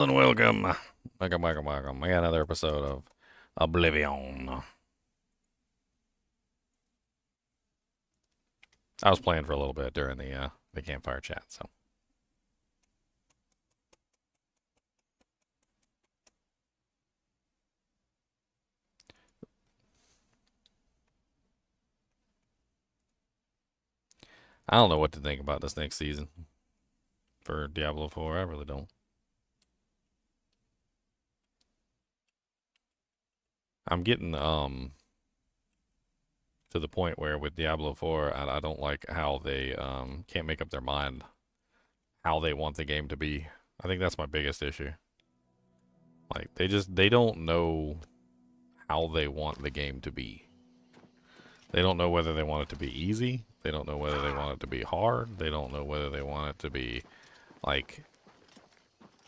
And welcome. Welcome. I got another episode of Oblivion. I was playing for a little bit during the campfire chat, so I don't know what to think about this next season for Diablo 4. I really don't. I'm getting to the point where with Diablo 4, I don't like how they can't make up their mind how they want the game to be. I think that's my biggest issue. Like they don't know how they want the game to be. They don't know whether they want it to be easy. They don't know whether they want it to be hard. They don't know whether they want it to be like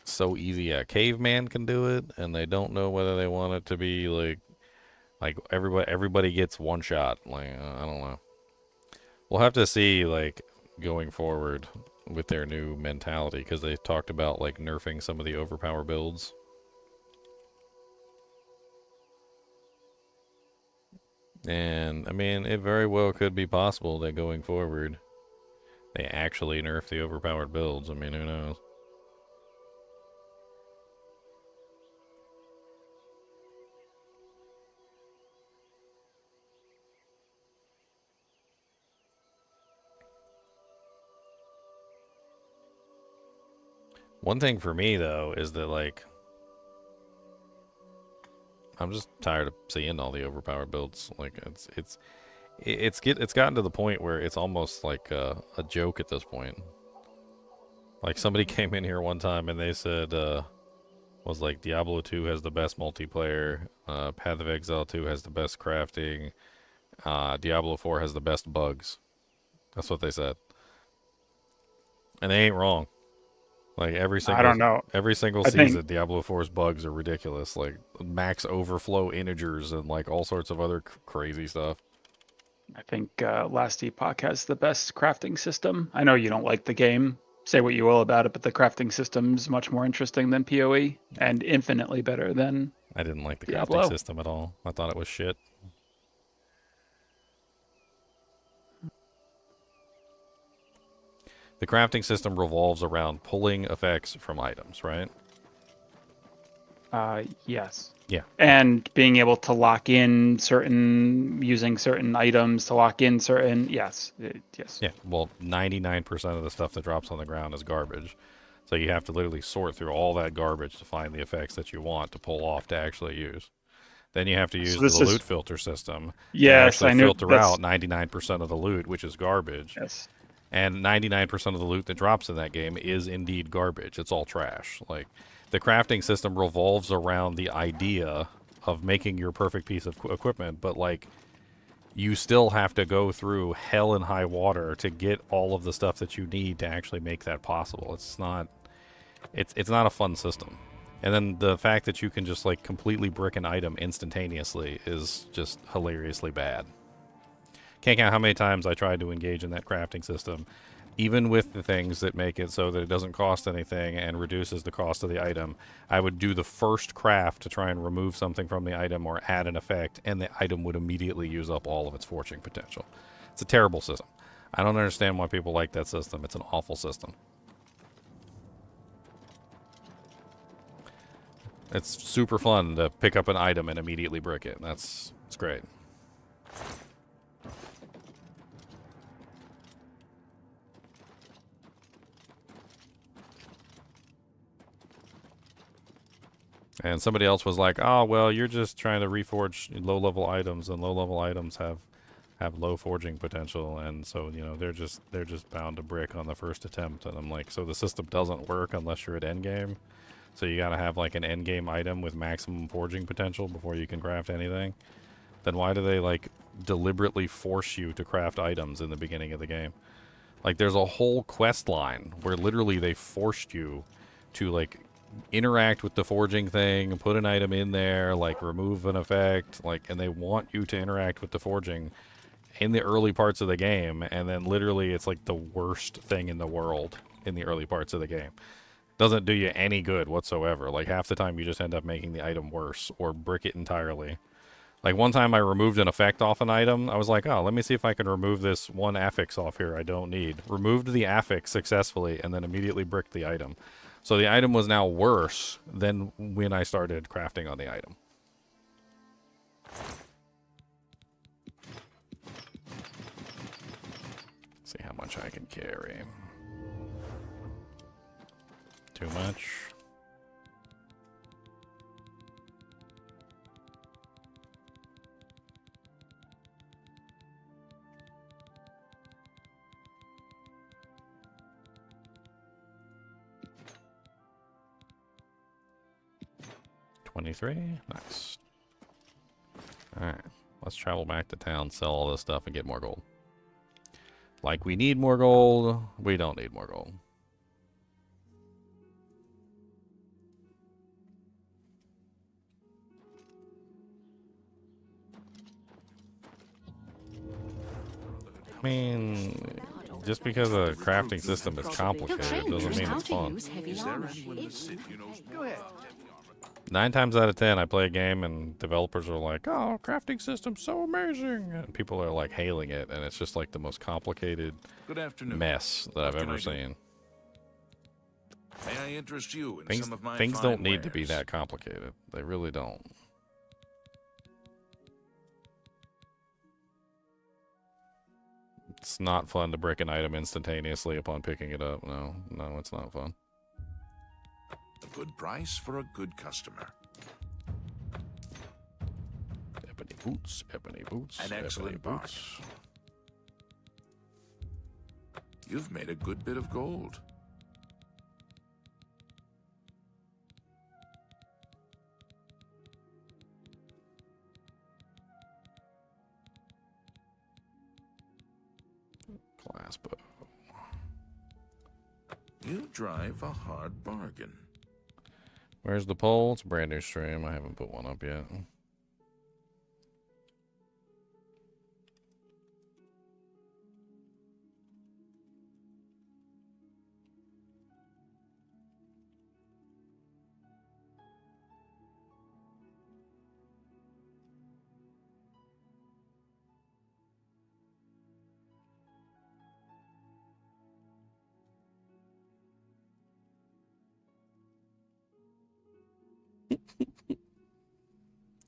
so easy a caveman can do it, and they don't know whether they want it to be like everybody gets one shot. Like I don't know. We'll have to see like going forward with their new mentality because they talked about like nerfing some of the overpower builds. And I mean, it very well could be possible that going forward they actually nerf the overpowered builds. I mean, who knows? One thing for me though is that like I'm just tired of seeing all the overpowered builds. Like it's gotten to the point where it's almost like a joke at this point. Like somebody came in here one time and they said was like Diablo 2 has the best multiplayer, Path of Exile 2 has the best crafting, Diablo 4 has the best bugs. That's what they said. And they ain't wrong. Like I don't know. every single I think season, Diablo 4's bugs are ridiculous. Like max overflow integers and like all sorts of other crazy stuff. Last Epoch has the best crafting system. I know you don't like the game. Say what you will about it, but the crafting system is much more interesting than PoE and infinitely better than I didn't like the crafting Diablo. system at all. I thought it was shit. The crafting system revolves around pulling effects from items, right? Yes. Yeah. And being able to lock in using certain items to lock in yes. Yeah. Well, 99% of the stuff that drops on the ground is garbage. So you have to literally sort through all that garbage to find the effects that you want to pull off to actually use. Then you have to So use the this loot is, filter system to yes, actually I knew filter that's, out 99% of the loot, which is garbage. yes. And 99% of the loot that drops in that game is indeed garbage. It's all trash. Like, the crafting system revolves around the idea of making your perfect piece of equipment, but, like, you still have to go through hell and high water to get all of the stuff that you need to actually make that possible. It's not a fun system. And then the fact that you can just like completely brick an item instantaneously is just hilariously bad. Can't count how many times I tried to engage in that crafting system, even with the things that make it so that it doesn't cost anything and reduces the cost of the item. I would do the first craft to try and remove something from the item or add an effect, and the item would immediately use up all of its fortune potential. It's a terrible system. I don't understand why people like that system. It's an awful system. It's super fun to pick up an item and immediately brick it. It's great. And somebody else was like, "Oh, well, you're just trying to reforge low-level items, and low-level items have low forging potential, and so they're just bound to brick on the first attempt." And I'm like, "So the system doesn't work unless you're at endgame. So you gotta have like an endgame item with maximum forging potential before you can craft anything. Then why do they like deliberately force you to craft items in the beginning of the game? Like there's a whole quest line where literally they forced you to like interact with the forging thing, put an item in there, like remove an effect, like, and they want you to interact with the forging in the early parts of the game, and then literally it's like the worst thing in the world in the early parts of the game. Doesn't do you any good whatsoever. Like half the time you just end up making the item worse or brick it entirely. Like one time I removed an effect off an item. I was like, oh, let me see if I can remove this one affix off here I don't need. Removed the affix successfully and then immediately bricked the item. So the item was now worse than when I started crafting on the item. See how much I can carry. Too much. $23. Nice. Alright. Let's travel back to town, sell all this stuff, and get more gold. Like we need more gold. We don't need more gold. I mean, just because a crafting system is complicated doesn't mean it's fun. 9 times out of 10, I play a game and developers are like, oh, crafting system's so amazing. And people are like hailing it, and it's just like the most complicated mess that I've ever seen. May I interest you in some of my Things fine don't need to be wares? that complicated. They really don't. It's not fun to brick an item instantaneously upon picking it up. No, it's not fun. A good price for a good customer. Ebony boots, ebony boots, An ebony excellent boots. You've made a good bit of gold. Glassbow. You drive a hard bargain. Where's the poll? It's a brand new stream. I haven't put one up yet.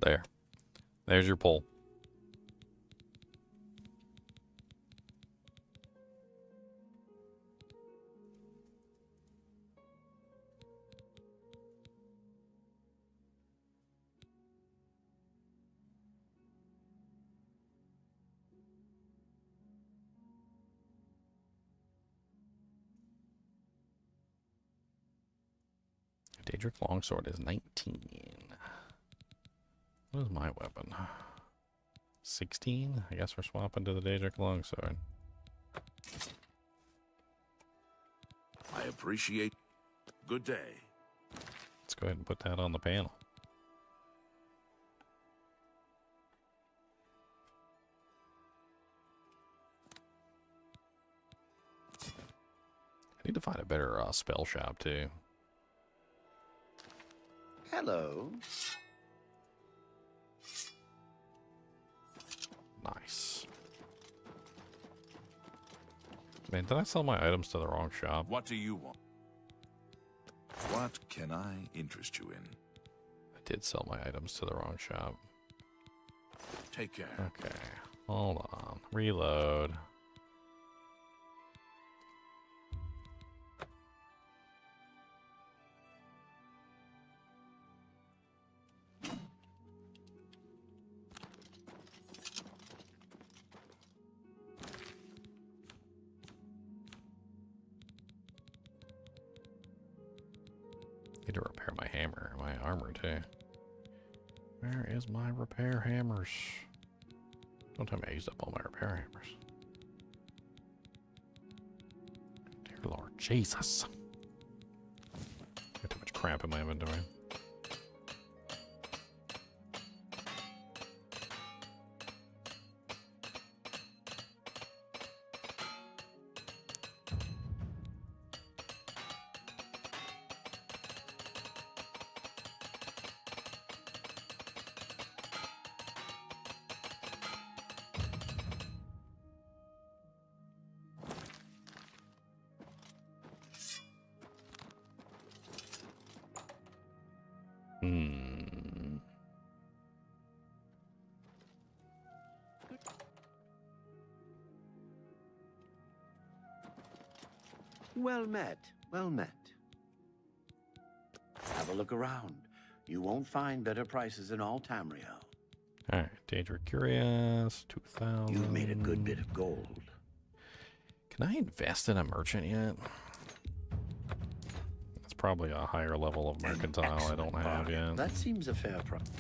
There. There's your poll. Daedric Longsword is 19. What is my weapon? 16? I guess we're swapping to the Daedric Longsword. I appreciate. Good day. Let's go ahead and put that on the panel. I need to find a better spell shop too. Hello. Nice. Man, did I sell my items to the wrong shop? What do you want? What can I interest you in? I did sell my items to the wrong shop. Take care. Okay, hold on. Reload. Need to repair my hammer, my armor too. Where is my repair hammers? Don't tell me I used up all my repair hammers. Dear Lord Jesus. Got too much crap in my inventory. Hmm. Well met, well met. Have a look around. You won't find better prices in all Tamriel. Alright, Danger Curious, 2,000. You've made a good bit of gold. Can I invest in a merchant yet? That's probably a higher level of Mercantile I don't have yet. That seems a fair price.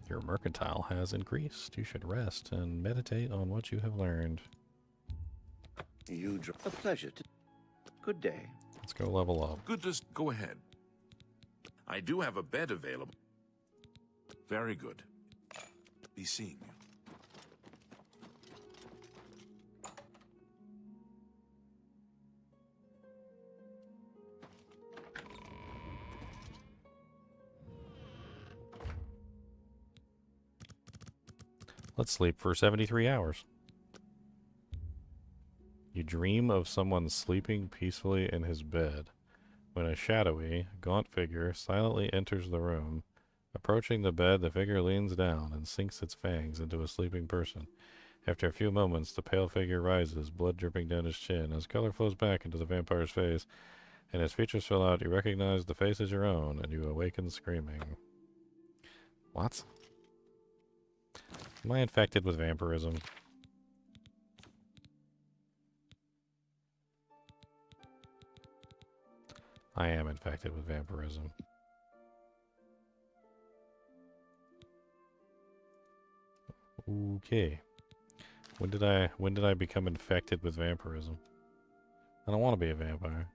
Your Mercantile has increased. You should rest and meditate on what you have learned. A pleasure to... Good day. Let's go level up. Good to go ahead. I do have a bed available. Very good. Be seeing you. Let's sleep for 73 hours. You dream of someone sleeping peacefully in his bed. When a shadowy, gaunt figure silently enters the room, approaching the bed, the figure leans down and sinks its fangs into a sleeping person. After a few moments, the pale figure rises, blood dripping down his chin. As color flows back into the vampire's face, and his features fill out, you recognize the face as your own, and you awaken screaming. What? Am I infected with vampirism? I am infected with vampirism. Okay. When did I become infected with vampirism? I don't want to be a vampire.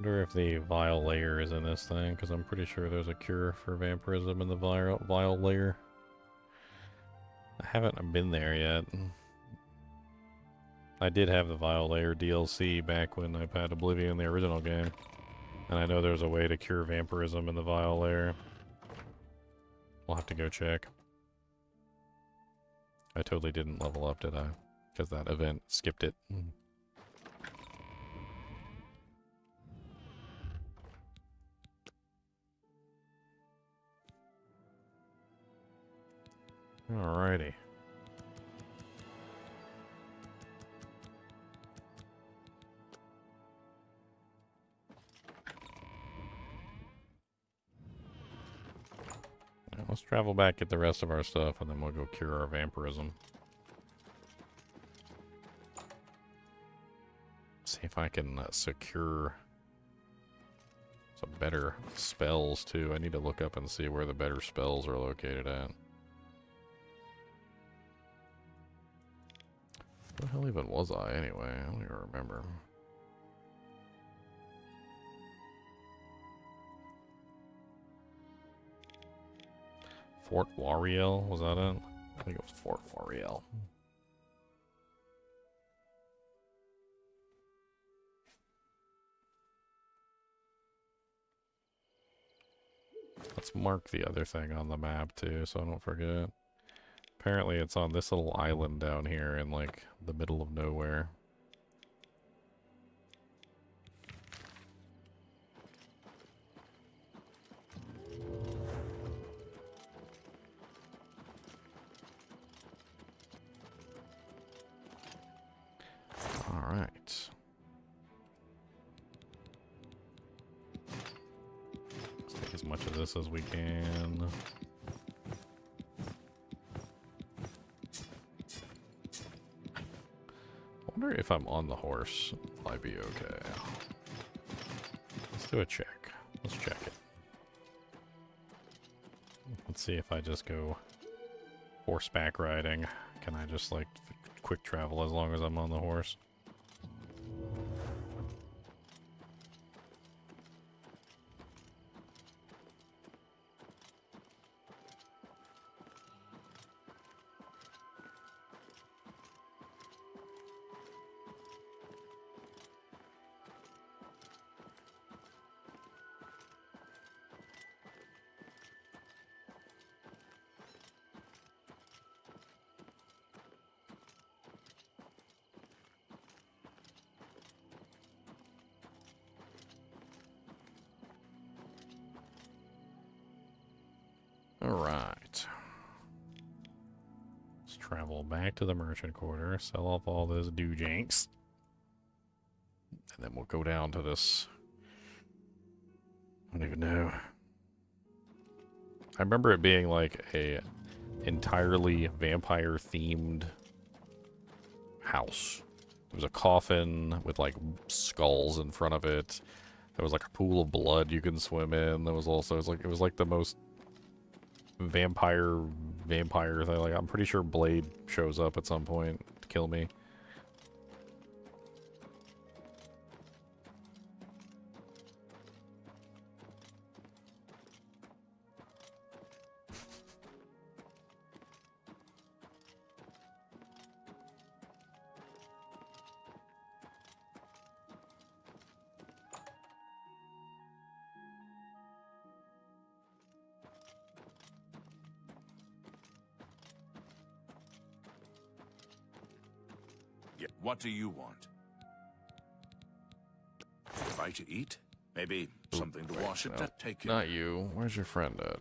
Wonder if the vile layer is in this thing, because I'm pretty sure there's a cure for vampirism in the vile layer. I haven't been there yet. I did have the vile layer DLC back when I had Oblivion, the original game. And I know there's a way to cure vampirism in the vile layer. We'll have to go check. I totally didn't level up, did I? Because that event skipped it. Alrighty. Now, let's travel back, get the rest of our stuff, and then we'll go cure our vampirism. See if I can secure some better spells, too. I need to look up and see where the better spells are located at. Where the hell even was I, anyway? I don't even remember. Fort Wariel, was that it? I think it was Fort Wariel. Let's mark the other thing on the map, too, so I don't forget. Apparently it's on this little island down here in, like, the middle of nowhere. Alright. Let's take as much of this as we can. wonder if I'm on the horse, will I be okay? Let's do a check. Let's check it. Let's see if I just go horseback riding. Can I just, like, quick travel as long as I'm on the horse? Alright. Let's travel back to the merchant quarter, sell off all those doojanks. And then we'll go down to this. I don't even know. I remember it being like a entirely vampire themed house. There was a coffin with like skulls in front of it. There was like a pool of blood you can swim in. There was also it was like the most vampire thing. Like, I'm pretty sure Blade shows up at some point to kill me. What do you want? Try to eat? Maybe something to wash it? No, Take it. not you. Where's your friend at?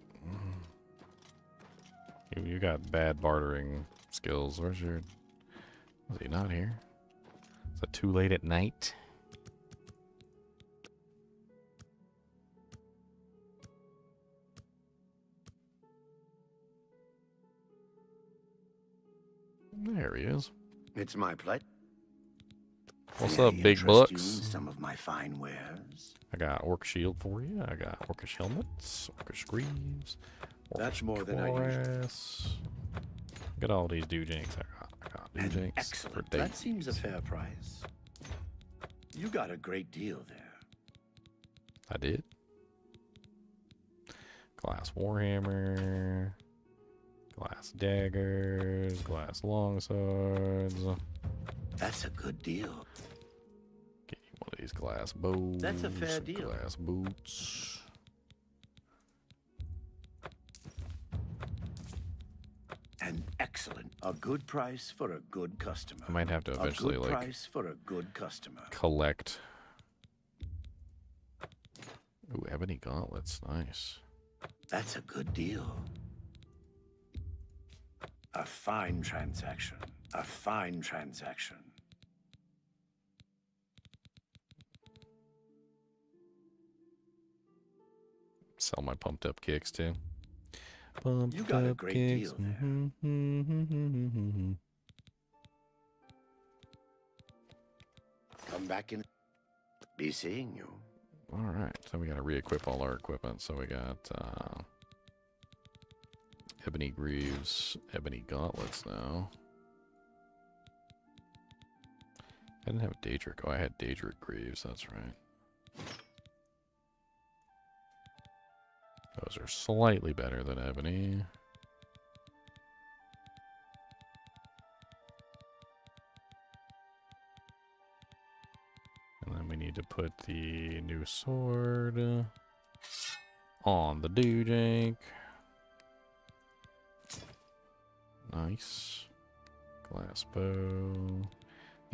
You got bad bartering skills. Where's your... Was he not here? Is it too late at night? There he is. It's my pleasure. What's May I up, big interest you in bucks? some of my fine wares. I got orc shield for you. I got orcish helmets, orcish greaves, That's orcish more than I usually- cuirass. Look at all these doojanks I got And doojanks for excellent. days. That seems a fair price. You got a great deal there. I did. Glass warhammer, glass daggers, glass longswords. That's a good deal. Get you one of these glass bows. That's a fair deal. Glass boots. And excellent. A good price for a good customer. I might have to eventually a good like price for a good customer. collect. Ooh, ebony gauntlets, nice. That's a good deal. A fine transaction. A fine transaction. Sell my pumped up kicks too. Pumped You got a up great kicks. deal there. Come back in. Be seeing you. All right, so we got to re-equip all our equipment. So we got ebony greaves, ebony gauntlets now. I didn't have Daedric. Oh, I had Daedric greaves. That's right. Those are slightly better than ebony. And then we need to put the new sword on the doojank. Nice. Glass bow.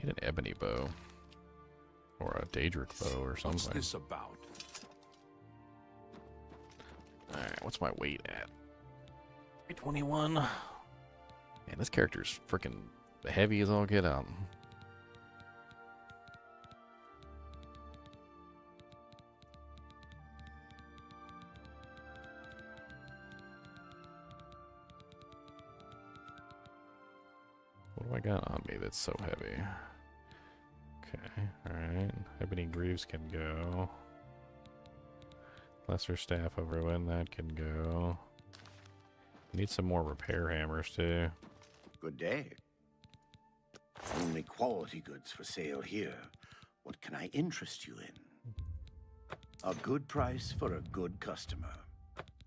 Need an ebony bow. Or a Daedric bow or something. What's this about? Alright, what's my weight at? 21. Man, this character's freaking heavy as all get out. What do I got on me that's so heavy? Okay, alright. Ebony Greaves can go. Lesser Staff of Ruin, that can go. Need some more repair hammers too. Good day. Only quality goods for sale here. What can I interest you in? A good price for a good customer.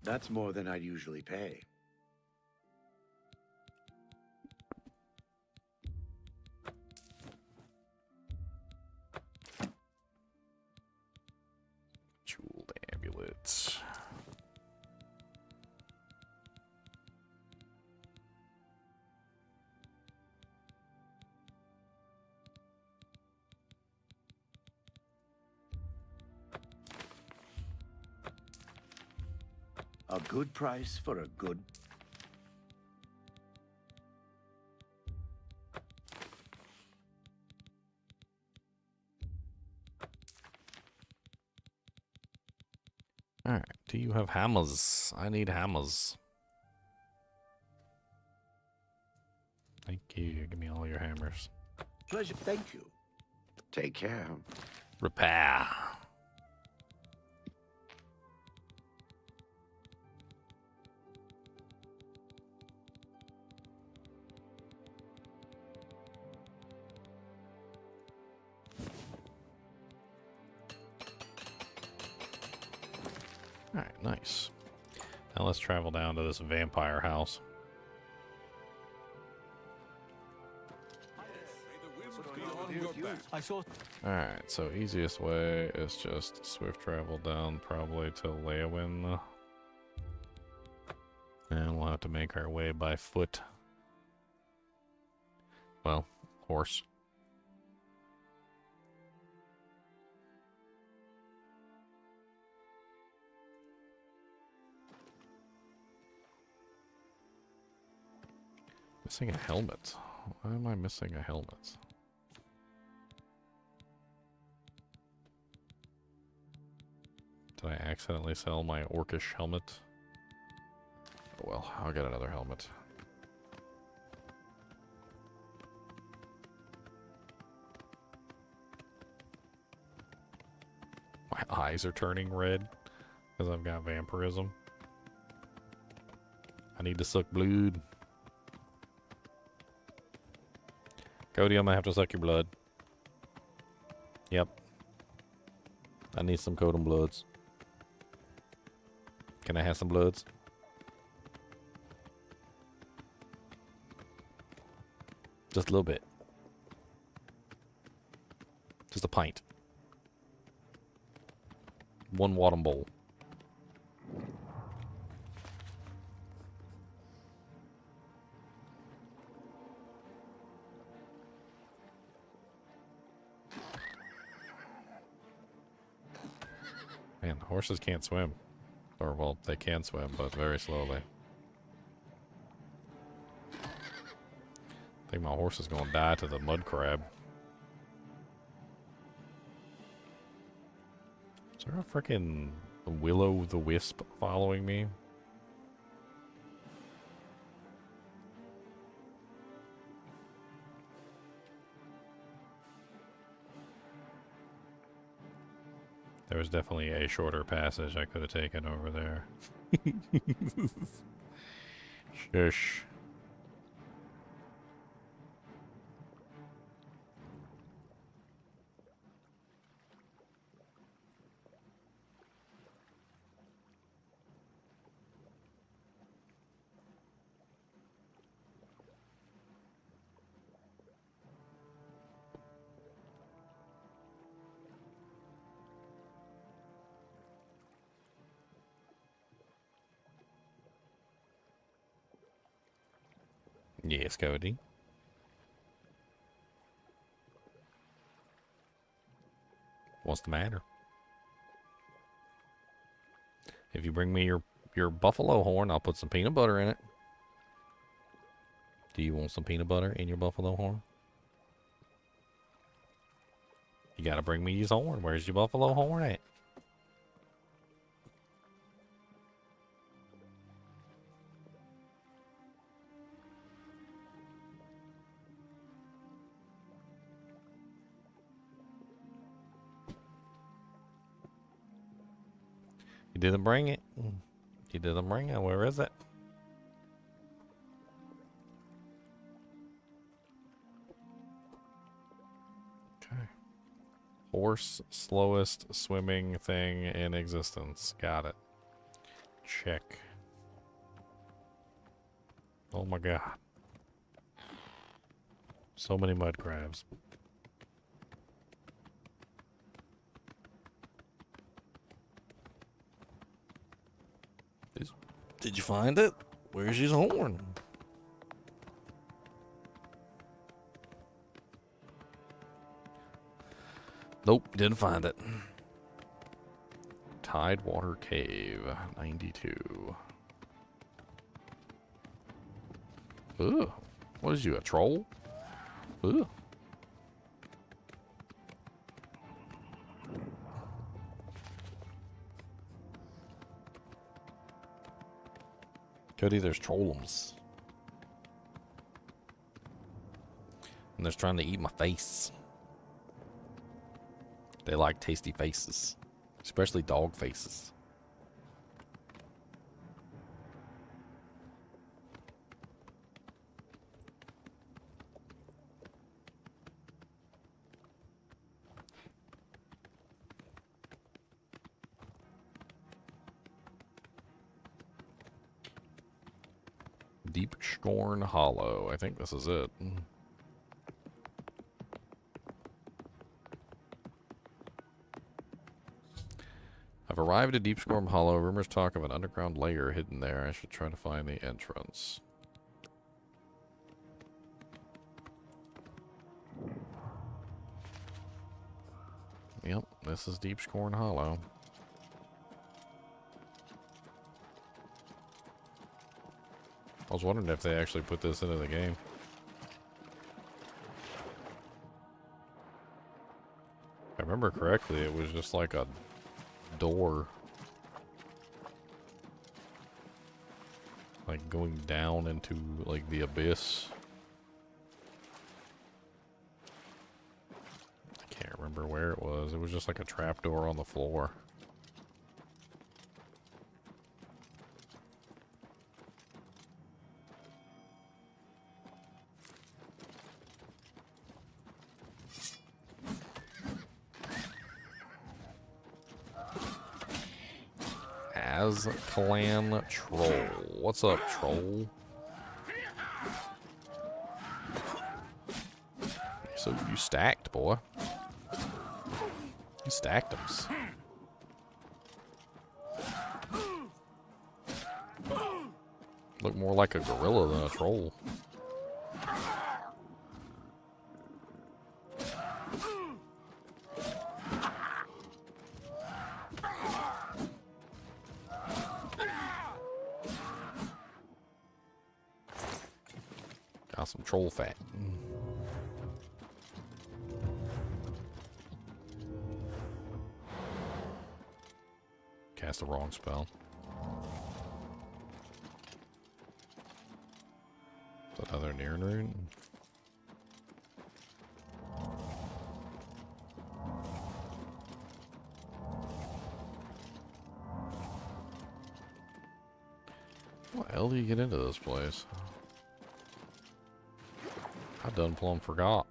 That's more than I'd usually pay. Jeweled amulets. A good price for a good... Alright, do you have hammers? I need hammers. Thank you. Give me all your hammers. Pleasure. Thank you. Take care. Repair. Alright, nice. Now let's travel down to this vampire house. Alright, so easiest way is just swift travel down probably to Leowin. And we'll have to make our way by foot. Well, horse. Missing a helmet. Why am I missing a helmet? Did I accidentally sell my orcish helmet? Oh well, I'll get another helmet. My eyes are turning red because I've got vampirism. I need to suck blood. Cody, I'm gonna have to suck your blood. Yep. I need some Codum bloods. Can I have some bloods? Just a little bit. Just a pint. One water bowl. Man, horses can't swim. Or, well, they can swim, but very slowly. I think my horse is going to die to the mud crab. Is there a frickin' will-o'-the-wisp following me? There was definitely a shorter passage I could have taken over there. Shush. Yes, Cody. What's the matter? If you bring me your buffalo horn, I'll put some peanut butter in it. Do you want some peanut butter in your buffalo horn? You gotta bring me his horn. Where's your buffalo horn at? You didn't bring it. You didn't bring it. Where is it? Okay. Horse, slowest swimming thing in existence. Got it. Check. Oh my god. So many mud crabs. Did you find it? Where's his horn? Nope, didn't find it. Tidewater Cave, 92. Ugh. What is you, a troll? Ugh. Goody, there's trollums. And they're trying to eat my face. They like tasty faces. Especially dog faces. Deepscorn Hollow. I think this is it. I've arrived at Deepscorn Hollow. Rumors talk of an underground lair hidden there. I should try to find the entrance. Yep, this is Deepscorn Hollow. I was wondering if they actually put this into the game. If I remember correctly, it was just like a door. Like going down into like the abyss. I can't remember where it was. It was just like a trapdoor on the floor. Clan Troll. What's up, troll? So you stacked, boy. You stacked them. Look more like a gorilla than a troll. Got some troll fat. Cast the wrong spell. Is that another near rune? How the hell do you get into this place? I done plumb forgot.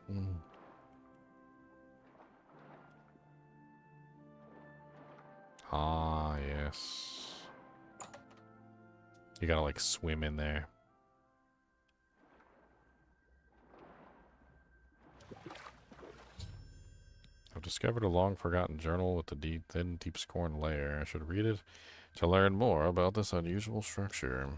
Ah, yes. You gotta like swim in there. I've discovered a long forgotten journal with the thin Deepscorn layer. I should read it to learn more about this unusual structure.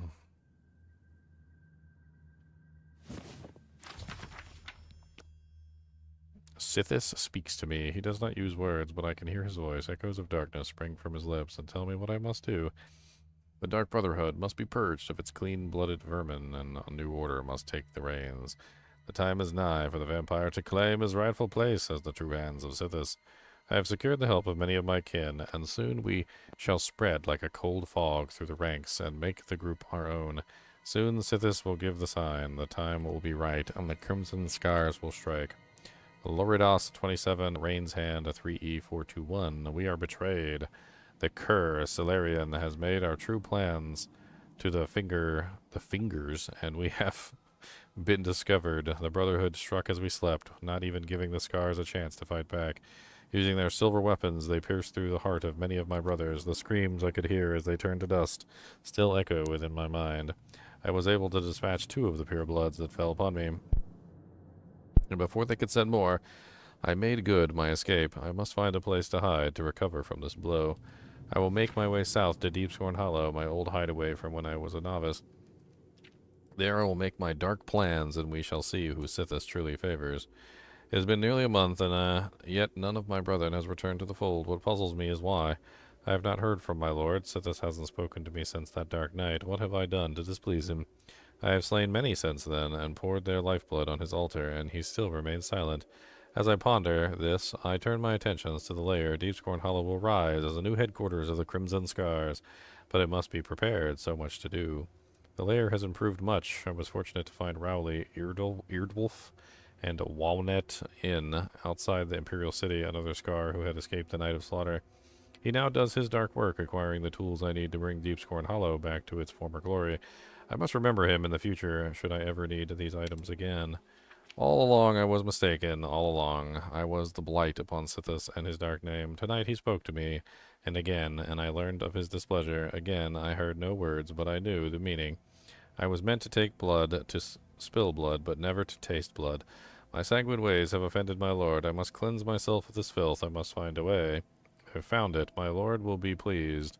Sithis speaks to me. He does not use words, but I can hear his voice. Echoes of darkness spring from his lips and tell me what I must do. The Dark Brotherhood must be purged of its clean-blooded vermin, and a new order must take the reins. The time is nigh for the vampire to claim his rightful place as the true hands of Sithis. I have secured the help of many of my kin, and soon we shall spread like a cold fog through the ranks and make the group our own. Soon Sithis will give the sign, the time will be right, and the crimson scars will strike. Loridas 27, Rain's Hand, a 3E421. We are betrayed. The cur Solarian has made our true plans to the fingers, and we have been discovered. The Brotherhood struck as we slept, not even giving the Scars a chance to fight back. Using their silver weapons, they pierced through the heart of many of my brothers. The screams I could hear as they turned to dust still echo within my mind. I was able to dispatch 2 of the purebloods that fell upon me. And before they could send more, I made good my escape. I must find a place to hide to recover from this blow. I will make my way south to Deepscorn Hollow, my old hideaway from when I was a novice. There I will make my dark plans, and we shall see who Sithis truly favors. It has been nearly a month, and yet none of my brethren has returned to the fold. What puzzles me is why. I have not heard from my lord. Sithis hasn't spoken to me since that dark night. What have I done to displease him? I have slain many since then, and poured their lifeblood on his altar, and he still remains silent. As I ponder this, I turn my attentions to the lair. Deepscorn Hollow will rise as a new headquarters of the Crimson Scars, but it must be prepared, so much to do. The lair has improved much. I was fortunate to find Rowley, Eardwolf, and Walnut Inn outside the Imperial City, another Scar who had escaped the Night of Slaughter. He now does his dark work, acquiring the tools I need to bring Deepscorn Hollow back to its former glory. I must remember him in the future, should I ever need these items again. All along I was mistaken, all along. I was the blight upon Sithis and his dark name. Tonight he spoke to me, and again, and I learned of his displeasure. Again I heard no words, but I knew the meaning. I was meant to take blood, to spill blood, but never to taste blood. My sanguine ways have offended my lord. I must cleanse myself of this filth. I must find a way. I have found it. My lord will be pleased.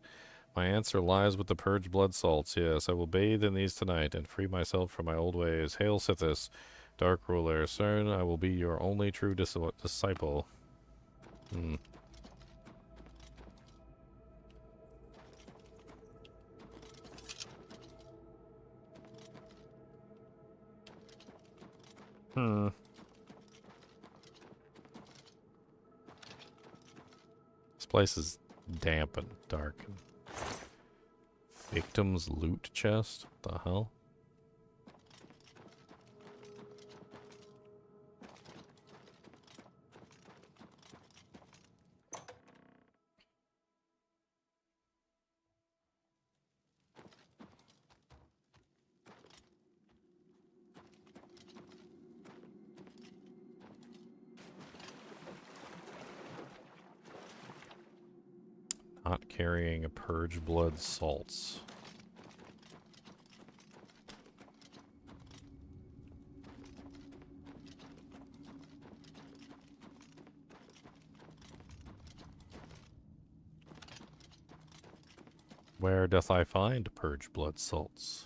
My answer lies with the purged blood salts. Yes, I will bathe in these tonight and free myself from my old ways. Hail Sithis, dark ruler. Soon I will be your only true disciple. Hmm. This place is damp and dark. Victim's loot chest? What the hell? Not carrying a purge blood salts. Where doth I find purge blood salts?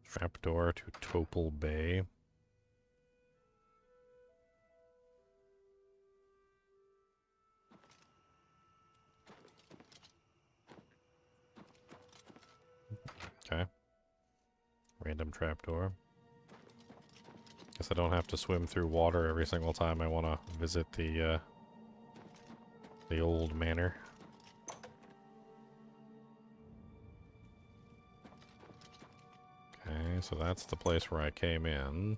Trapdoor to Topal Bay. Okay. Random trapdoor. Guess I don't have to swim through water every single time I want to visit the old manor. Okay, so that's the place where I came in.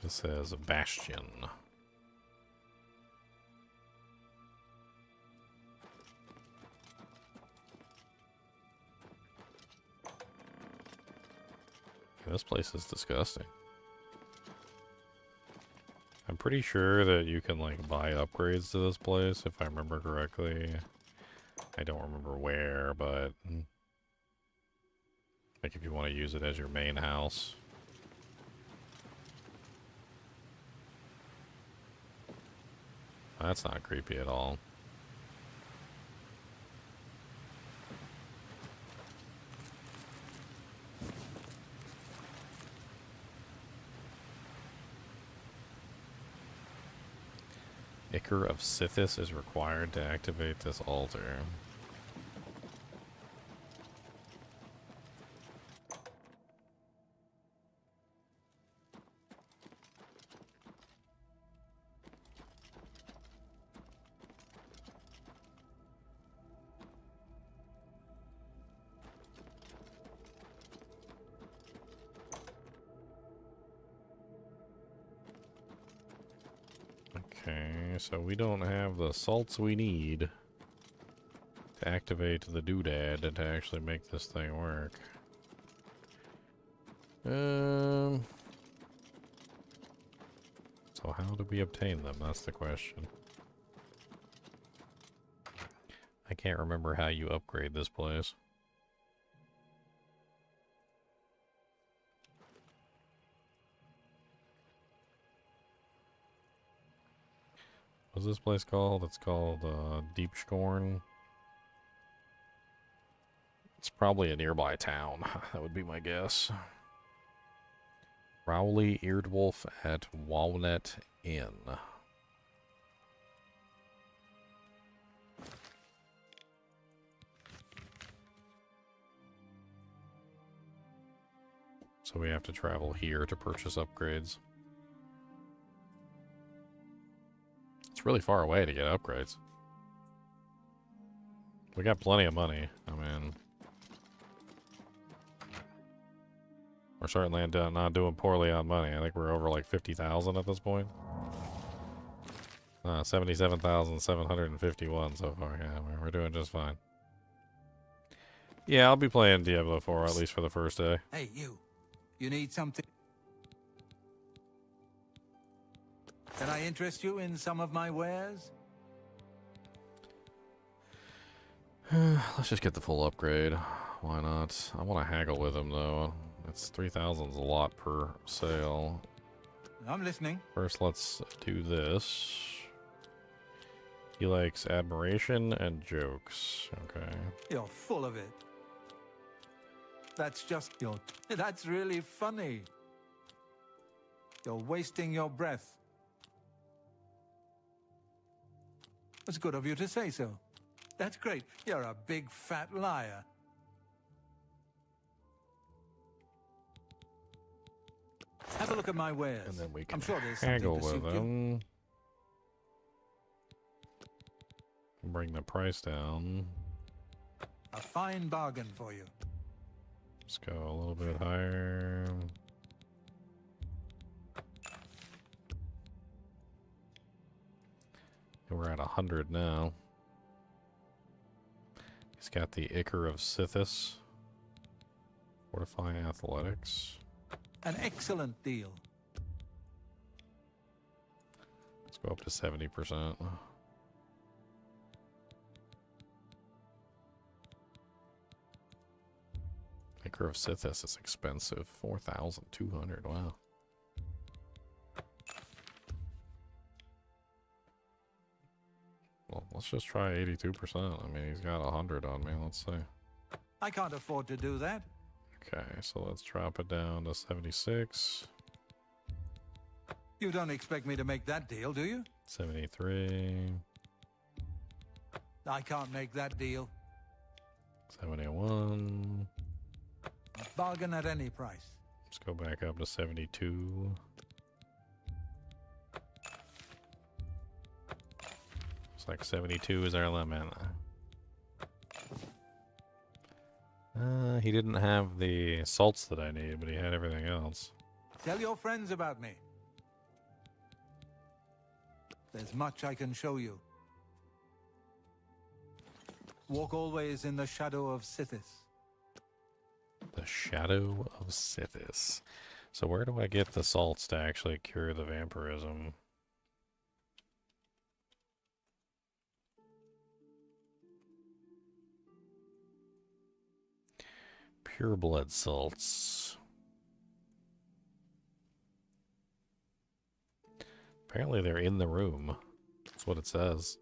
This says a bastion. This place is disgusting. I'm pretty sure that you can, like, buy upgrades to this place, if I remember correctly. I don't remember where, but... like, if you want to use it as your main house. That's not creepy at all. Ichor of Sithis is required to activate this altar. so we don't have the salts we need to activate the doodad and to actually make this thing work. So how do we obtain them? That's the question. I can't remember how you upgrade this place. What's this place called? It's called Deepscorn. It's probably a nearby town. That would be my guess. Rowley Eardwolf at Walnut Inn. So we have to travel here to purchase upgrades. It's really far away to get upgrades. We got plenty of money. I mean, we're certainly not doing poorly on money. I think we're over like 50,000 at this point. 77,751 so far. Yeah, we're doing just fine. Yeah, I'll be playing Diablo 4 at least for the first day. Hey, you. You need something? Can I interest you in some of my wares? Let's just get the full upgrade. Why not? I want to haggle with him though. It's 3,000's a lot per sale. I'm listening. First, let's do this. He likes admiration and jokes. Okay. You're full of it. That's just your... That's really funny. You're wasting your breath. It's good of you to say so. That's great. You're a big fat liar. Have a look at my wares. And then we can I'm sure there's haggle something to with suit you. him. Bring the price down. A fine bargain for you. Let's go a little bit higher. We're at 100 now. He's got the Ichor of Sithis. Fortify Athletics. An excellent deal. Let's go up to 70%. Ichor of Sithis is expensive. 4,200. Wow. Well, let's just try 82%. I mean, he's got 100 on me. Let's see. I can't afford to do that. Okay, so let's drop it down to 76. You don't expect me to make that deal, do you? 73. I can't make that deal. 71. A bargain at any price. Let's go back up to 72. Looks like 72 is our limit. He didn't have the salts that I need, but he had everything else. Tell your friends about me. There's much I can show you. Walk always in the shadow of Sithis. The Shadow of Sithis. So where do I get the salts to actually cure the vampirism? Pure blood salts. Apparently they're in the room. That's what it says.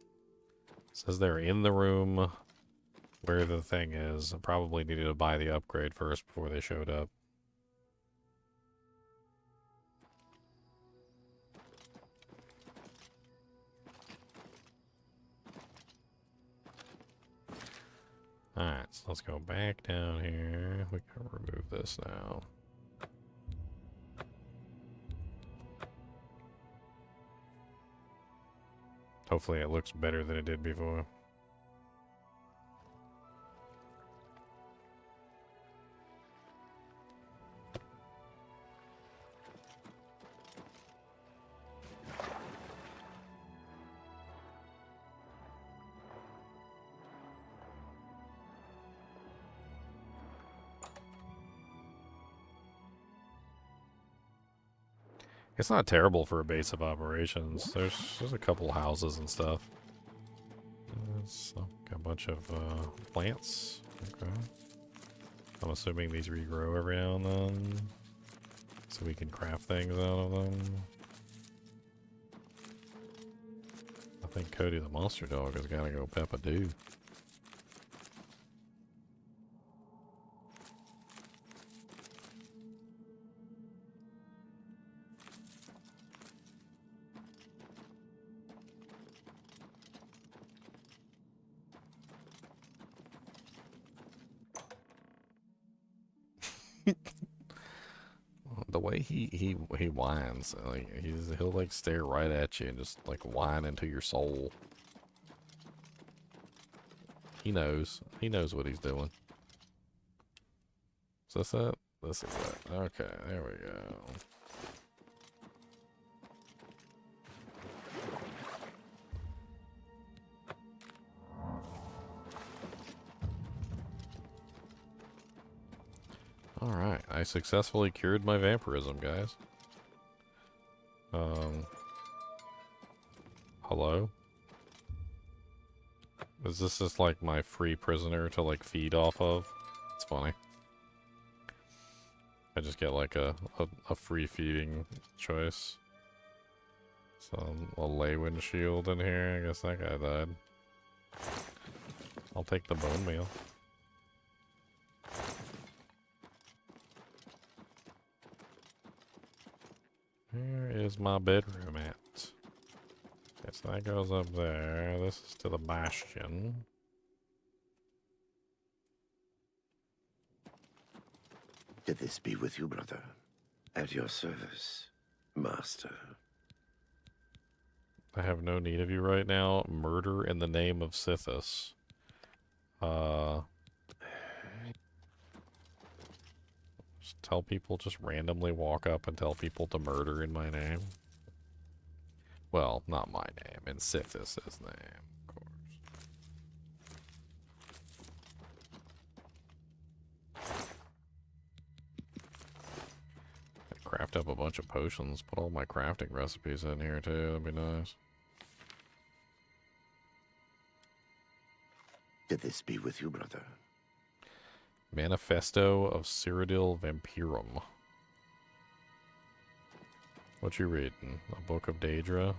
It says they're in the room where the thing is. I probably needed to buy the upgrade first before they showed up. Alright, so let's go back down here. We can remove this now. Hopefully it looks better than it did before. It's not terrible for a base of operations. There's a couple houses and stuff. It's got a bunch of plants. Okay. I'm assuming these regrow every now and then, so we can craft things out of them. I think Cody the monster dog has got to go pep-a-doo. The way he whines, like he'll like stare right at you and just like whine into your soul. He knows what he's doing. Is this it? This is it. Okay, there we go. Alright, I successfully cured my vampirism, guys. Hello? Is this just like my free prisoner to like feed off of? It's funny. I just get like a free feeding choice. So a Leywind shield in here, I guess that guy died. I'll take the bone meal. Where is my bedroom at? Okay, so that goes up there. This is to the bastion. Did this be with you, brother? At your service, master. I have no need of you right now. Murder in the name of Sithis. Just tell people, just randomly walk up and tell people to murder in my name. Well, not my name, in Sithis' name, of course. I craft up a bunch of potions, put all my crafting recipes in here too, that'd be nice. Did this be with you, brother? Manifesto of Cyrodiil Vampirum. What you reading? A Book of Daedra?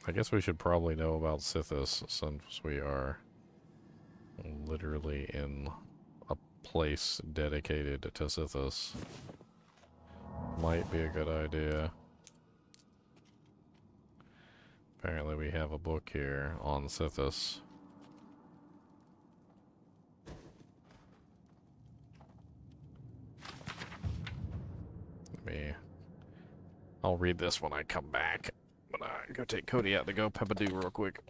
I guess we should probably know about Sithis since we are literally in a place dedicated to Sithis. Might be a good idea. Apparently we have a book here on Sithis. I'll read this when I come back. But go take Cody out to go pep-a-doo real quick.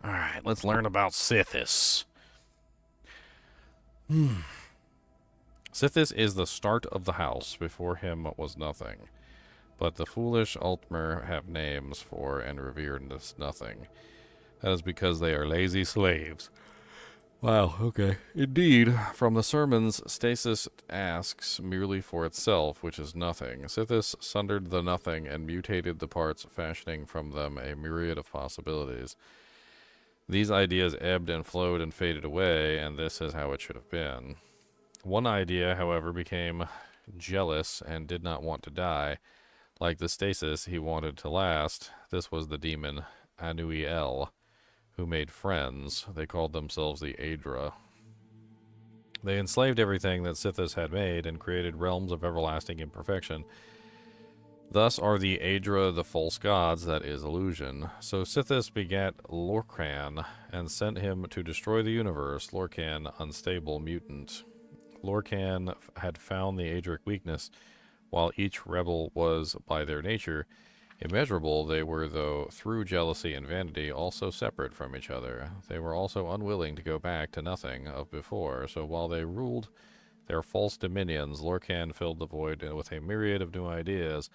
Alright, let's learn about Sithis. Sithis is the start of the house. Before him was nothing. But the foolish Altmer have names for and revere this nothing. That is because they are lazy slaves. Wow, okay. Indeed, from the sermons, stasis asks merely for itself, which is nothing. Sithis sundered the nothing and mutated the parts, fashioning from them a myriad of possibilities. These ideas ebbed and flowed and faded away, and this is how it should have been. One idea, however, became jealous and did not want to die. Like the stasis he wanted to last, this was the demon Anuiel, who made friends. They called themselves the Aedra. They enslaved everything that Sithis had made and created realms of everlasting imperfection. Thus are the Aedra the false gods, that is illusion. So Sithis begat Lorcan and sent him to destroy the universe. Lorcan, unstable mutant. Lorcan had found the Aedric weakness. While each rebel was, by their nature, immeasurable, they were, though, through jealousy and vanity, also separate from each other. They were also unwilling to go back to nothing of before, so while they ruled their false dominions, Lorcan filled the void with a myriad of new ideas.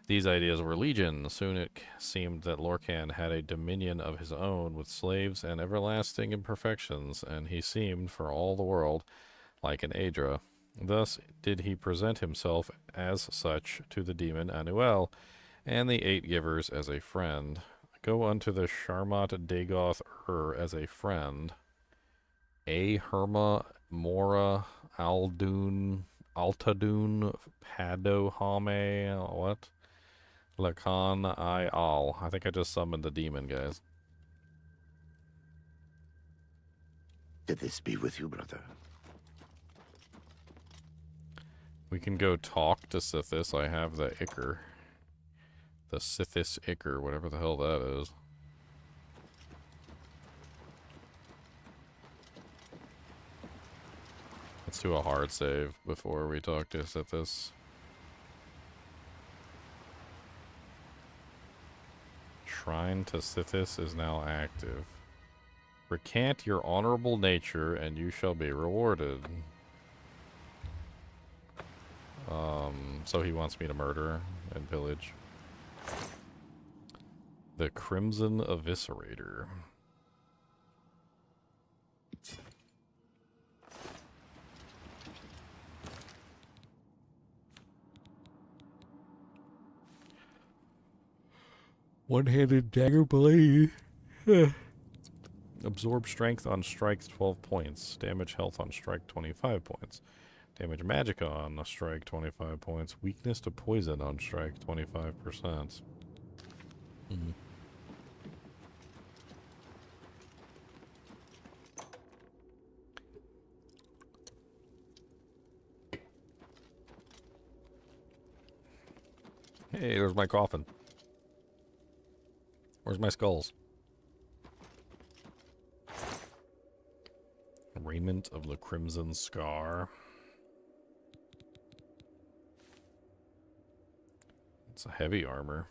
These ideas were legion. Soon it seemed that Lorcan had a dominion of his own, with slaves and everlasting imperfections, and he seemed, for all the world, like an Aedra. Thus did he present himself as such to the demon Anuel, and the 8 givers as a friend. Go unto the Sharmat Dagoth as a friend. Herma Mora Aldun Altadun Padohame what? Lacan I Al. I think I just summoned the demon, guys. Did this be with you, brother? We can go talk to Sithis. I have the Ichor. The Sithis Ichor, whatever the hell that is. Let's do a hard save before we talk to Sithis. Shrine to Sithis is now active. Recant your honorable nature and you shall be rewarded. So he wants me to murder and pillage. The Crimson Eviscerator. One-handed dagger blade. Absorb strength on strike 12 points. Damage health on strike 25 points. Damage magic on strike 25 points. Weakness to poison on strike 25%. Hey, there's my coffin. Where's my skulls? Raiment of the Crimson Scar. It's a heavy armor.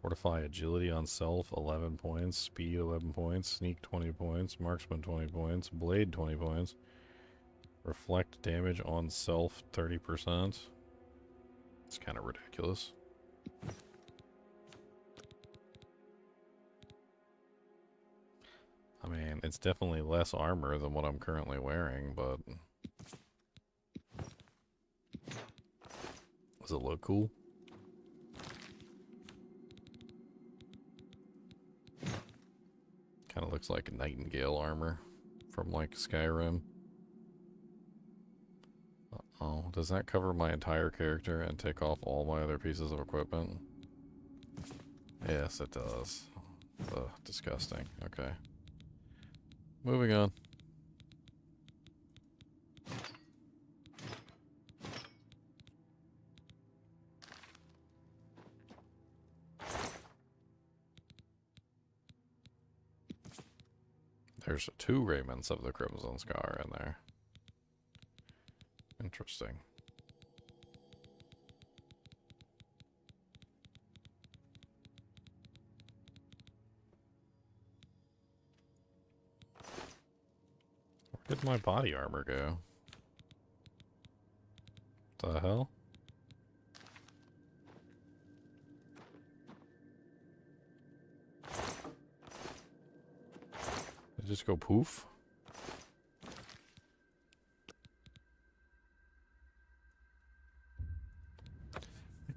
Fortify agility on self, 11 points. Speed, 11 points. Sneak, 20 points. Marksman, 20 points. Blade, 20 points. Reflect damage on self, 30%. It's kind of ridiculous. I mean, it's definitely less armor than what I'm currently wearing, but... Does it look cool? Kind of looks like Nightingale armor from, like, Skyrim. Uh-oh. Does that cover my entire character and take off all my other pieces of equipment? Yes, it does. Ugh, disgusting. Okay. Moving on. There's 2 raiments of the Crimson Scar in there. Interesting. Where'd my body armor go? The hell? Did it just go poof?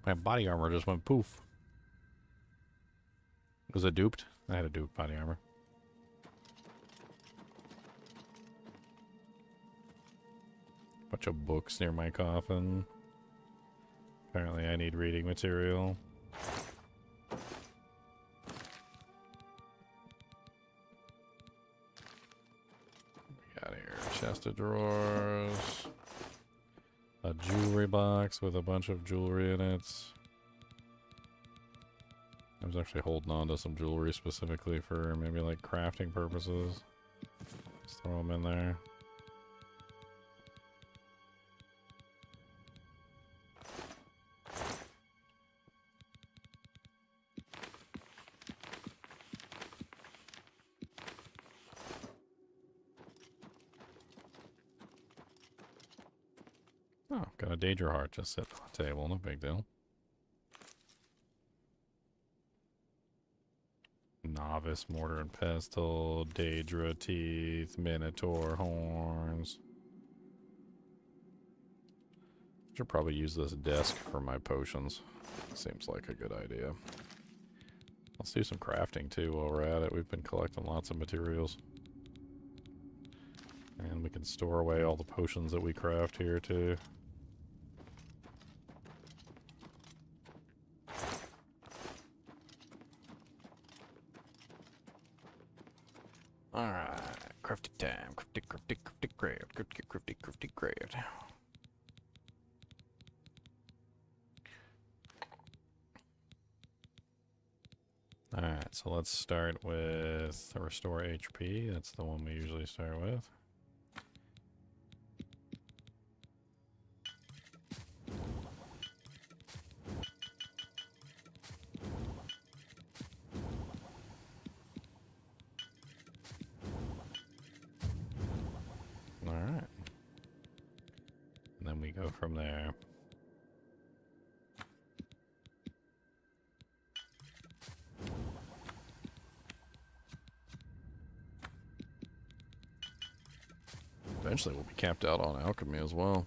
My body armor just went poof. Was it duped? I had a duped body armor. Bunch of books near my coffin. Apparently I need reading material. We got here chest of drawers. A jewelry box with a bunch of jewelry in it. I was actually holding on to some jewelry specifically for maybe like crafting purposes. Just throw them in there. Oh, got a Daedra heart just sitting on the table. No big deal. Novice, mortar and pestle, Daedra teeth, Minotaur horns. Should probably use this desk for my potions. Seems like a good idea. Let's do some crafting too while we're at it. We've been collecting lots of materials. And we can store away all the potions that we craft here too. Alright, crafting time. Crafting, craft. Crafting, craft. Alright, so let's start with restore HP. That's the one we usually start with. Alright. And then we go from there. Eventually we'll be capped out on alchemy as well.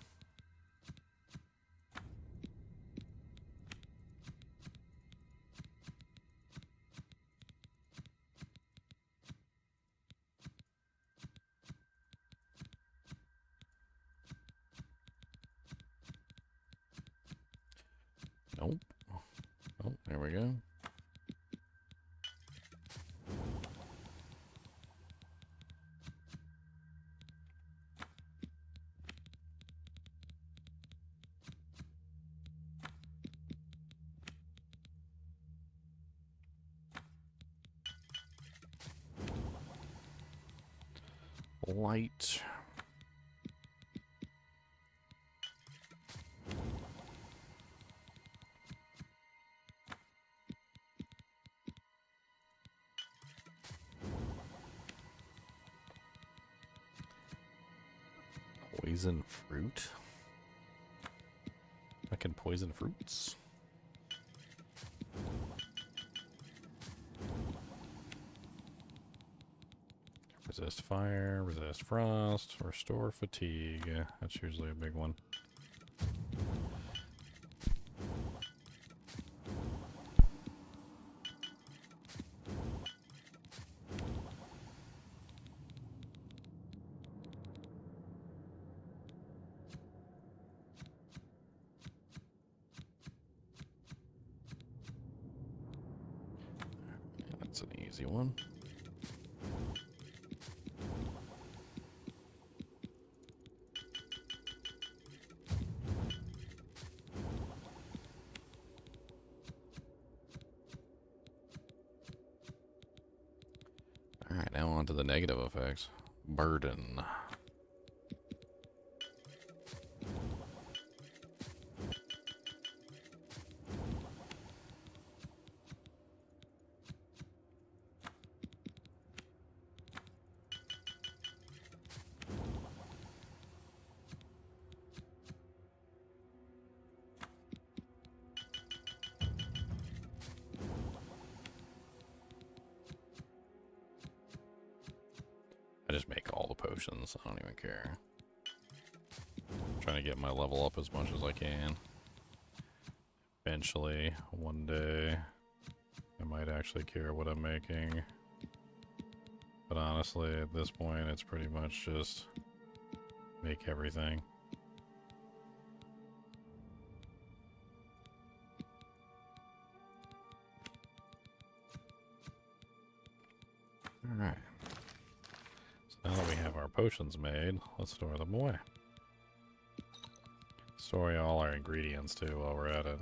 Nope. Oh, there we go. Light. Poison fruit? I can poison fruits. Resist fire, resist frost, restore fatigue. Yeah, that's usually a big one. That's an easy one. Alright, now on to the negative effects. Burden. potions. I don't even care. I'm trying to get my level up as much as I can. Eventually, one day, I might actually care what I'm making. But honestly, at this point, it's pretty much just make everything. Alright. So now that we have our potions made, let's store them away. Store all our ingredients too while we're at it.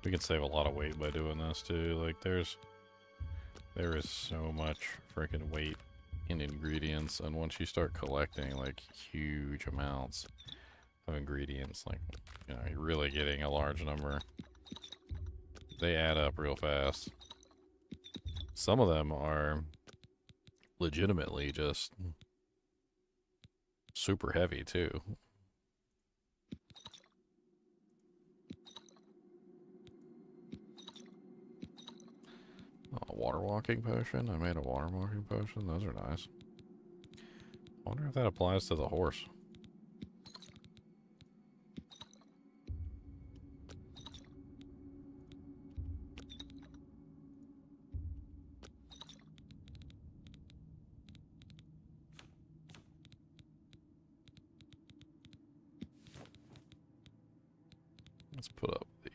We can save a lot of weight by doing this too. Like there is so much freaking weight in ingredients, and once you start collecting like huge amounts of ingredients, like, you know, you're really getting a large number. They add up real fast. Some of them are legitimately just super heavy too. Oh, a water walking potion? I made a water walking potion? Those are nice. I wonder if that applies to the horse. Let's put up the,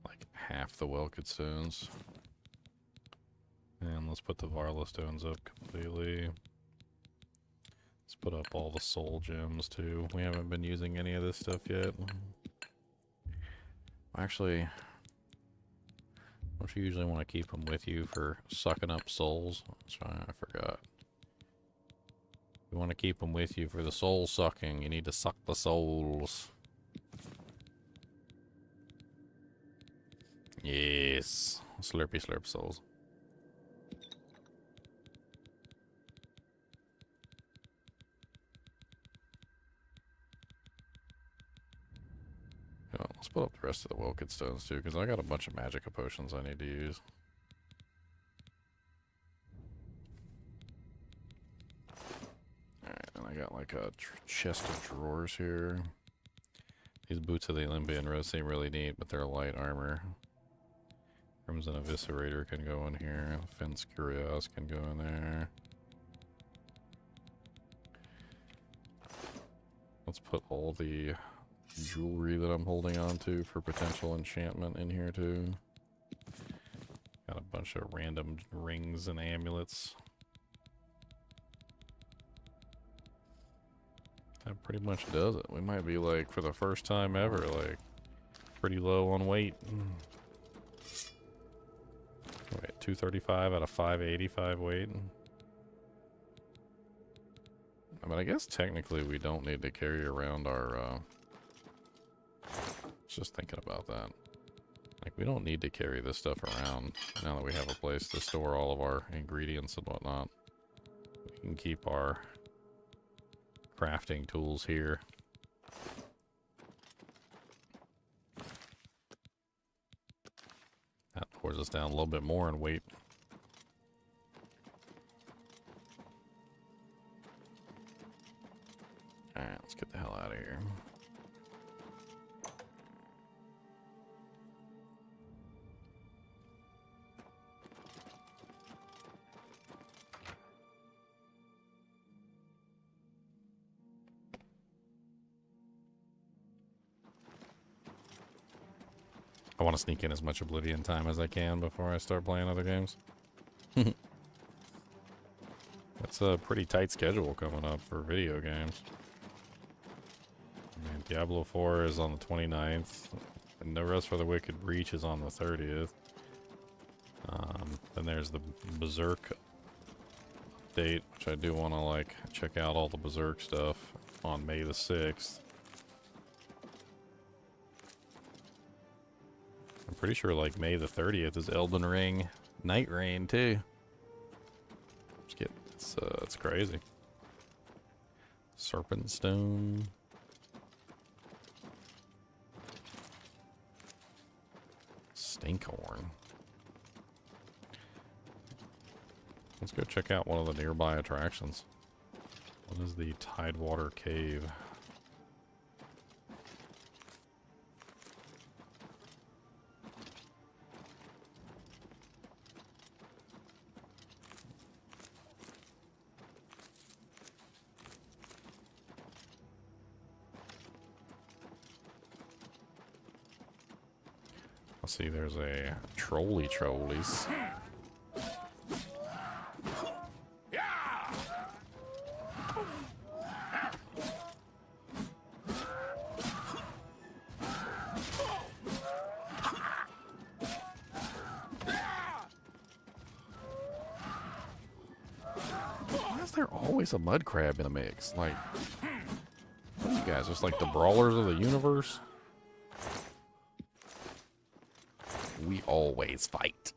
like half the Welked stones. And let's put the Varla stones up completely. Let's put up all the soul gems too. We haven't been using any of this stuff yet. Actually, don't you usually want to keep them with you for sucking up souls? Sorry, I forgot. You want to keep them with you for the soul sucking. You need to suck the souls. Yes. Slurpy slurp souls. Yeah, let's put up the rest of the Welked stones too, because I got a bunch of magica potions I need to use. Alright, and I got like a chest of drawers here. These boots of the Olympian Rose seem really neat, but they're light armor. Crimson Eviscerator can go in here. Fence Curios can go in there. Let's put all the jewelry that I'm holding on to for potential enchantment in here too. Got a bunch of random rings and amulets. That pretty much does it. We might be like, for the first time ever, like pretty low on weight. Wait, 235 out of 585 weight. I mean, I guess technically we don't need to carry around our, just thinking about that. Like, we don't need to carry this stuff around now that we have a place to store all of our ingredients and whatnot. We can keep our crafting tools here. That pours us down a little bit more in weight. Alright, let's get the hell out of here. I want to sneak in as much Oblivion time as I can before I start playing other games. That's a pretty tight schedule coming up for video games. I mean, Diablo 4 is on the 29th, and No Rest for the Wicked Breach is on the 30th. Then there's the Berserk update, which I do want to, like, check out all the Berserk stuff on May the 6th. I'm pretty sure like May the 30th is Elden Ring Night Rain too. It's crazy. Serpent Stone. Stinkhorn. Let's go check out one of the nearby attractions. What is the Tidewater Cave? Let's see, there's a trolleys. Why is there always a mud crab in the mix? Like, what are you guys, just like the brawlers of the universe? We always fight.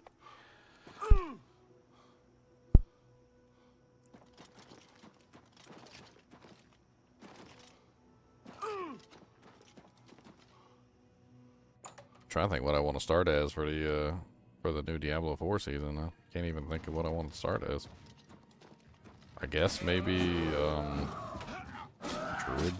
Trying to think what I want to start as for the new Diablo 4 season. I can't even think of what I want to start as. I guess maybe Druid.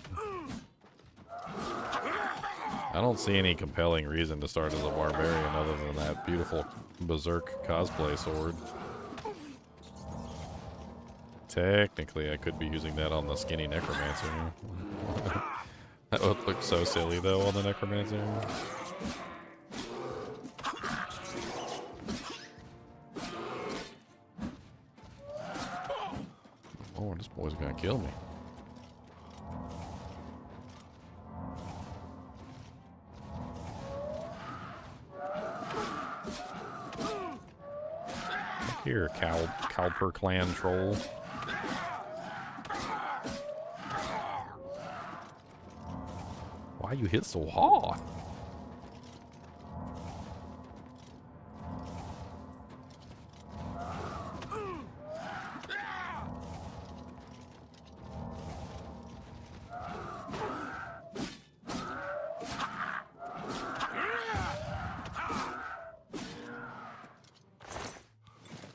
I don't see any compelling reason to start as a barbarian other than that beautiful berserk cosplay sword. Technically, I could be using that on the skinny necromancer. That would look so silly though on the necromancer. Oh, this boy's gonna kill me. Here, Cowper clan troll. Why you hit so hard?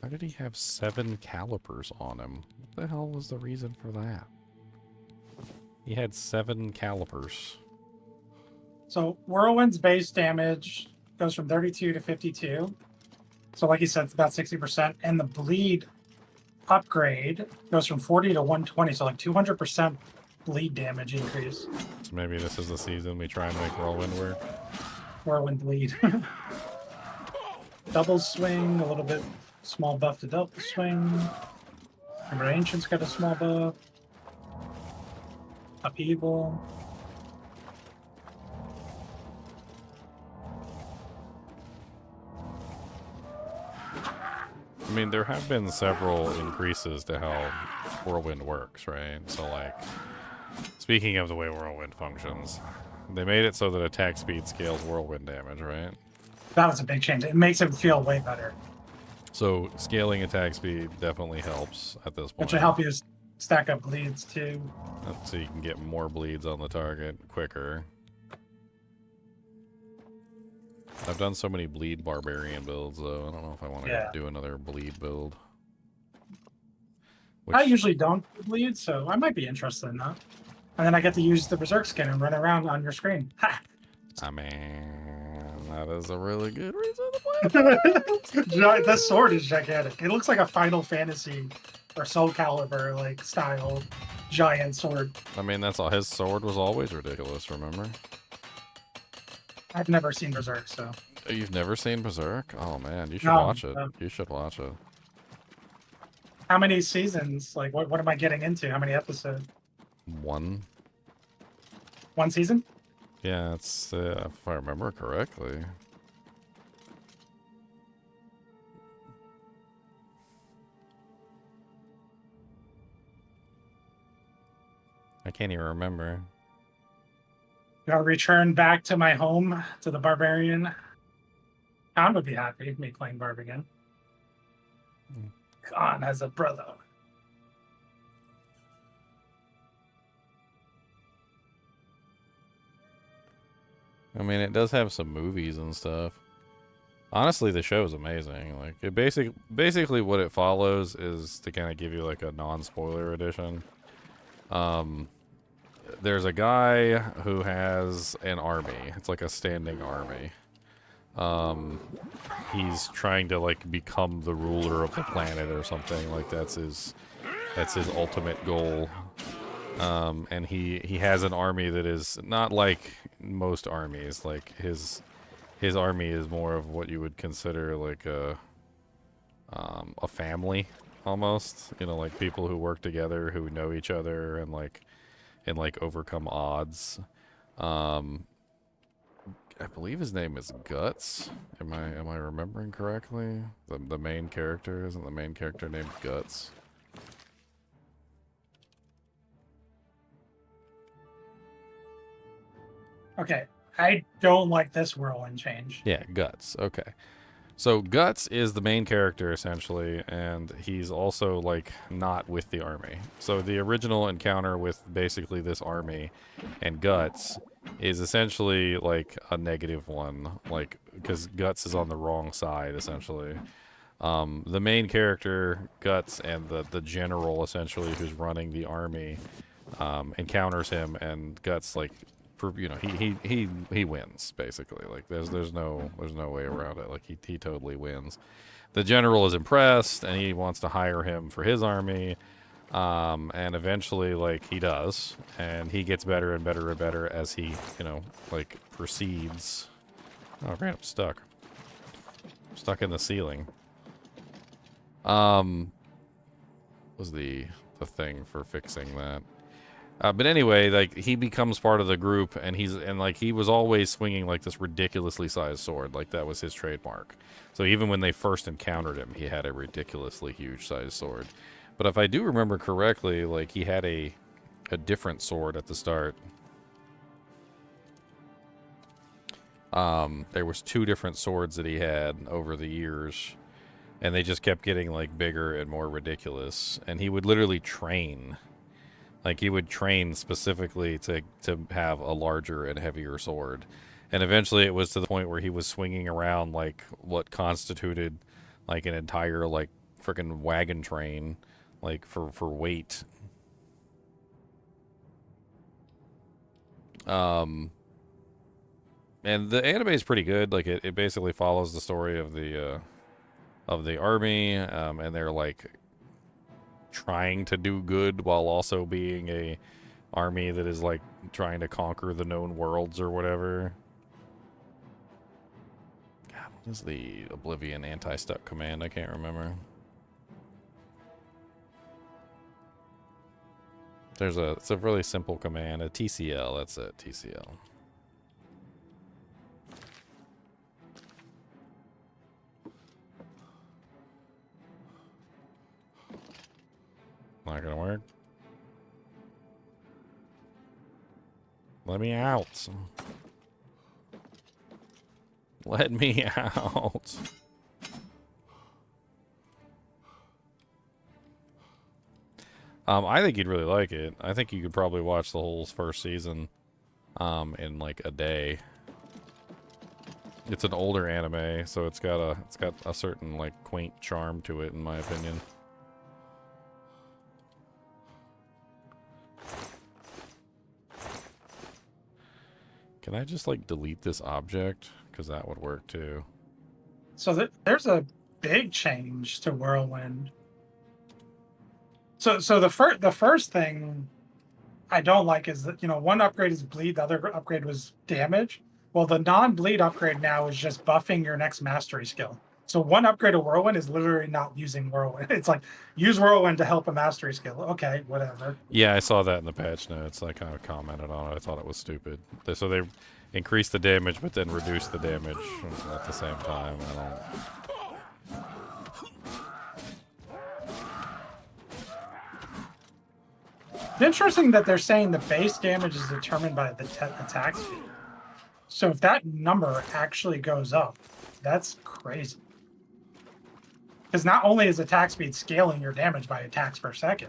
Why did he have 7 calipers on him? What the hell was the reason for that? He had 7 calipers. So Whirlwind's base damage goes from 32 to 52. So like you said, it's about 60%. And the bleed upgrade goes from 40 to 120. So like 200% bleed damage increase. So maybe this is the season we try and make Whirlwind work. Whirlwind bleed. Double swing, a little bit small buff to double swing. Remember, Ancient's got a small buff. Upheaval. I mean, there have been several increases to how Whirlwind works, right? So, like, speaking of the way Whirlwind functions, they made it so that attack speed scales Whirlwind damage, right? That was a big change. It makes it feel way better. So, scaling attack speed definitely helps at this point. Which will help you stack up bleeds, too. So you can get more bleeds on the target quicker. I've done so many bleed barbarian builds, though. I don't know if I want to do another bleed build. I usually don't bleed, so I might be interested in that. And then I get to use the Berserk skin and run around on your screen. Ha! I mean, that is a really good reason to play. This sword is gigantic. It looks like a Final Fantasy or Soul Calibur like style giant sword. I mean, that's all. His sword was always ridiculous, remember? I've never seen Berserk, so. You've never seen Berserk? Oh man, you should No, watch it. no. You should watch it. How many seasons? Like, what am I getting into? How many episodes? 1. One season? Yeah, it's if I remember correctly. I can't even remember. I'll return back to my home, to the Barbarian. Khan would be happy with me playing Barb again. Khan has a brother. I mean, it does have some movies and stuff. Honestly, the show is amazing. Like it basically what it follows is to kind of give you like a non-spoiler edition. There's a guy who has an army. It's like a standing army. He's trying to like become the ruler of the planet or something. Like that's his ultimate goal. And he has an army that is not like most armies. Like his army is more of what you would consider like a family almost. You know, like people who work together, who know each other, and overcome odds. I believe his name is Guts. Am I remembering correctly? The main character, isn't the main character named Guts? Okay, I don't like this whirlwind change. Yeah, Guts. Okay. So Guts is the main character essentially, and he's also like not with the army. So the original encounter with basically this army and Guts is essentially like a negative one, like because Guts is on the wrong side essentially. The main character Guts and the general essentially who's running the army encounters him, and Guts like, you know, he wins basically. Like there's no way around it. Like he totally wins. The general is impressed and he wants to hire him for his army, and eventually like he does, and he gets better and better and better as he, you know, like proceeds. Oh great, I'm stuck in the ceiling. Was the thing for fixing that. But anyway, like he becomes part of the group, and he was always swinging like this ridiculously sized sword, like that was his trademark. So even when they first encountered him, he had a ridiculously huge sized sword. But if I do remember correctly, like he had a different sword at the start. There was 2 different swords that he had over the years, and they just kept getting like bigger and more ridiculous. And he would literally train. Like, he would train specifically to have a larger and heavier sword. And eventually it was to the point where he was swinging around, like, what constituted, like, an entire, like, freaking wagon train, like, for weight. And the anime is pretty good. Like, it basically follows the story of the army, and they're, like, trying to do good while also being a army that is like trying to conquer the known worlds or whatever. God, what is the Oblivion anti-stuck command? I can't remember. It's a really simple command, a TCL, that's it, TCL. Not gonna work. Let me out. Let me out. I think you'd really like it. I think you could probably watch the whole first season in like a day. It's an older anime, so it's got a certain like quaint charm to it, in my opinion. Can I just like delete this object? Because that would work too. So there's a big change to Whirlwind. So the first thing I don't like is that, you know, one upgrade is bleed, the other upgrade was damage. Well, the non-bleed upgrade now is just buffing your next mastery skill. So one upgrade of Whirlwind is literally not using Whirlwind. It's like, use Whirlwind to help a mastery skill. Okay, whatever. Yeah, I saw that in the patch notes. I kind of commented on it. I thought it was stupid. So they increased the damage, but then reduced the damage at the same time. It's interesting that they're saying the base damage is determined by the attack speed. So if that number actually goes up, that's crazy. Because not only is attack speed scaling your damage by attacks per second,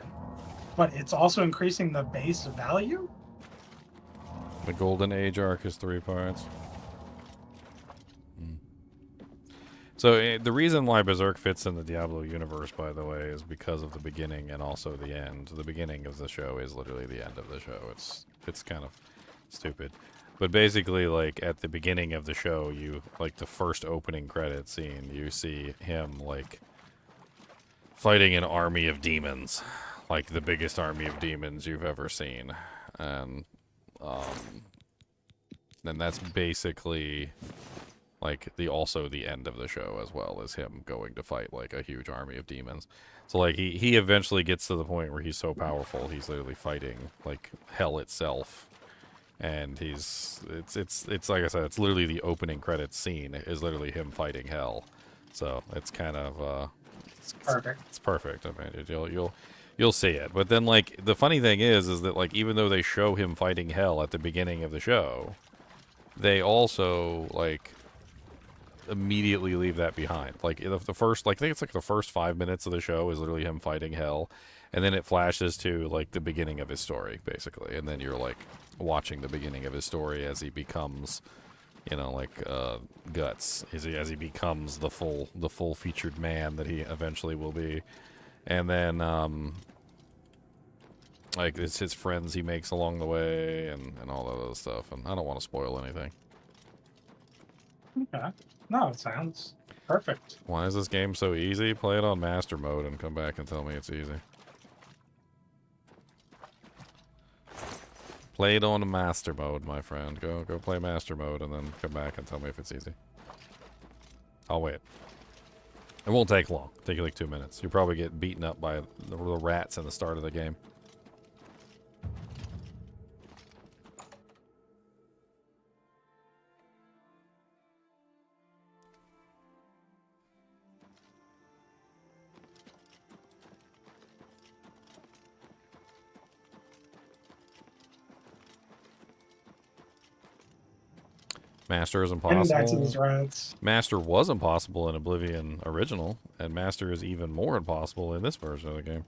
but it's also increasing the base value? The Golden Age arc is 3 parts. So the reason why Berserk fits in the Diablo universe, by the way, is because of the beginning and also the end. The beginning of the show is literally the end of the show. It's kind of stupid. But basically, like, at the beginning of the show, you, like, the first opening credit scene, you see him, like, fighting an army of demons. Like, the biggest army of demons you've ever seen. And that's basically, like, also the end of the show, as well as him going to fight, like, a huge army of demons. So, like, he eventually gets to the point where he's so powerful, he's literally fighting, like, hell itself. And it's like I said, it's literally the opening credits scene is literally him fighting hell. So it's kind of Perfect. It's perfect. I mean, you'll see it. But then, like, the funny thing is that, like, even though they show him fighting hell at the beginning of the show, they also, like, immediately leave that behind. Like, the first, like, I think it's like the first 5 minutes of the show is literally him fighting hell, and then it flashes to, like, the beginning of his story, basically, and then you're, like, watching the beginning of his story as he becomes, you know, like, Guts, as he becomes the full featured man that he eventually will be. And then like, it's his friends he makes along the way, and all that other stuff. And I don't want to spoil anything. Okay. No, it sounds perfect. Why is this game so easy? Play it on master mode and come back and tell me it's easy. Play it on master mode, my friend. Go play master mode and then come back and tell me if it's easy. I'll wait. It won't take long. It'll take you like 2 minutes. You'll probably get beaten up by the rats in the start of the game. Master is Getting back to impossible. these rats. Master was impossible in Oblivion Original, and Master is even more impossible in this version of the game.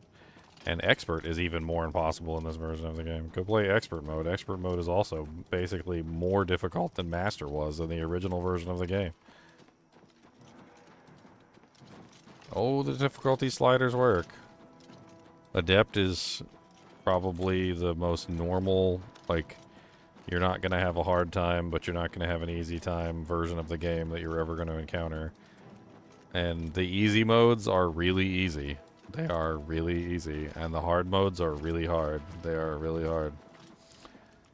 And Expert is even more impossible in this version of the game. Go play Expert mode. Expert mode is also basically more difficult than Master was in the original version of the game. Oh, the difficulty sliders work. Adept is probably the most normal, like, you're not going to have a hard time, but you're not going to have an easy time version of the game that you're ever going to encounter. And the easy modes are really easy. They are really easy. And the hard modes are really hard. They are really hard.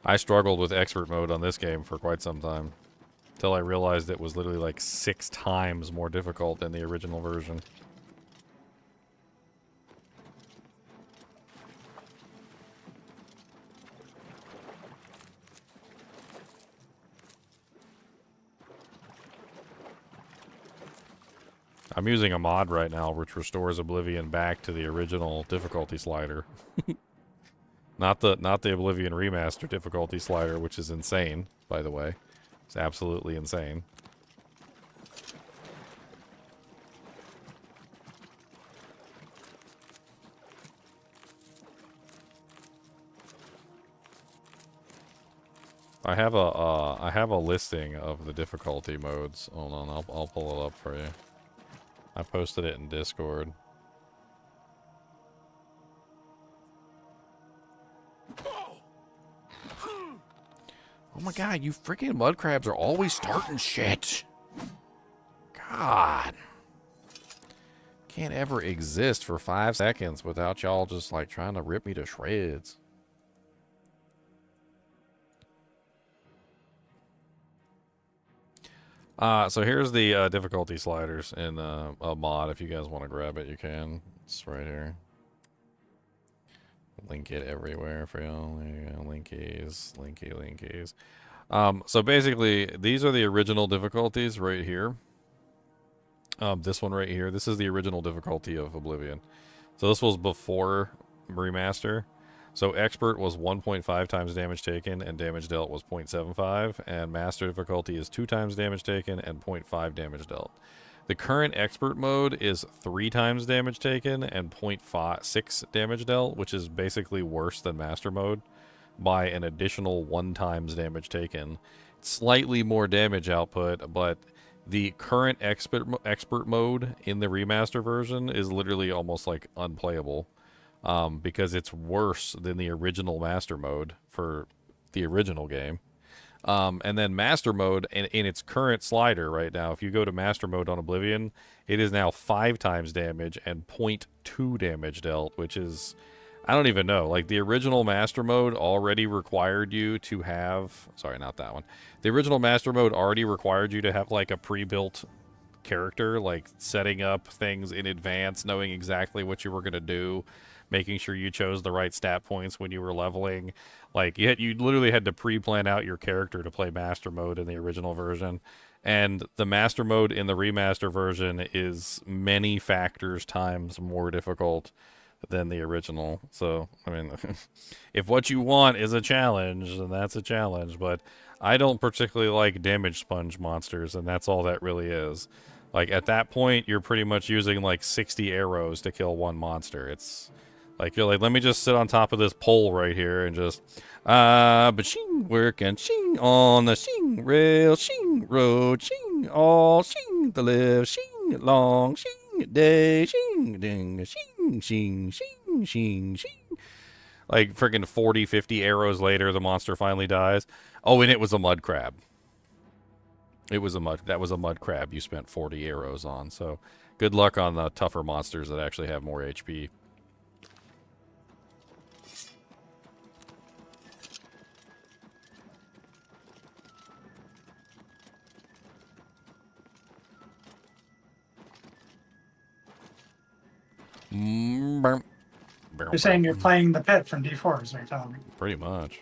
I struggled with expert mode on this game for quite some time, until I realized it was literally like 6 times more difficult than the original version. I'm using a mod right now which restores Oblivion back to the original difficulty slider. Not the Oblivion Remaster difficulty slider, which is insane, by the way. It's absolutely insane. I have a listing of the difficulty modes. Hold on, I'll pull it up for you. I posted it in Discord. Oh my god, you freaking mud crabs are always starting shit. God. Can't ever exist for 5 seconds without y'all just like trying to rip me to shreds. So here's the difficulty sliders in a mod. If you guys want to grab it, you can. It's right here. Link it everywhere for y'all. There you go. Linkies. Linkies. So basically, these are the original difficulties right here. This one right here. This is the original difficulty of Oblivion. So this was before Remaster. So Expert was 1.5 times damage taken and damage dealt was 0.75, and Master difficulty is 2 times damage taken and 0.5 damage dealt. The current Expert mode is 3 times damage taken and 0.6 damage dealt, which is basically worse than Master mode by an additional 1 times damage taken. Slightly more damage output, but The current expert mode in the remaster version is literally almost like unplayable, because it's worse than the original master mode for the original game. And then master mode in its current slider right now, if you go to master mode on Oblivion, it is now 5 times damage and 0.2 damage dealt, which is, I don't even know. Like, the original master mode already required you to have, sorry, not that one. The original master mode already required you to have like a pre-built character, like setting up things in advance, knowing exactly what you were going to do, making sure you chose the right stat points when you were leveling. Like, you literally had to pre-plan out your character to play master mode in the original version. And the master mode in the remaster version is many factors times more difficult than the original. So, I mean, if what you want is a challenge, then that's a challenge. But I don't particularly like damage sponge monsters, and that's all that really is. Like, at that point, you're pretty much using like 60 arrows to kill one monster. It's like, you're like, let me just sit on top of this pole right here and just, but shing, working, shing, on the shing, rail, shing, road, shing, all shing, the live, shing, long, shing, day, shing, ding, shing, shing, shing, shing, shing. Like, freaking 40, 50 arrows later, the monster finally dies. Oh, and it was a mud crab. That was a mud crab you spent 40 arrows on. So, good luck on the tougher monsters that actually have more HP. You're saying you're playing the pit from D4, is what you're telling me. Pretty much.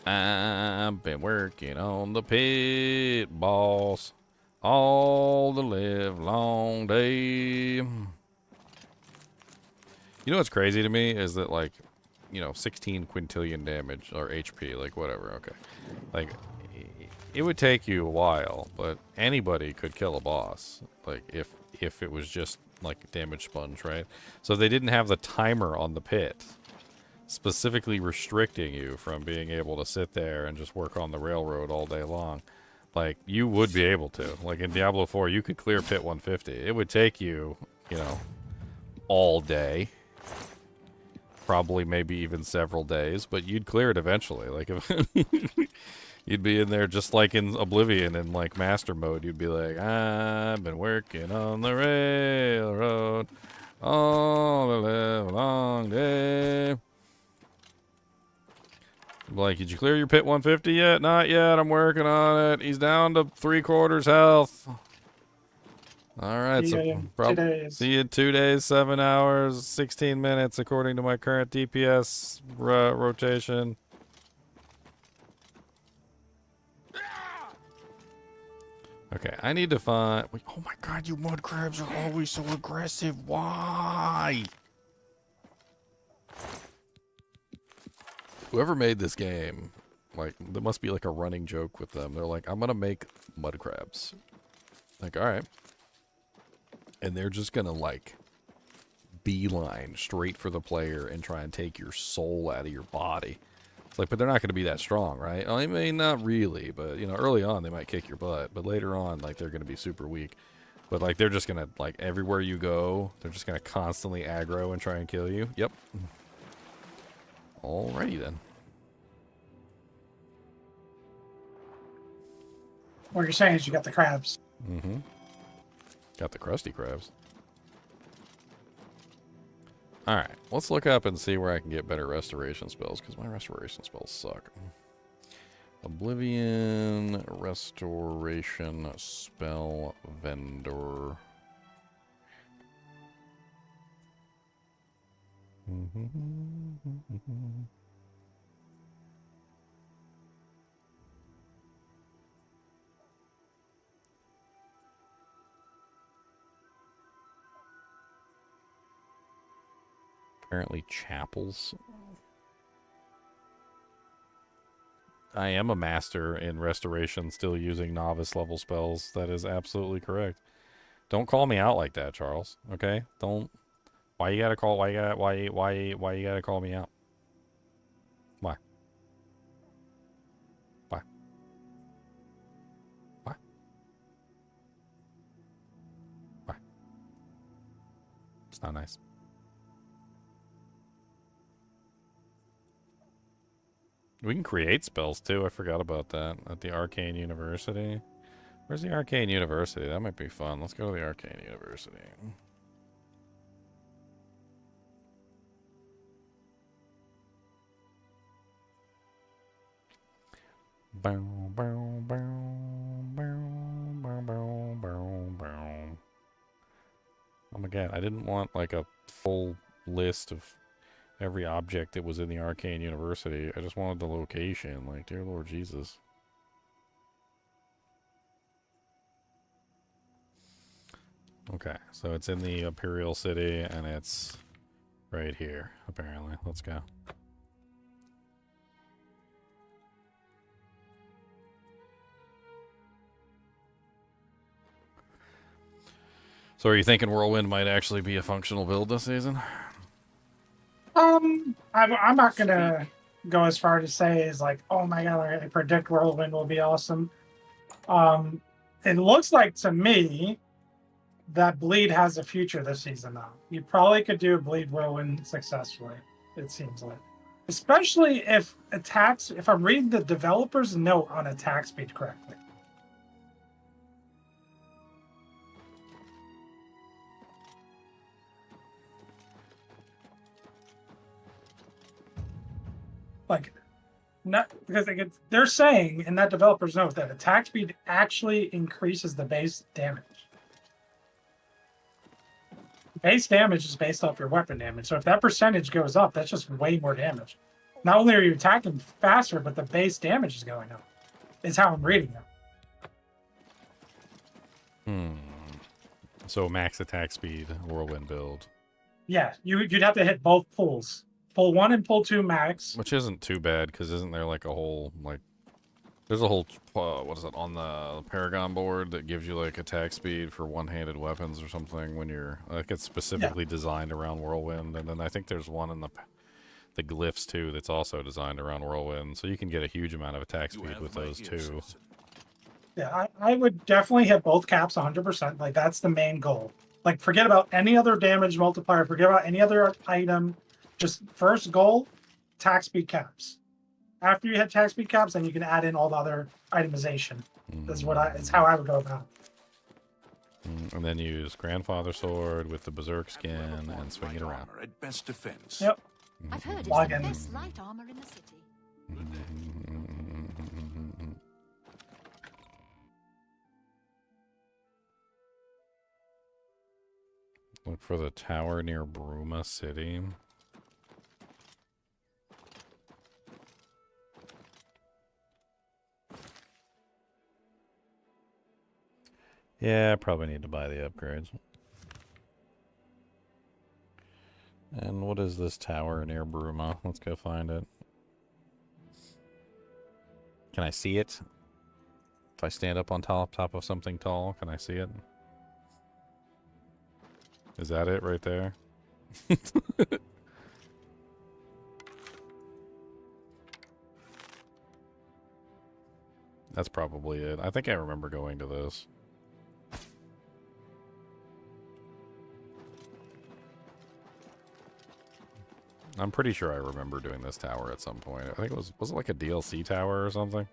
I've been working on the pit, boss, all the live long day. You know what's crazy to me is that, like, 16 quintillion damage, or HP, like, whatever, okay. Like, it would take you a while, but anybody could kill a boss, like, if it was just, like, damage sponge, right? So they didn't have the timer on the pit, specifically restricting you from being able to sit there and just work on the railroad all day long. Like, you would be able to. Like, in Diablo 4, you could clear pit 150. It would take you, all day. Probably maybe even several days, but you'd clear it eventually. Like, if you'd be in there just like in Oblivion in, like, master mode. You'd be like, I've been working on the railroad all the live long day. Like, did you clear your pit 150 yet? Not yet. I'm working on it. He's down to 3/4 health. All right. See So you in 2 days. see you in 2 days, 7 hours, 16 minutes, according to my current DPS rotation. Okay, I need to find... Oh my god, you mud crabs are always so aggressive. Why? Whoever made this game, like, there must be like a running joke with them. They're like, I'm gonna make mud crabs. Like, alright. And they're just gonna, like, beeline straight for the player and try and take your soul out of your body. It's like, but they're not gonna be that strong, right? I mean, not really, but, early on they might kick your butt. But later on, like, they're gonna be super weak. But, like, they're just gonna, like, everywhere you go, they're just gonna constantly aggro and try and kill you. Yep. Alrighty then. What you're saying is you got the crabs. Mm-hmm. Got the crusty crabs. Alright, let's look up and see where I can get better restoration spells, because my restoration spells suck. Oblivion Restoration Spell Vendor. Apparently chapels. I am a master in restoration, still using novice level spells. That is absolutely correct. Don't call me out like that, Charles. Okay? Don't. Why you gotta call me out? Why? It's not nice. We can create spells too. I forgot about that at the Arcane University. Where's the Arcane University? That might be fun. Let's go to the Arcane University. Bow, bow, bow, bow, bow, bow, bow, bow. Oh my god, I didn't want like a full list of every object that was in the Arcane University. I just wanted the location. Like, dear Lord Jesus. Okay, so it's in the Imperial City, and it's right here, apparently. Let's go. So are you thinking Whirlwind might actually be a functional build this season? I'm not gonna go as far to say as like, oh my god, I predict Whirlwind will be awesome. It looks like to me that Bleed has a future this season though. You probably could do a Bleed Whirlwind successfully, it seems like. Especially if I'm reading the developer's note on attack speed correctly. Like, not because they're saying in that developer's note that attack speed actually increases the base damage. Base damage is based off your weapon damage. So if that percentage goes up, that's just way more damage. Not only are you attacking faster, but the base damage is going up. Is how I'm reading it. So max attack speed, Whirlwind build. Yeah, you'd have to hit both pulls. Pull 1 and pull 2 max. Which isn't too bad, because isn't there like a whole, like, there's a whole, what is it, on the Paragon board that gives you like attack speed for one-handed weapons or something when you're, like, it's specifically designed around Whirlwind. And then I think there's one in the glyphs too that's also designed around Whirlwind. So you can get a huge amount of attack speed with those too. Yeah, I would definitely hit both caps 100%. Like, that's the main goal. Like, forget about any other damage multiplier. Forget about any other item. Just first goal, attack speed caps. After you hit attack speed caps, then you can add in all the other itemization. That's it's how I would go about it. And then use Grandfather Sword with the Berserk skin and swing it around. At best defense. Yep. I've heard it's Log the in. best light armor in the city. Look for the tower near Bruma City. Yeah, I probably need to buy the upgrades. And what is this tower near Bruma? Let's go find it. Can I see it? If I stand up on top of something tall, can I see it? Is that it right there? That's probably it. I think I remember going to this. I'm pretty sure I remember doing this tower at some point. I think it was it like a DLC tower or something?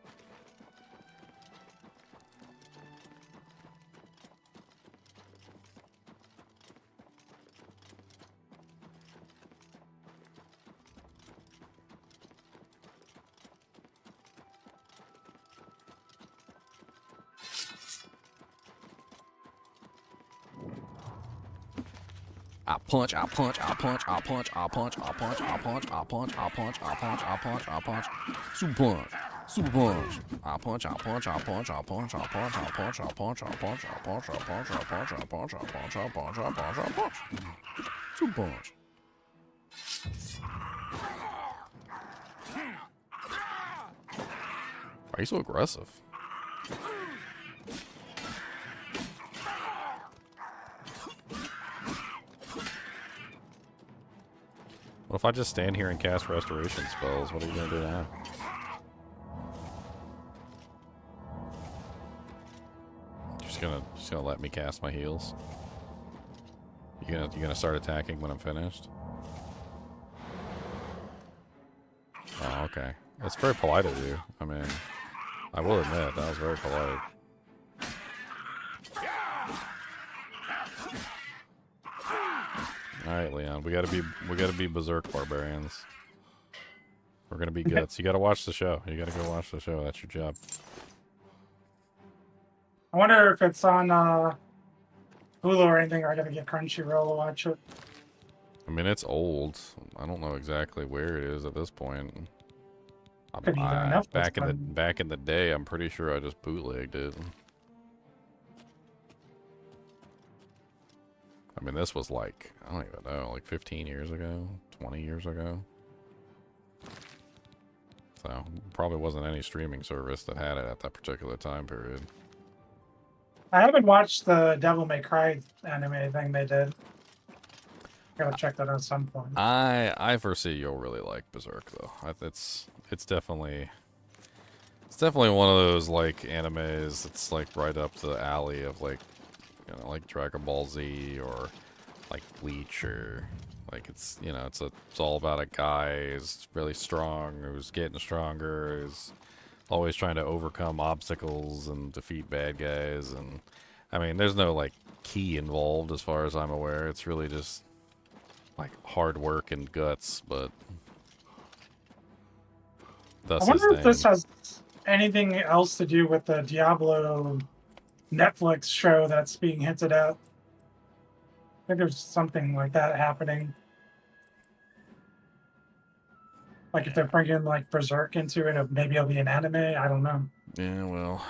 I punch, I punch, I punch, I punch, I punch, I punch, I punch, I punch, I punch, I punch, I punch, I punch, super punch, super punch. I punch, I punch, I punch, I punch, I punch, I punch, I punch, I punch, I punch, I punch, I punch, I punch, I punch, I punch, I punch, I punch. Super punch. Why are you so aggressive? What if I just stand here and cast restoration spells? What are you gonna do now? Just gonna let me cast my heals? You gonna start attacking when I'm finished? Oh, okay. It's very polite of you. I mean, I will admit that was very polite. All right, Leon, we gotta be berserk barbarians. We're gonna be guts. You gotta watch the show. You gotta go watch the show. That's your job. I wonder if it's on Hulu or anything, or I gotta get Crunchyroll to watch it. I mean, it's old. I don't know exactly where it is at this point. Could be either enough. Back in the day, I'm pretty sure I just bootlegged it. I mean, this was like, I don't even know, like 15 years ago, 20 years ago. So, probably wasn't any streaming service that had it at that particular time period. I haven't watched the Devil May Cry anime thing they did. Gotta check that out at some point. I foresee you'll really like Berserk though. It's definitely one of those like animes. It's like right up the alley of like, you know, like Dragon Ball Z or like Bleach, or like it's, you know, it's all about a guy who's really strong, who's getting stronger, who's always trying to overcome obstacles and defeat bad guys. And I mean, there's no like key involved as far as I'm aware. It's really just like hard work and guts, but I wonder if this has anything else to do with the Diablo Netflix show that's being hinted at. I think there's something like that happening. Like if they're bringing like Berserk into it, maybe it'll be an anime. I don't know. Yeah, well,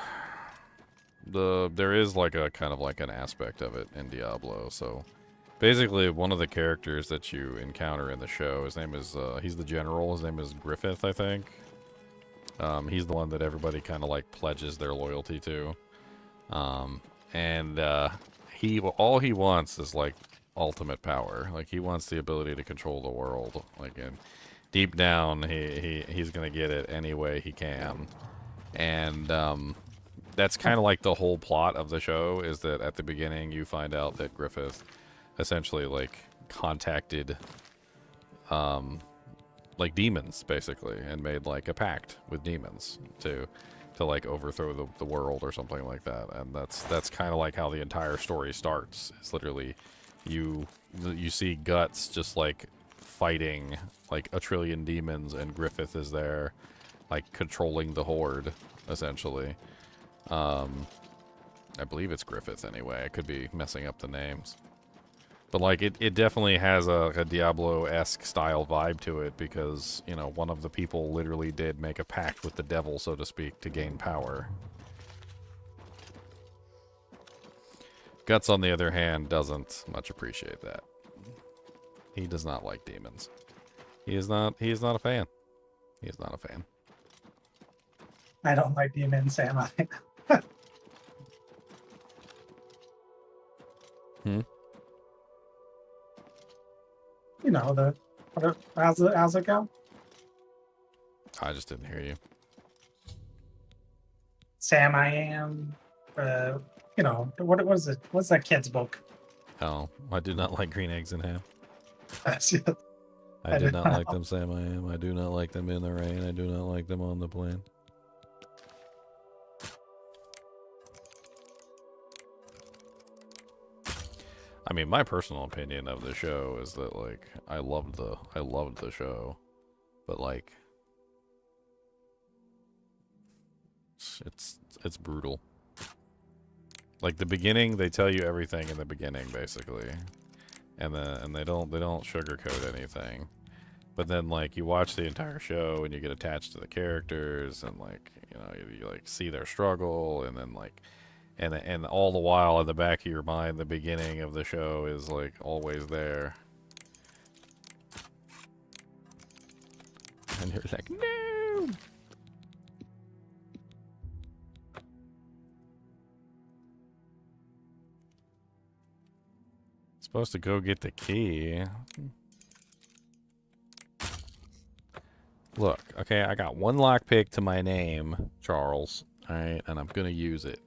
there is like a kind of like an aspect of it in Diablo. So basically, one of the characters that you encounter in the show, his name is he's the general. His name is Griffith, I think. He's the one that everybody kind of like pledges their loyalty to. All he wants is like ultimate power. Like he wants the ability to control the world. Like, and deep down, he's gonna get it any way he can. And that's kind of like the whole plot of the show, is that at the beginning you find out that Griffith essentially like contacted like demons basically, and made like a pact with demons to like overthrow the world or something like that. And that's kind of like how the entire story starts. It's literally you see Guts just like fighting like a trillion demons, and Griffith is there like controlling the horde essentially. I believe it's Griffith anyway. I could be messing up the names. But like it definitely has a Diablo-esque style vibe to it, because, you know, one of the people literally did make a pact with the devil, so to speak, to gain power. Guts, on the other hand, doesn't much appreciate that. He does not like demons. He is not a fan. He is not a fan. I don't like demons, Sam. You know, how's it go? I just didn't hear you. Sam, I am. You know, what was it? What's that kid's book? Oh, I do not like green eggs and ham. That's it. I do not like them, Sam. I am. I do not like them in the rain. I do not like them on the plane. I mean, my personal opinion of the show is that, like, I loved the show, but like, it's brutal. Like the beginning, they tell you everything in the beginning, basically, and they don't sugarcoat anything. But then, like, you watch the entire show and you get attached to the characters, and like, you know, you like see their struggle, and then like. And all the while, in the back of your mind, the beginning of the show is, like, always there. And you're like, no! Supposed to go get the key. Look, okay, I got one lockpick to my name, Charles. Alright, and I'm gonna use it.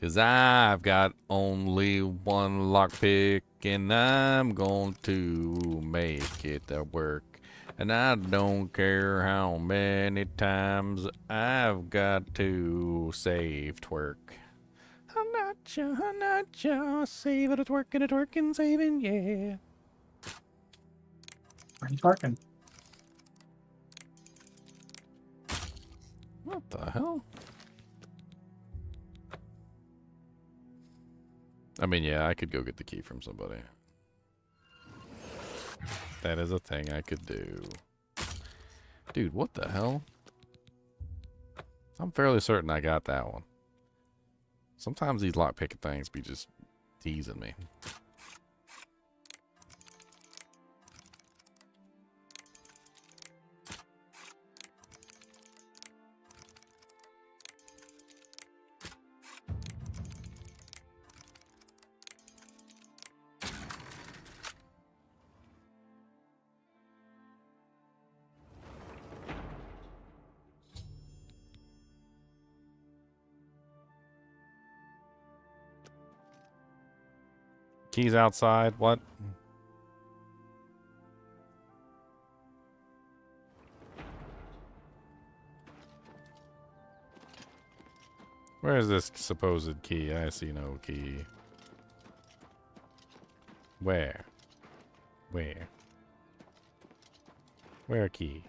'Cause I've got only one lockpick, and I'm going to make it work. And I don't care how many times I've got to save twerk. I'm not sure, save it, twerking, saving, yeah. Are you twerking? What the hell? I mean, yeah, I could go get the key from somebody. That is a thing I could do. Dude, what the hell? I'm fairly certain I got that one. Sometimes these lockpicking things be just teasing me. Keys outside, what? Where is this supposed key? I see no key. Where? Where? Where key?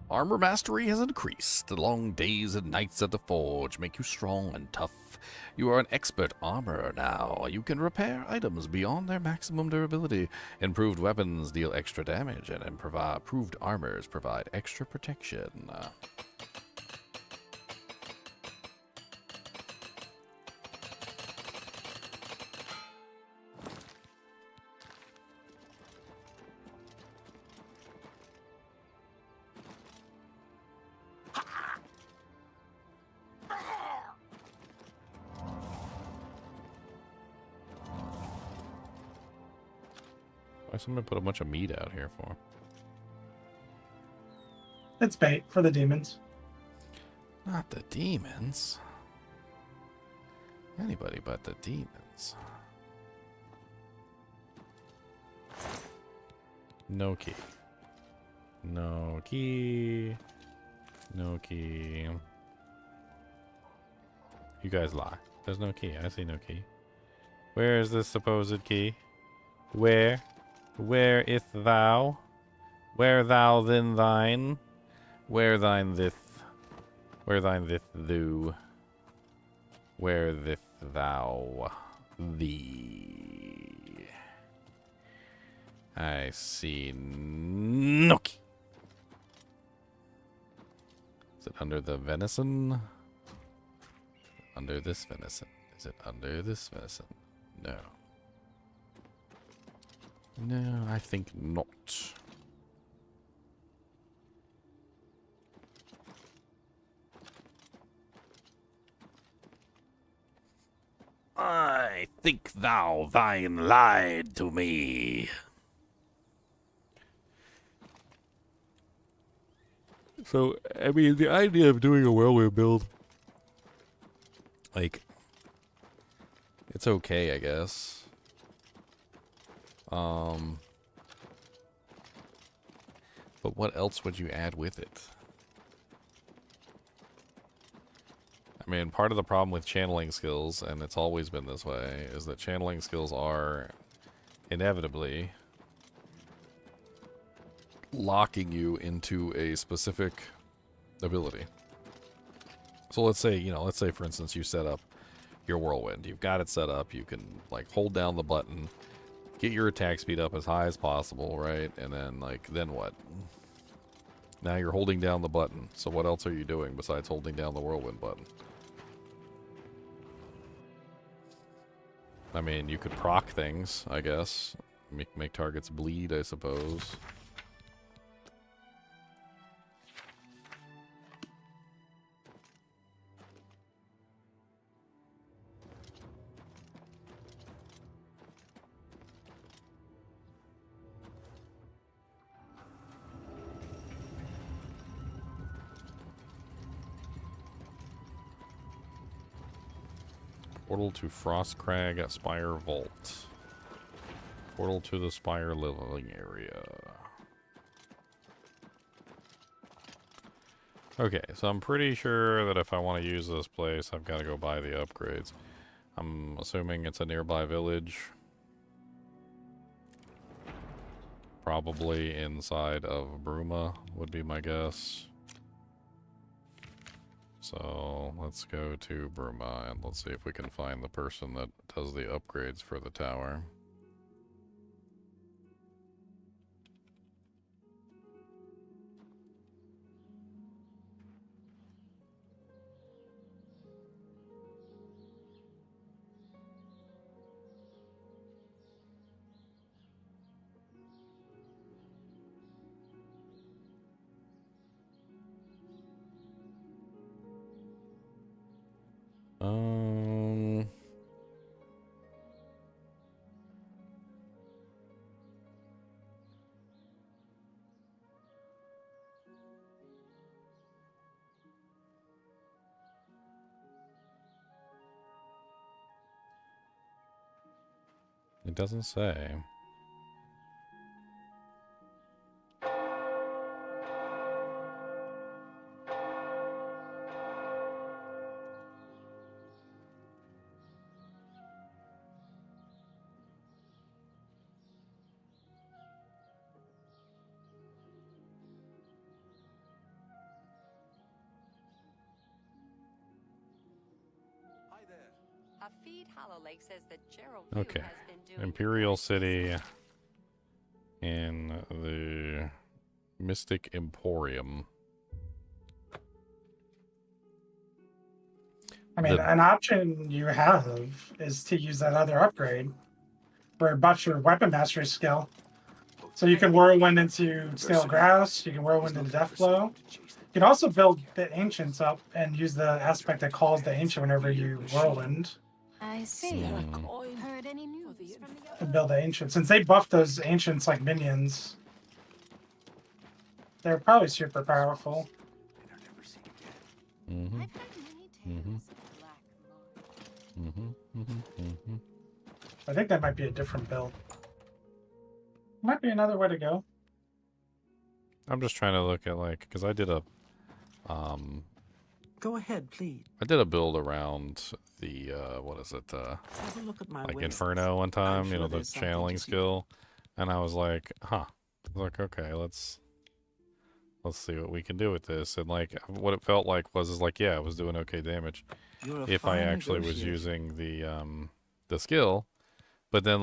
Armor mastery has increased. The long days and nights at the forge make you strong and tough. You are an expert armorer now. You can repair items beyond their maximum durability. Improved weapons deal extra damage, and improved armors provide extra protection. Why somebody put a bunch of meat out here for? It's bait for the demons. Not the demons. Anybody but the demons. No key. No key. No key. You guys lie. There's no key. I see no key. Where is this supposed key? Where? Where is thou? Where thou then thine? Where thine this? Where thine this thou? Where this thou? Thee? I see no key. Is it under the venison? Under this venison? Is it under this venison? No. No, I think not. I think thine lied to me. So, I mean, the idea of doing a whirlwind build, like, it's okay, I guess. But what else would you add with it? I mean, part of the problem with channeling skills, and it's always been this way, is that channeling skills are inevitably locking you into a specific ability. So let's say, let's say for instance you set up your whirlwind. You've got it set up. You can like hold down the button, get your attack speed up as high as possible, right? And then then what? Now you're holding down the button. So what else are you doing besides holding down the whirlwind button? I mean, you could proc things, I guess. Make targets bleed, I suppose. Portal to Frostcrag at Spire Vault. Portal to the Spire living area. Okay, so I'm pretty sure that if I want to use this place, I've got to go buy the upgrades. I'm assuming it's a nearby village. Probably inside of Bruma would be my guess. So let's go to Bruma and let's see if we can find the person that does the upgrades for the tower. It doesn't say. A feed Hollow Lake says that Gerald Okay. has been doing Imperial City in the Mystic Emporium. I mean, an option you have is to use that other upgrade where it buffs your weapon mastery skill. So you can whirlwind into Stale Grass, you can whirlwind into Deathblow. You can also build the Ancients up and use the aspect that calls the Ancient whenever you whirlwind. I see. Heard any news from the And build the Ancients. Since they buff those Ancients like minions, they're probably super powerful. Mm-hmm. I've heard many tales of black market. Mm-hmm. Mm-hmm. Mm-hmm. I think that might be a different build. Might be another way to go. I'm just trying to look at because I did a Go ahead, please. I did a build around the what is it Have a look at my like wares. Inferno one time, sure the there's something channeling to see. skill, and I was like, huh. I was like, okay, let's see what we can do with this. And what it felt like was yeah, it was doing okay damage You're a if I fine actually was negotiator. using the skill, but then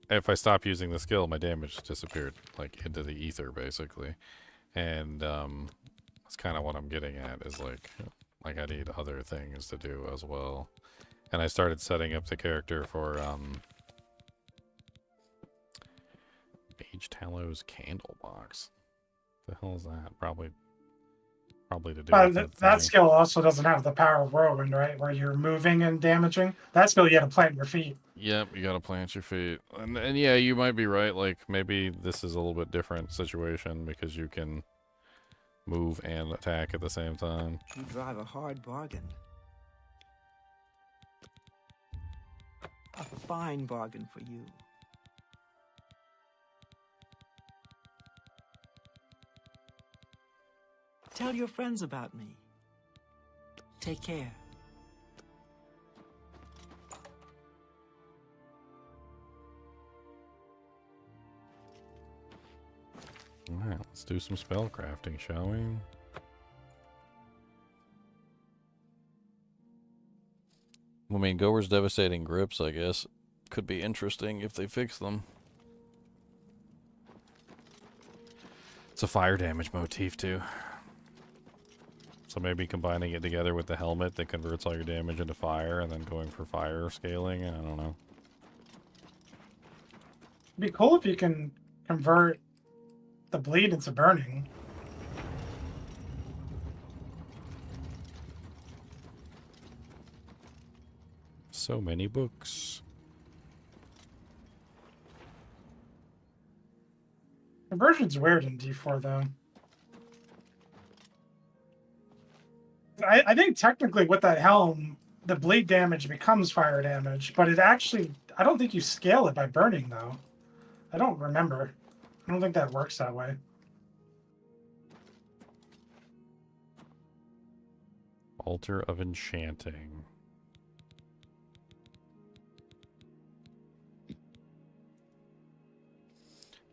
if I stopped using the skill, my damage disappeared into the ether basically, and that's kind of what I'm getting at is I need other things to do as well, and I started setting up the character for Mage Tallow's Candle Box. The hell is that? Probably to do with the That thing. skill also doesn't have the power of whirlwind, right? Where you're moving and damaging. That skill you gotta plant your feet. Yep, you gotta plant your feet. And yeah, you might be right. Maybe this is a little bit different situation because you can move and attack at the same time. You drive a hard bargain. A fine bargain for you. Tell your friends about me. Take care. Alright, let's do some spell crafting, shall we? I mean, Goer's Devastating Grips, I guess, could be interesting if they fix them. It's a fire damage motif, too. So maybe combining it together with the helmet that converts all your damage into fire and then going for fire scaling. I don't know. It'd be cool if you can convert the bleed into burning. So many books. Conversion's weird in D4 though. I think technically with that helm, the bleed damage becomes fire damage, but it actually, I don't think you scale it by burning though. I don't remember. I don't think that works that way. Altar of Enchanting.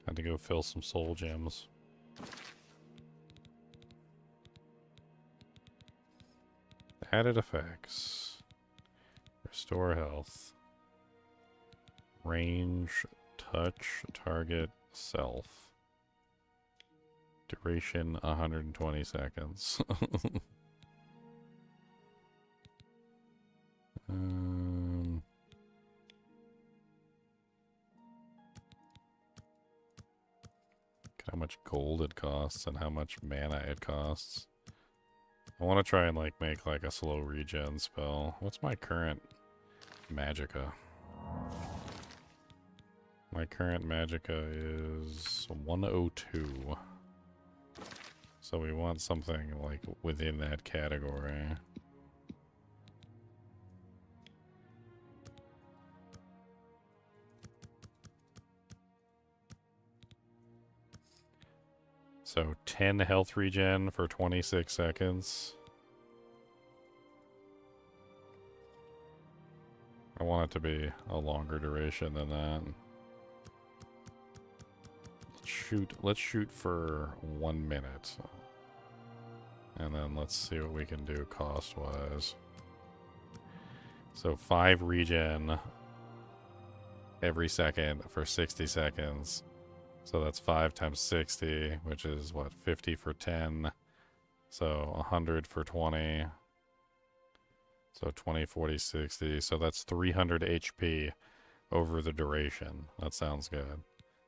Had to go fill some soul gems. Added effects. Restore health. Range, touch, target, self. Duration 120 seconds. How much gold it costs and how much mana it costs. I want to try and like make like a slow regen spell. What's my current magicka? My current magicka is 102. So we want something like within that category. So 10 health regen for 26 seconds. I want it to be a longer duration than that. Let's shoot for 1 minute. And then let's see what we can do cost-wise. So 5 regen every second for 60 seconds. So that's 5 times 60, which is what, 50 for 10. So 100 for 20. So 20, 40, 60. So that's 300 HP over the duration. That sounds good.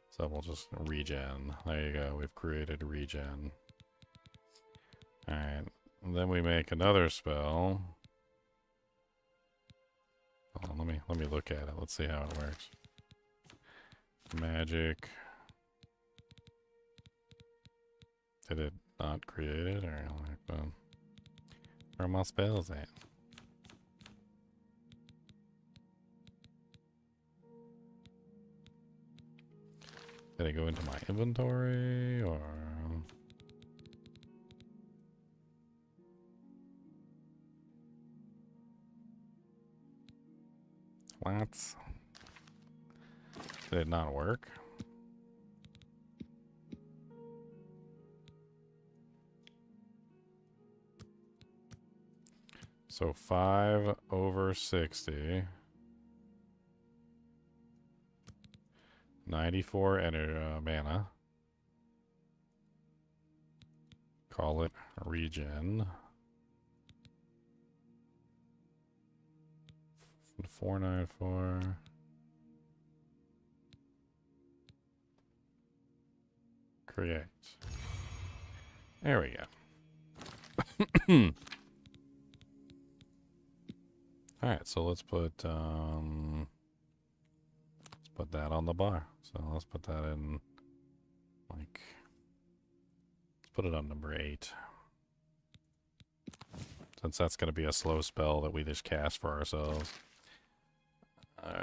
So we'll just regen. There you go. We've created regen. Alright. Then we make another spell. Hold on, let me look at it. Let's see how it works. Magic. Did it not create it, or like, where are my spells at? Did it go into my inventory, or? What? Did it not work? So 5 over 60. 94 mana. Call it regen. 494. Create. There we go. Alright, so let's put that on the bar. So let's put that in, like, let's put it on number 8. Since that's going to be a slow spell that we just cast for ourselves.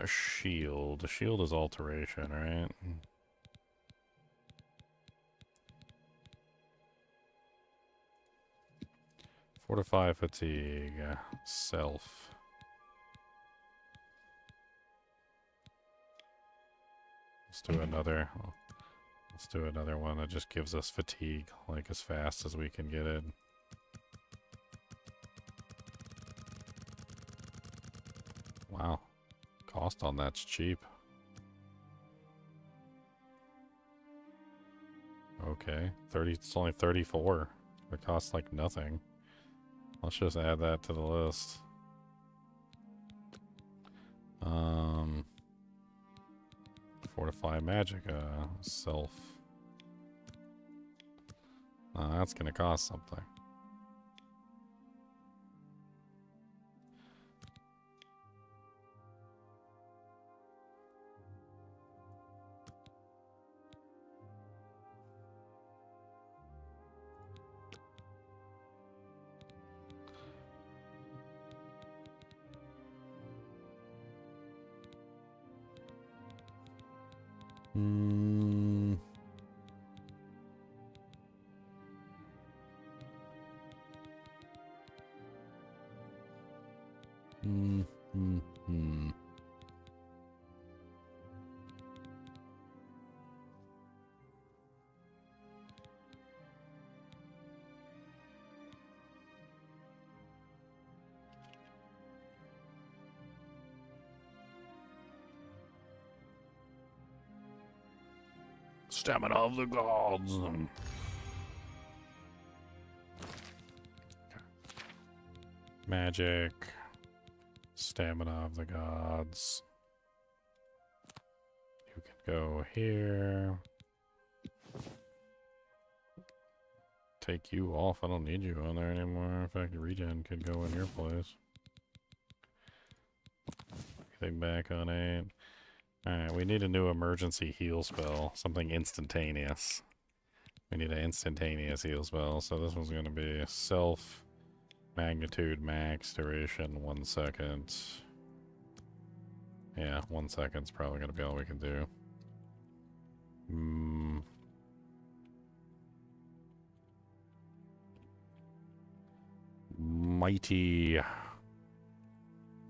Shield. Shield is alteration, right? Fortify fatigue. Self. Let's do another one that just gives us fatigue, like as fast as we can get it. Wow. Cost on that's cheap. Okay. It's only 34. It costs like nothing. Let's just add that to the list. Fortify Magicka. Self. That's gonna cost something. Hmm. Hmm. Stamina of the gods. Magic. Stamina of the gods. You can go here. Take you off. I don't need you on there anymore. In fact, regen could go in your place. Anything back on 8. Alright, we need a new emergency heal spell. Something instantaneous. We need an instantaneous heal spell. So this one's going to be self, magnitude, max, duration, 1 second. Yeah, 1 second's probably going to be all we can do. Mighty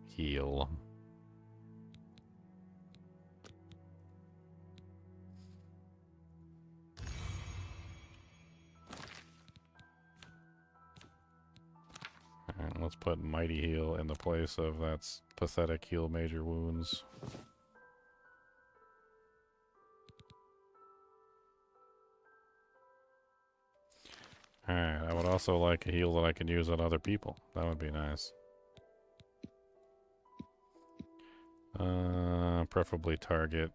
heal. Alright, let's put Mighty Heal in the place of that's Pathetic Heal Major Wounds. Alright, I would also like a heal that I can use on other people. That would be nice. Preferably target.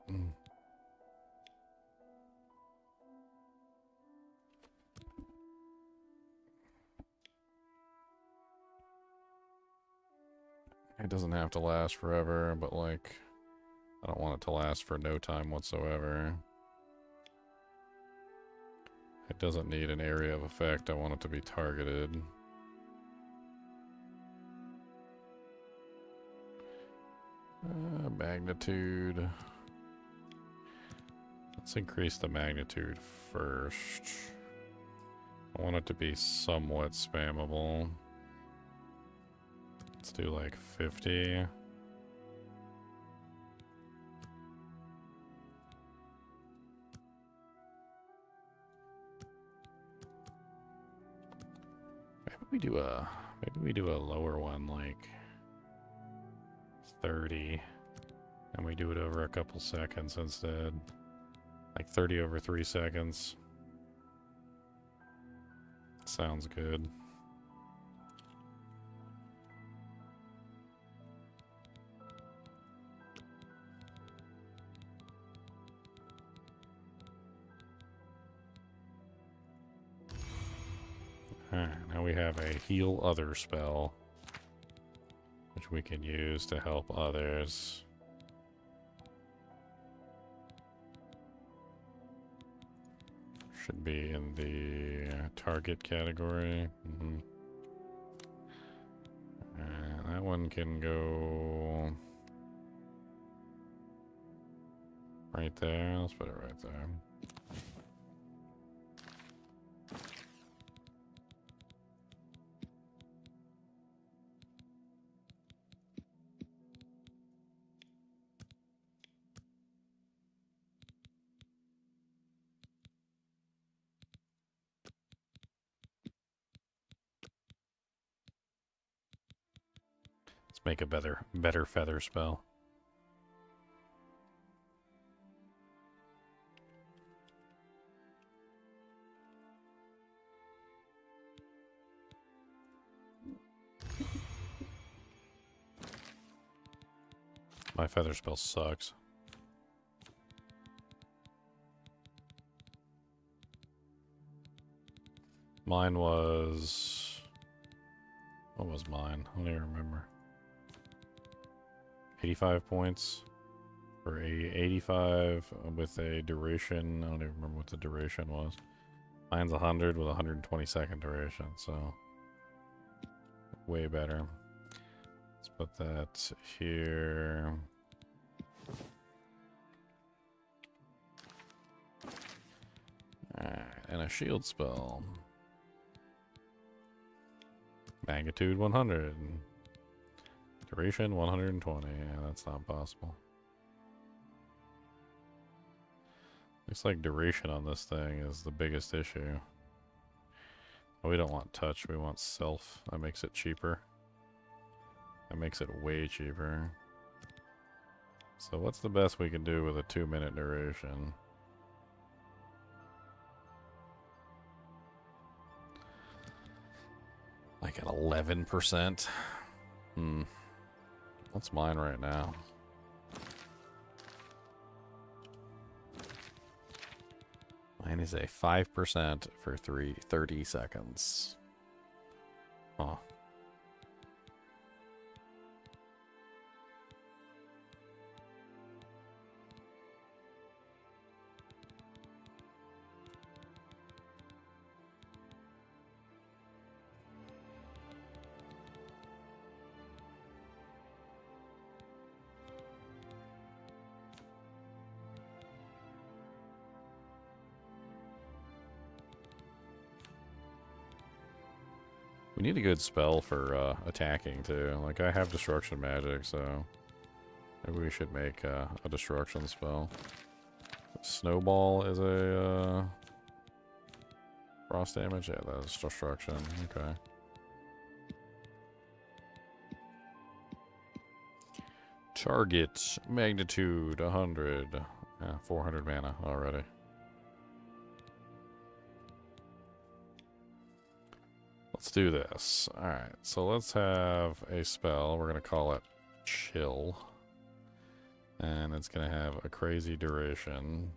It doesn't have to last forever, but like, I don't want it to last for no time whatsoever. It doesn't need an area of effect. I want it to be targeted. Magnitude. Let's increase the magnitude first. I want it to be somewhat spammable. Let's do like 50. Maybe we do a lower one, like 30, and we do it over a couple seconds instead. Like 30 over 3 seconds. Sounds good. Alright, now we have a heal other spell, which we can use to help others. Should be in the target category. That one can go right there. Let's put it right there. Let's make a better feather spell. My feather spell sucks. Mine was... What was mine? I don't even remember. 85 points. For 85 with a duration. I don't even remember what the duration was. Mine's 100 with 120-second duration, so... Way better. Let's put that here. Alright, and a shield spell. Magnitude 100. Duration 120. Yeah, that's not possible. Looks like duration on this thing is the biggest issue. We don't want touch, we want self. That makes it cheaper. That makes it way cheaper. So what's the best we can do with a 2-minute duration? Like at 11%? What's mine right now? Mine is a 5% for 30 seconds. Huh. We need a good spell for attacking too. Like I have destruction magic, so maybe we should make a destruction spell. Snowball is a frost damage. Yeah, that is destruction. Okay. Target magnitude 100. 400 mana already. Let's do this. Alright, so let's have a spell. We're going to call it Chill. And it's going to have a crazy duration.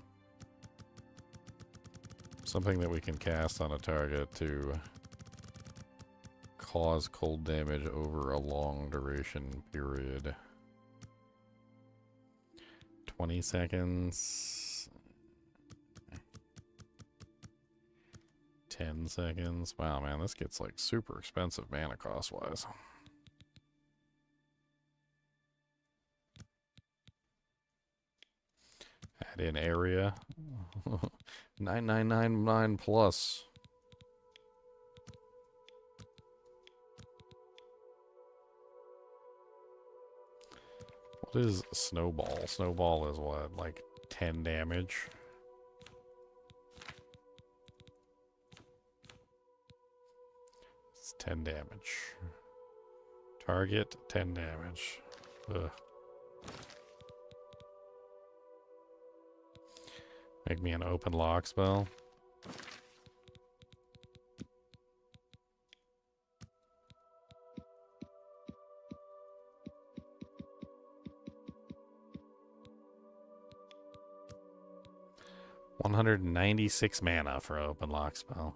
Something that we can cast on a target to cause cold damage over a long duration period. 20 seconds. 10 seconds. Wow, man, this gets like super expensive mana cost wise. Add in area. 9999 plus. What is snowball? Snowball is what, like 10 damage? It's 10 damage. Target 10 damage. Ugh. Make me an open lock spell. $196 mana for an open lock spell.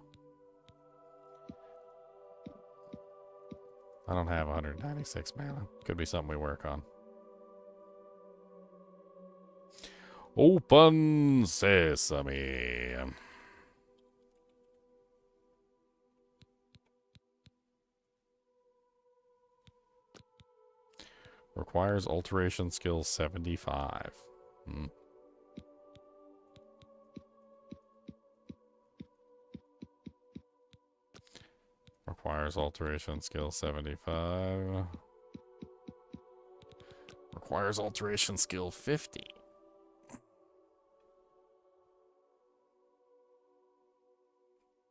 I don't have 196 mana. Could be something we work on. Open Sesame. Requires alteration skill 75. Requires alteration skill 75. Requires alteration skill 50.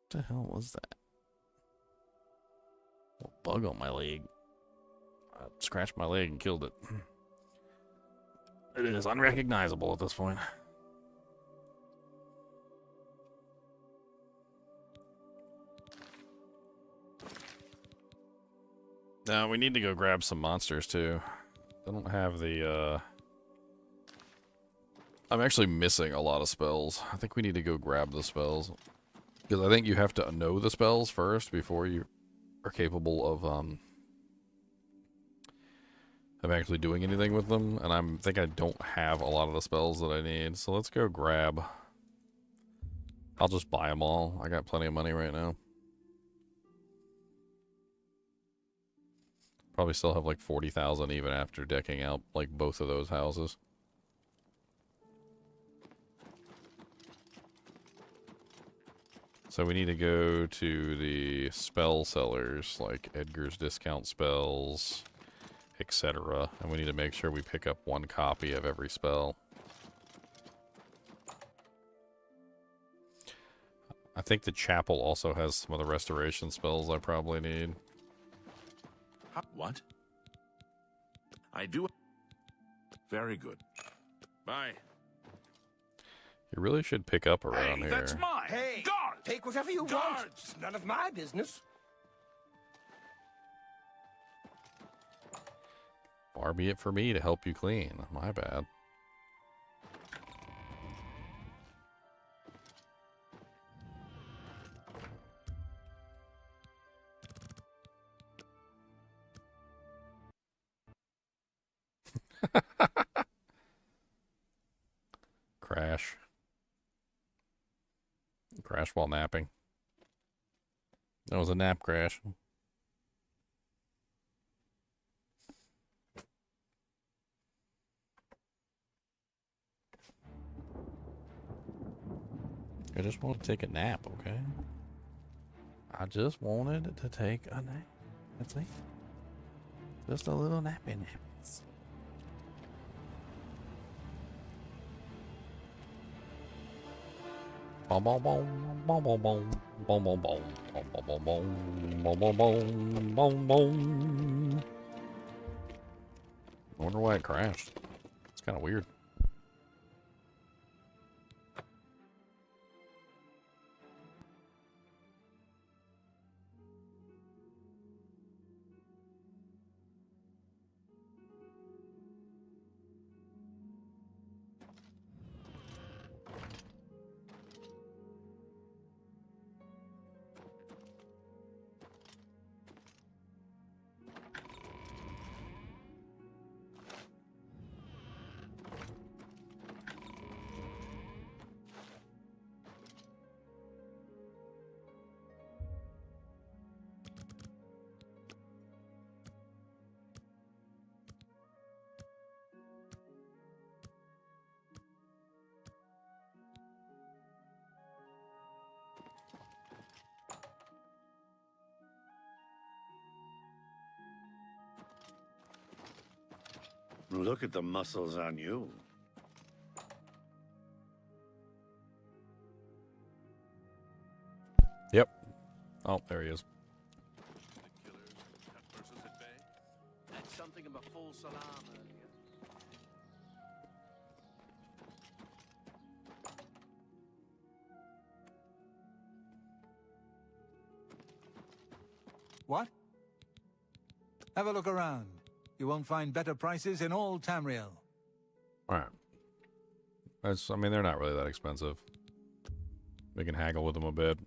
What the hell was that? A bug on my leg. I scratched my leg and killed it. It is unrecognizable at this point. Now we need to go grab some monsters too. I don't have the I'm actually missing a lot of spells. I think we need to go grab the spells. Because I think you have to know the spells first before you are capable of actually doing anything with them. And I think I don't have a lot of the spells that I need. So let's go grab. I'll just buy them all. I got plenty of money right now. Probably still have like 40,000 even after decking out like both of those houses. So we need to go to the spell sellers like Edgar's discount spells, etc. And we need to make sure we pick up one copy of every spell. I think the chapel also has some of the restoration spells I probably need. What? I do. Very good. Bye. You really should pick up around here. That's mine. Hey, Guard! take whatever you want. Guards! It's none of my business. Far be it for me to help you clean. My bad. Crash. Crash while napping. That was a nap crash. I just want to take a nap, okay? I just wanted to take a nap. That's it. Just a little nappy nap. Boom, boom, boom, boom, boom, boom, boom, boom, boom, boom, boom, boom, boom, boom, boom, boom. I wonder why it crashed. It's kind of weird. Look at the muscles on you. Yep. Oh, there he is. Had something of a false alarm earlier. What? Have a look around. You won't find better prices in all Tamriel. Alright. I mean, they're not really that expensive. We can haggle with them a bit.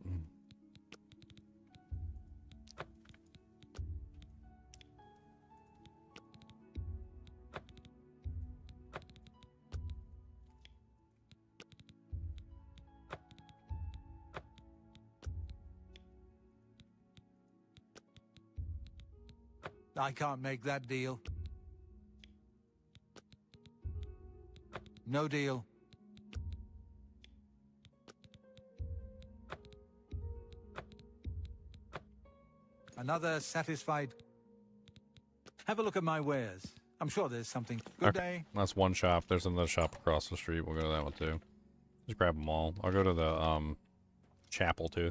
I can't make that deal. No deal. Another satisfied. Have a look at my wares. I'm sure there's something. Good day. That's one shop. There's another shop across the street. We'll go to that one too. Just grab them all. I'll go to the chapel too.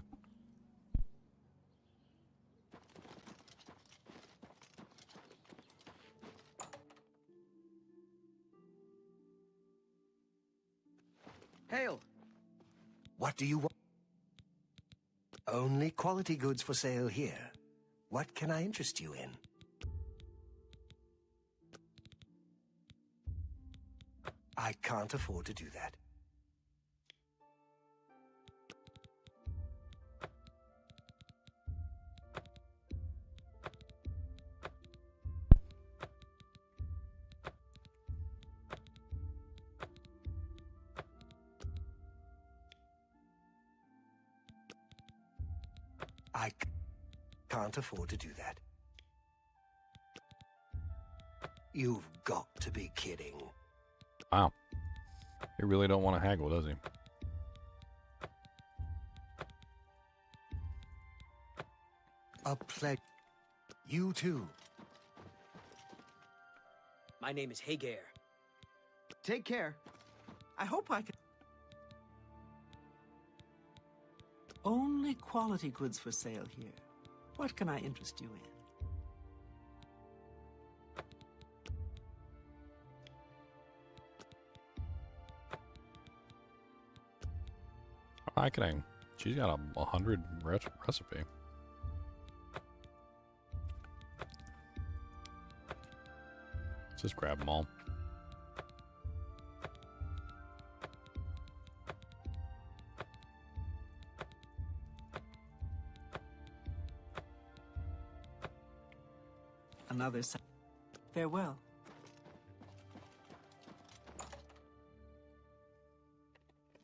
Hail. What do you want? Only quality goods for sale here. What can I interest you in? I can't afford to do that. I can't afford to do that. You've got to be kidding. Wow. He really don't want to haggle, does he? A pledge. You too. My name is Hagar. Take care. I hope I can. Only quality goods for sale here. What can I interest you in? Marketing. She's got a 100 recipe. Let's just grab them all. Another. Farewell.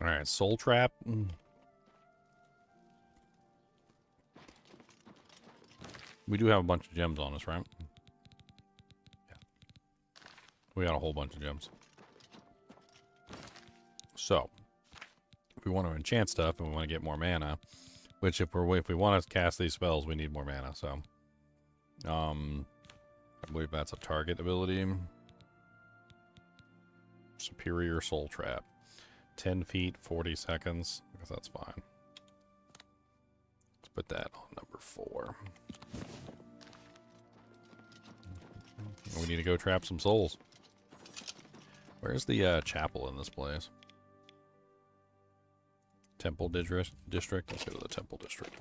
All right, soul trap. We do have a bunch of gems on us, right? Yeah. We got a whole bunch of gems. So, if we want to enchant stuff and we want to get more mana, which if we want to cast these spells, we need more mana. So, I believe that's a target ability. Superior soul trap. 10 feet, 40 seconds. I guess that's fine. Let's put that on number 4. We need to go trap some souls. Where's the chapel in this place? Temple district? Let's go to the temple district.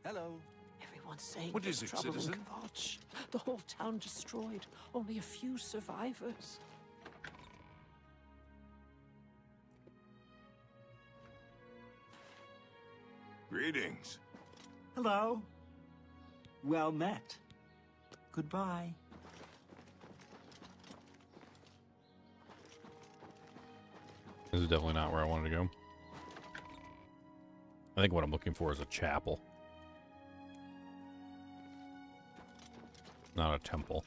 Hello. Everyone's saying What there's is it, trouble in citizen? Kvatch. The whole town destroyed. Only a few survivors. Greetings. Hello. Well met. Goodbye. This is definitely not where I wanted to go. I think what I'm looking for is a chapel. Not a temple.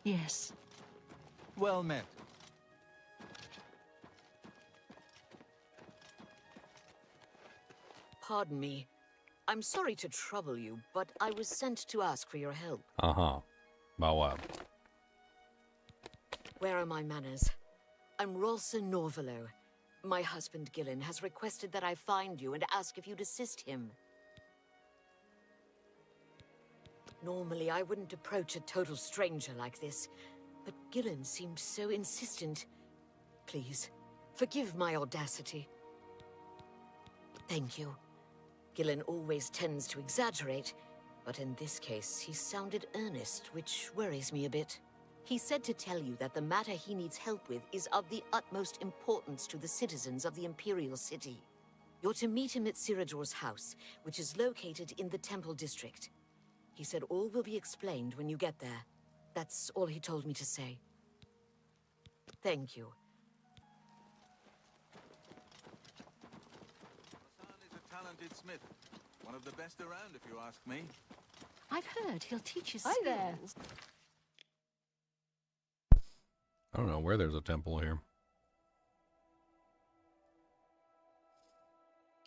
Yes. Well met. Pardon me. I'm sorry to trouble you, but I was sent to ask for your help. Uh-huh. About what? Where are my manners? I'm Rolsa Norvalo. My husband, Gillen, has requested that I find you and ask if you'd assist him. Normally, I wouldn't approach a total stranger like this, but Gillen seemed so insistent. Please, forgive my audacity. Thank you. Gillen always tends to exaggerate, but in this case, he sounded earnest, which worries me a bit. He said to tell you that the matter he needs help with is of the utmost importance to the citizens of the Imperial City. You're to meet him at Ciridor's house, which is located in the Temple District. He said all will be explained when you get there. That's all he told me to say. Thank you. Hassan is a talented smith. One of the best around, if you ask me. I've heard he'll teach his Hi there. skills. I don't know where there's a temple here.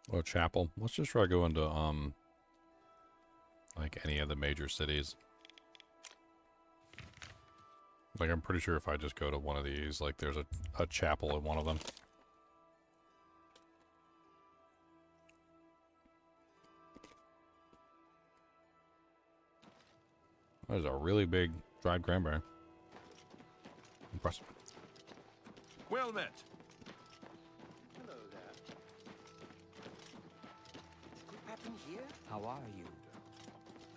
Or a chapel. Let's just try going to, like any of the major cities. Like, I'm pretty sure if I just go to one of these, like, there's a chapel in one of them. There's a really big dried cranberry. Impressive. Well met. Hello there. What happened here? How are you?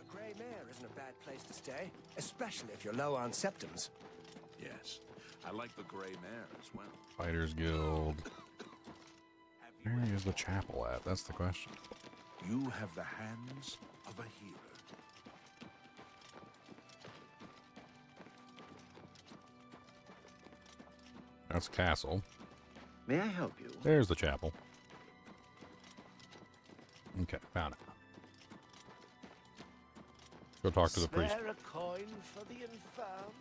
A grey mare isn't a bad place to stay, especially if you're low on septums. Yes, I like the gray mare as well. Fighters Guild. Where is the chapel at? That's the question. You have the hands of a healer. That's castle. May I help you? There's the chapel. Okay, found it. Go talk to the priest. Spare a coin for the infirm?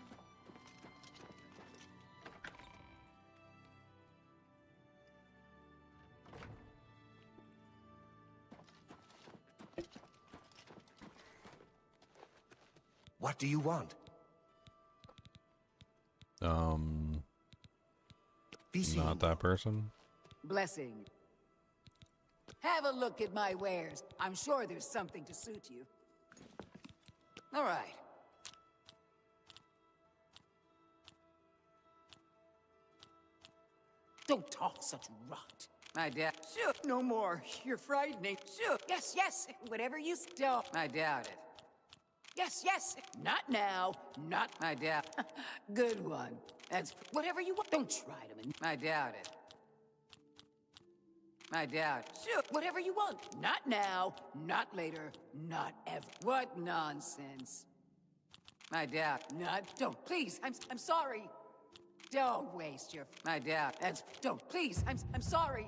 What do you want? Not that person. Blessing. Have a look at my wares. I'm sure there's something to suit you. All right. Don't talk such rot. My dad. Sure. No more. You're frightening. Sure. Yes, yes. Whatever you don't. I doubt it. Yes, yes. Not now. Not. I doubt. Good one. That's whatever you want. Don't try to. I doubt it. I doubt. Sure. Whatever you want. Not now. Not later. Not ever. What nonsense. I doubt. Not. Don't. Please. I'm sorry. Don't waste your. I doubt. That's. Don't. Please. I'm sorry.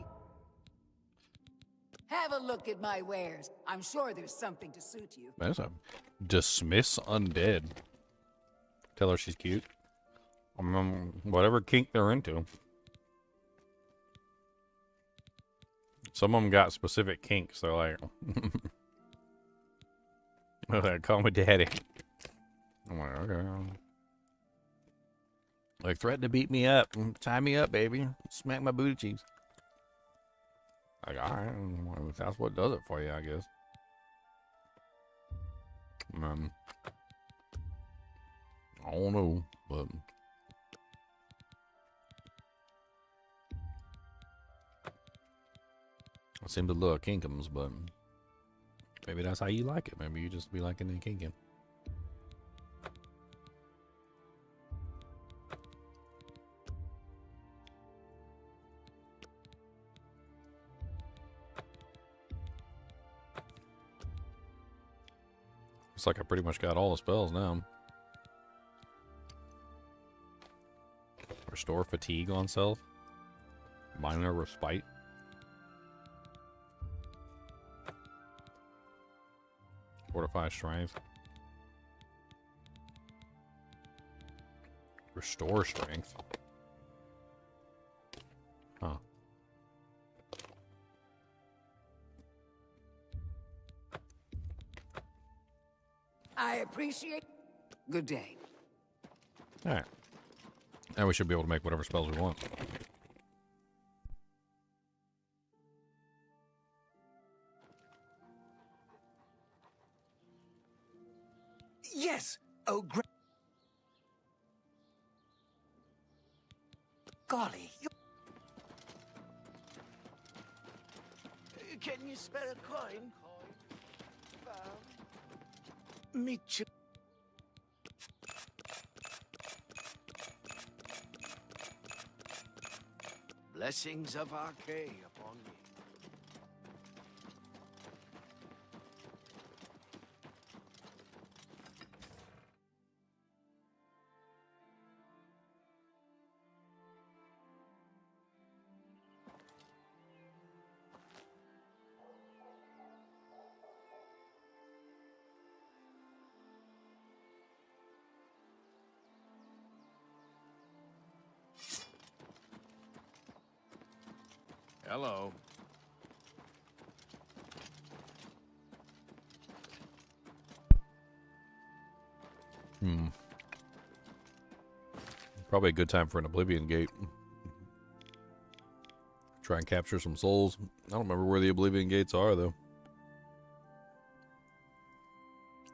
Have a look at my wares. I'm sure there's something to suit you. There's a dismiss undead. Tell her she's cute. Whatever kink they're into. Some of them got specific kinks. They're like, call me daddy. I'm like, okay. Like, threaten to beat me up. Tie me up, baby. Smack my booty cheeks. Like, alright. If that's what does it for you, I guess. I don't know, but... I seem to love kinkums, but maybe that's how you like it. Maybe you just be liking the kinking. Looks like I pretty much got all the spells now. Restore fatigue on self. Minor respite. Fortify strength. Restore strength. Huh. I appreciate. Good day. All right. Now we should be able to make whatever spells we want. Yes! Oh, great. Golly, you... Can you spare a coin? Me too. Blessings of Arcade upon me. Hello. Probably a good time for an Oblivion Gate. Try and capture some souls. I don't remember where the Oblivion Gates are, though.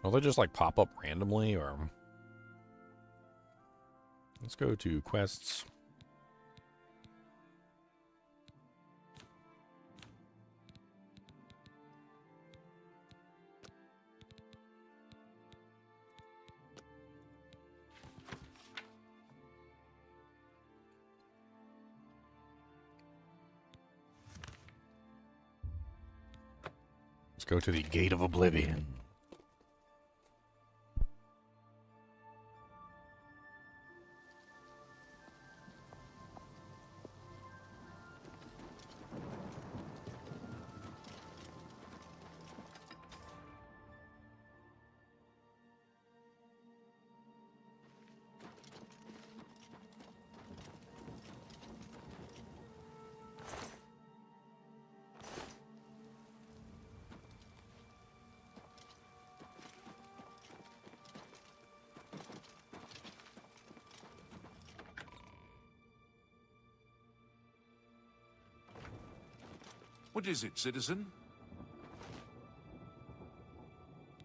Will they just, like, pop up randomly, or... Let's go to quests. Let's go to the Gate of Oblivion. What is it, citizen?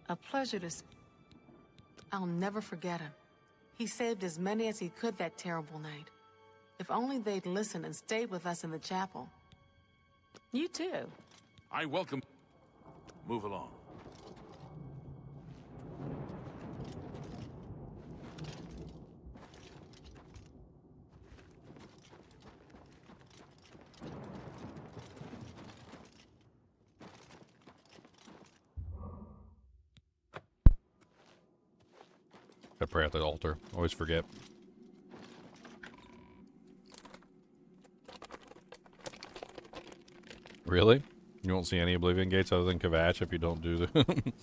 A pleasure to... I'll never forget him. He saved as many as he could that terrible night. If only they'd listened and stayed with us in the chapel. You too. I welcome... Move along. I pray at the altar. Always forget. Really? You won't see any Oblivion gates other than Kvatch if you don't do the...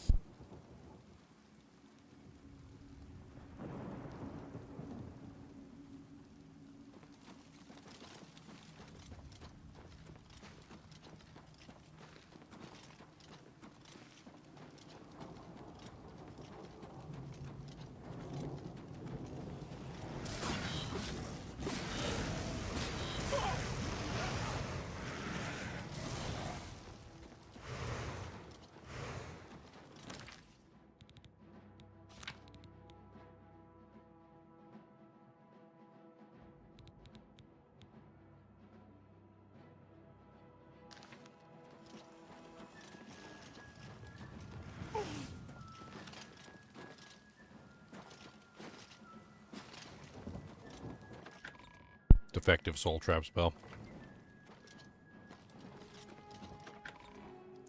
Defective soul trap spell.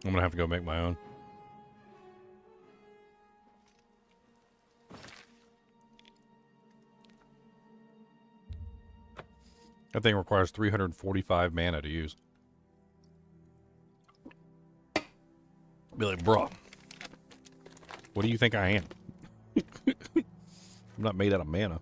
I'm gonna have to go make my own. That thing requires 345 mana to use. Be like, bro, what do you think I am? I'm not made out of mana.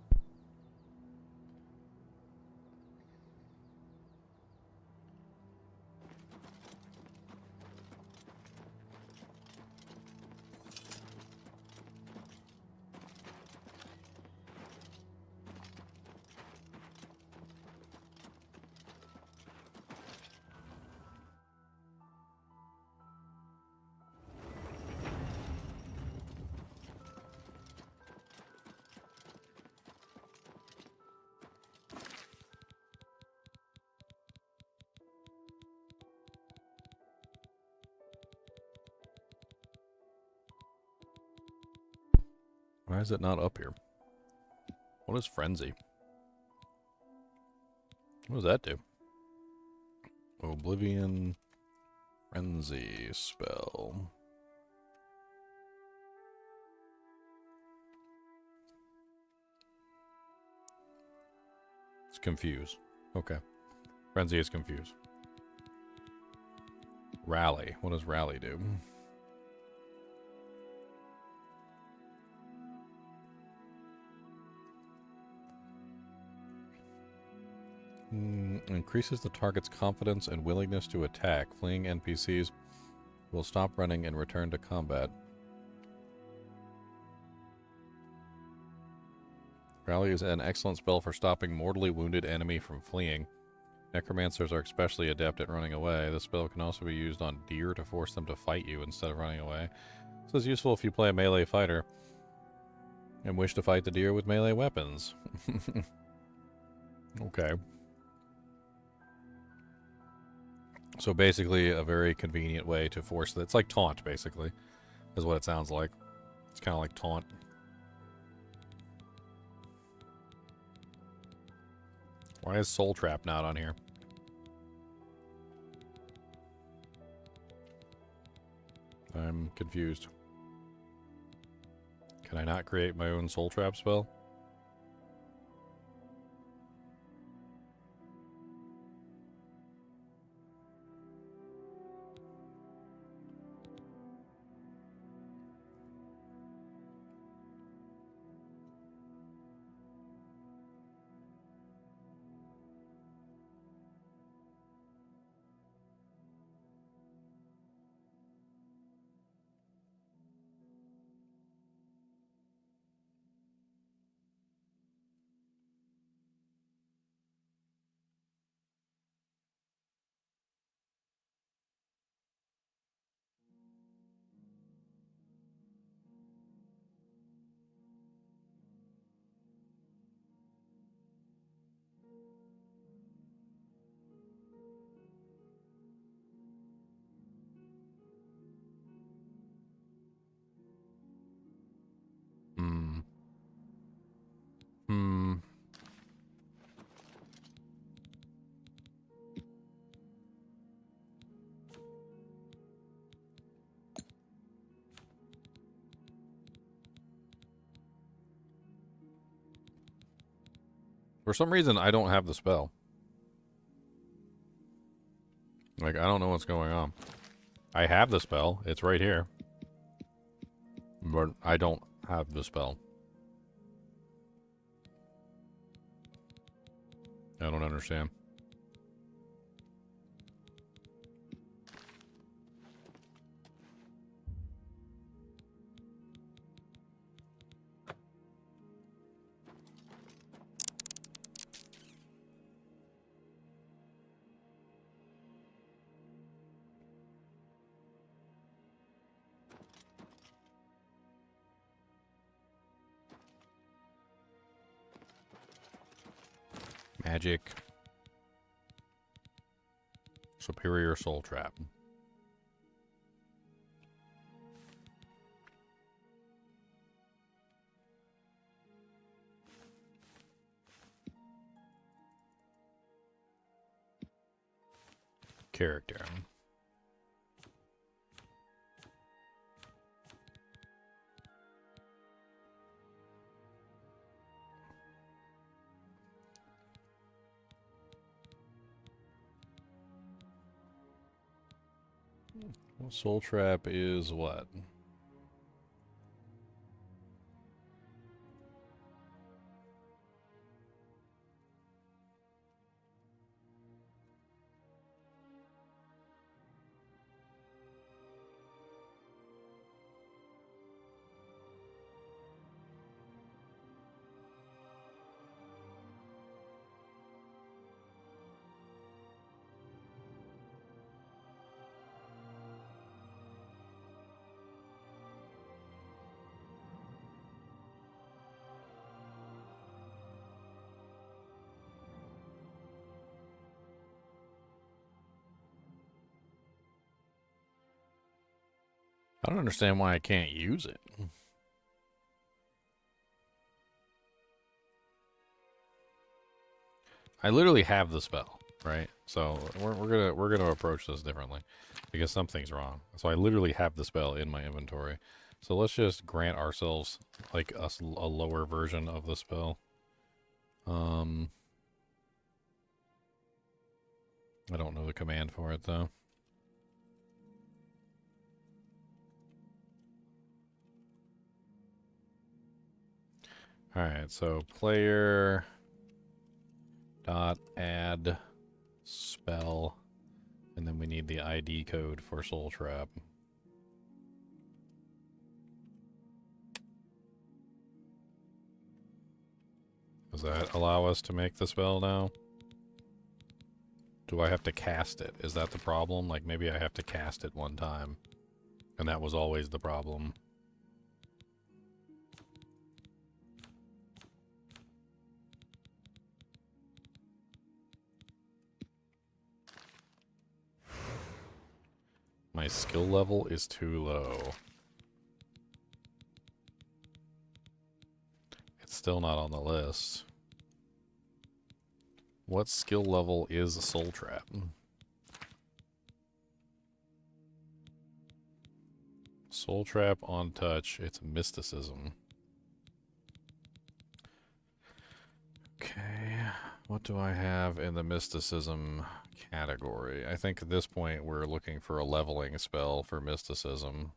Why is it not up here? What is Frenzy? What does that do? Oblivion Frenzy spell. It's confused. Okay. Frenzy is confused. Rally. What does Rally do? Increases the target's confidence and willingness to attack. Fleeing NPCs will stop running and return to combat. Rally is an excellent spell for stopping mortally wounded enemy from fleeing. Necromancers are especially adept at running away. This spell can also be used on deer to force them to fight you instead of running away. This is useful if you play a melee fighter and wish to fight the deer with melee weapons. Okay. So basically a very convenient way to force that. It's like taunt, basically, is what it sounds like. It's kind of like taunt. Why is Soul Trap not on here? I'm confused. Can I not create my own Soul Trap spell? For some reason, I don't have the spell. Like, I don't know what's going on. I have the spell. It's right here. But I don't have the spell. I don't understand. Magic. Superior Soul Trap. Character. Soul Trap is what? I don't understand why I can't use it. I literally have the spell, right? So we're gonna approach this differently because something's wrong. So I literally have the spell in my inventory. So let's just grant ourselves like a lower version of the spell. I don't know the command for it though. Alright, so player dot add spell, and then we need the ID code for Soul Trap. Does that allow us to make the spell now? Do I have to cast it? Is that the problem? Like maybe I have to cast it one time, and that was always the problem. My skill level is too low. It's still not on the list. What skill level is a soul trap? Soul trap on touch. It's mysticism. Okay. What do I have in the mysticism category? I think at this point we're looking for a leveling spell for mysticism.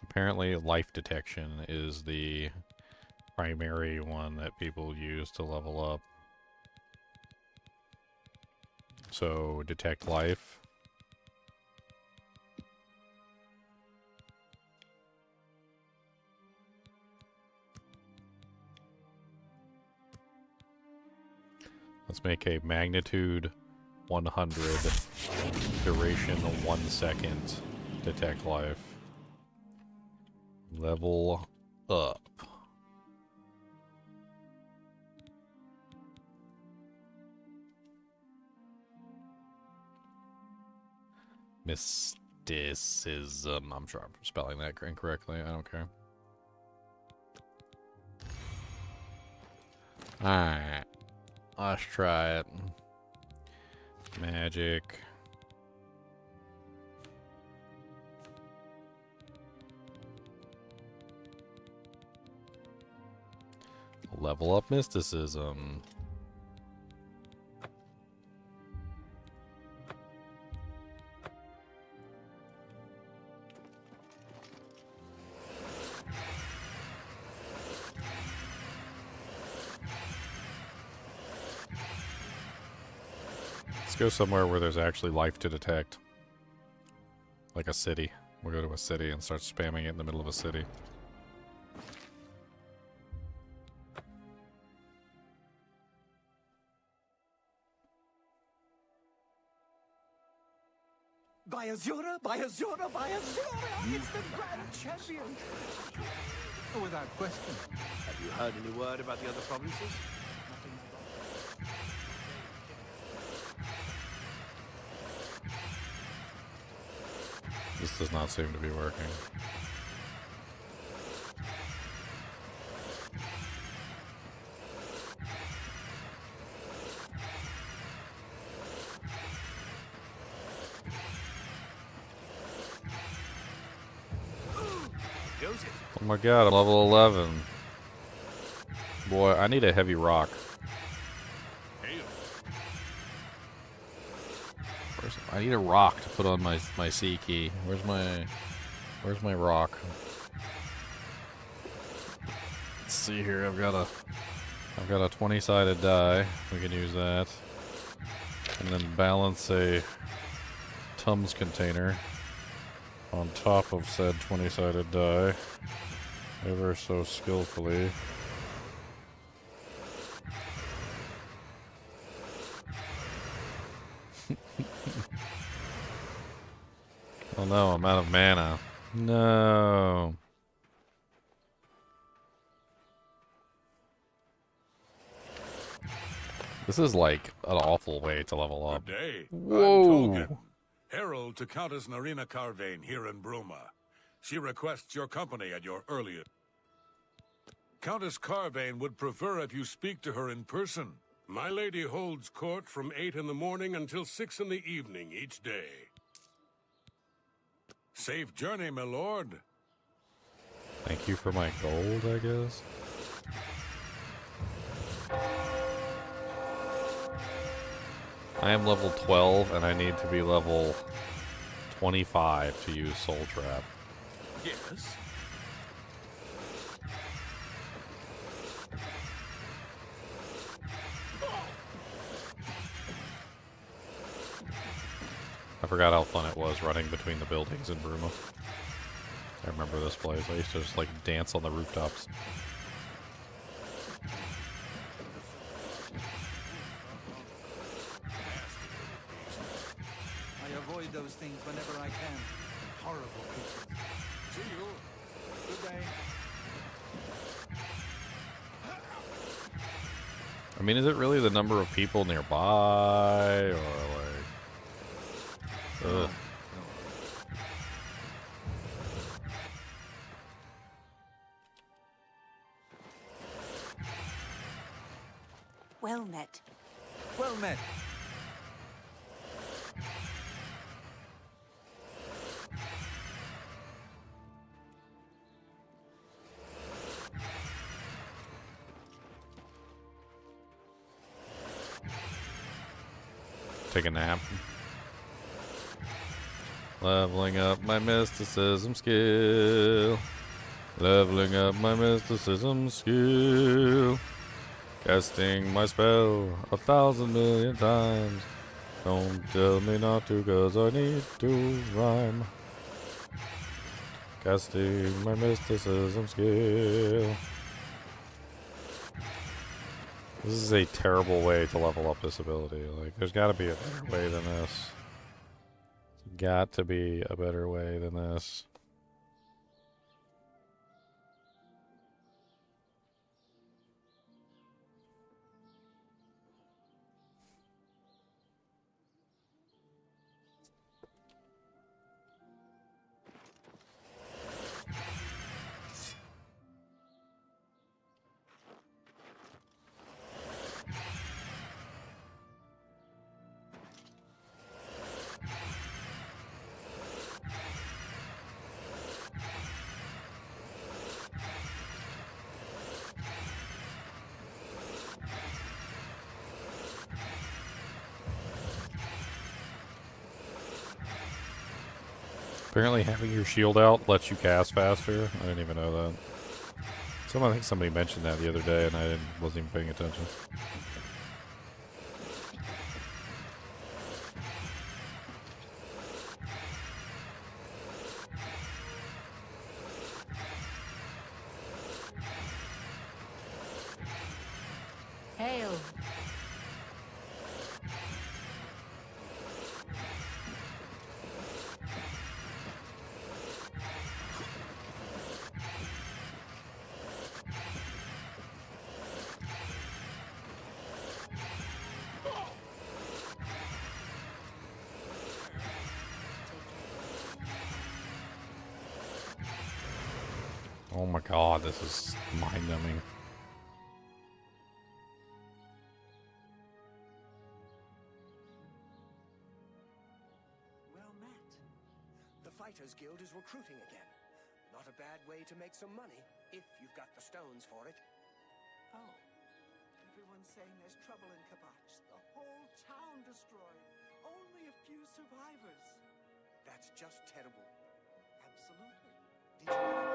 Apparently life detection is the primary one that people use to level up. So, detect life. Let's make a magnitude 100, duration 1 second, detect life. Level up. Mysticism. I'm sure I'm spelling that incorrectly. I don't care. Alright. Let's try it. Magic. Level up mysticism. Let's go somewhere where there's actually life to detect. Like a city. We'll go to a city and start spamming it in the middle of a city. By Azura, by Azura, by Azura! It's the grand champion! Without question. Have you heard any word about the other provinces? This does not seem to be working. Oh my god, I'm level 11. Boy, I need a heavy rock. I need a rock to put on my C key. Where's my rock? Let's see here. I've got a 20-sided die. We can use that. And then balance a Tums container on top of said 20-sided die, ever so skillfully. Oh no, I'm out of mana. No. This is like an awful way to level up. Good day. Whoa. I'm Tolkien, herald to Countess Narina Carvane here in Bruma. She requests your company at your earliest. Countess Carvane would prefer if you speak to her in person. My lady holds court from 8 in the morning until 6 in the evening each day. Safe journey, my lord. Thank you for my gold, I guess. I am level 12 and I need to be level 25 to use Soul Trap. Yes. I forgot how fun it was running between the buildings in Bruma. I remember this place. I used to just like dance on the rooftops. avoid those things whenever I can. Horrible creatures. See you. Good day. I mean, is it really the number of people nearby, or like... Ugh. Well met. Well met. Take a nap. Leveling up my mysticism skill. Leveling up my mysticism skill. Casting my spell 1,000,000,000 times. Don't tell me not to, 'cause I need to rhyme. Casting my mysticism skill. This is a terrible way to level up this ability. Like, there's got to be a better way than this. There's got to be a better way than this. Apparently having your shield out lets you cast faster. I didn't even know that. I think somebody mentioned that the other day and I wasn't even paying attention. Hail. Oh my god, this is mind-numbing. Well met. The Fighters Guild is recruiting again. Not a bad way to make some money, if you've got the stones for it. Oh. Everyone's saying there's trouble in Kabach. The whole town destroyed. Only a few survivors. That's just terrible. Absolutely. Did you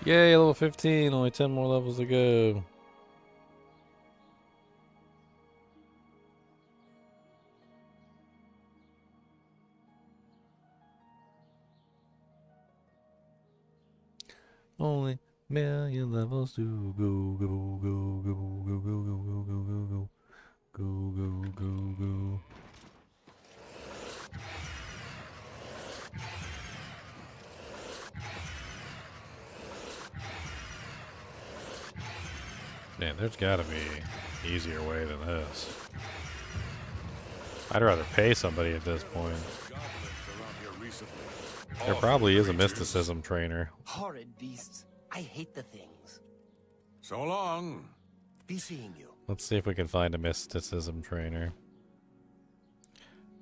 Yay, level 15, only 10 more levels to go. Only million levels to go, go, go, go, go, go, go, go, go, go, go, go, go, go, go. Man, there's gotta be an easier way than this. I'd rather pay somebody at this point. There probably is a mysticism trainer. Horrid beasts. I hate the things. So long. Be seeing you. Let's see if we can find a mysticism trainer.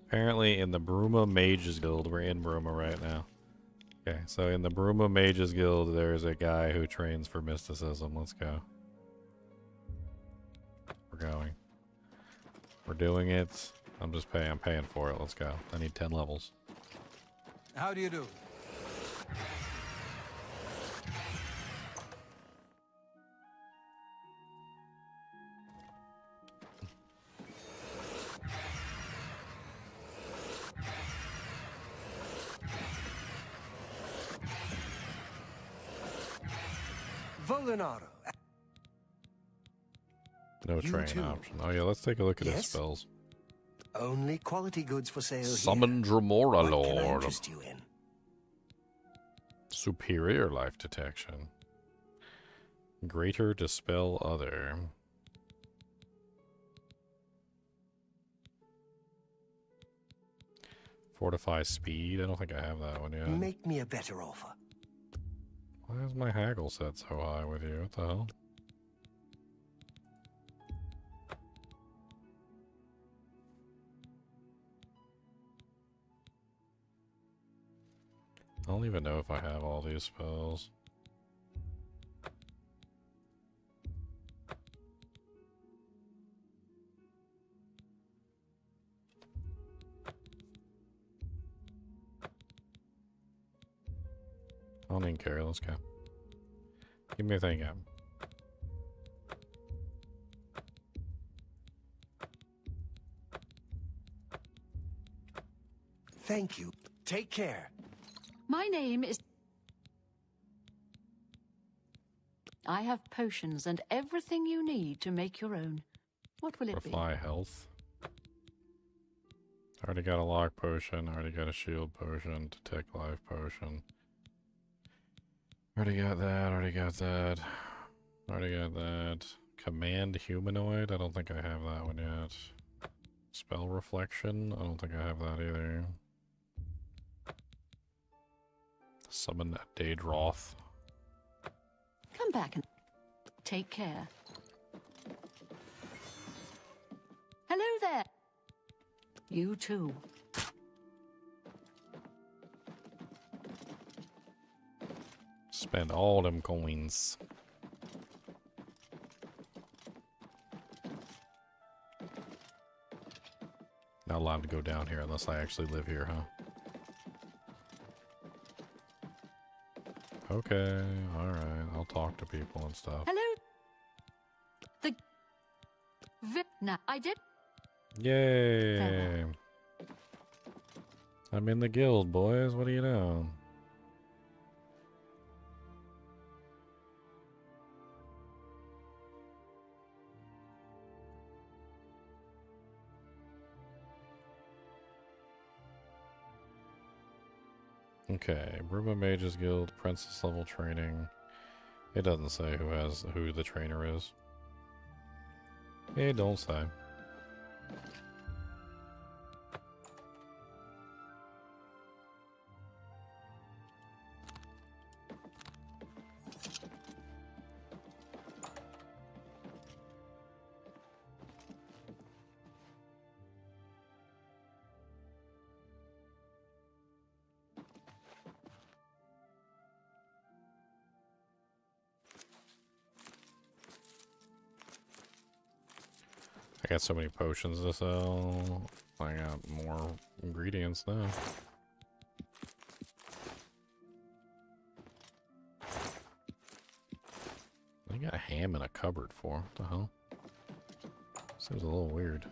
Apparently in the Bruma Mages Guild, we're in Bruma right now. Okay, so in the Bruma Mages Guild, there's a guy who trains for mysticism. Let's go. We're going. We're doing it. I'm paying for it. Let's go. I need 10 levels. How do you do? Molinaro. No You train too. option. Oh yeah, let's take a look at his Yes? spells. Only quality goods for sale Summon here. Dremora What can I Lord. interest you in? Superior life detection. Greater dispel other. Fortify speed. I don't think I have that one yet. Make me a better offer. Why is my haggle set so high with you? What the hell? I don't even know if I have all these spells. I don't even care. Let's go. Give me a thing up. Thank you. Take care. My name is... I have potions and everything you need to make your own. What will it be? Fortify health. Already got a lock potion. Already got a shield potion. Detect life potion. Already got that. Already got that. Already got that. Command humanoid. I don't think I have that one yet. Spell reflection. I don't think I have that either. Summon a Daedroth. Come back and take care. Hello there. You too. Spend all them coins. Not allowed to go down here unless I actually live here, huh? Okay, alright. I'll talk to people and stuff. Hello. Now, I did. Yay! Farewell. I'm in the guild, boys. What do you know? Okay, Bruma Mages Guild, Princess level training. It doesn't say who the trainer is. It don't say. I got so many potions to sell. I got more ingredients now. I got a ham in a cupboard for. What the hell? Seems a little weird.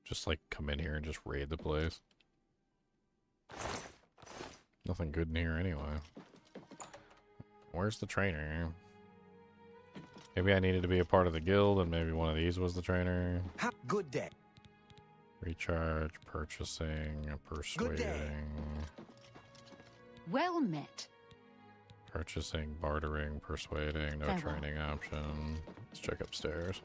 Just like come in here and just raid the place. Nothing good in here anyway. Where's the trainer? Maybe I needed to be a part of the guild and maybe one of these was the trainer. Good day. Recharge, purchasing, persuading. Well met. Purchasing, bartering, persuading, no Farewell. training option. Let's check upstairs.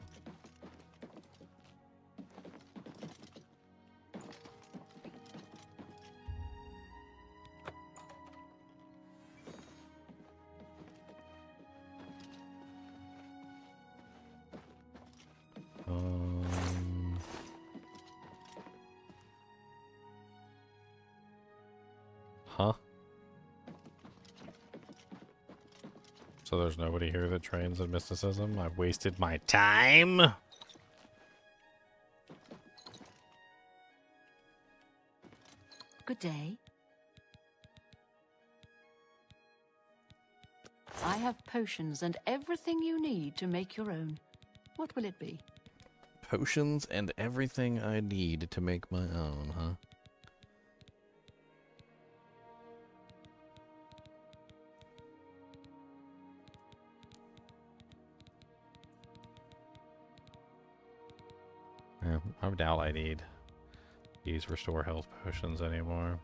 Huh? So there's nobody here that trains in mysticism? I've wasted my time? day? I have potions and everything you need to make your own. What will it be? Potions and everything I need to make my own, huh? Yeah, I doubt I need these restore health potions anymore.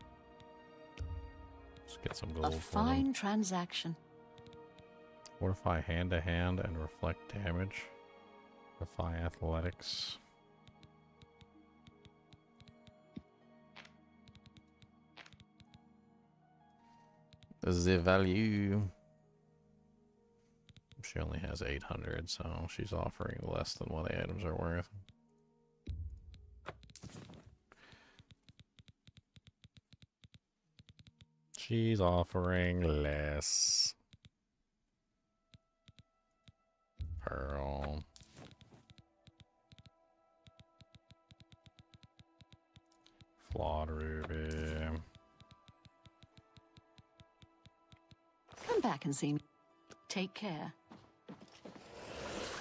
Let's get some gold. A fine transaction. Fortify hand to hand and reflect damage. Fortify athletics. The value. She only has 800, so she's offering less than what the items are worth. She's offering less. Pearl. Flawed ruby. Come back and see me. Take care.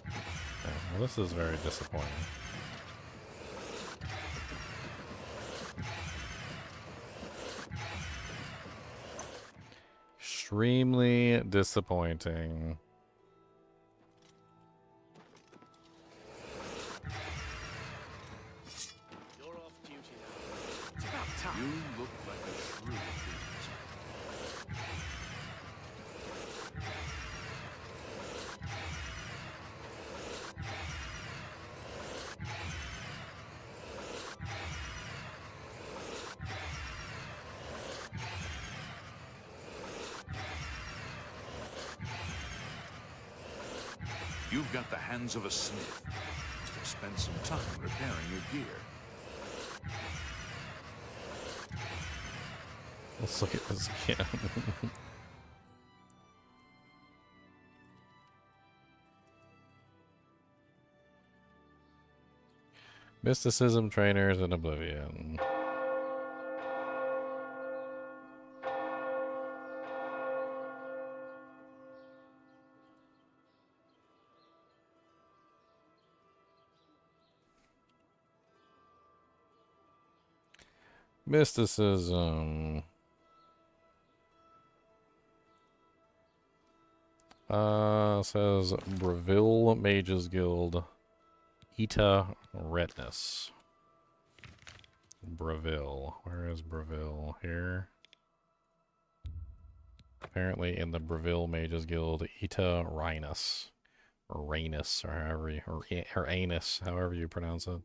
Yeah, well, this is very disappointing. Extremely disappointing. You're off duty now. It's about time. You look like a shrewd businessman. You've got the hands of a smith. Must have spent some time repairing your gear. Let's look at this again. Mysticism trainers in Oblivion. Mysticism. Says Breville Mages Guild. Ita Redness. Breville. Where is Breville? Here. Apparently in the Breville Mages Guild, Ita Rhinus. Or Rhinus, or however you, or Anus, however you pronounce it.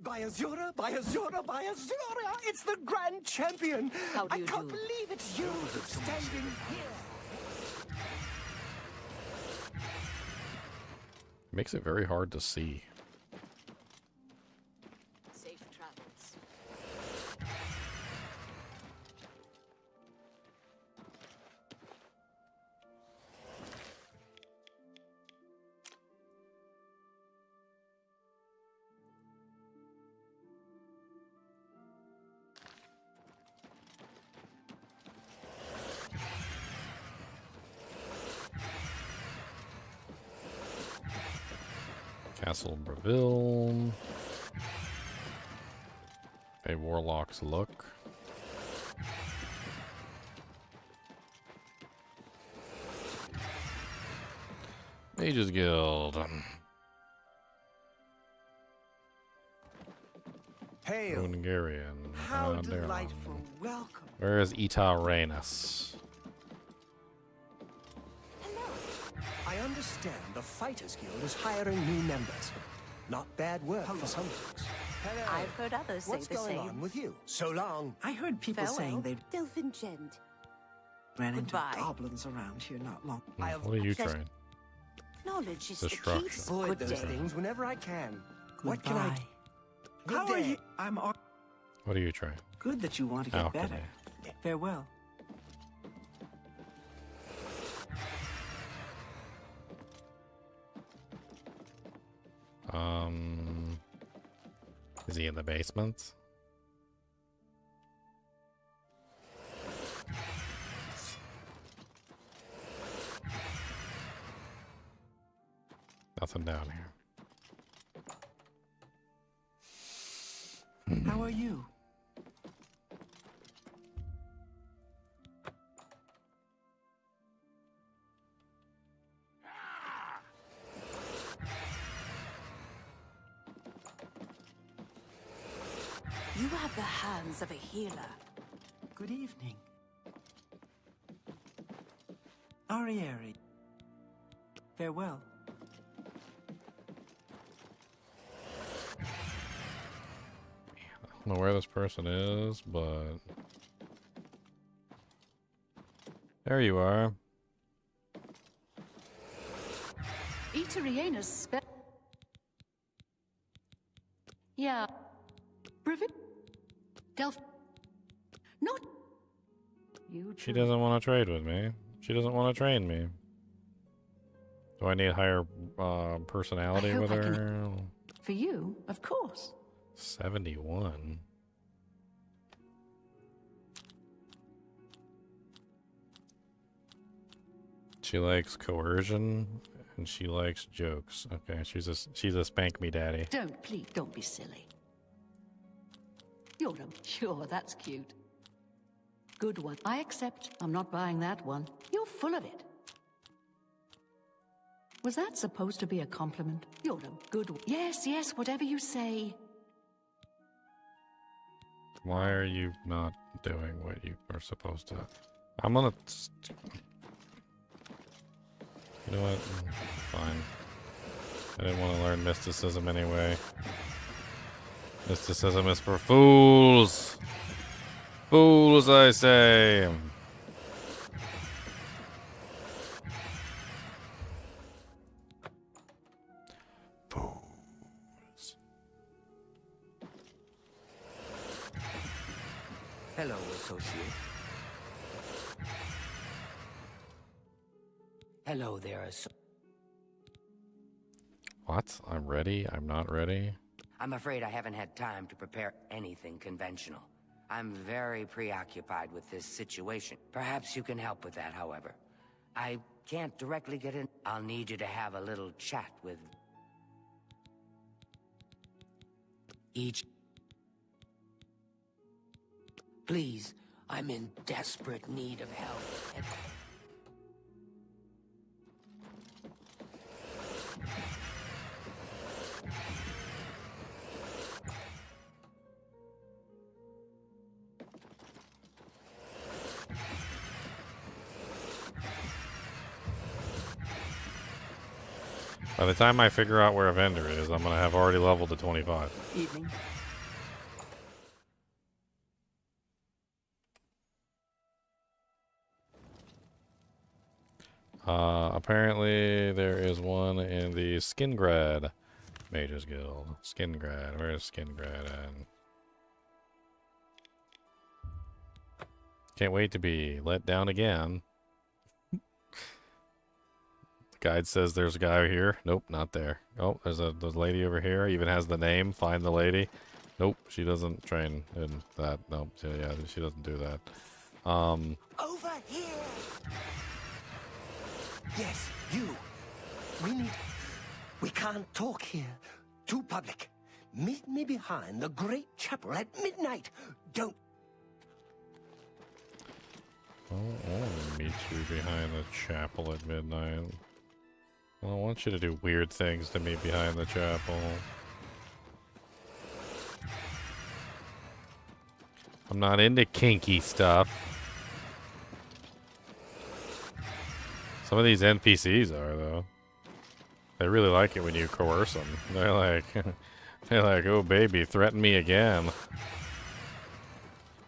By Azura, by Azura, by Azura! It's the grand champion! How do I you can't do? believe it's you standing here! Makes it very hard to see. Safe travels. Castle Breville. A Warlock's Look. Mages Guild. Hail! Hungarian. How there. delightful! Welcome! Where is Ita Rhinus? I understand the Fighters Guild is hiring new members. Not bad work for some folks. Hello. I've heard others say What's the going same. on with you? So long. I heard people saying they Delphingent. ran into Goodbye. goblins around here not long. What are you trying? Knowledge is the key Destruction. to Avoid good those day. things whenever I can. What can I Goodbye. do? How Good are day. you? I'm What are you trying? good that you want to get Alchemy. better. Farewell. Is he in the basement? nothing down here. How are you? You have the hands of a healer. Good evening. Arieri. Farewell. I don't know where this person is, but there you are. Eateriena's spell. Yeah. Privet. Delph. Not. You. She doesn't want to trade with me. She doesn't want to train me. Do I need higher personality with her? For you, of course. 71. She likes coercion and she likes jokes. Okay, she's a spank me daddy. Don't be silly. You're sure that's cute. Good one. I accept. I'm not buying that one. You're full of it. Was that supposed to be a compliment? You're a good one. Yes, whatever you say. Why are you not doing what you are supposed to? I'm gonna... You know what? Fine. I didn't want to learn mysticism anyway. Mysticism is for fools! Fools, I say! Fools. Hello, associate. Hello there, What? I'm ready? I'm not ready? I'm afraid I haven't had time to prepare anything conventional. I'm very preoccupied with this situation. Perhaps you can help with that, however. I can't directly get in. I'll need you to have a little chat with each. Please, I'm in desperate need of help. By the time I figure out where a vendor is, I'm gonna have already leveled to 25. Evening. Apparently there is one in the Skingrad Mages Guild. Skingrad, where's Skingrad at? Can't wait to be let down again. The guide says there's a guy here. Nope, not there. Oh, there's a lady over here. Even has the name. Find the lady. Nope, she doesn't train in that. Nope, yeah, she doesn't do that. Over here! Yes, you. We can't talk here. Too public. Meet me behind the great chapel at midnight. Don't. Oh, I want to meet you behind the chapel at midnight. Well, I want you to do weird things to me behind the chapel. I'm not into kinky stuff. Some of these NPCs are, though. They really like it when you coerce them. They're like, oh baby, threaten me again.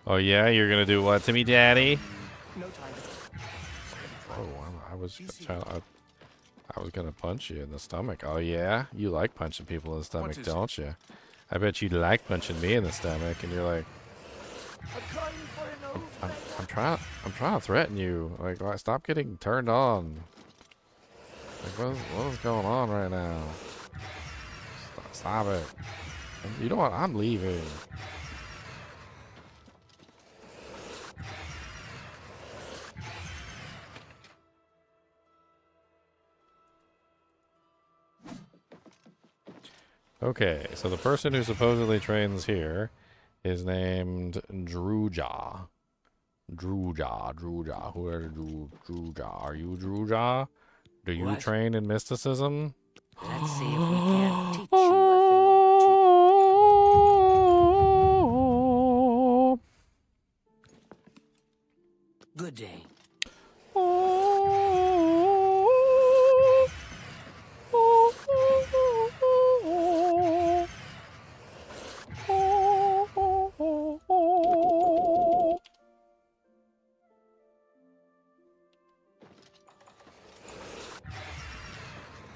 Oh yeah, you're gonna do what to me, daddy? No time. Oh, I was gonna punch you in the stomach. Oh yeah, you like punching people in the stomach, don't you? I bet you like punching me in the stomach, and you're like, I'm trying to threaten you. Like, stop getting turned on. Like, what is going on right now? Stop it. You know what? I'm leaving. Okay, so the person who supposedly trains here is named Druja. Druja. Who are Druja? Are you Druja? Do you train in mysticism? Let's see if we can't teach you a thing or two. Good day.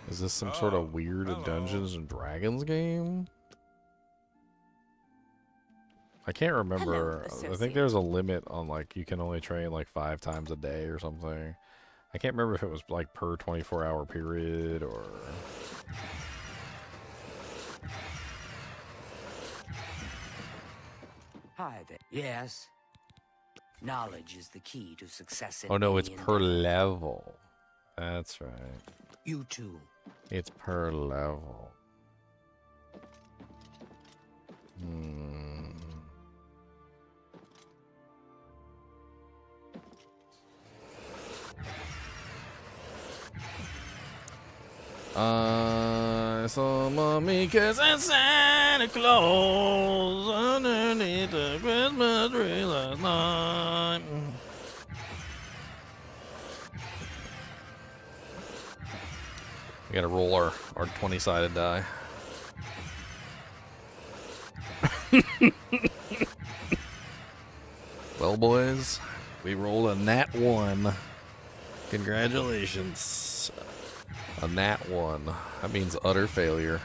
Is this some sort of weird Dungeons and Dragons game? I can't remember. I think there's a limit on, like, you can only train like 5 times a day or something. I can't remember if it was like per 24-hour period or... Hi there. Yes. Knowledge is the key to success in Oh no, any it's per endeavor. level. That's right. You too. It's per level. I saw Mommy kissing Santa Claus underneath the Christmas tree last night. We gotta roll our 20-sided die. Well, boys, we rolled a nat 1. Congratulations. A nat 1. That means utter failure.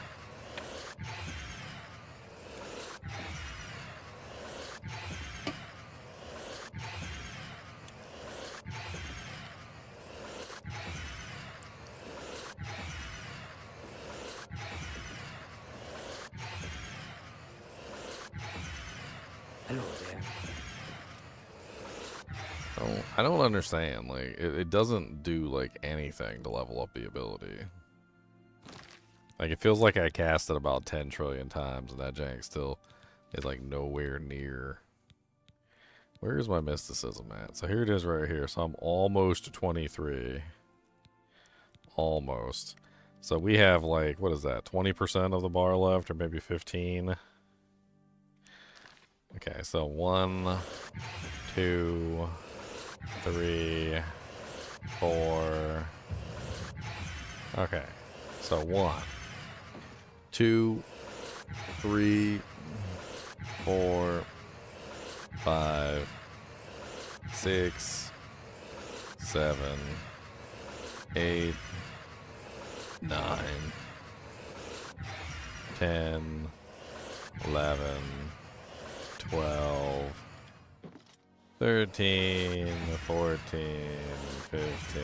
Hello there. I don't understand. Like, it doesn't do, like, anything to level up the ability. Like, it feels like I cast it about 10 trillion times, and that jank still is, like, nowhere near. Where is my mysticism at? So here it is right here. So I'm almost 23. Almost. So we have, like, what is that? 20% of the bar left, or maybe 15? Okay, so 1, 2... 3, 4. Okay, so 1, 2, 3, 4, 5, 6, 7, 8, 9, 10, 11, 12, 13, 14, 15,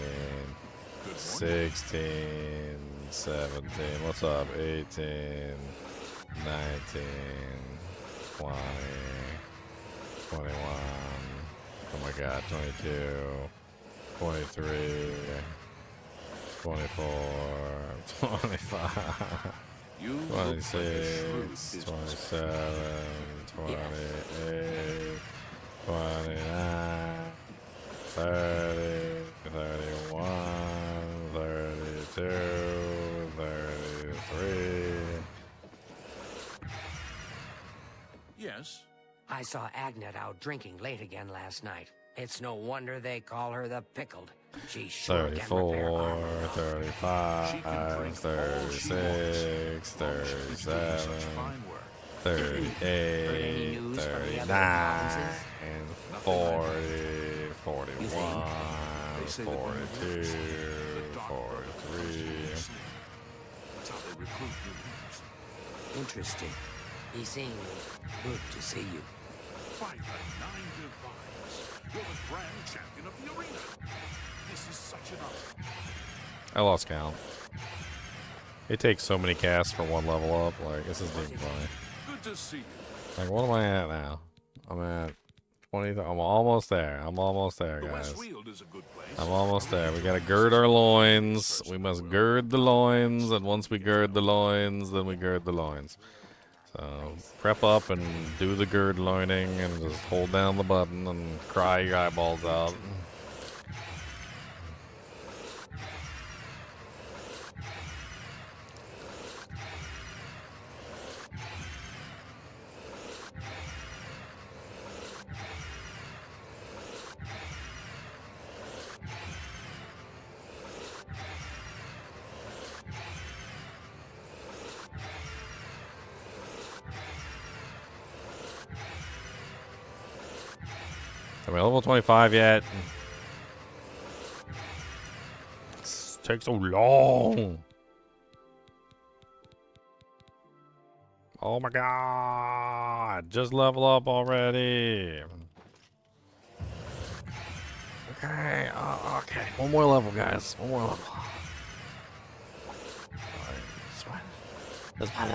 16, 17, what's up, 18, 19, 20, 21, oh my god, 22, 23, 24, 25, 26, 27, 28, 29, 30, 31, 32, 33. Yes? I saw Agnet out drinking late again last night. It's no wonder they call her the Pickled. She sure can repair 34, armor. 35, 36, 37, 38, 39, 40, 41, 42, 43. Interesting. He seemed good to see you. By the 9 divines, you're the grand champion of the arena. This is such an honor. I lost count. It takes so many casts for one level up. Like, this isn't even funny. Good to see you. Like, what am I at now? I'm at 20. I'm almost there. I'm almost there, The guys. Westfield is a good place. I'm almost there. We gotta gird our loins. We must gird the loins, and once we gird the loins, then we gird the loins. So prep up and do the gird loining, and just hold down the button and cry your eyeballs out. Are we level 25 yet? This takes so long. Oh my god. Just level up already. Okay. Okay. One more level, guys. One more level. That's fine.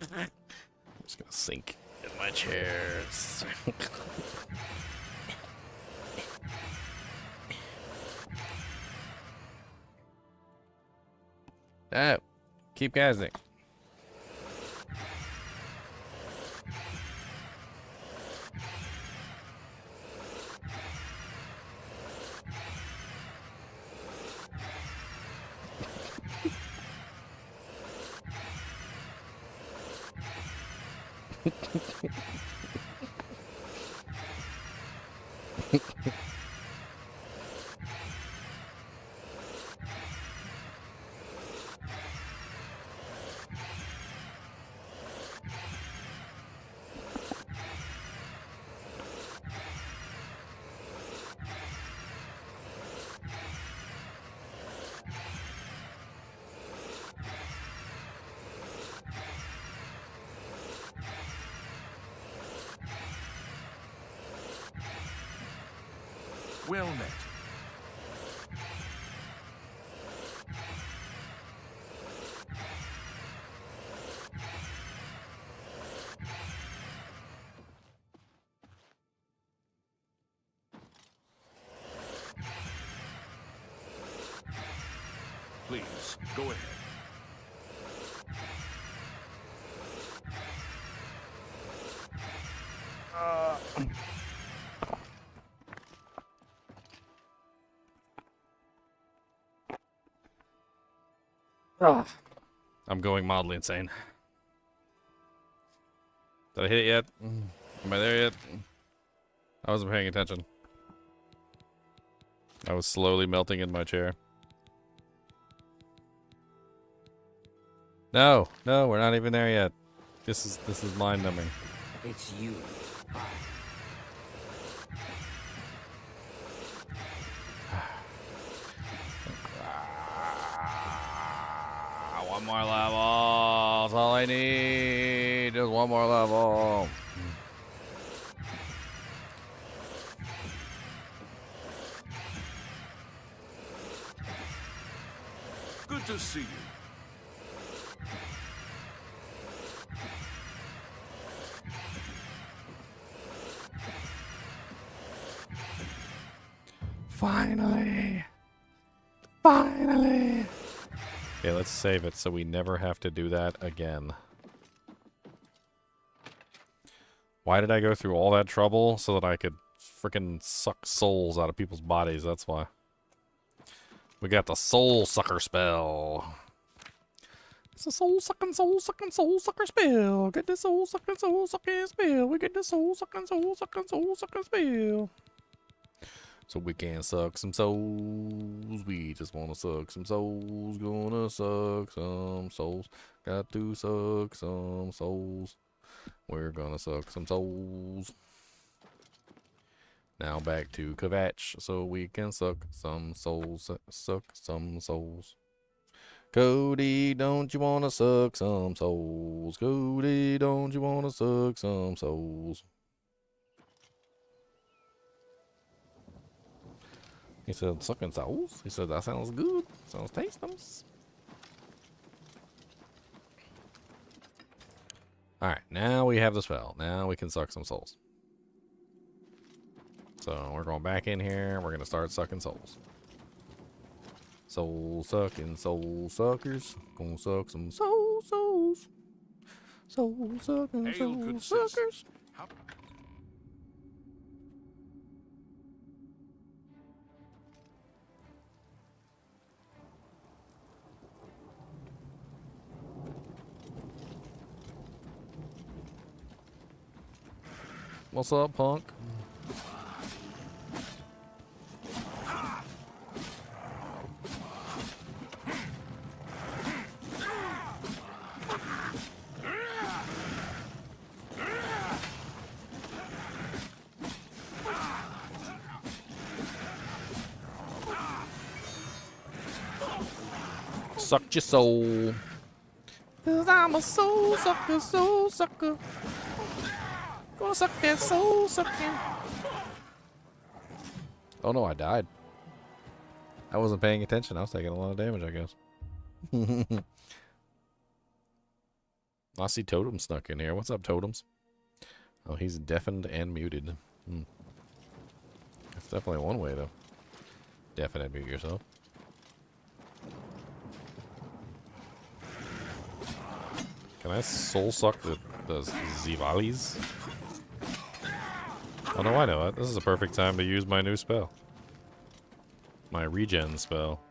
I'm just gonna sink in my chair. Oh, keep casting. Well met. Please, go ahead. I'm going mildly insane. Did I hit it yet? Am I there yet? I wasn't paying attention. I was slowly melting in my chair. No, we're not even there yet. This is mind numbing. It's you. One more level. That's all I need. Just one more level. Good to see you. Finally. Finally. Okay, let's save it so we never have to do that again. Why did I go through all that trouble? So that I could freaking suck souls out of people's bodies, that's why. We got the soul sucker spell. It's a soul sucker spell. Get the soul sucking spell. We get the soul sucking spell. So we can suck some souls. We just want to suck some souls. Gonna suck some souls. Got to suck some souls. We're gonna suck some souls. Now back to Kvatch so we can suck some souls. Suck some souls. Cody, don't you want to suck some souls? Cody, don't you want to suck some souls? He said, sucking souls? He said, that sounds good. Sounds tasty. Alright, now we have the spell. Now we can suck some souls. So we're going back in here. We're going to start sucking souls. Soul sucking soul suckers. Gonna suck some souls. Soul sucking soul suckers. What's up, punk? Sucked your soul. 'Cause I'm a soul sucker, soul sucker. Gonna suck that soul sucking. Oh no, I died. I wasn't paying attention. I was taking a lot of damage, I guess. I see Totem snuck in here. What's up, Totems? Oh, he's deafened and muted. That's definitely one way to deafen and mute yourself. Can I soul suck the Zivalis? Oh no, I know it. This is a perfect time to use my new spell. My regen spell.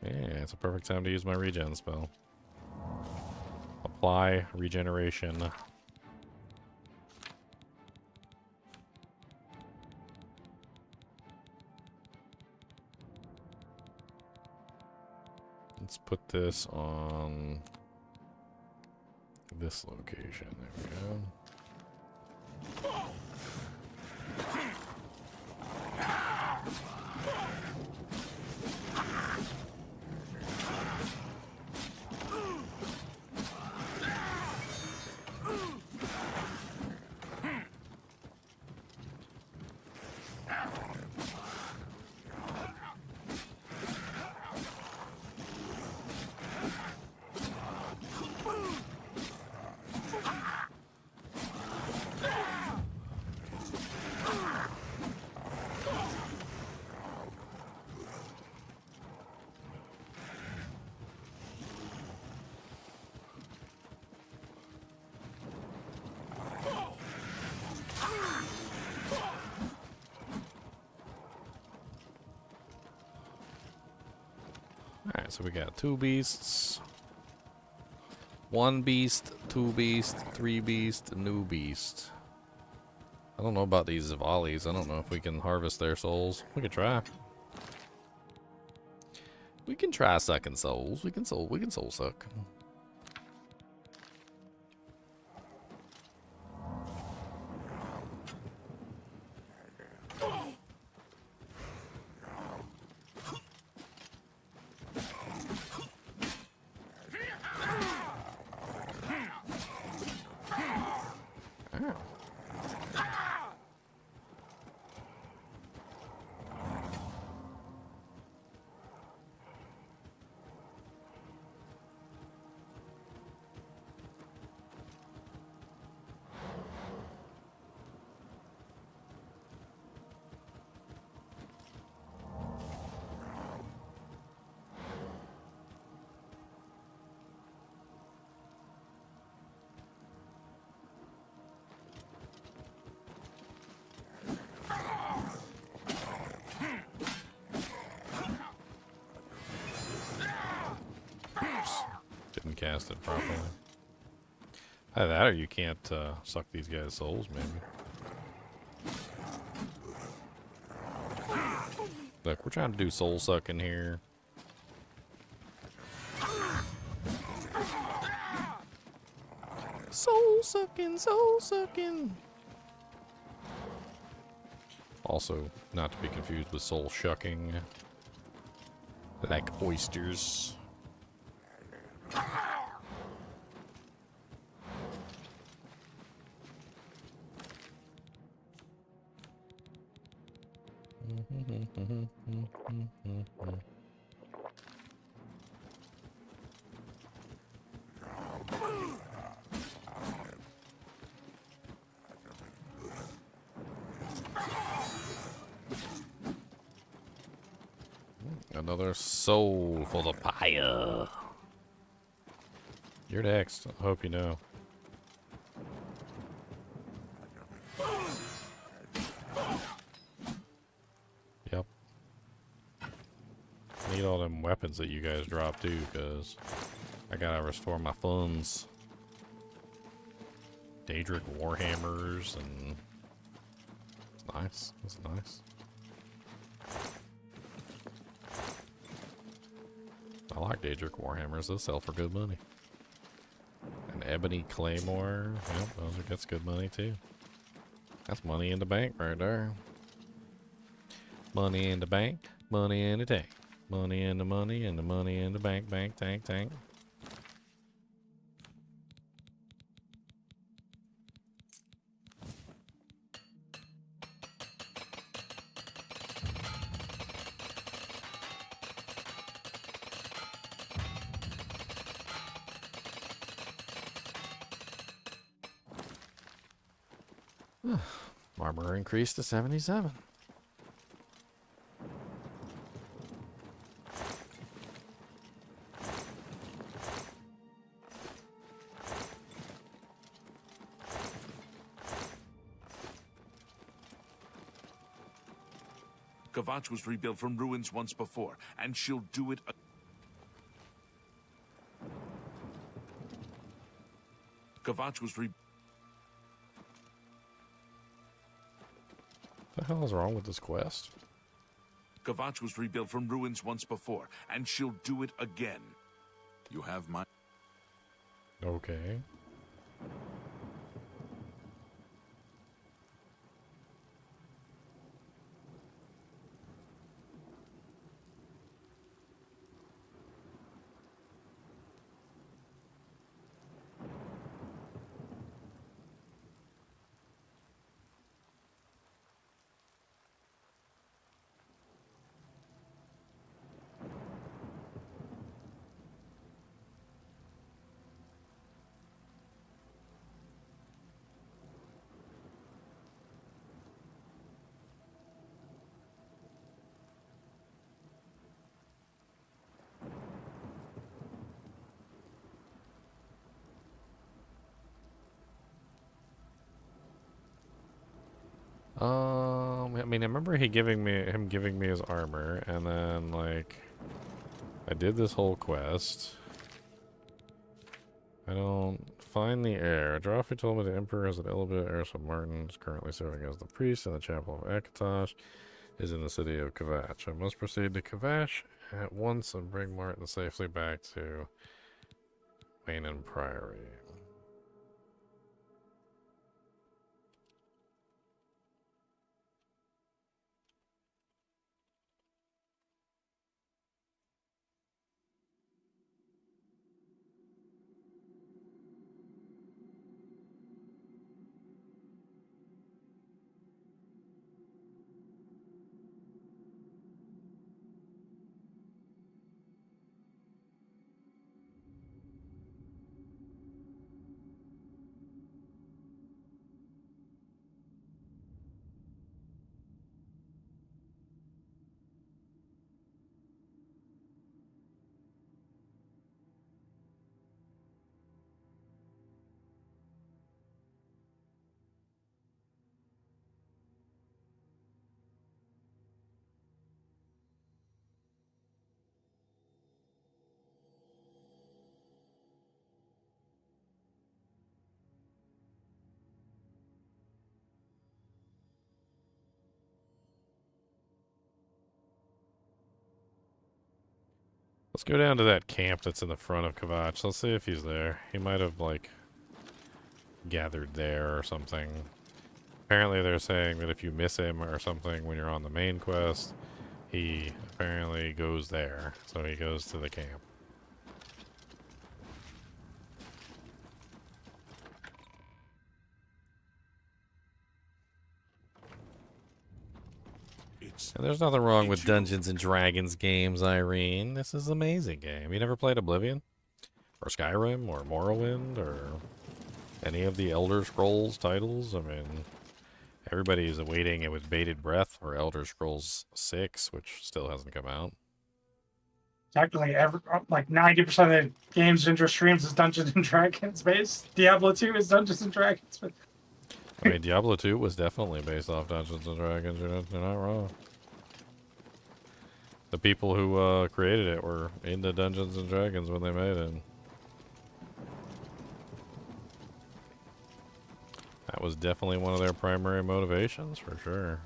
Yeah, it's a perfect time to use my regen spell. Apply regeneration. Let's put this on this location. There we go. Alright, so we got 2 beasts. 1 beast, 2 beast, 3 beast, a new beast. I don't know about these Zivalis. I don't know if we can harvest their souls. We could try. We can try sucking souls. We can soul suck. Cast it properly. Either that or you can't suck these guys' souls, maybe. Look, we're trying to do soul sucking here. sucking, soul sucking. Also, not to be confused with soul shucking. Like oysters. Another soul for the pyre. You're next. I hope you know. Yep. Need all them weapons that you guys drop too, because I gotta restore my funds. Daedric Warhammers and it's nice. It's nice. I like Daedric Warhammers. Those sell for good money. An Ebony Claymore. Yep, that's good money too. That's money in the bank right there. Money in the bank, money in the tank. Money in the money, and the money in the bank, bank, tank, tank. Armor increased to 77. Kvatch was rebuilt from ruins once before, and she'll do it. Kvatch was rebuilt. What the hell is wrong with this quest? Kvatch was rebuilt from ruins once before, and she'll do it again. You have my... Okay. I mean, I remember him giving me his armor, and then like I did this whole quest. I don't find the heir. Joffrey told me the Emperor has an illegitimate heir, so Martin is currently serving as the priest in the chapel of Akatosh, is in the city of Kvatch. I must proceed to Kvatch at once and bring Martin safely back to Wayne Priory. Let's go down to that camp that's in the front of Kvatch. Let's see if he's there. He might have, like, gathered there or something. Apparently they're saying that if you miss him or something when you're on the main quest, he apparently goes there. So he goes to the camp. And there's nothing wrong with Dungeons and Dragons games, Irene. This is an amazing game. You never played Oblivion? Or Skyrim? Or Morrowind? Or any of the Elder Scrolls titles? I mean, everybody's awaiting it with bated breath for Elder Scrolls 6, which still hasn't come out. Technically, like 90% of the games Ginger streams is Dungeons and Dragons based. Diablo 2 is Dungeons and Dragons. But I mean, Diablo 2 was definitely based off Dungeons and Dragons. You're not wrong. The people who created it were into Dungeons and Dragons when they made it. That was definitely one of their primary motivations, for sure.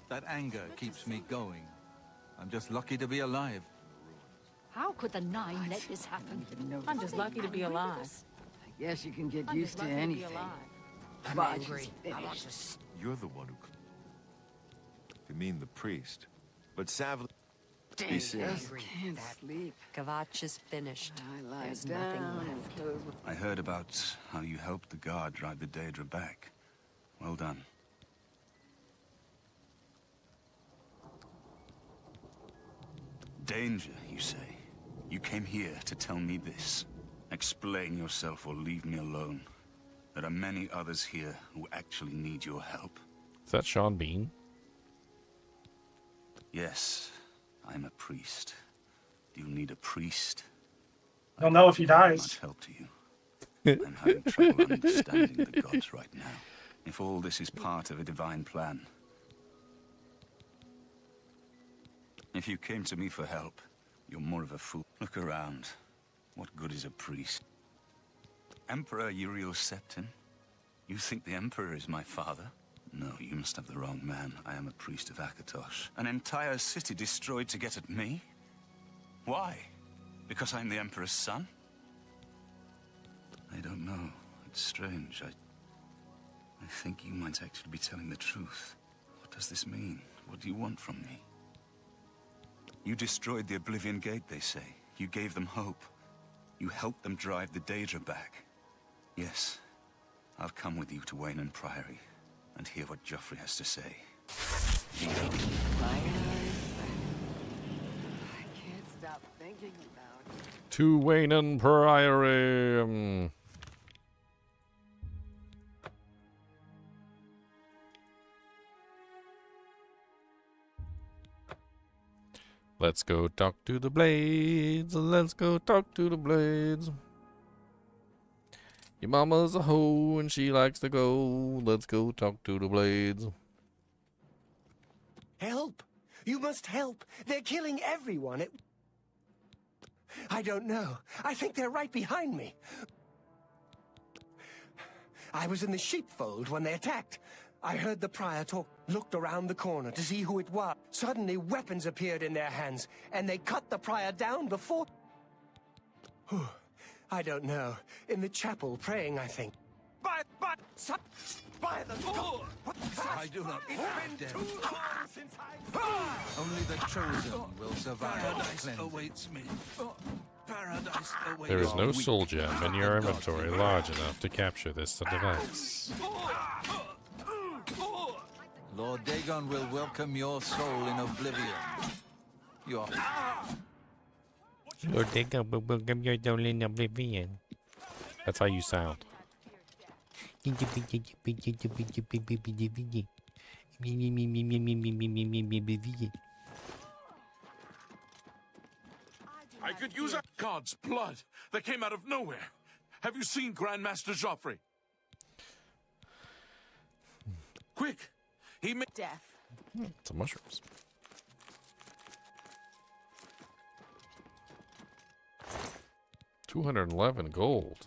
That anger keeps me going. I'm just lucky to be alive. How could the Nine let this happen? I'm just lucky to be alive. I guess you can get used to anything. I'm angry. You're the one who... You mean the priest. But Savli... Dang, can't sleep. Kvatch is finished. There's nothing left. I heard about how you helped the guard drive the Daedra back. Well done. Danger, you say? You came here to tell me this. Explain yourself or leave me alone. There are many others here who actually need your help. Is that Sean Bean? Yes, I'm a priest. Do you need a priest? you'll know if he dies. Much help to you. I'm having trouble understanding the gods right now. If all this is part of a divine plan. If you came to me for help, you're more of a fool. Look around. What good is a priest? Emperor Uriel Septim? You think the Emperor is my father? No, you must have the wrong man. I am a priest of Akatosh. An entire city destroyed to get at me? Why? Because I'm the Emperor's son? I don't know. It's strange. I think you might actually be telling the truth. What does this mean? What do you want from me? You destroyed the Oblivion Gate, they say. You gave them hope. You helped them drive the Daedra back. Yes, I'll come with you to Wayne Priory and hear what Joffrey has to say. I can't stop thinking about it. To Wayne Priory. Let's go talk to the blades. Let's go talk to the blades. Your mama's a hoe and she likes to go. Let's go talk to the blades. Help! You must help. They're killing everyone. I don't know. I think they're right behind me. I was in the sheepfold when they attacked. I heard the prior talk, looked around the corner to see who it was. Suddenly, weapons appeared in their hands, and they cut the prior down before... I don't know. In the chapel, praying, I think. By the... I do not want death. Only the chosen will survive. Paradise awaits me. Paradise awaits. There is no soul gem in your inventory large enough to capture this device. Lord Dagon will welcome your soul in Oblivion. Your... Lord Dagon will welcome your soul in Oblivion. That's how you sound. I could use a god's blood that came out of nowhere. Have you seen Grandmaster Joffrey? Quick! He made death. Some mushrooms. 211 gold.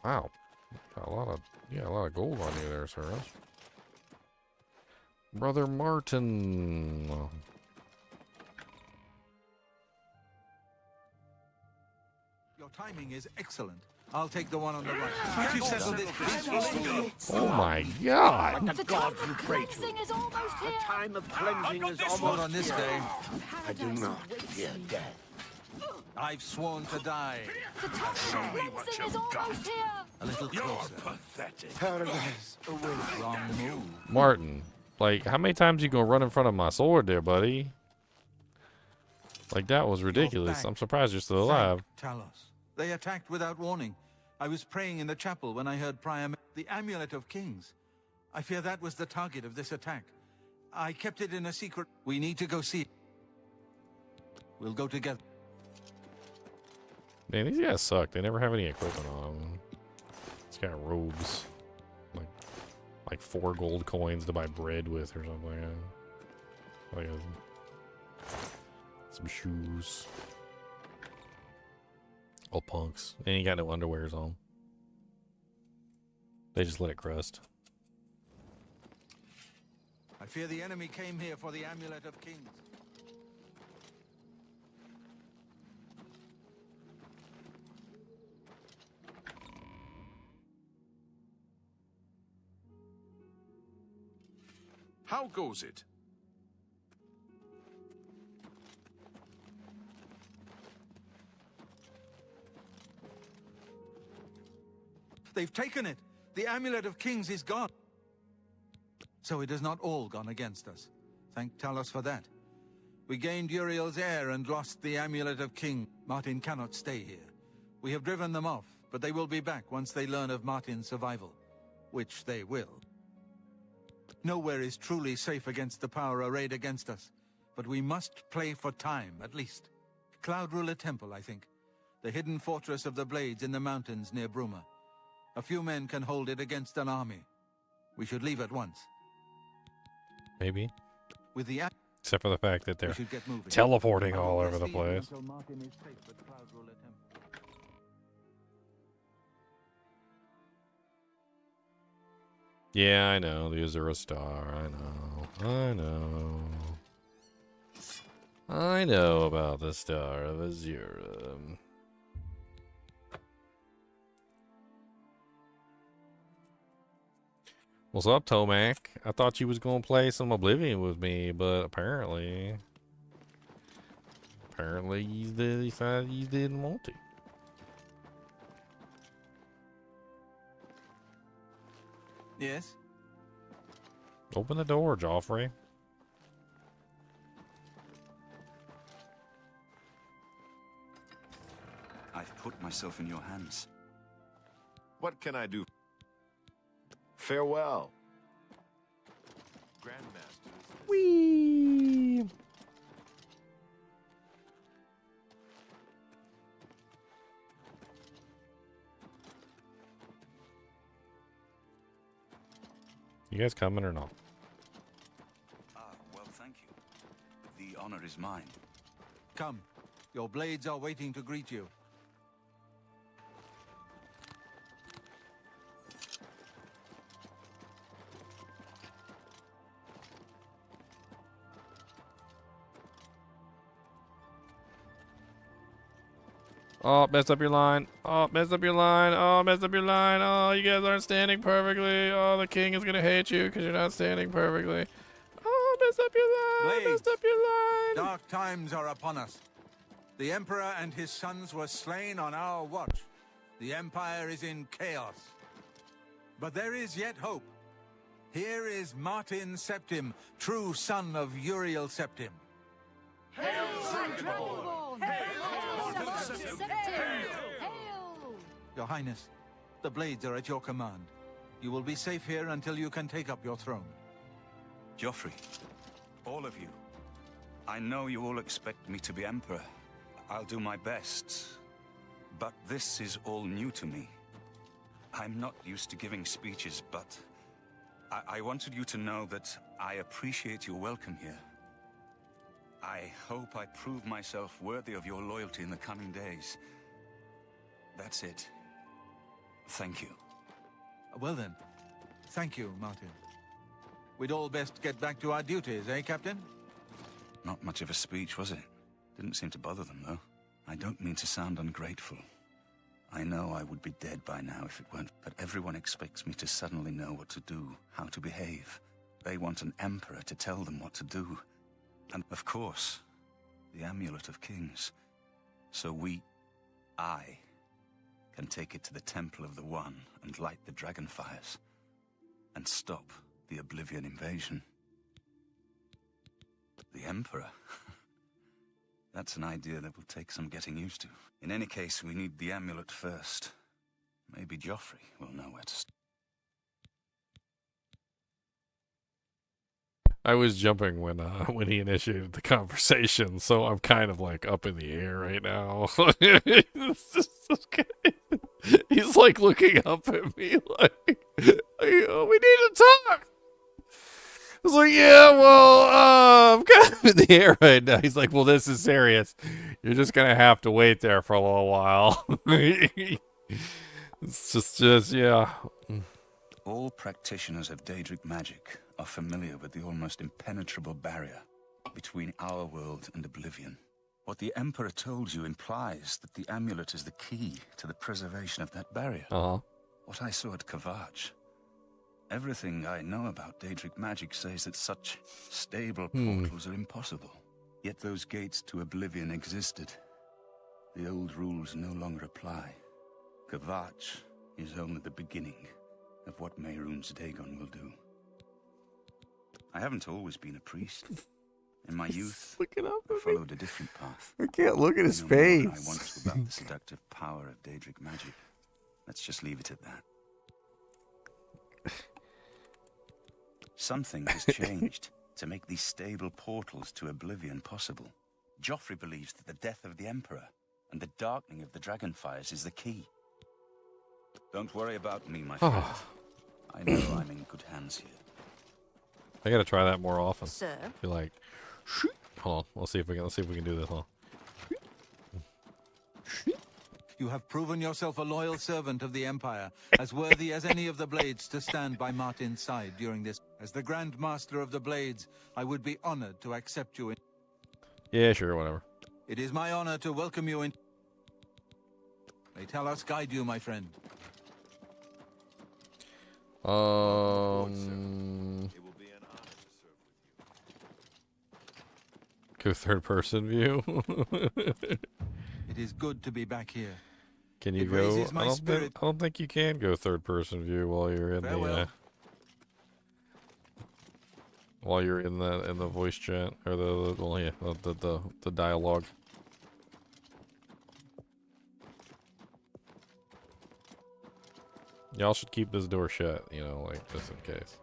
Wow. Got a lot of gold on you there, sir. Brother Martin. Your timing is excellent. I'll take the one on the right. Can't you settle this? Oh my God! The God you pray to. The time of cleansing is almost Not on this day. I do not fear death. I've sworn to die. Show me what you've got. A little closer. Pathetic. Paradise awaits. Wrong move. Martin, like, how many times you gonna run in front of my sword there, buddy? Like, that was ridiculous. I'm surprised you're still alive. Talos. They attacked without warning. I was praying in the chapel when I heard the Amulet of Kings. I fear that was the target of this attack. I kept it in a secret. We need to go see it. We'll go together. Man, these guys suck. They never have any equipment on them. It's got robes. Like 4 gold coins to buy bread with or something. Like some shoes. All punks. And you got no underwears on. They just let it crust. I fear the enemy came here for the Amulet of Kings. How goes it? They've taken it. The Amulet of Kings is gone. So it has not all gone against us. Thank Talos for that. We gained Uriel's heir and lost the Amulet of King. Martin cannot stay here. We have driven them off, but they will be back once they learn of Martin's survival. Which they will. Nowhere is truly safe against the power arrayed against us. But we must play for time, at least. Cloud Ruler Temple, I think. The hidden fortress of the Blades in the mountains near Bruma. A few men can hold it against an army. We should leave at once. Maybe. With the Except for the fact that they're teleporting all over the place. Yeah, I know. The Azura Star. I know. I know about the Star of Azura. What's up, Tomac? I thought you was gonna play some Oblivion with me, but apparently you decided you didn't want to. Yes? Open the door, Joffrey. I've put myself in your hands. What can I do? Farewell. Grandmaster. Whee! You guys coming or not? Well, thank you. The honor is mine. Come. Your blades are waiting to greet you. Oh, messed up your line. Oh, messed up your line. Oh, messed up your line. Oh, you guys aren't standing perfectly. Oh, the king is going to hate you because you're not standing perfectly. Oh, messed up your line. Blades. Messed up your line. Dark times are upon us. The Emperor and his sons were slain on our watch. The Empire is in chaos. But there is yet hope. Here is Martin Septim, true son of Uriel Septim. Hail, Dragonborn! Hail! Your Highness, the blades are at your command. You will be safe here until you can take up your throne. Joffrey, all of you. I know you all expect me to be Emperor. I'll do my best. But this is all new to me. I'm not used to giving speeches, but I wanted you to know that I appreciate your welcome here. I hope I prove myself worthy of your loyalty in the coming days. That's it. Thank you. Well then, thank you, Martin. We'd all best get back to our duties, eh, Captain? Not much of a speech, was it? Didn't seem to bother them, though. I don't mean to sound ungrateful. I know I would be dead by now if it weren't, but everyone expects me to suddenly know what to do, how to behave. They want an emperor to tell them what to do. And, of course, the Amulet of Kings. So I, can take it to the Temple of the One and light the dragon fires. And stop the Oblivion invasion. The Emperor? That's an idea that will take some getting used to. In any case, we need the amulet first. Maybe Joffrey will know where to start. I was jumping when he initiated the conversation, so I'm kind of like up in the air right now. He's like looking up at me like, oh, we need to talk. I was like, yeah, well, I'm kind of in the air right now. He's like, well, this is serious. You're just gonna have to wait there for a little while. It's just yeah. All practitioners of Daedric magic are familiar with the almost impenetrable barrier between our world and Oblivion. What the Emperor told you implies that the amulet is the key to the preservation of that barrier. What I saw at Kvatch. Everything I know about Daedric magic says that such stable portals are impossible. Yet those gates to Oblivion existed. The old rules no longer apply. Kvatch is only the beginning of what Mehrunes Dagon will do. I haven't always been a priest. In my youth, I followed a different path. I can't look at his I know more than face. I want to about the seductive power of Daedric magic. Let's just leave it at that. Something has changed to make these stable portals to Oblivion possible. Joffrey believes that the death of the Emperor and the darkening of the Dragonfires is the key. Don't worry about me, my friend. I know I'm in good hands here. I gotta try that more often. Sir? Be like, hold on. Let's see if we can do this. Huh? You have proven yourself a loyal servant of the Empire, as worthy as any of the Blades to stand by Martin's side during this. As the Grand Master of the Blades, I would be honored to accept you in. Yeah, sure, whatever. It is my honor to welcome you in. May Talos guide you, my friend. Go third person view. It is good to be back here. Can you It go? raises my I spirit. don't think you can go third person view while you're in the voice chat or the dialogue. Y'all should keep this door shut, you know, like just in case.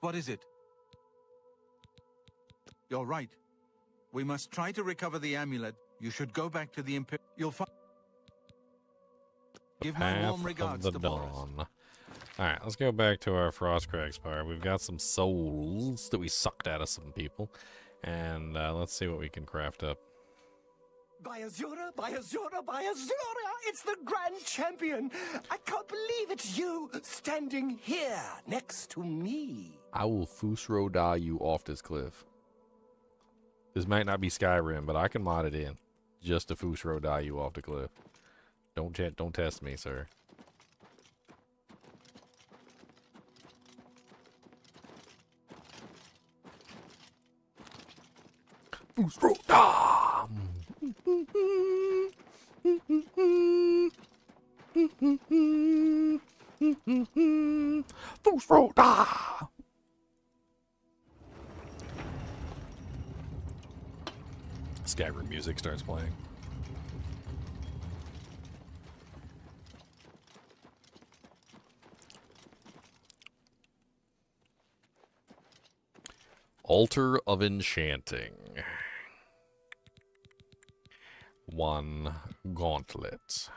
What is it? You're right. We must try to recover the amulet. You should go back to the Imperial. You'll find. Give my warm regards to Boris. Alright, let's go back to our Frostcrag Spire. We've got some souls that we sucked out of some people. And let's see what we can craft up. By Azura, by Azura, by Azura! It's the Grand Champion! I can't believe it's you standing here next to me. I will Fusro die you off this cliff. This might not be Skyrim, but I can mod it in. Just to Fusro die you off the cliff. Don't test me, sir. Fusro die! Fusro die! Skyrim music starts playing. Altar of Enchanting. 1 gauntlet.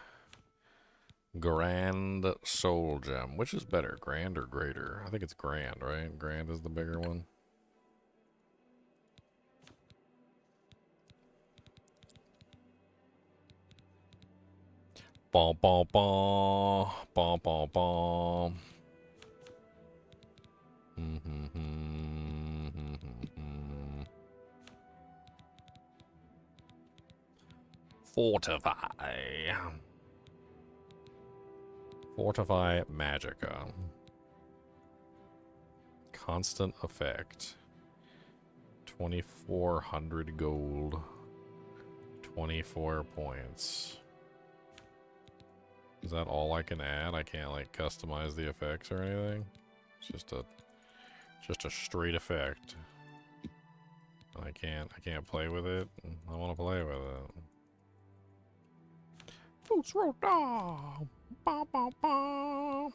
Grand Soul Gem. Which is better, grand or greater? I think it's grand, right? Grand is the bigger one. Bom, bom, bom. Bom, bom, bom. Fortify. Fortify Magicka. Constant effect. 2,400 gold. 24 points. Is that all I can add? I can't like customize the effects or anything. It's just a straight effect. I can't play with it. I want to play with it. Boots roll down. Ba ba ba.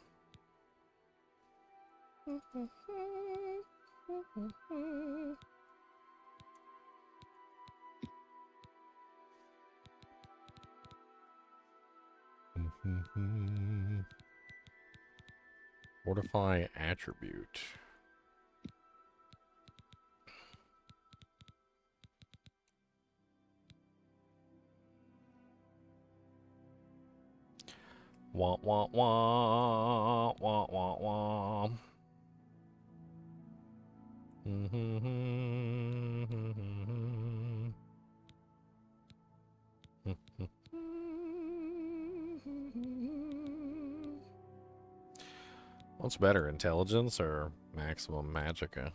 Fortify attribute. Wah wah wah wah wah wah. What's better, intelligence or maximum magicka?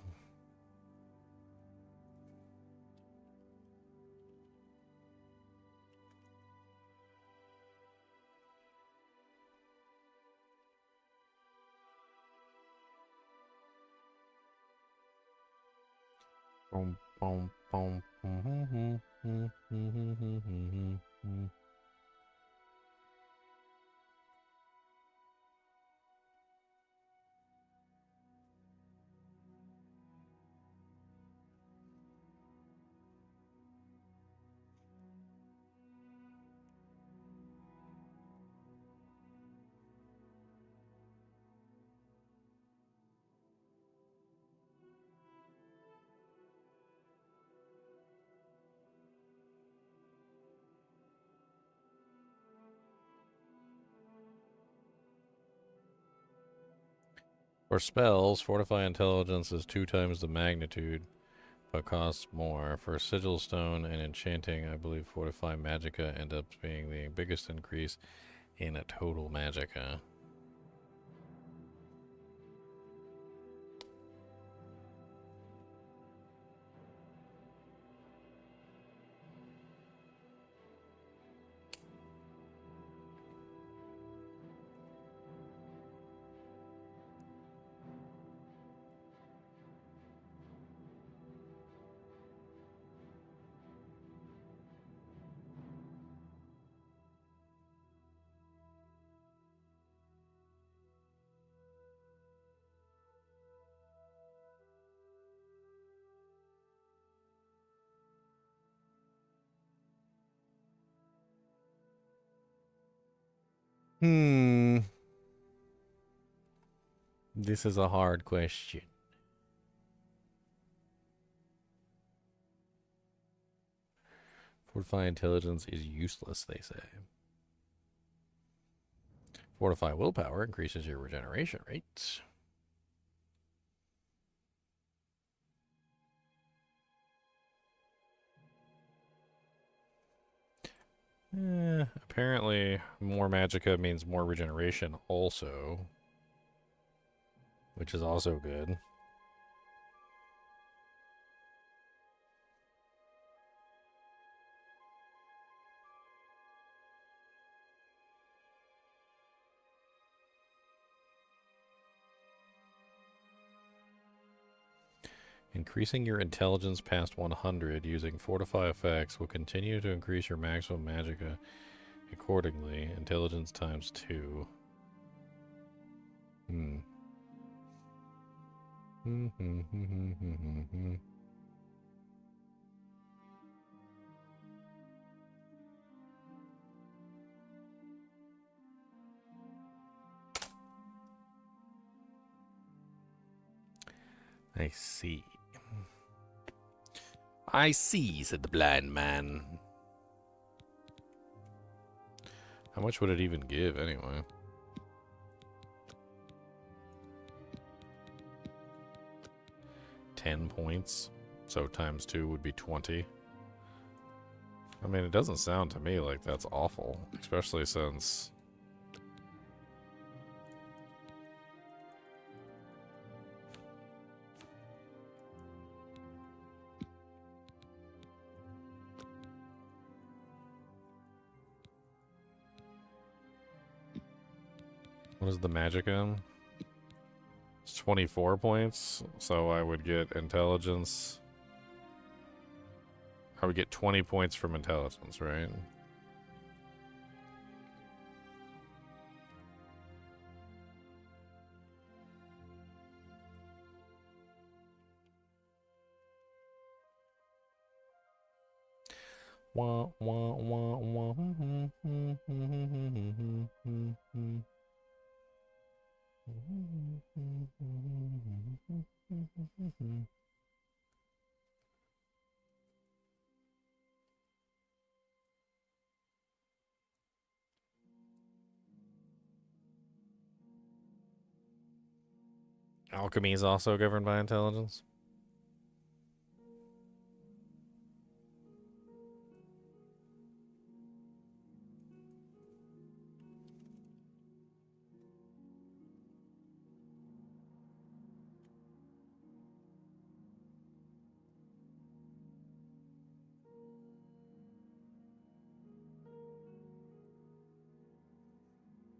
Boom, boom, boom. For spells, Fortify Intelligence is 2 times the magnitude, but costs more. For Sigil Stone and Enchanting, I believe Fortify Magicka ends up being the biggest increase in a total Magicka. This is a hard question. Fortify Intelligence is useless, they say. Fortify Willpower increases your regeneration rates. Apparently more magicka means more regeneration also, which is also good. Increasing your intelligence past 100 using Fortify effects will continue to increase your maximum magicka accordingly. Intelligence times 2. I see. I see, said the blind man. How much would it even give, anyway? £10. So times 2 would be 20. I mean, it doesn't sound to me like that's awful, especially since... What is the magic in? It's 24 points, so I would get intelligence. I would get 20 points from intelligence, right? Wah, wah, wah, wah. Alchemy is also governed by intelligence.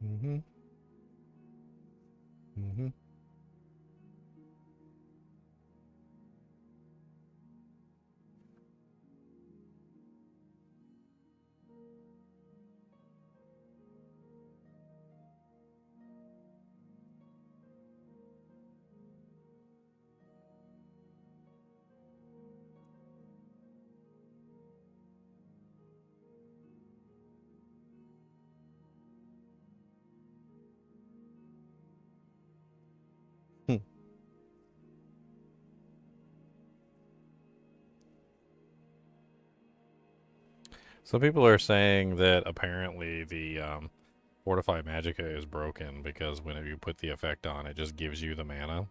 Mm-hmm. Mm-hmm. Some people are saying that apparently the Fortify Magicka is broken because whenever you put the effect on, it just gives you the mana.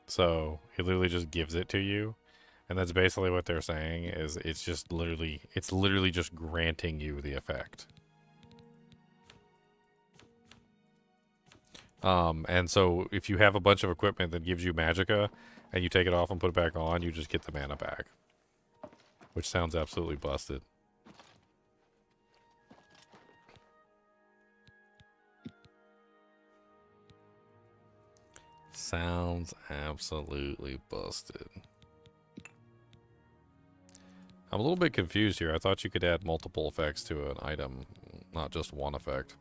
So it literally just gives it to you. And that's basically what they're saying, is it's literally just granting you the effect. And so if you have a bunch of equipment that gives you Magicka, and you take it off and put it back on, you just get the mana back. Which sounds absolutely busted. Sounds absolutely busted. I'm a little bit confused here. I thought you could add multiple effects to an item, not just one effect.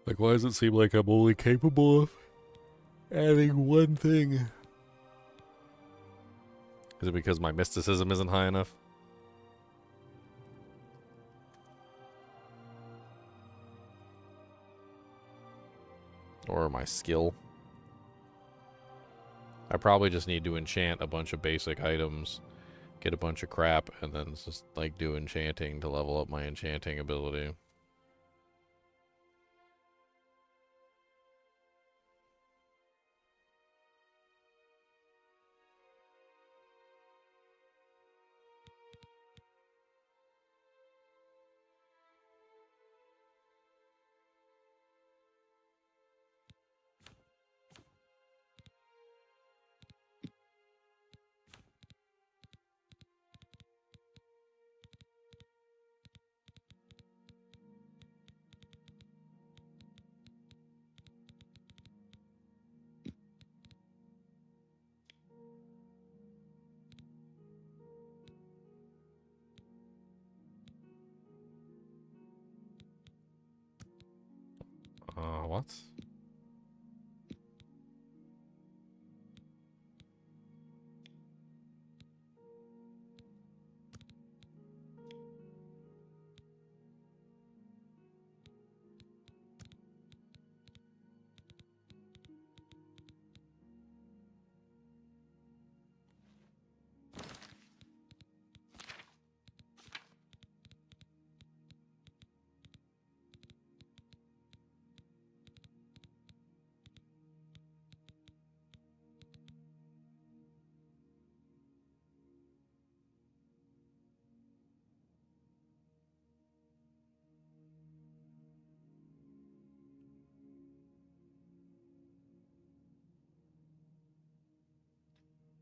Like, why does it seem like I'm only capable of adding one thing? Is it because my mysticism isn't high enough? Or my skill? I probably just need to enchant a bunch of basic items, get a bunch of crap, and then just, like, do enchanting to level up my enchanting ability. What?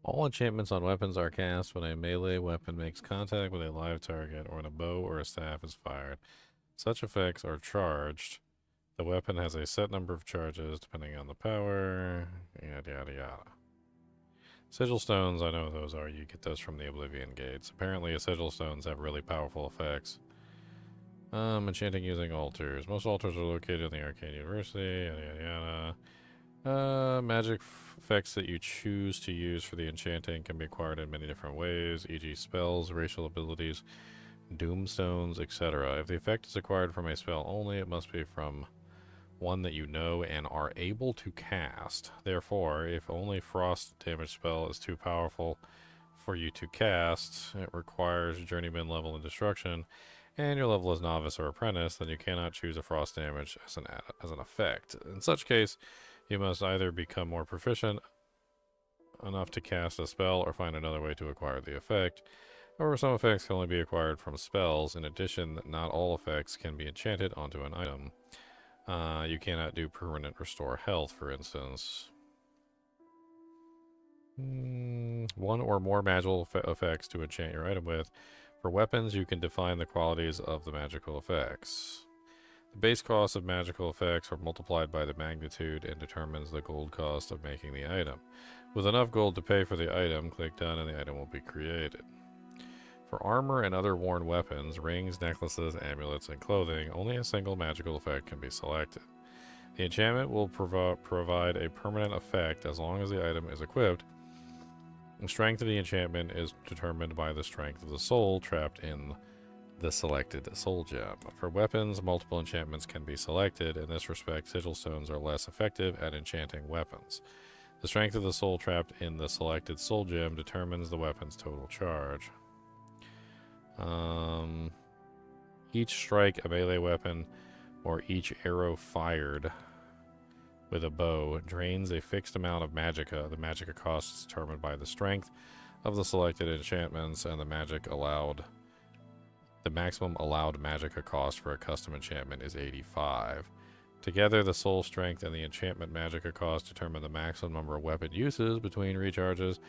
All enchantments on weapons are cast when a melee weapon makes contact with a live target or when a bow or a staff is fired. Such effects are charged. The weapon has a set number of charges depending on the power, yada yada yada. Sigil stones, I know what those are. You get those from the Oblivion gates. Apparently, sigil stones have really powerful effects. Enchanting using altars. Most altars are located in the Arcane University, yada yada yada. Magic effects that you choose to use for the enchanting can be acquired in many different ways, e.g. spells, racial abilities, doomstones, etc. If the effect is acquired from a spell only, it must be from one that you know and are able to cast. Therefore, if only frost damage spell is too powerful for you to cast, it requires journeyman level in destruction, and your level is novice or apprentice, then you cannot choose a frost damage as an effect. In such case, you must either become more proficient enough to cast a spell or find another way to acquire the effect. However, some effects can only be acquired from spells. In addition, not all effects can be enchanted onto an item. You cannot do permanent restore health, for instance. One or more magical effects to enchant your item with. For weapons, you can define the qualities of the magical effects. The base cost of magical effects are multiplied by the magnitude and determines the gold cost of making the item. With enough gold to pay for the item, click done and the item will be created. For armor and other worn weapons, rings, necklaces, amulets, and clothing, only a single magical effect can be selected. The enchantment will provide a permanent effect as long as the item is equipped. The strength of the enchantment is determined by the strength of the soul trapped in the selected soul gem. For weapons, multiple enchantments can be selected. In this respect, sigil stones are less effective at enchanting weapons. The strength of the soul trapped in the selected soul gem determines the weapon's total charge. Each strike, a melee weapon, or each arrow fired with a bow drains a fixed amount of magicka. The magicka cost is determined by the strength of the selected enchantments and the magic allowed. The maximum allowed magicka cost for a custom enchantment is 85. Together, the soul strength and the enchantment magicka cost determine the maximum number of weapon uses between recharges.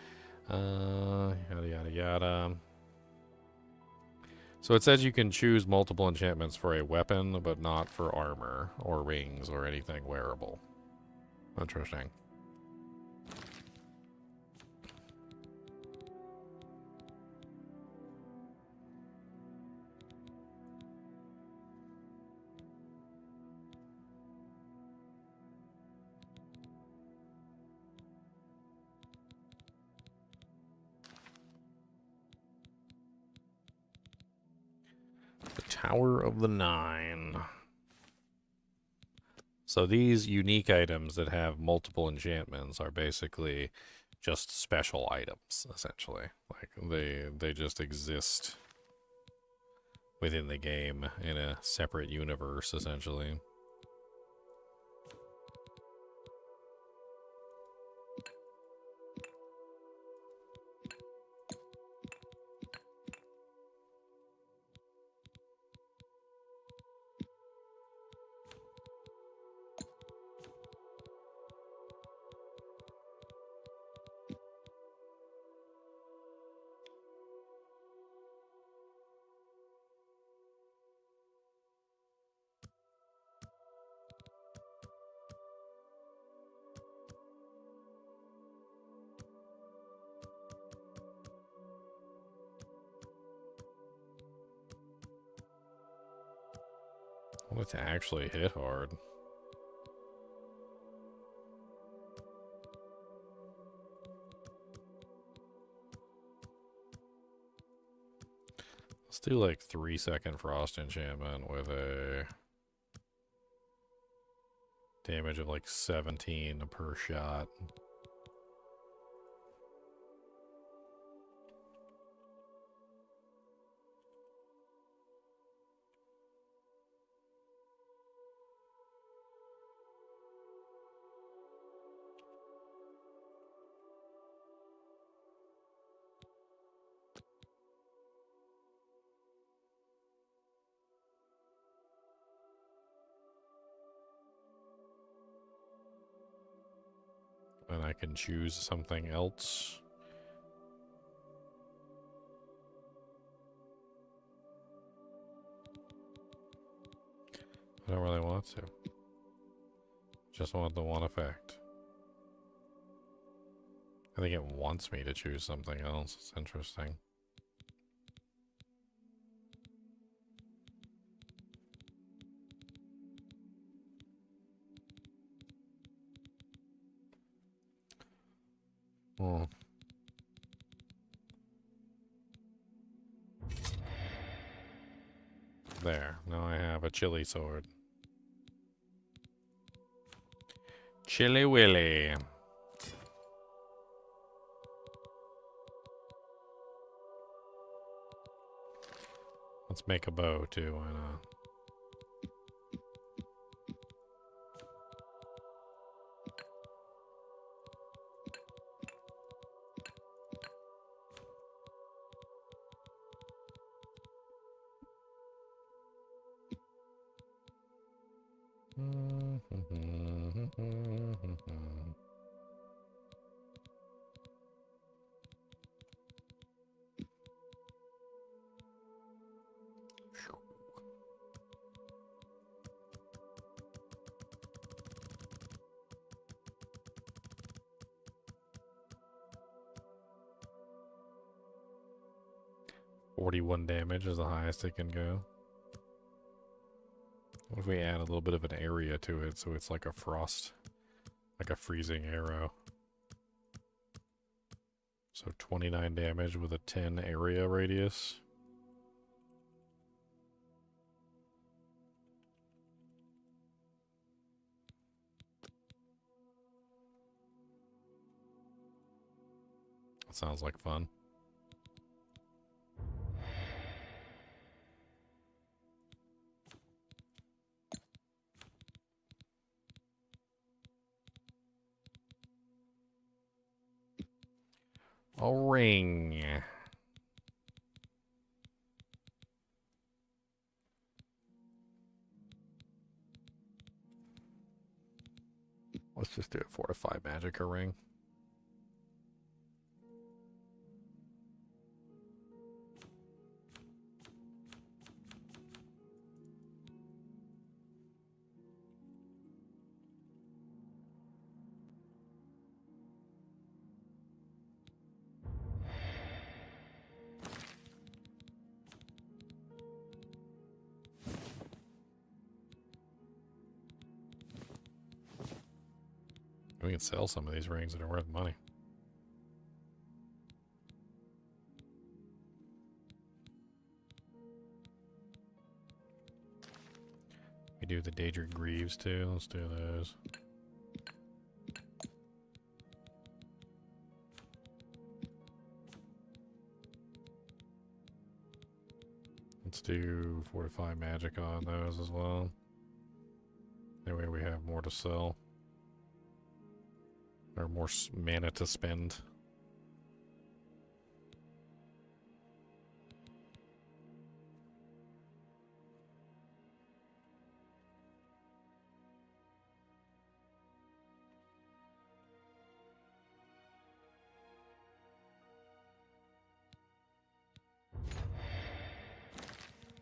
Yada yada yada. So it says you can choose multiple enchantments for a weapon, but not for armor or rings or anything wearable. Interesting. Tower of the Nine. So these unique items that have multiple enchantments are basically just special items, essentially. Like they just exist within the game in a separate universe, essentially. I want it to actually hit hard. Let's do like 3-second frost enchantment with a damage of like 17 per shot. And I can choose something else I don't really want to. Just want the one effect. I think it wants me to choose something else. It's interesting. Oh. There. Now I have a chili sword. Chili Willy. Let's make a bow too, why not? .41 damage is the highest it can go. What if we add a little bit of an area to it so it's like a frost, like a freezing arrow? So 29 damage with a 10 area radius. That sounds like fun. A ring. Let's just do a fortified magicka ring. We can sell some of these rings that are worth money. We do the Daedric Greaves too. Let's do those. Let's do Fortify Magic on those as well. That way we have more to sell. Or more mana to spend.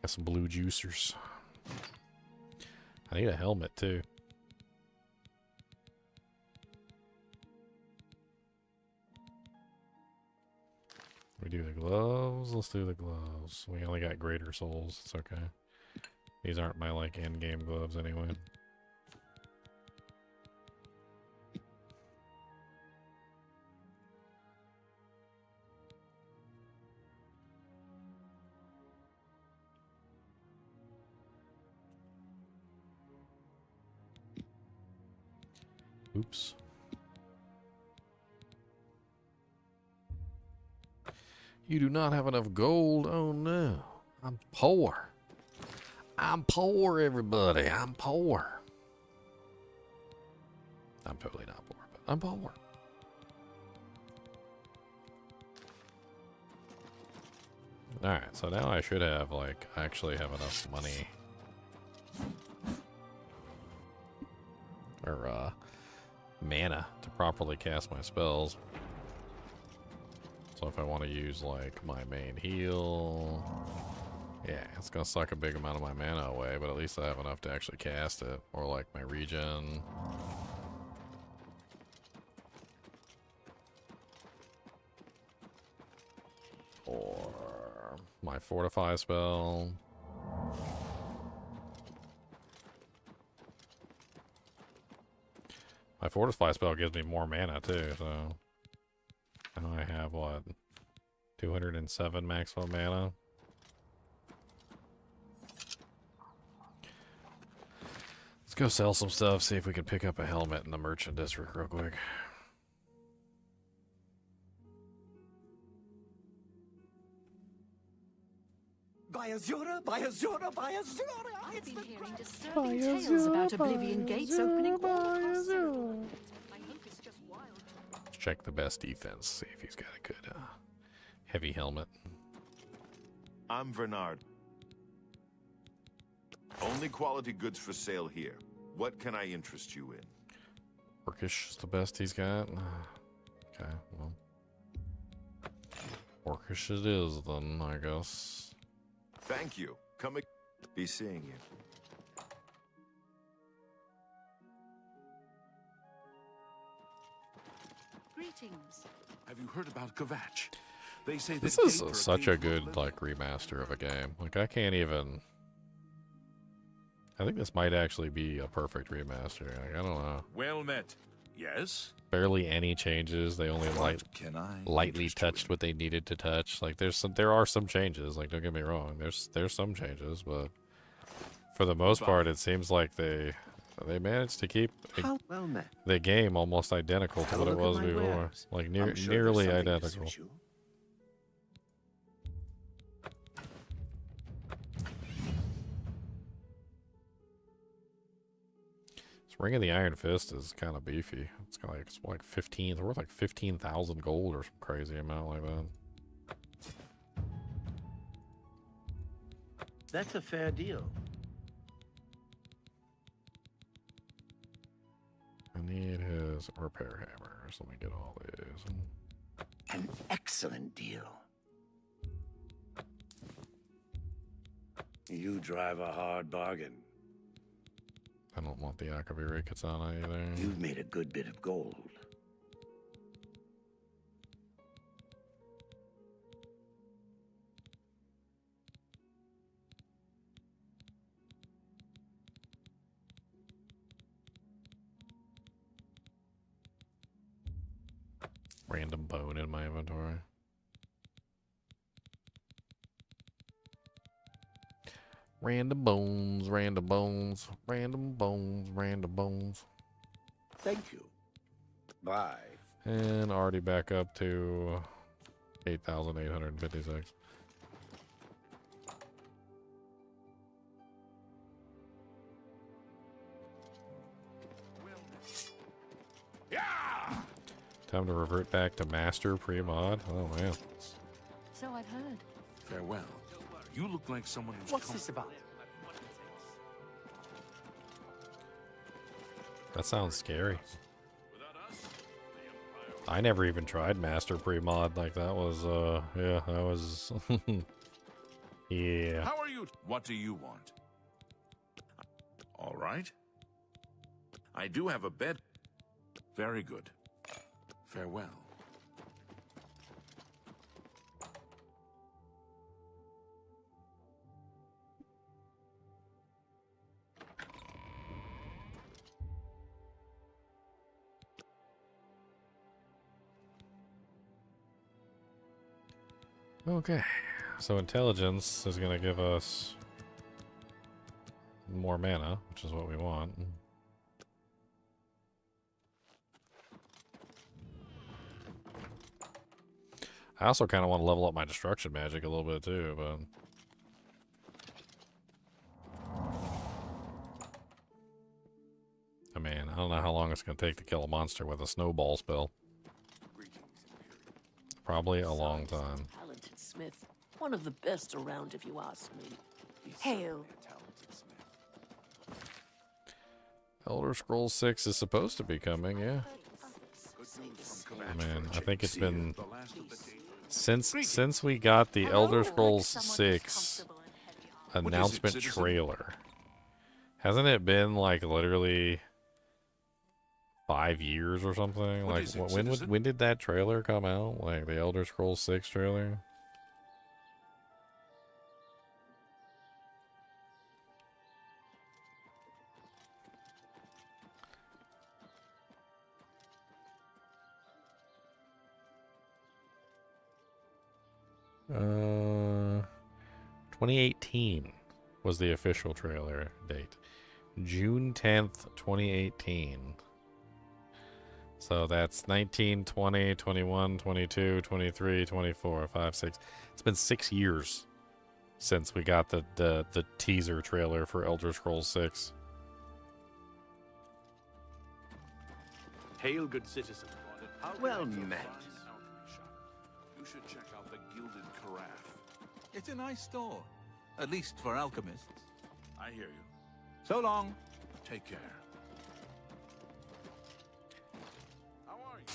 Got some blue juicers. I need a helmet too. We do the gloves. Let's do the gloves. We only got greater souls. It's okay. These aren't my like end game gloves anyway. Oops. You do not have enough gold? Oh no. I'm poor. I'm poor, everybody. I'm poor. I'm totally not poor, but I'm poor. Alright, so now I should have, like, actually have enough money. Or, mana to properly cast my spells. So if I want to use like my main heal, Yeah, it's gonna suck a big amount of my mana away, but at least I have enough to actually cast it. Or like my regen. Or my fortify spell. My fortify spell gives me more mana too, so now I have what? 207 maximum mana. Let's go sell some stuff, see if we can pick up a helmet in the merchant district real quick. By Azura, by Azura, by Azura! I've been hearing disturbing tales about Oblivion gates opening all across Europe. I hope it's just wild. Let's check the best defense, see if he's got a good heavy helmet. I'm Bernard. Only quality goods for sale here. What can I interest you in? Orcish is the best he's got. Okay, well. Orcish it is then, I guess. Thank you. Come be seeing you. Greetings. Have you heard about Kvatch? They say This is such a good like remaster of a game. Like I can't even. I think this might actually be a perfect remaster. Like, I don't know. Well met. Yes. Barely any changes. They only lightly touched what they needed to touch. Like there are some changes. Like don't get me wrong. There's some changes, but for the most part, it seems like they managed to keep the game almost identical to what it was before. Like nearly identical. Ring of the Iron Fist is kind of beefy. It's kind of like, it's like 15. It's worth like 15,000 gold or some crazy amount like that. That's a fair deal. I need his repair hammers. Let me get all these. An excellent deal. You drive a hard bargain. I don't want the Akabiri Katana either. You've made a good bit of gold. Random bone in my inventory. Random bones, random bones, random bones, random bones. Thank you. Bye. And already back up to 8,856. Yeah! Time to revert back to master pre-mod. Oh man. So I've heard. Farewell. You look like someone who's What's this about? That sounds scary. I never even tried master pre-mod. Like that was yeah, that was yeah. How are you? What do you want? All right. I do have a bed. Very good. Farewell. Okay, so intelligence is going to give us more mana, which is what we want. I also kind of want to level up my destruction magic a little bit too, but... I mean, I don't know how long it's going to take to kill a monster with a snowball spell. Probably a long time. Talented smith. One of the best around, if you ask me. Hail. Elder Scrolls 6 is supposed to be coming, yeah. Man, I think it's been since we got the Elder Scrolls 6 announcement trailer. Hasn't it been like literally 5 years or something? Like when did that trailer come out? Like the Elder Scrolls 6 trailer? Uh, 2018 was the official trailer date. June 10th, 2018. So that's 19, 20, 21, 22, 23, 24, 5, 6. It's been 6 years since we got the teaser trailer for Elder Scrolls 6. Hail, good citizen. Well met. You should check out the Gilded Carafe. It's a nice store, at least for alchemists. I hear you. So long. Take care.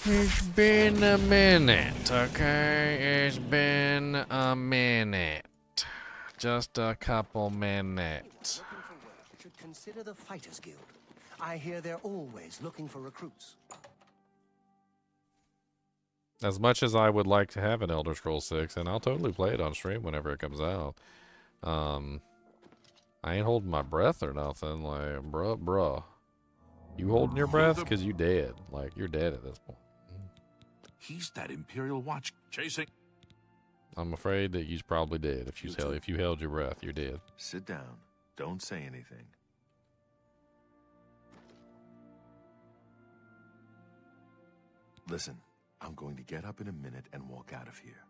It's been a minute, okay? It's been a minute. Just a couple minutes. Looking for work should consider the Fighters Guild. I hear they're always looking for recruits. As much as I would like to have an Elder Scrolls 6, and I'll totally play it on stream whenever it comes out, I ain't holding my breath or nothing. Like, bruh. You holding your breath? Because you dead. Like, you're dead at this point. He's that Imperial Watch chasing. I'm afraid that you's probably dead. If you held your breath, you're dead. Sit down. Don't say anything. Listen, I'm going to get up in a minute and walk out of here.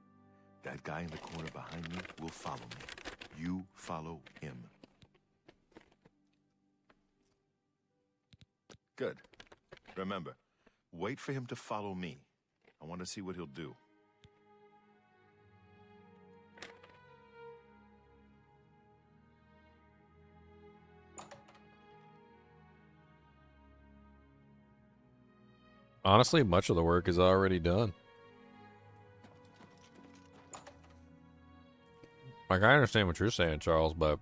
That guy in the corner behind me will follow me. You follow him. Good. Remember, wait for him to follow me. I want to see what he'll do. Honestly, much of the work is already done. Like, I understand what you're saying, Charles, but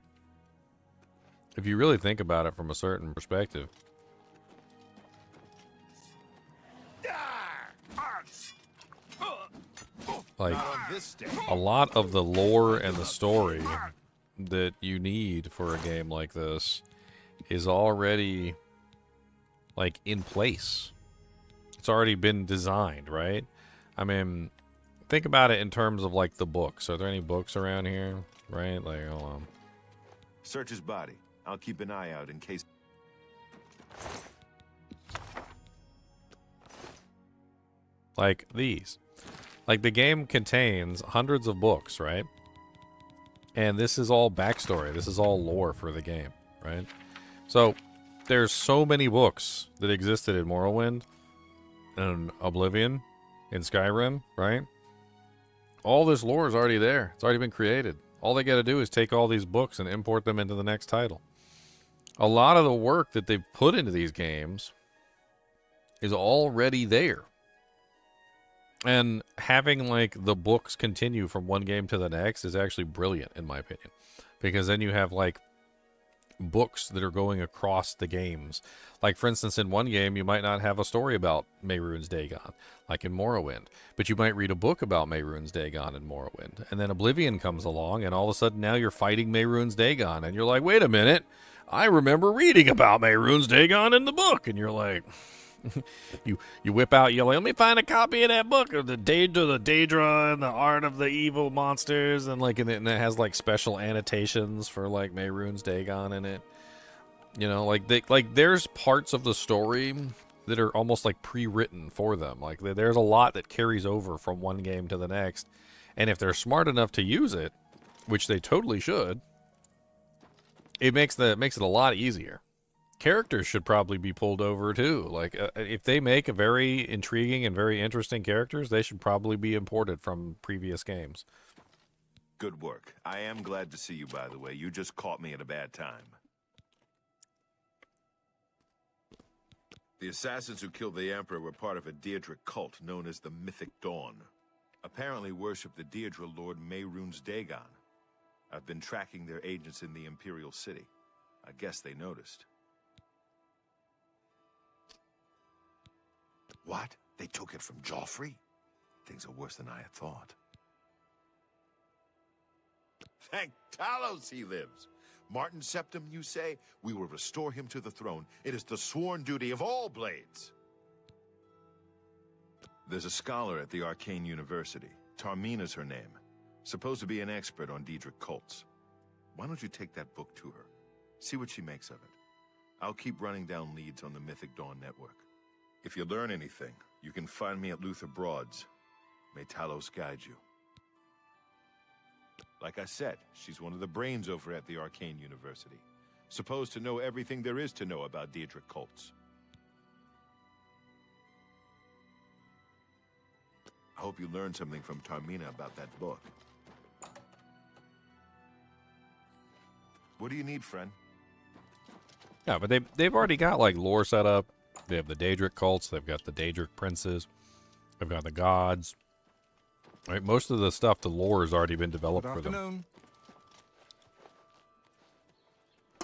if you really think about it from a certain perspective, like, a lot of the lore and the story that you need for a game like this is already, like, in place. It's already been designed, right? I mean, think about it in terms of, like, the books. Are there any books around here? Right? Like, hold on. Search his body. I'll keep an eye out in case... Like these. Like, the game contains hundreds of books, right? And this is all backstory. This is all lore for the game, right? So, there's so many books that existed in Morrowind and Oblivion, in Skyrim, right? All this lore is already there. It's already been created. All they got to do is take all these books and import them into the next title. A lot of the work that they've put into these games is already there. And having, like, the books continue from one game to the next is actually brilliant, in my opinion. Because then you have, like, books that are going across the games. Like, for instance, in one game, you might not have a story about Mehrunes Dagon, like in Morrowind. But you might read a book about Mehrunes Dagon in Morrowind. And then Oblivion comes along, and all of a sudden now you're fighting Mehrunes Dagon. And you're like, wait a minute, I remember reading about Mehrunes Dagon in the book. And you're like... you whip out, you're like, let me find a copy of that book, of the Daedra and the Art of the Evil Monsters, and like, and it has like special annotations for like Mehrunes Dagon in it. You know, like there's parts of the story that are almost like pre-written for them. Like there's a lot that carries over from one game to the next, and if they're smart enough to use it, which they totally should, it makes it a lot easier. Characters should probably be pulled over too. Like if they make a very intriguing and very interesting characters, they should probably be imported from previous games. Good work. I am glad to see you, by the way. You just caught me at a bad time. The assassins who killed the Emperor were part of a Daedric cult known as the Mythic Dawn. Apparently worship the Daedra Lord Mehrunes Dagon. I've been tracking their agents in the Imperial City. I guess they noticed. What? They took it from Joffrey? Things are worse than I had thought. Thank Talos he lives. Martin Septim, you say? We will restore him to the throne. It is the sworn duty of all blades. There's a scholar at the Arcane University. Tarmina's her name. Supposed to be an expert on Daedric cults. Why don't you take that book to her? See what she makes of it. I'll keep running down leads on the Mythic Dawn network. If you learn anything, you can find me at Luther Broad's. May Talos guide you. Like I said, she's one of the brains over at the Arcane University. Supposed to know everything there is to know about Daedric cults. I hope you learned something from Tarmina about that book. What do you need, friend? Yeah, but they've already got like lore set up. They have the Daedric cults. They've got the Daedric princes. They've got the gods. Right, most of the stuff, the lore has already been developed for them.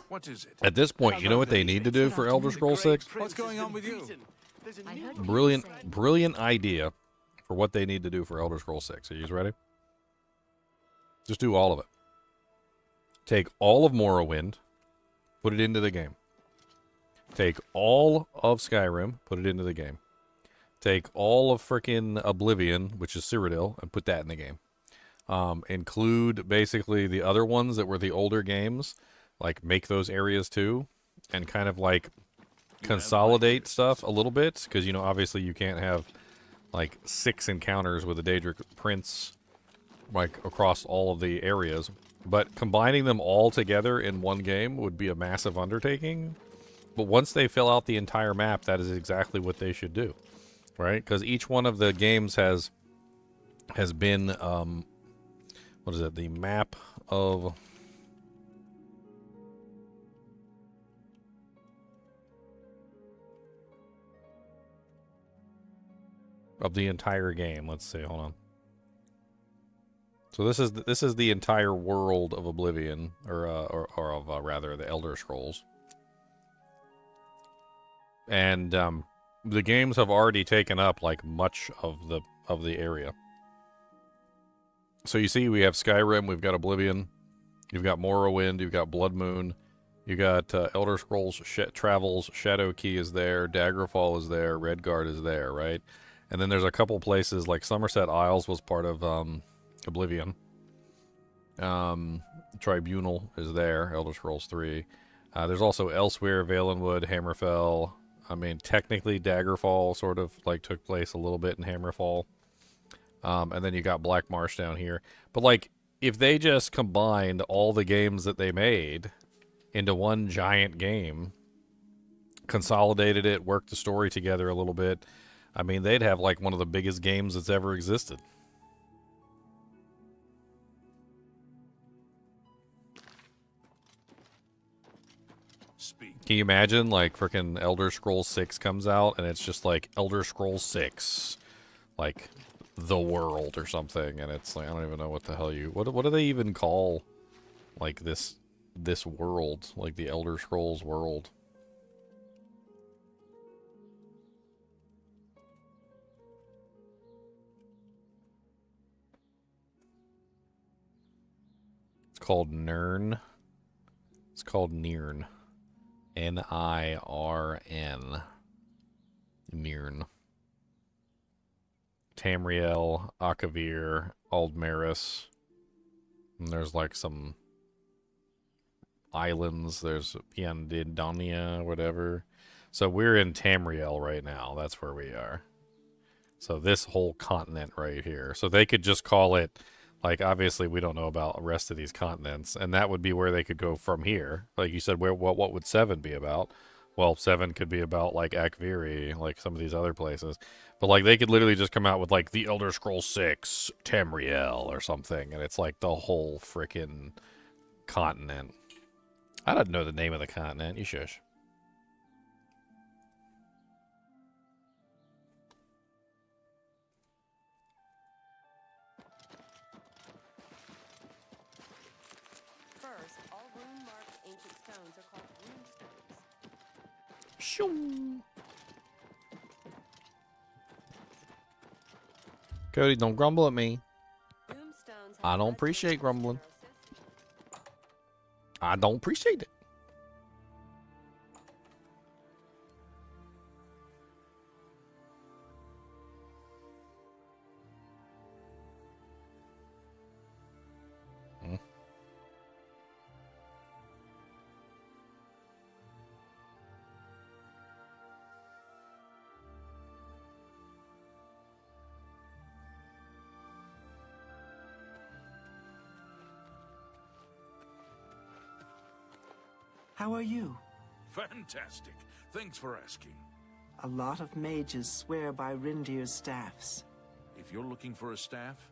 What is it? At this point, you know what they need to do for Elder Scrolls 6? What's going on with you? Brilliant idea for what they need to do for Elder Scrolls 6. Are you ready? Just do all of it. Take all of Morrowind, put it into the game. Take all of Skyrim, put it into the game. Take all of frickin' Oblivion, which is Cyrodiil, and put that in the game. Include basically the other ones that were the older games, like make those areas too, and kind of like consolidate stuff a little bit, because, you know, obviously you can't have like 6 encounters with a Daedric prince like across all of the areas. But combining them all together in one game would be a massive undertaking. But once they fill out the entire map, that is exactly what they should do. Right? Because each one of the games has been, what is it? The map of... of the entire game. Let's see. Hold on. So this is the entire world of Oblivion, or of rather the Elder Scrolls. And the games have already taken up like much of the area. So you see, we have Skyrim, we've got Oblivion, you've got Morrowind, you've got Blood Moon, you got Elder Scrolls Travels, Shadowkey is there, Daggerfall is there, Redguard is there, right? And then there's a couple places like Somerset Isles was part of Oblivion. Tribunal is there, Elder Scrolls 3. There's also Elsewhere, Valenwood, Hammerfell. I mean, technically Daggerfall sort of like took place a little bit in Hammerfall. And then you got Black Marsh down here. But like, if they just combined all the games that they made into one giant game, consolidated it, worked the story together a little bit, I mean, they'd have like one of the biggest games that's ever existed. Can you imagine, like, frickin' Elder Scrolls 6 comes out, and it's just, like, Elder Scrolls 6, like, the world or something, and it's, like, I don't even know what the hell what do they even call, like, this world, like, the Elder Scrolls world? It's called Nirn. It's called Nirn. Nirn. Nirn. Tamriel, Akavir, Aldmeris. And there's like some islands. There's Piandidonia, whatever. So we're in Tamriel right now. That's where we are. So this whole continent right here. So they could just call it, like, obviously we don't know about the rest of these continents, and that would be where they could go from here. Like you said, what would 7 be about? Well, 7 could be about, like, Akviri, like some of these other places. But, like, they could literally just come out with, like, the Elder Scrolls 6, Tamriel, or something, and it's, like, the whole frickin' continent. I don't know the name of the continent. You shush. Shoo. Cody, don't grumble at me. I don't appreciate grumbling. I don't appreciate it. How are you? Fantastic. Thanks for asking. A lot of mages swear by Rindir's staffs. If you're looking for a staff,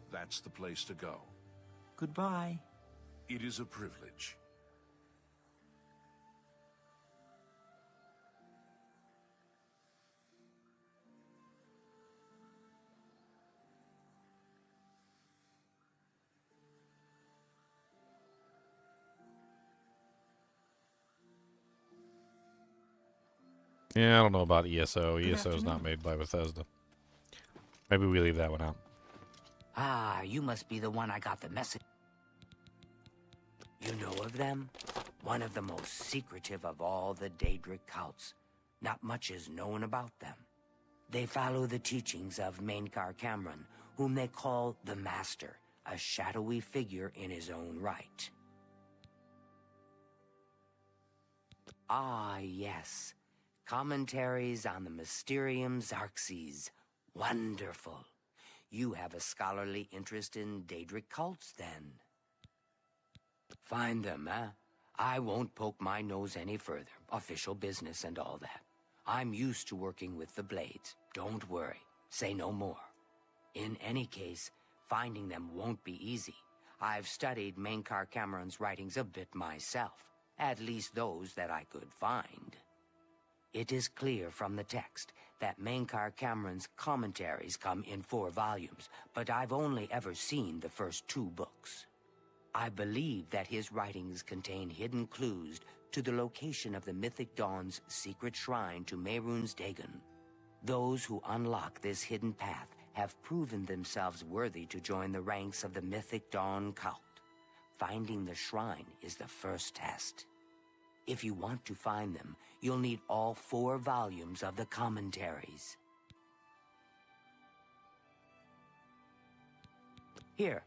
that's the place to go. Goodbye. It is a privilege. Yeah, I don't know about ESO. ESO is not made by Bethesda. Maybe we leave that one out. Ah, you must be the one I got the message. You know of them? One of the most secretive of all the Daedric cults. Not much is known about them. They follow the teachings of Mankar Cameron, whom they call the Master, a shadowy figure in his own right. Ah, yes. Commentaries on the Mysterium Xarxes. Wonderful. You have a scholarly interest in Daedric cults, then. Find them, huh? I won't poke my nose any further. Official business and all that. I'm used to working with the Blades. Don't worry. Say no more. In any case, finding them won't be easy. I've studied Mankar Cameron's writings a bit myself. At least those that I could find. It is clear from the text that Mankar Cameron's commentaries come in 4 volumes, but I've only ever seen the first 2 books. I believe that his writings contain hidden clues to the location of the Mythic Dawn's secret shrine to Mehrunes Dagon. Those who unlock this hidden path have proven themselves worthy to join the ranks of the Mythic Dawn cult. Finding the shrine is the first test. If you want to find them, you'll need all 4 volumes of the commentaries. Here,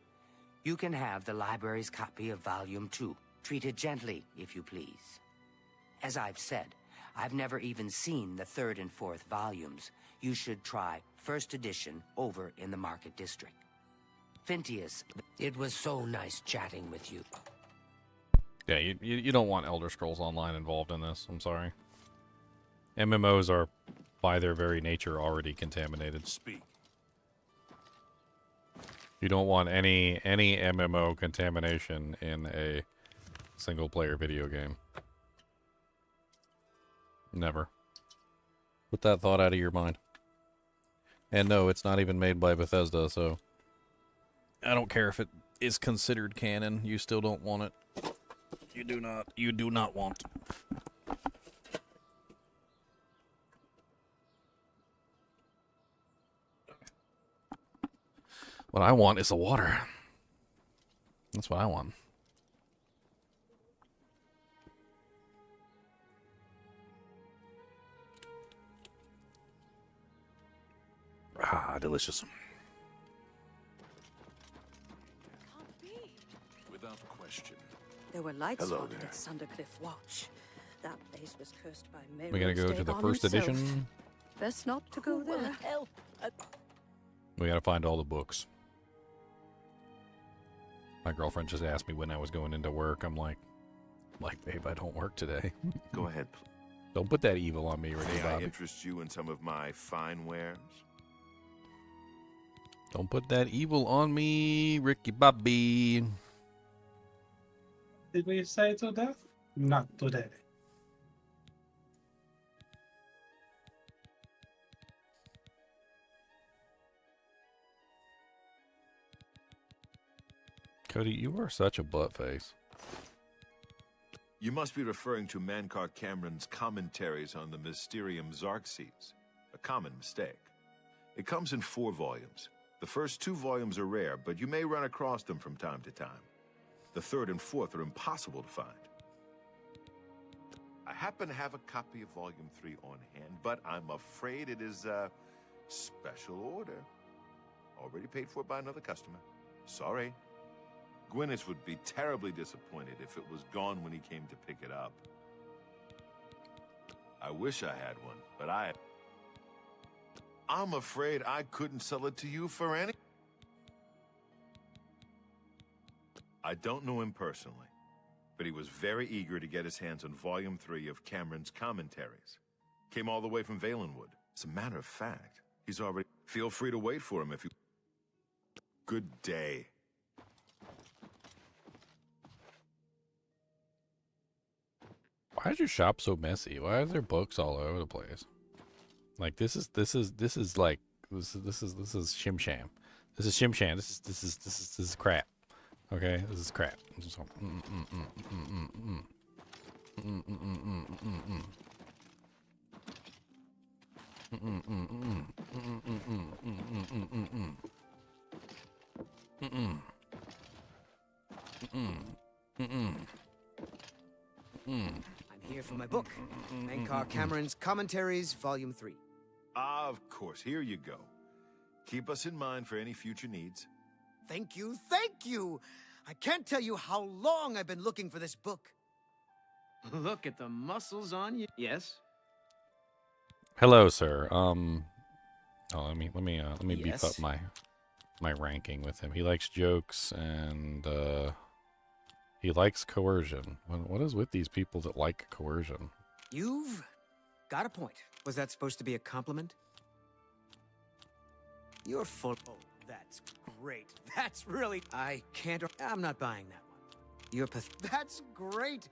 you can have the library's copy of Volume 2. Treat it gently, if you please. As I've said, I've never even seen the 3rd and 4th volumes. You should try first edition over in the Market District. Phintius, it was so nice chatting with you. Yeah, you don't want Elder Scrolls Online involved in this. I'm sorry. MMOs are, by their very nature, already contaminated. Speak. You don't want any MMO contamination in a single-player video game. Never. Put that thought out of your mind. And no, it's not even made by Bethesda, so I don't care if it is considered canon. You still don't want it. You do not want. What I want is the water. That's what I want. Ah, delicious. Without question. There were lights Hello spotted there. at Sundercliff Watch. That place was cursed by Mehrunes We gotta go to the Dagon first himself. edition. Best not to go there. Help! We gotta find all the books. My girlfriend just asked me when I was going into work. I'm like, babe, I don't work today. Go ahead. Don't put that evil on me, Ricky May I Bobby. interest you in some of my fine wares? Don't put that evil on me, Ricky Bobby. Did we say to death? Not today. Cody, you are such a butt face. You must be referring to Sankar Cameron's commentaries on the Mysterium Xarxes. A common mistake. It comes in 4 volumes. The first 2 volumes are rare, but you may run across them from time to time. The 3rd and 4th are impossible to find. I happen to have a copy of Volume 3 on hand, but I'm afraid it is a special order. Already paid for by another customer. Sorry. Gwyneth would be terribly disappointed if it was gone when he came to pick it up. I wish I had one, but I'm afraid I couldn't sell it to you for any. I don't know him personally, but he was very eager to get his hands on Volume 3 of Cameron's commentaries. Came all the way from Valenwood. As a matter of fact, he's already... Feel free to wait for him if you... Good day. Why is your shop so messy? Why are there books all over the place? Like this is like this is shim sham. This is shim sham. This is crap. Okay, this is crap. I'm here for my book, Sankar Cameron's Commentaries, Volume 3. Of course, here you go. Keep us in mind for any future needs. Thank you, thank you! I can't tell you how long I've been looking for this book. Look at the muscles on you. Yes? Hello, sir. Let me beef Yes? up my ranking with him. He likes jokes and he likes coercion. What is with these people that like coercion? You've got a point. Was that supposed to be a compliment? You're full. Oh, that's great. That's really... I can't... I'm not buying that one. You're That's great.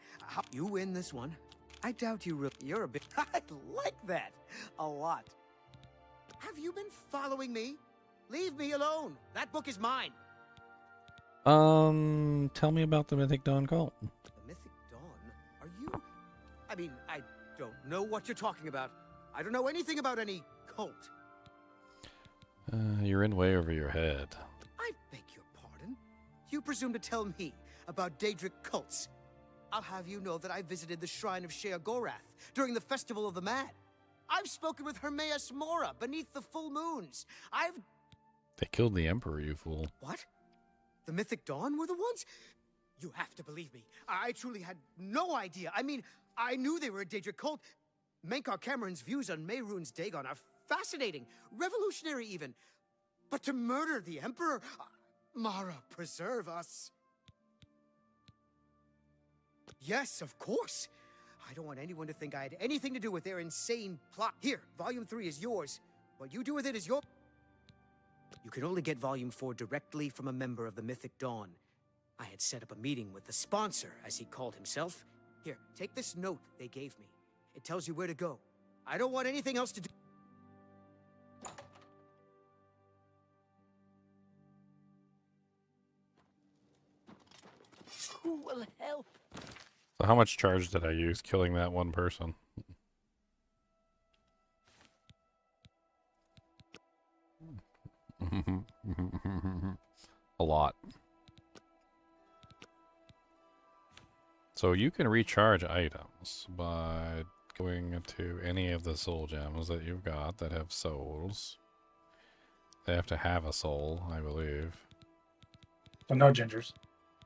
You win this one. I doubt you really... You're a bit... I like that a lot. Have you been following me? Leave me alone. That book is mine. Tell me about the Mythic Dawn cult. The Mythic Dawn? Are you... I mean, I don't know what you're talking about. I don't know anything about any cult. You're in way over your head. I beg your pardon? You presume to tell me about Daedric cults? I'll have you know that I visited the shrine of Sheogorath during the Festival of the Mad. I've spoken with Hermaeus Mora beneath the full moons. They killed the Emperor, you fool. What? The Mythic Dawn were the ones? You have to believe me. I truly had no idea. I mean, I knew they were a Daedric cult. Sankar Cameron's views on Mehrunes Dagon are fascinating, revolutionary even. But to murder the Emperor? Mara, preserve us. Yes, of course. I don't want anyone to think I had anything to do with their insane plot. Here, Volume 3 is yours. What you do with it is your... You can only get Volume 4 directly from a member of the Mythic Dawn. I had set up a meeting with the sponsor, as he called himself. Here, take this note they gave me. It tells you where to go. I don't want anything else to do. Who will help? So how much charge did I use killing that one person? A lot. So you can recharge items by going to any of the soul gems that you've got that have souls. They have to have a soul, I believe. So no gingers.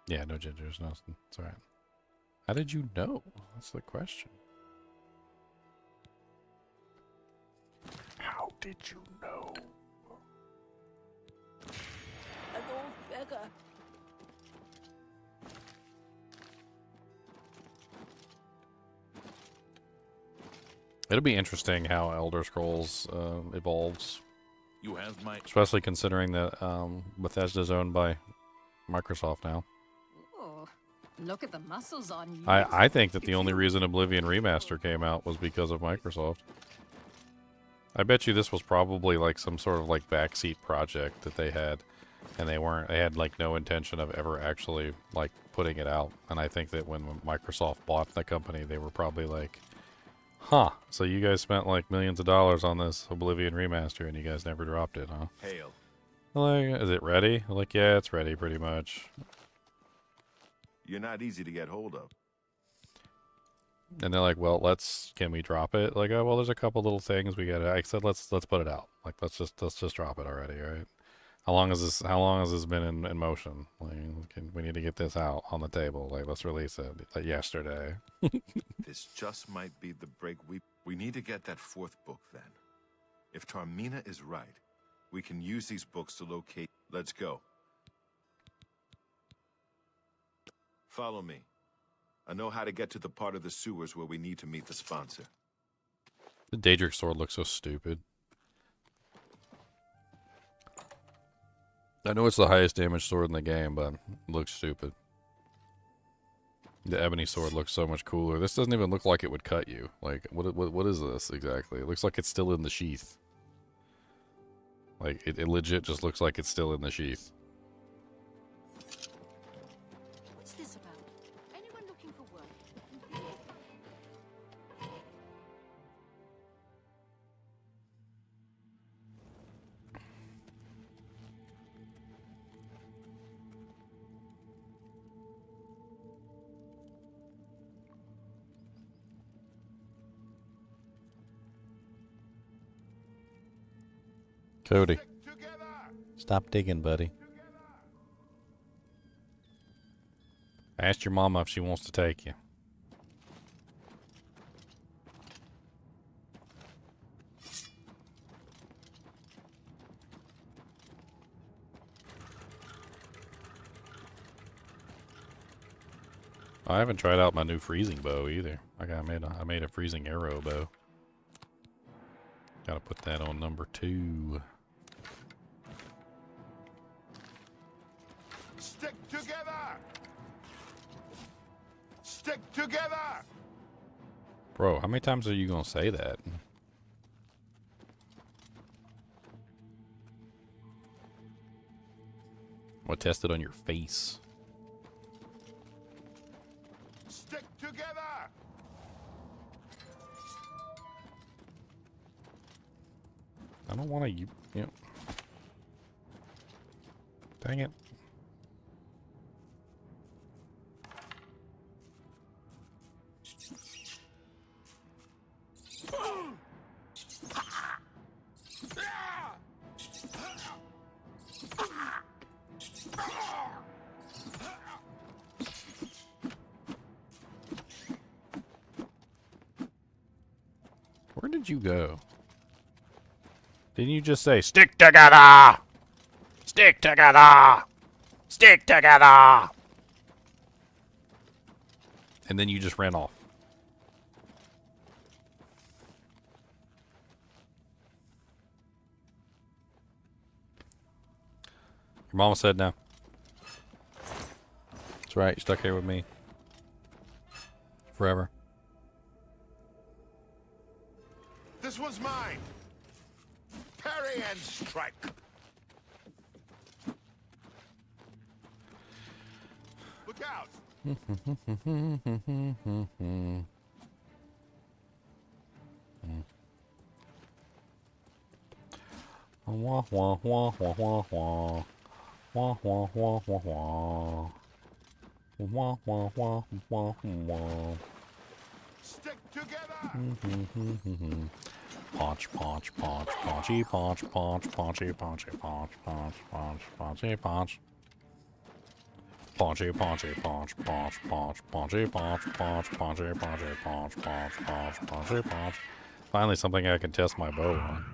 Yeah, no gingers. No, it's alright. How did you know? That's the question. How did you know? An old beggar. It'll be interesting how Elder Scrolls evolves. You have my... Especially considering that Bethesda's owned by Microsoft now. Oh, look at the muscles on you. I think that the only reason Oblivion Remaster came out was because of Microsoft. I bet you this was probably like some sort of like backseat project that they had and they had like no intention of ever actually like putting it out. And I think that when Microsoft bought the company, they were probably like, huh, so you guys spent like millions of dollars on this Oblivion Remaster and you guys never dropped it, huh? Hail. Like, is it ready? I'm like, yeah, it's ready pretty much. You're not easy to get hold of. And they're like, well, can we drop it? Like, oh, well, there's a couple little things we gotta. I said, let's put it out. Like, let's just drop it already, right? How long has this been in motion? Like, we need to get this out on the table. Like, let's release it like yesterday. This just might be the break we need to get that fourth book then. If Taormina is right, we can use these books to locate. Let's go. Follow me. I know how to get to the part of the sewers where we need to meet the sponsor. The Daedric sword looks so stupid. I know it's the highest damage sword in the game, but it looks stupid. The ebony sword looks so much cooler. This doesn't even look like it would cut you. Like, what is this exactly? It looks like it's still in the sheath. Like, it legit just looks like it's still in the sheath. What's this about? Anyone looking for work? Cody, stop digging, buddy. I asked your mama if she wants to take you. I haven't tried out my new freezing bow either. I made a freezing arrow bow. Gotta put that on number 2. Stick together! Stick together! Bro, how many times are you gonna say that? I'm gonna test it on your face. Stick together! I don't want to, Dang it. Where did you go? Didn't you just say, stick together? Stick together! Stick together! And then you just ran off. Your mama said no. That's right, you're stuck here with me. Forever. This one's mine! Parry and strike! Look out! Wah wah wah wah wah wah. Wah wah wah wah wah. Wah wah wah wah wah. Stick together! Punch, punch, punch, punchy, punch, punch, punchy, punchy, punch, punch, punch, punchy, punch. Punchy, punchy, punch, punch, punch, punchy, punch, punch, punchy, punchy, punch, punch, punch, punchy, punch. Finally, something I can test my bow on.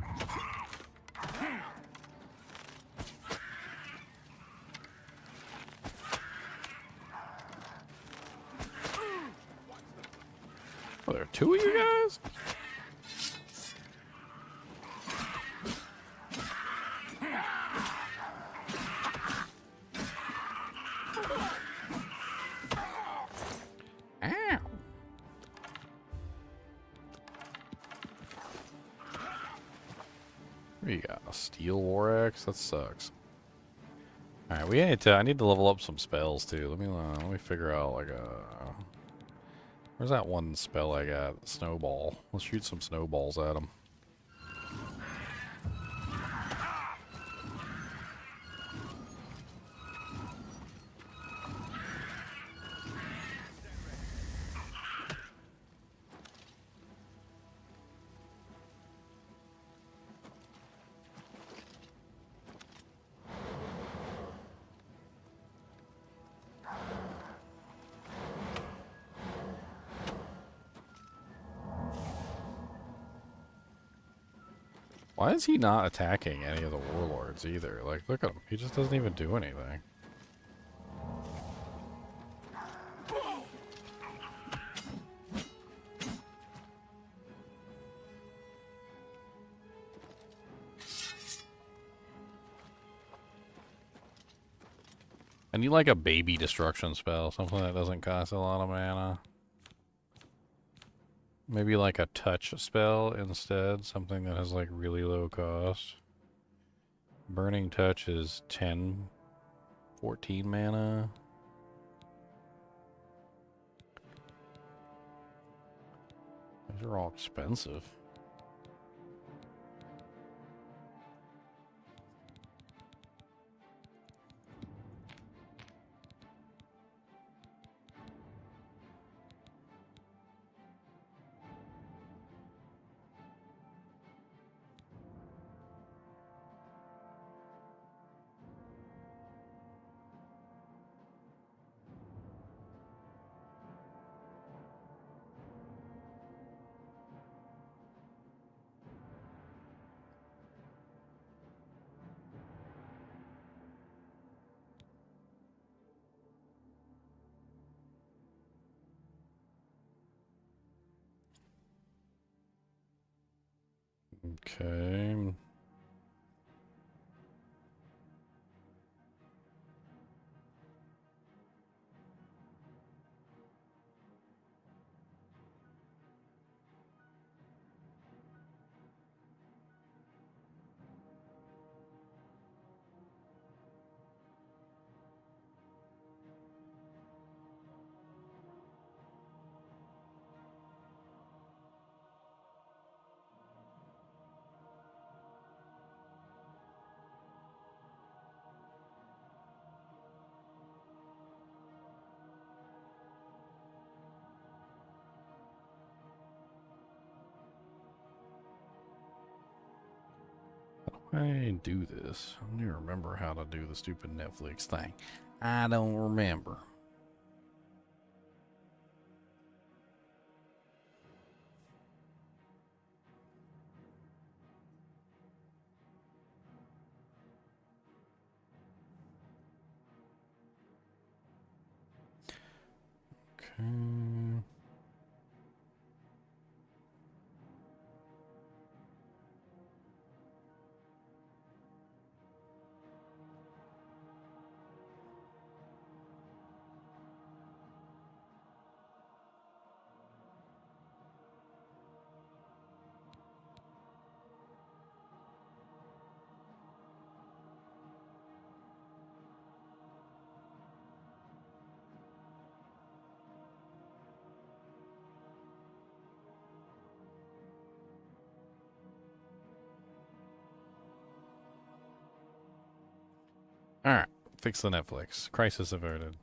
Oh, there are 2 of you guys? Ow. What do you got? A steel war axe? That sucks. Alright, we need to. I need to level up some spells too. Let me figure out like a. Where's that one spell I got? Snowball. Let's shoot some snowballs at him. Why is he not attacking any of the warlords either? Like, look at him. He just doesn't even do anything. I need like a baby destruction spell, something that doesn't cost a lot of mana. Maybe like a touch spell instead, something that has like really low cost. Burning Touch is 10, 14 mana. These are all expensive. Okay. I do this. I don't even remember how to do the stupid Netflix thing. I don't remember. Okay. Alright, fix the Netflix. Crisis averted.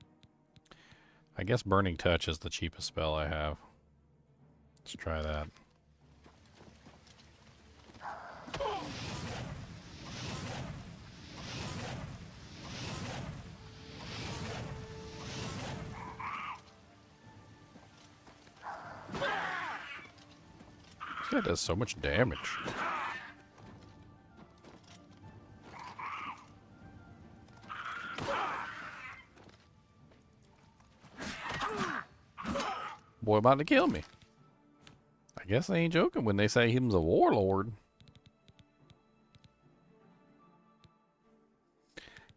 I guess Burning Touch is the cheapest spell I have. Let's try that. This guy does so much damage. Boy about to kill me. I guess they ain't joking when they say him's a warlord.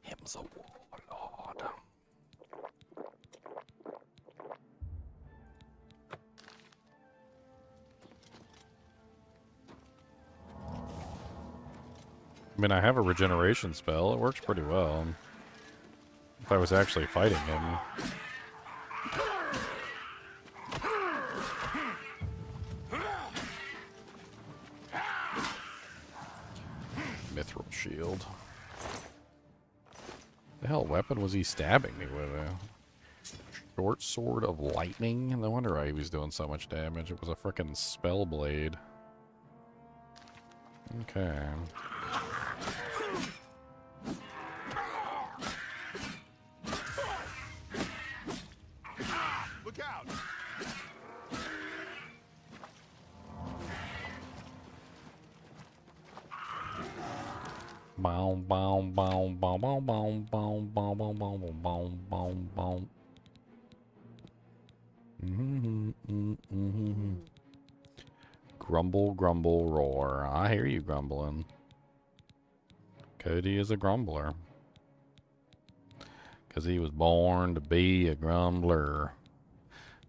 Him's a warlord. I mean, I have a regeneration spell. It works pretty well. If I was actually fighting him. Mithril shield. The hell weapon was he stabbing me with? A short sword of lightning? No wonder why he was doing so much damage. It was a frickin' spell blade. Okay. Look out! Bow, bow, bow, bow, bow, bow, bow, bow, bow, bow, bow, bow, bow. Grumble, grumble, roar. I hear you grumbling. Cody is a grumbler. 'Cause he was born to be a grumbler.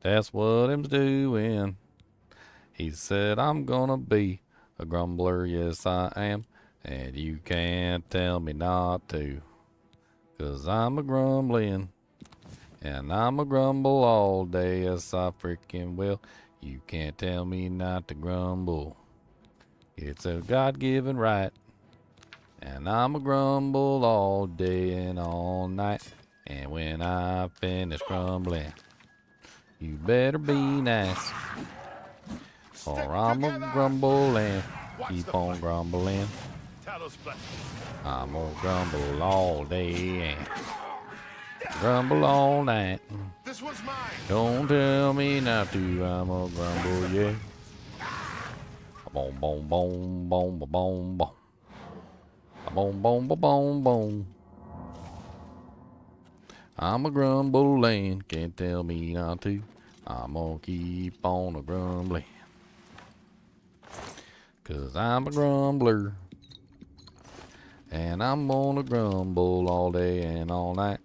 That's what him's doing. He said, I'm gonna be a grumbler. Yes, I am. And you can't tell me not to. 'Cause I'm a grumbling. And I'm a grumble all day. Yes, I freaking will. You can't tell me not to grumble. It's a God-given right. And I'm a grumble all day and all night. And when I finish grumbling, you better be nice. Or I'm a grumble and keep on grumbling. I'm gonna grumble all day and grumble all night. This one's mine. Don't tell me not to, I'm a grumble, yeah. Boom, boom, boom, boom, boom, boom, boom. Boom, boom, boom, boom, boom. I'm a grumbling, can't tell me not to. I'm gonna keep on a grumbling. 'Cause I'm a grumbler. And I'm gonna grumble all day and all night.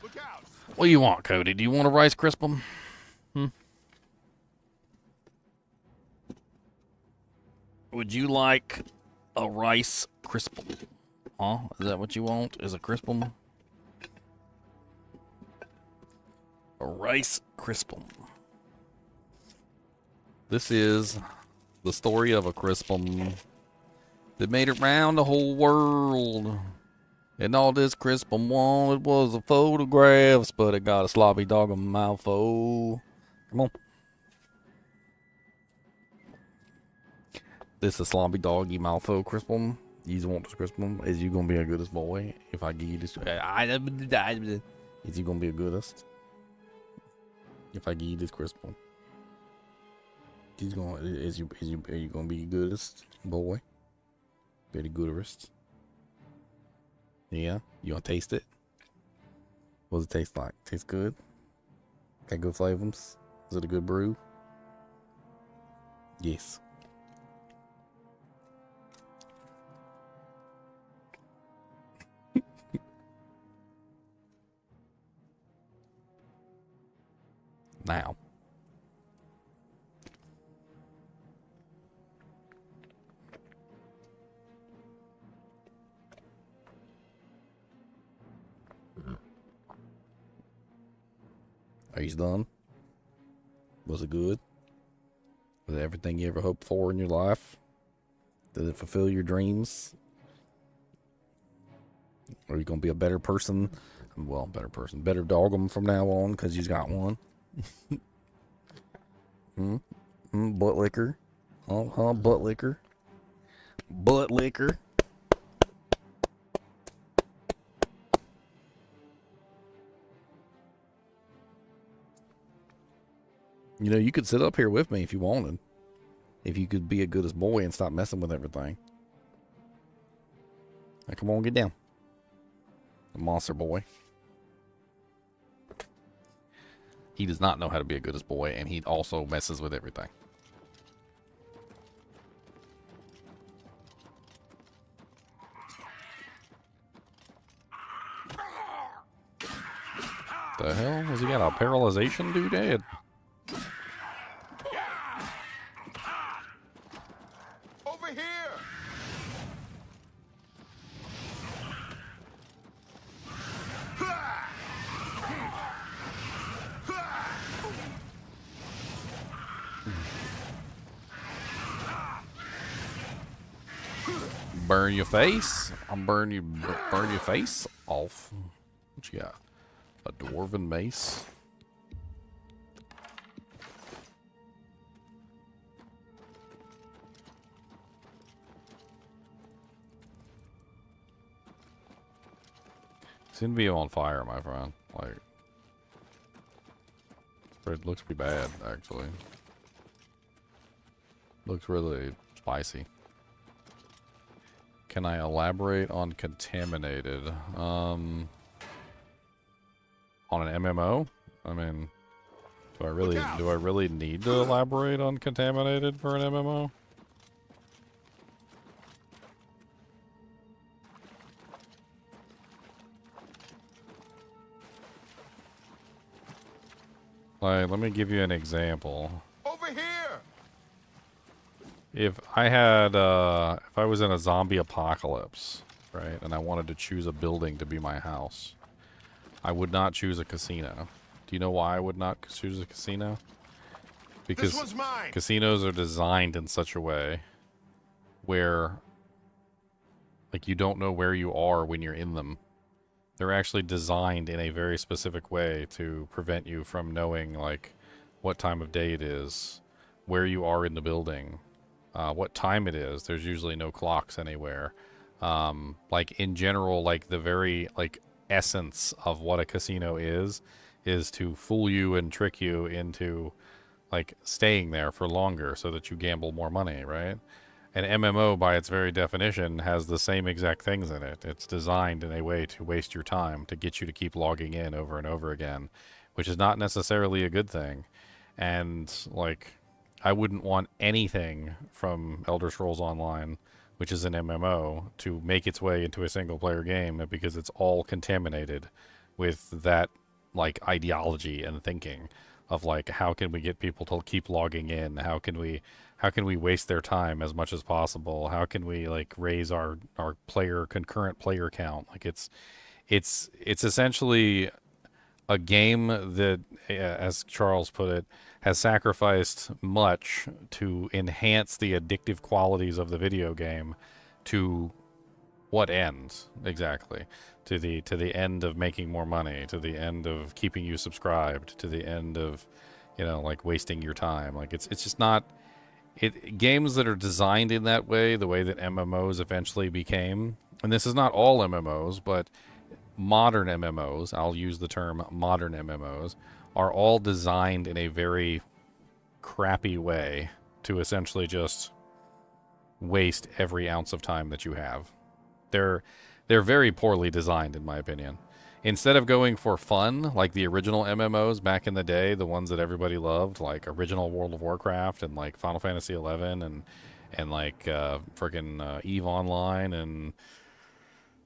Look out. What do you want, Cody? Do you want a Rice Krispum? Would you like a Rice Krispum? Huh? Is that what you want? Is a Krispum? A Rice Krispum. This is the story of a Krispum that made it round the whole world. And all this Krispum wanted was the photographs, but it got a sloppy dog of mouthful. Come on. This is sloppy doggy mouthful Krispum. You want this Krispum? Is you gonna be a goodest boy if I give you this? Is you gonna be a goodest if I give you this Krispum? Are you gonna be the goodest boy? Be the goodest? Yeah? You gonna taste it? What does it taste like? Tastes good? Got good flavors? Is it a good brew? Yes. Now. Are you done? Was it good? Was it everything you ever hoped for in your life? Did it fulfill your dreams? Are you gonna be a better person? Well, better person. Better dog'em from now on because you've got one. Butt liquor. Butt liquor. Butt liquor. You know, you could sit up here with me if you wanted. If you could be a goodest boy and stop messing with everything. Now, come on, get down. The monster boy. He does not know how to be a goodest boy, and he also messes with everything. The hell? Has he got a paralyzation doodad? Over here. burn your face. I'll burn your face off. What you got? A dwarven mace. Seem to be on fire, my friend. Like, it looks pretty bad, actually. Looks really spicy. Can I elaborate on contaminated? On an MMO? I mean, do I really need to elaborate on contaminated for an MMO? Like, let me give you an example. Over here. If I was in a zombie apocalypse, right, and I wanted to choose a building to be my house, I would not choose a casino. Do you know why I would not choose a casino? Because This one's mine. casinos are designed in such a way where, like, you don't know where you are when you're in them. They're actually designed in a very specific way to prevent you from knowing, like, what time of day it is, where you are in the building, what time it is. There's usually no clocks anywhere. Like, in general, like, the very, like, essence of what a casino is to fool you and trick you into, like, staying there for longer so that you gamble more money, right? An MMO, by its very definition, has the same exact things in it. It's designed in a way to waste your time, to get you to keep logging in over and over again, which is not necessarily a good thing. And, like, I wouldn't want anything from Elder Scrolls Online, which is an MMO, to make its way into a single-player game because it's all contaminated with that, like, ideology and thinking of, like, how can we get people to keep logging in? How can we waste their time as much as possible? How can we, like, raise our concurrent player count? Like, it's essentially a game that, as Charles put it, has sacrificed much to enhance the addictive qualities of the video game. To what end exactly? To the end of making more money, to the end of keeping you subscribed, to the end of, you know, like, wasting your time. Like, it's just not. Games that are designed in that way, the way that MMOs eventually became, and this is not all MMOs, but modern MMOs, I'll use the term modern MMOs, are all designed in a very crappy way to essentially just waste every ounce of time that you have. They're very poorly designed, in my opinion. Instead of going for fun, like the original MMOs back in the day, the ones that everybody loved, like original World of Warcraft and, like, Final Fantasy XI and like freaking EVE Online and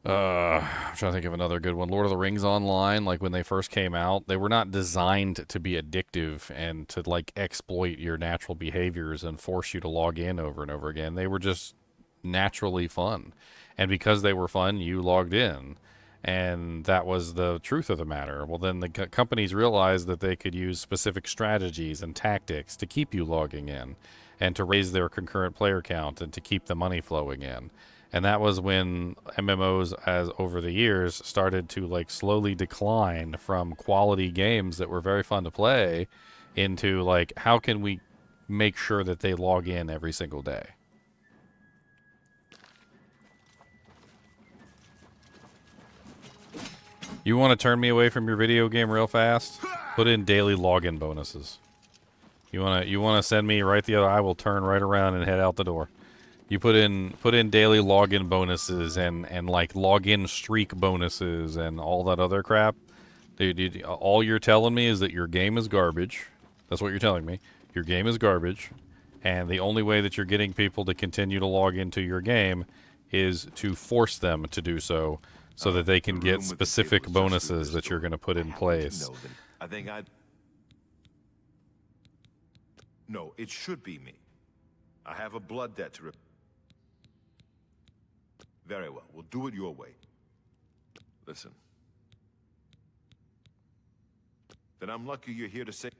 I'm trying to think of another good one, Lord of the Rings Online. Like, when they first came out, they were not designed to be addictive and to, like, exploit your natural behaviors and force you to log in over and over again. They were just naturally fun, and because they were fun, you logged in. And that was the truth of the matter. Well, then the companies realized that they could use specific strategies and tactics to keep you logging in and to raise their concurrent player count and to keep the money flowing in. And that was when MMOs, as over the years, started to, like, slowly decline from quality games that were very fun to play into, like, how can we make sure that they log in every single day? You want to turn me away from your video game real fast? Put in daily login bonuses. You want to send me right the other? I will turn right around and head out the door. You put in daily login bonuses and like login streak bonuses and all that other crap. Dude, all you're telling me is that your game is garbage. That's what you're telling me. Your game is garbage, and the only way that you're getting people to continue to log into your game is to force them to do so. So that they can get specific bonuses that you're going to put in place. I think No, it should be me. I have a blood debt to Very well, we'll do it your way. Listen. Then I'm lucky you're here to say...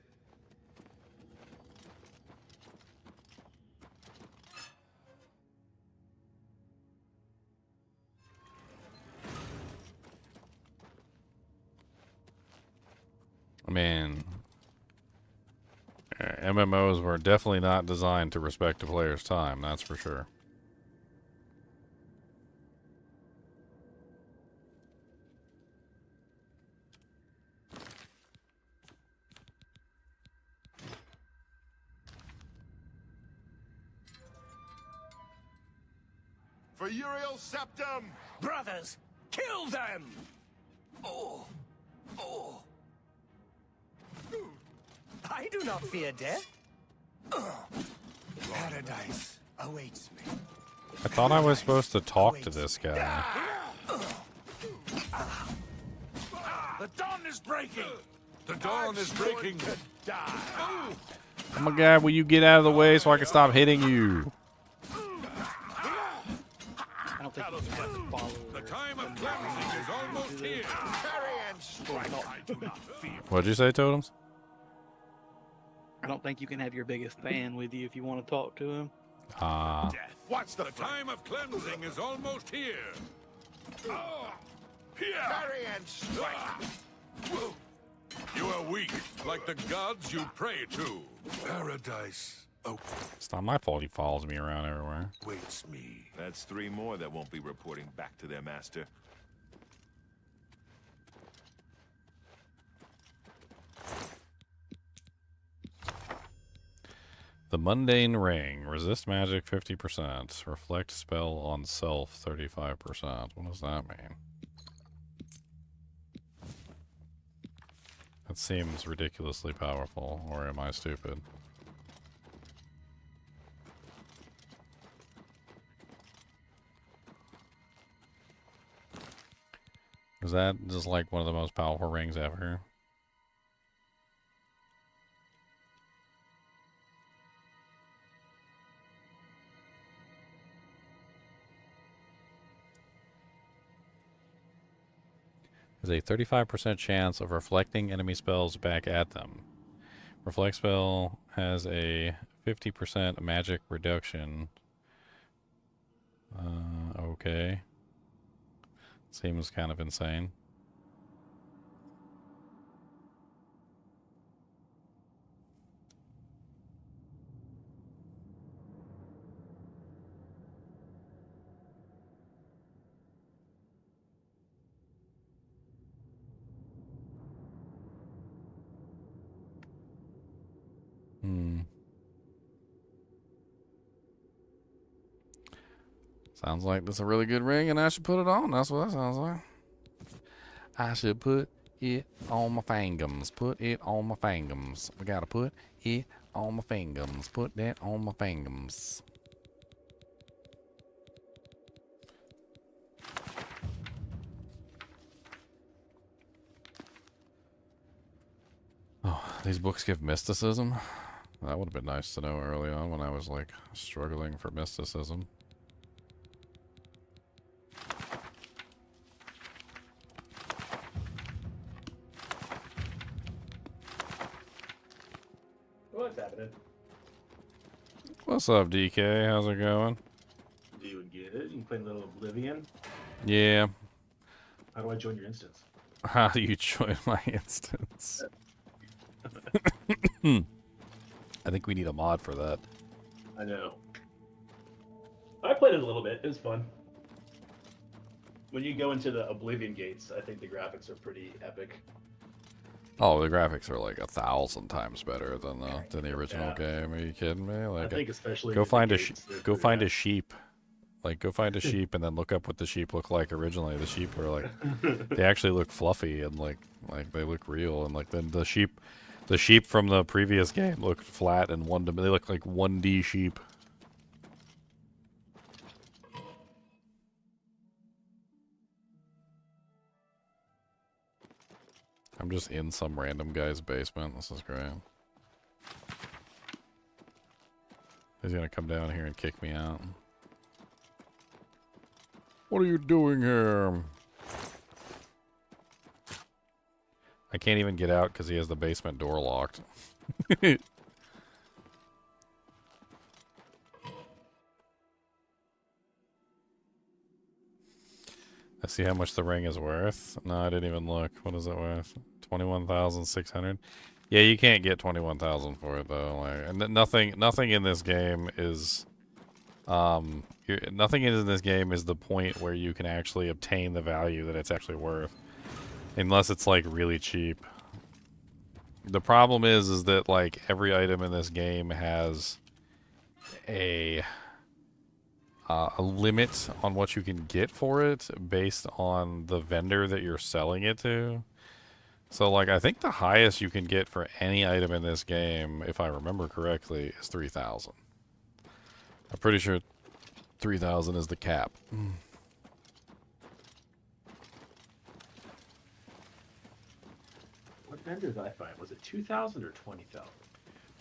MMOs were definitely not designed to respect a player's time, that's for sure. For Uriel Septum! Brothers, kill them! Oh. Oh. I do not fear death. Paradise awaits me. I thought I was supposed to talk to this guy. The dawn is breaking! The dawn is breaking! Oh my god, will you get out of the way so I can stop hitting you? I don't think you can have to follow. The time of cleansing is almost here! Carry and strike! I do not fear. What'd you say, Totems? I don't think you can have your biggest fan with you if you want to talk to him. Ah. What's the time of cleansing is almost here! Here! Carry and strike! You are weak, like the gods you pray to. Paradise. Oh, It's not my fault he follows me around everywhere. waits me. That's 3 more that won't be reporting back to their master. The Mundane Ring. Resist magic 50%. Reflect spell on self 35%. What does that mean? That seems ridiculously powerful, or am I stupid? Is that just like one of the most powerful rings ever? There's a 35% chance of reflecting enemy spells back at them. Reflect spell has a 50% magic reduction. Okay. Seems kind of insane. Sounds like this is a really good ring and I should put it on. That's what that sounds like. I should put it on my fingers. Put it on my fingers. We gotta put it on my fingers. Put that on my fingers. Oh, these books give mysticism? That would have been nice to know early on when I was like struggling for mysticism. What's happening? What's up, DK? How's it going? Doing good. You playing a little Oblivion? Yeah. How do I join your instance? How do you join my instance? I think we need a mod for that. I know. I played it a little bit. It was fun. When you go into the Oblivion gates, I think the graphics are pretty epic. Oh, the graphics are like 1,000 times better than the original game. Are you kidding me? Like, I think especially go with find the a gates, they're go pretty find a nice. sheep. Like, go find a sheep and then look up what the sheep look like originally. The sheep are like, they actually look fluffy and like they look real. And like then the sheep from the previous game look flat and they look like 1D sheep. I'm just in some random guy's basement. This is great. He's gonna come down here and kick me out. What are you doing here? I can't even get out because he has the basement door locked. I see how much the ring is worth. No, I didn't even look. What is it worth? 21,600. Yeah, you can't get 21,000 for it though. Like, and nothing in this game is, nothing in this game is the point where you can actually obtain the value that it's actually worth, unless it's like really cheap. The problem is that like every item in this game has a limit on what you can get for it based on the vendor that you're selling it to. So, like, I think the highest you can get for any item in this game, if I remember correctly, is 3,000. I'm pretty sure 3,000 is the cap. What vendor did I find? Was it 2,000 or 20,000?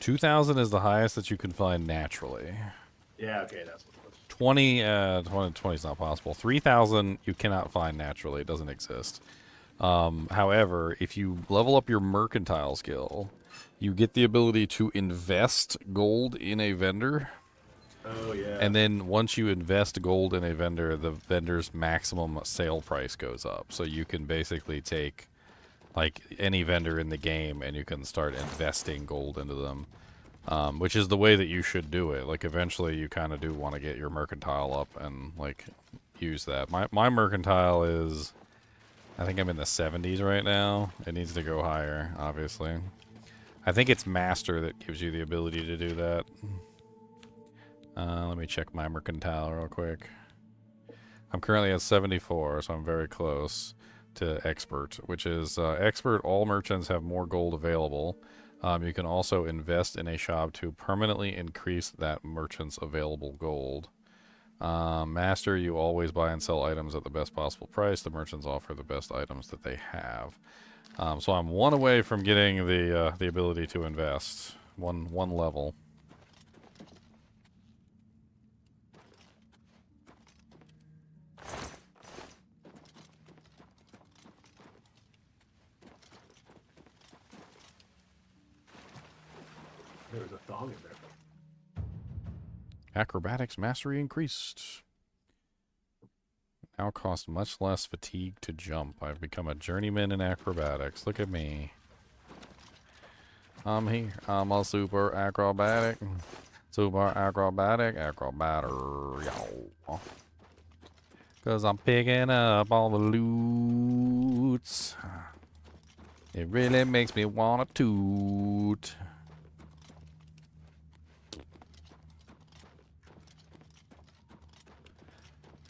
2,000 is the highest that you can find naturally. Yeah, okay, that's what it was. 20 is not possible. 3,000 you cannot find naturally. It doesn't exist. However, if you level up your Mercantile skill, you get the ability to invest gold in a vendor. Oh, yeah. And then once you invest gold in a vendor, the vendor's maximum sale price goes up. So you can basically take, like, any vendor in the game and you can start investing gold into them. Which is the way that you should do it. Like, eventually you kind of do want to get your Mercantile up and, like, use that. My Mercantile is... I think I'm in the 70s right now. It needs to go higher, obviously. I think it's Master that gives you the ability to do that. Let me check my Mercantile real quick. I'm currently at 74, so I'm very close to Expert, which is Expert. All merchants have more gold available. You can also invest in a shop to permanently increase that merchant's available gold. Master, you always buy and sell items at the best possible price. The merchants offer the best items that they have. So I'm one away from getting the ability to invest. One level. There was a thong in there. Acrobatics mastery increased. Now cost much less fatigue to jump. I've become a journeyman in acrobatics. Look at me. I'm here. I'm a super acrobatic. Super acrobatic acrobatter. Yo. Cause I'm picking up all the loots. It really makes me wanna toot.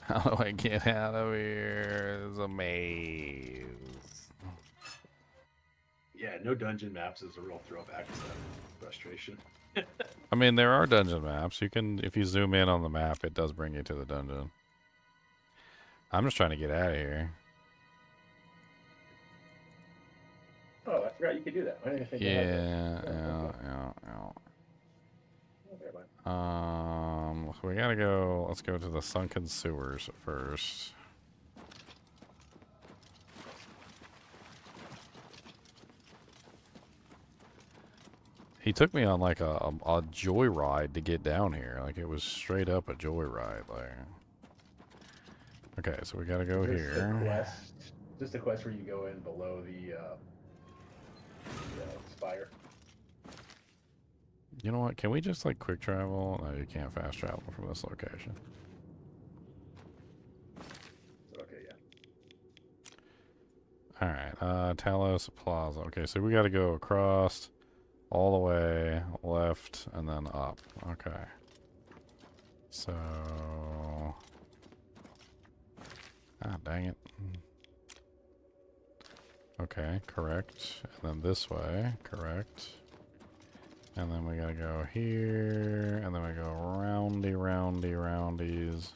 How do I get out of here? There's a maze. Yeah, no dungeon maps is a real throwback to that frustration. I mean, there are dungeon maps. You can, if you zoom in on the map, it does bring you to the dungeon. I'm just trying to get out of here. Oh, I forgot you could do that. Why didn't I think I had that? Yeah. So we gotta go. Let's go to the sunken sewers first. He took me on like a joyride to get down here. Like it was straight up a joyride. Like, okay, so we gotta go here. Just a quest where you go in below the spire. You know what? Can we just like quick travel? No, you can't fast travel from this location. Okay, yeah. All right, Talos Plaza. Okay, so we got to go across, all the way left, and then up. Okay. So, dang it. Okay, correct. And then this way, correct. And then we gotta go here, and then we go roundies.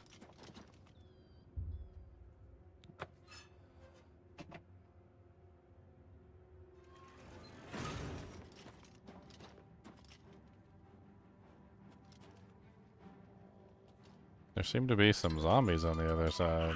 There seem to be some zombies on the other side.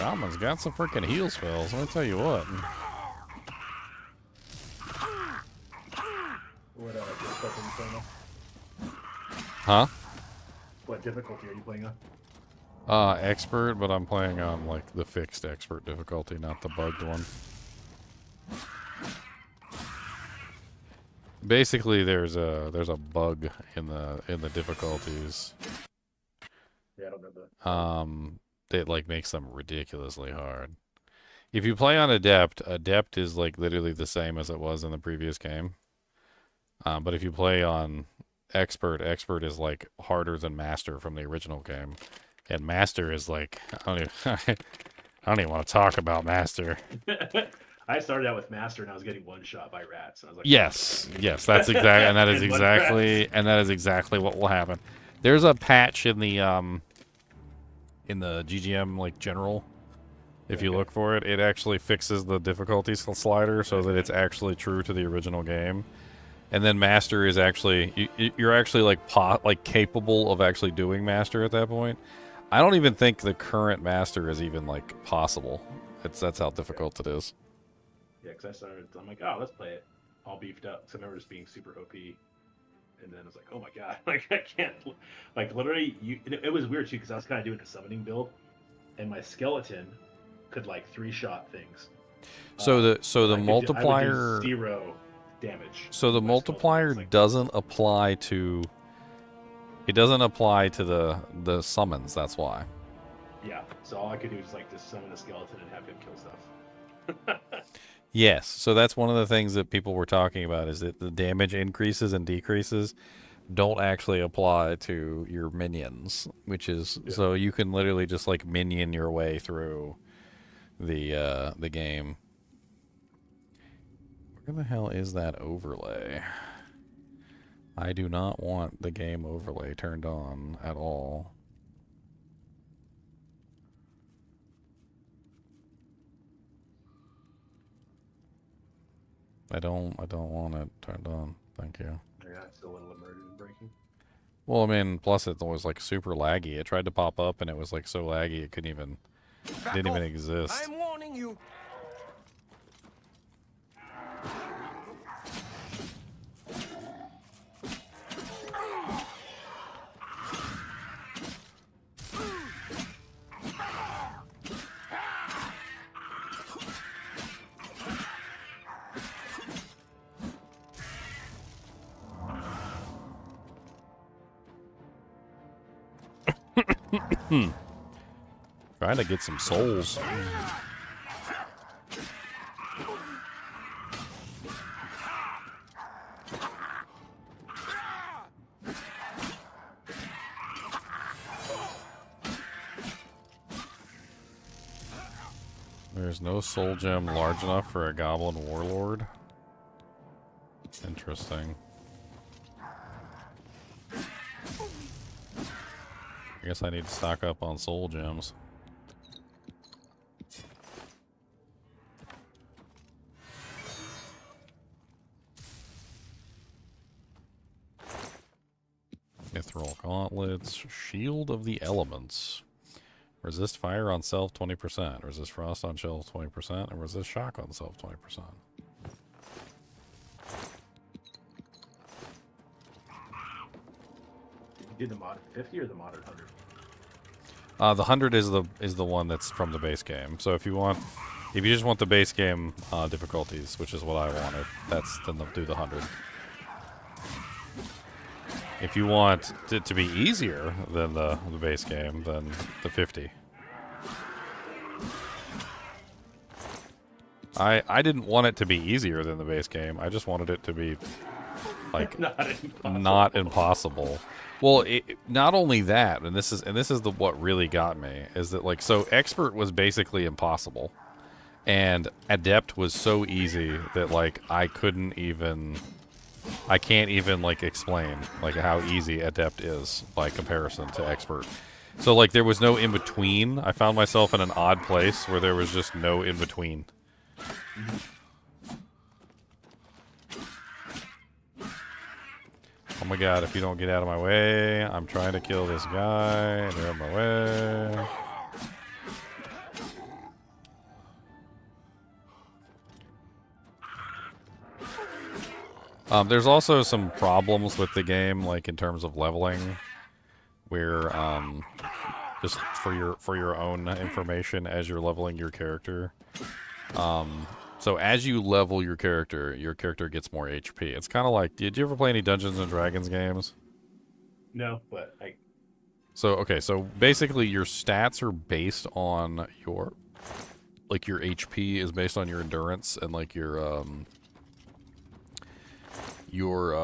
Shaman's got some freaking heal spells. Let me tell you what. What difficulty are you playing on? Huh? What difficulty are you playing on? Expert, but I'm playing on like the fixed expert difficulty, not the bugged one. Basically, there's a bug in the difficulties. Yeah, I don't know that. It like makes them ridiculously hard. If you play on Adept, Adept is like literally the same as it was in the previous game. But if you play on Expert, Expert is like harder than Master from the original game. And Master is like, I don't even want to talk about Master. I started out with Master and I was getting one shot by rats. And I was like, yes, that's exactly, and that is exactly what will happen. There's a patch in the GGM like general. If you look for it, it actually fixes the difficulty slider so that it's actually true to the original game. And then Master is actually you're actually like capable of actually doing Master at that point. I don't even think the current Master is even like possible. That's how difficult it is. Yeah, because I'm like, oh, let's play it all beefed up. So I remember just being super OP, and then I was like, oh my god, like I can't, like literally, it was weird too because I was kind of doing a summoning build, and my skeleton could like 3-shot things. So the multiplier I would do 0 damage. So the multiplier doesn't apply to. It doesn't apply to the summons. That's why. Yeah. So all I could do is like just summon a skeleton and have him kill stuff. Yes. So that's one of the things that people were talking about is that the damage increases and decreases don't actually apply to your minions, which is so you can literally just like minion your way through the game. Where the hell is that overlay? I do not want the game overlay turned on at all. I don't want it turned on. Thank you. Yeah, it's still a little immersion breaking. Well, I mean, plus it was like super laggy. It tried to pop up and it was like so laggy it didn't even exist. I'm warning you. Trying to get some souls. There's no soul gem large enough for a goblin warlord. Interesting. I guess I need to stock up on soul gems. Mithril gauntlets, shield of the elements. Resist fire on self 20%, resist frost on shells 20%, and resist shock on self 20%. Did you do the mod 50 or the mod 100? The 100 is the one that's from the base game. So if you just want the base game difficulties, which is what I wanted, then they'll do the 100. If you want it to be easier than the base game, then the 50. I didn't want it to be easier than the base game. I just wanted it to be like not impossible. Well, not only that, and this is what really got me is that like so expert was basically impossible, and adept was so easy that like I can't even like explain like how easy adept is by comparison to expert. So like there was no in between. I found myself in an odd place where there was just no in between. Oh my god, if you don't get out of my way, I'm trying to kill this guy, and you're in my way. There's also some problems with the game, like in terms of leveling, where just for your own information as you're leveling your character. So as you level your character gets more HP. It's kind of like, did you ever play any Dungeons and Dragons games? No, but So basically your stats are based on your HP is based on your endurance, and like your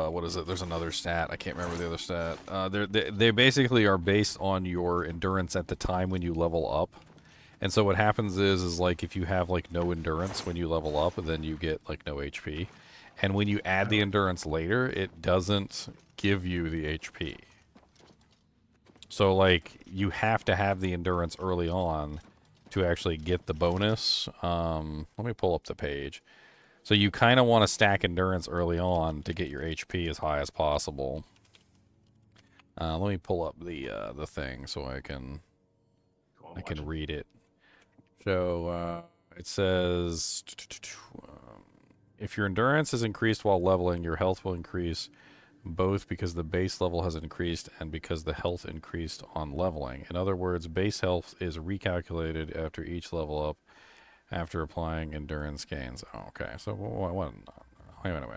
what is it? There's another stat. I can't remember the other stat. They basically are based on your endurance at the time when you level up. And so what happens is like if you have like no endurance when you level up, then you get like no HP. And when you add the endurance later, it doesn't give you the HP. So like you have to have the endurance early on to actually get the bonus. Let me pull up the page. So you kind of want to stack endurance early on to get your HP as high as possible. Let me pull up the thing so I can read it. So it says if your endurance is increased while leveling, your health will increase both because the base level has increased and because the health increased on leveling. In other words, base health is recalculated after each level up after applying endurance gains. Oh, okay, so wait a minute.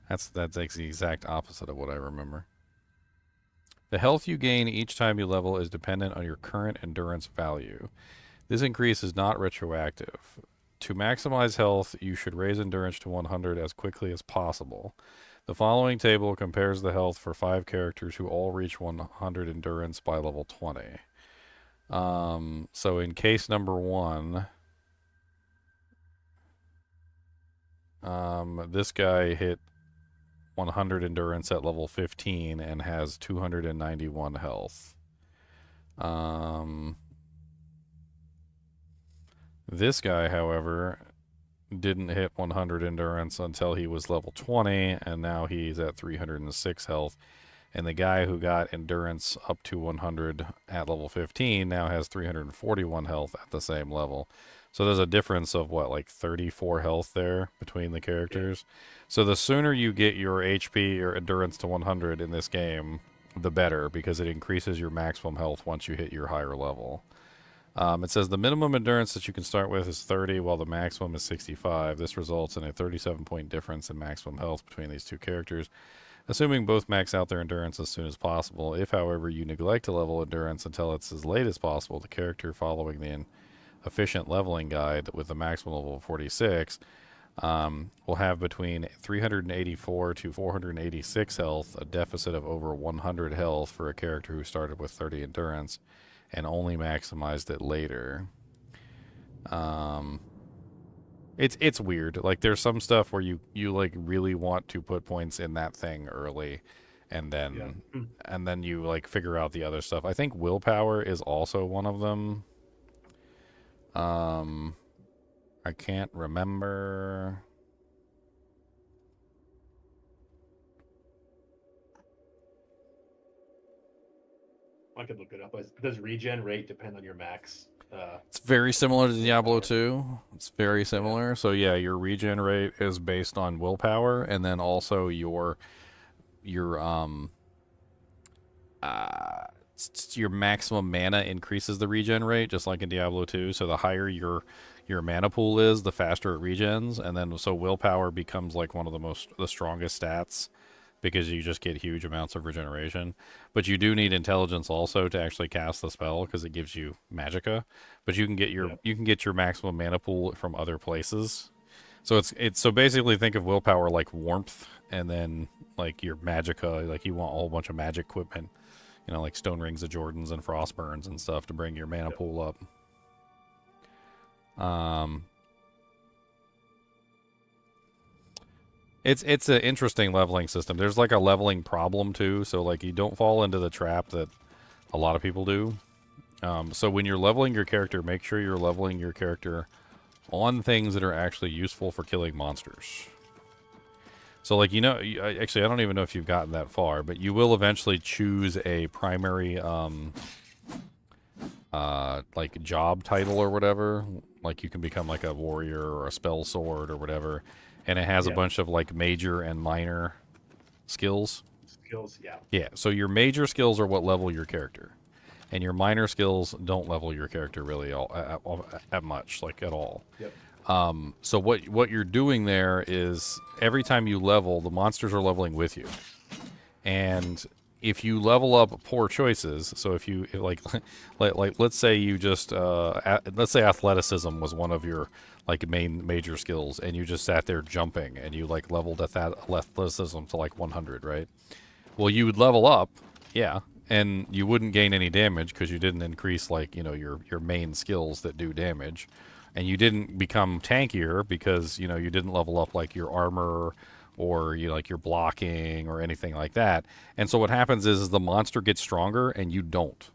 That's the exact opposite of what I remember. The health you gain each time you level is dependent on your current endurance value. This increase is not retroactive. To maximize health, you should raise endurance to 100 as quickly as possible. The following table compares the health for 5 characters who all reach 100 endurance by level 20. So in case number 1, this guy hit 100 endurance at level 15 and has 291 health. This guy, however, didn't hit 100 endurance until he was level 20, and now he's at 306 health. And the guy who got endurance up to 100 at level 15 now has 341 health at the same level. So there's a difference of, what, like 34 health there between the characters. So the sooner you get your HP or endurance to 100 in this game, the better, because it increases your maximum health once you hit your higher level. It says the minimum endurance that you can start with is 30, while the maximum is 65. This results in a 37-point difference in maximum health between these two characters, assuming both max out their endurance as soon as possible. If, however, you neglect to level endurance until it's as late as possible, the character following the efficient leveling guide with the maximum level of 46 will have between 384 to 486 health, a deficit of over 100 health for a character who started with 30 endurance and only maximized it later. It's weird. Like, there's some stuff where you like really want to put points in that thing early, and then you like figure out the other stuff. I think willpower is also one of them. I can't remember. I could look it up. Does regen rate depend on your max? It's very similar to Diablo 2. It's very similar. So yeah, your regen rate is based on willpower, and then also your maximum mana increases the regen rate, just like in Diablo 2. So the higher your mana pool is, the faster it regens, and then so willpower becomes like one of the strongest stats, because you just get huge amounts of regeneration. But you do need intelligence also to actually cast the spell, because it gives you magicka. But you can get your maximum mana pool from other places. So so basically think of willpower like warmth, and then like your magicka, like you want a whole bunch of magic equipment, you know, like Stone Rings of Jordans and Frostburns and stuff to bring your mana pool up. It's an interesting leveling system. There's like a leveling problem too, so like you don't fall into the trap that a lot of people do. So when you're leveling your character, make sure you're leveling your character on things that are actually useful for killing monsters. So like, you know, actually I don't even know if you've gotten that far, but you will eventually choose a primary like job title or whatever. Like you can become like a warrior or a spell sword or whatever, and it has a bunch of like major and minor skills. Yeah. So your major skills are what level your character, and your minor skills don't level your character really at much, like at all. Yep. So what you're doing there is every time you level, the monsters are leveling with you, and if you level up poor choices, so if you like let's say you just let's say athleticism was one of your like major skills, and you just sat there jumping, and you like leveled at that athleticism to like 100, right? Well, you would level up, yeah, and you wouldn't gain any damage because you didn't increase like your main skills that do damage, and you didn't become tankier because you didn't level up like your armor or like your blocking or anything like that. And so what happens is the monster gets stronger and you don't,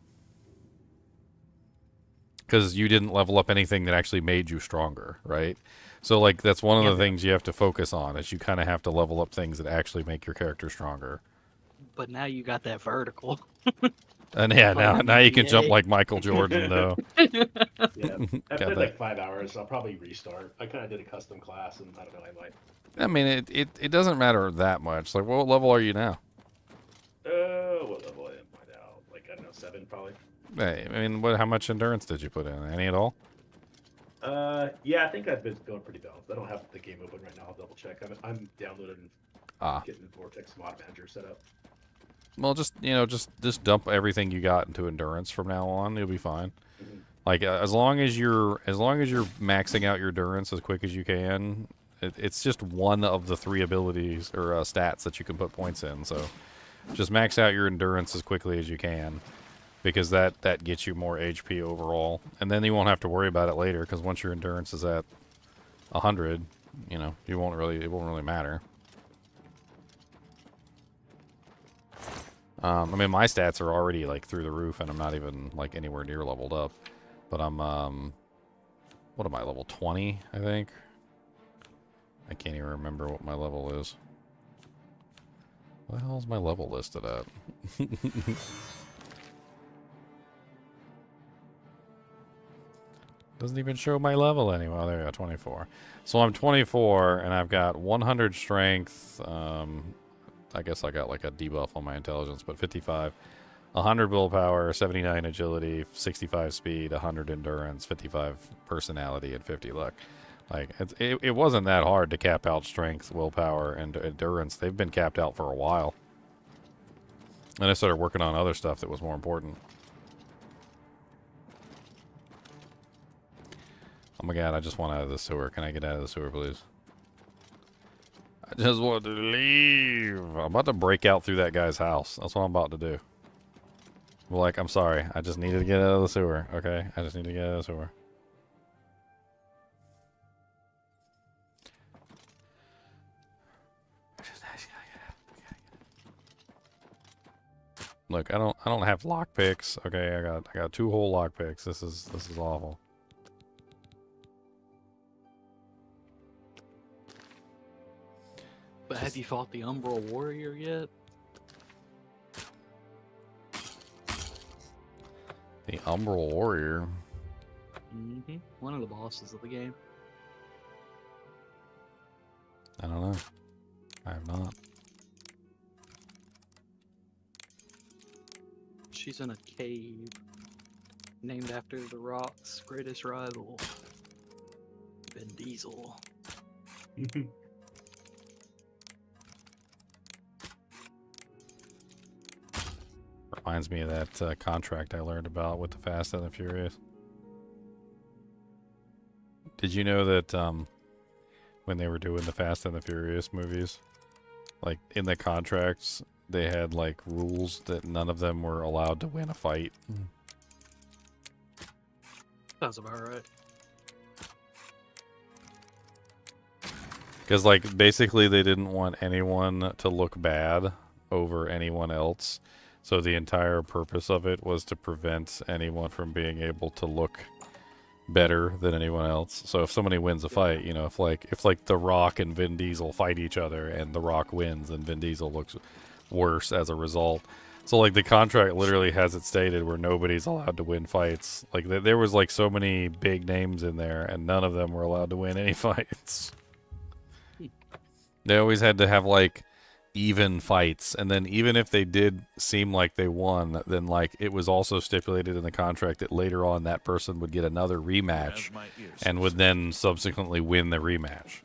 because you didn't level up anything that actually made you stronger, right? So like that's one of the things you have to focus on, is you kind of have to level up things that actually make your character stronger. But now you got that vertical. And yeah, now you can jump like Michael Jordan, though. Yeah, I played like 5 hours, so I'll probably restart. I kind of did a custom class, and I don't know, I might. I mean, it doesn't matter that much. Like, what level are you now? What level am I now? Like, I don't know, 7 probably. Hey, I mean, how much endurance did you put in? Any at all? Yeah, I think I've been going pretty balanced. I don't have the game open right now. I'll double check. I'm downloading, getting the Vortex mod manager set up. Well, just dump everything you got into endurance from now on. You'll be fine. Mm-hmm. Like as long as you're maxing out your endurance as quick as you can. It's just one of the 3 abilities or stats that you can put points in. So just max out your endurance as quickly as you can, because that gets you more HP overall, and then you won't have to worry about it later. Because once your endurance is at 100, it won't really matter. I mean, my stats are already like through the roof, and I'm not even like anywhere near leveled up. But I'm what am I, level 20? I think. I can't even remember what my level is. What the hell is my level listed at? Doesn't even show my level anymore. There we go, 24. So I'm 24, and I've got 100 strength. I guess I got like a debuff on my intelligence, but 55. 100 willpower, 79 agility, 65 speed, 100 endurance, 55 personality, and 50 luck. Like, it wasn't that hard to cap out strength, willpower, and endurance. They've been capped out for a while. And I started working on other stuff that was more important. Oh my god, I just want out of the sewer. Can I get out of the sewer, please? I just want to leave. I'm about to break out through that guy's house. That's what I'm about to do. Well, like, I'm sorry. I just needed to get out of the sewer, okay? I just need to get out of the sewer. Look, I don't have lock picks. Okay, I got 2 whole lock picks. This is awful. But have you fought the Umbral Warrior yet? The Umbral Warrior? Mm-hmm. One of the bosses of the game. I don't know. I have not. She's in a cave named after the Rock's greatest rival, Vin Diesel. Reminds me of that contract I learned about with the Fast and the Furious. Did you know that when they were doing the Fast and the Furious movies, like in the contracts, they had like rules that none of them were allowed to win a fight? Sounds about right. Because like basically they didn't want anyone to look bad over anyone else. So the entire purpose of it was to prevent anyone from being able to look better than anyone else. So if somebody wins a fight, if like The Rock and Vin Diesel fight each other and The Rock wins and Vin Diesel looks worse as a result, So like the contract literally has it stated where nobody's allowed to win fights. Like there was like so many big names in there, and none of them were allowed to win any fights. They always had to have like even fights, and then even if they did seem like they won, then like it was also stipulated in the contract that later on that person would get another rematch and would then subsequently win the rematch.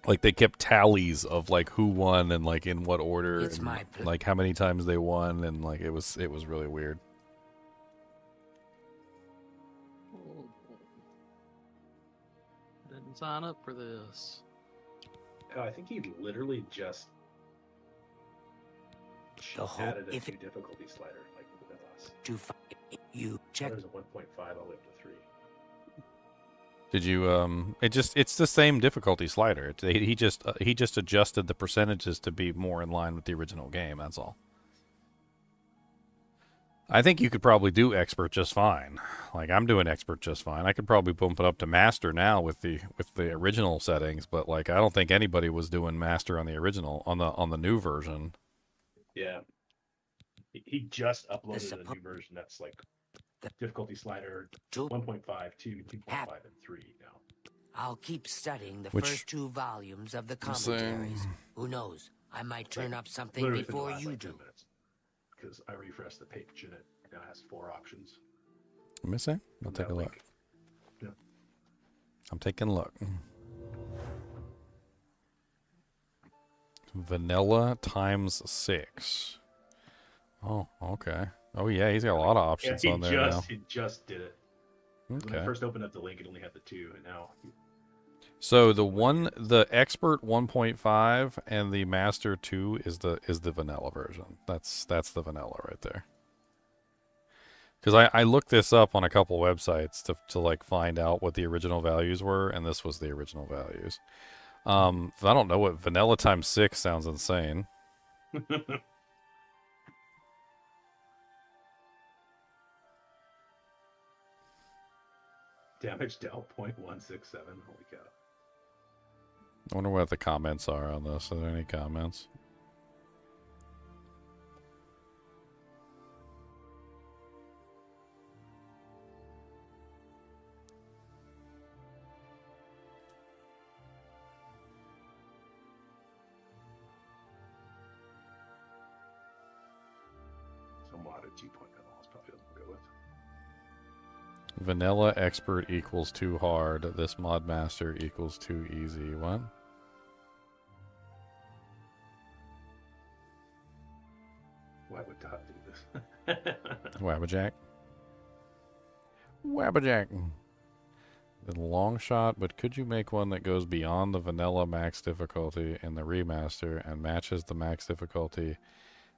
Like they kept tallies of like who won and like in what order, and, like how many times they won, and like it was really weird. Didn't sign up for this. I think he literally just added a new difficulty slider, like with us. You check. There's a 1.5 all the way up to 3. Did you it's the same difficulty slider. He just adjusted the percentages to be more in line with the original game, that's all. I think you could probably do expert just fine. Like I'm doing expert just fine. I could probably bump it up to master now with the original settings, but like I don't think anybody was doing master on the original on the new version. Yeah. He just uploaded a new version that's like difficulty slider 1.5, 2, 2.5, and 3 now. I'll keep studying the first 2 volumes of the commentaries. Who knows? I might turn up something before you do. Because I refreshed the page and it now has 4 options. Let me see. I'll take a look. Yeah. I'm taking a look. Vanilla times 6. Oh, okay. Oh yeah, he's got a lot of options on there now. He just did it. Okay. When I first opened up the link, it only had the 2, and now. So the expert 1.5 and the master 2 is the vanilla version. That's the vanilla right there. Because I looked this up on a couple websites to like find out what the original values were, and this was the original values. I don't know what vanilla times 6 sounds insane. Damage dealt 0.167. Holy cow. I wonder what the comments are on this. Are there any comments? So modded 2.0 is probably what we'll go with. Vanilla expert equals too hard. This mod master equals too easy. What? Why would Dot do this? Wabbajack. Wabbajack. The long shot, but could you make one that goes beyond the vanilla max difficulty in the remaster and matches the max difficulty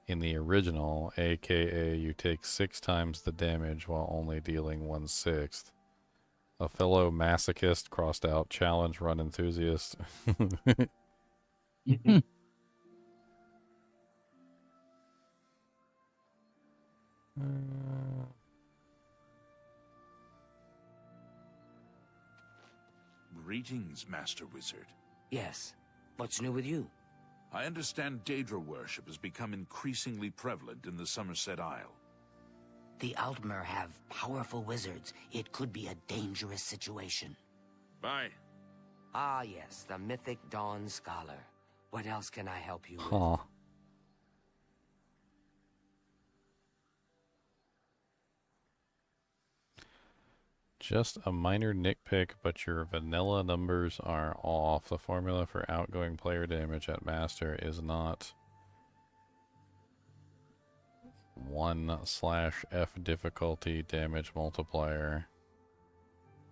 in the original, aka you take 6 times the damage while only dealing 1/6? A fellow masochist crossed out challenge run enthusiast. Greetings, Master Wizard. Yes. What's new with you? I understand Daedra worship has become increasingly prevalent in the Somerset Isle. The Altmer have powerful wizards. It could be a dangerous situation. Bye. Ah, yes, the Mythic Dawn Scholar. What else can I help you with? Huh. Just a minor nitpick, but your vanilla numbers are off. The formula for outgoing player damage at master is not 1/F difficulty damage multiplier.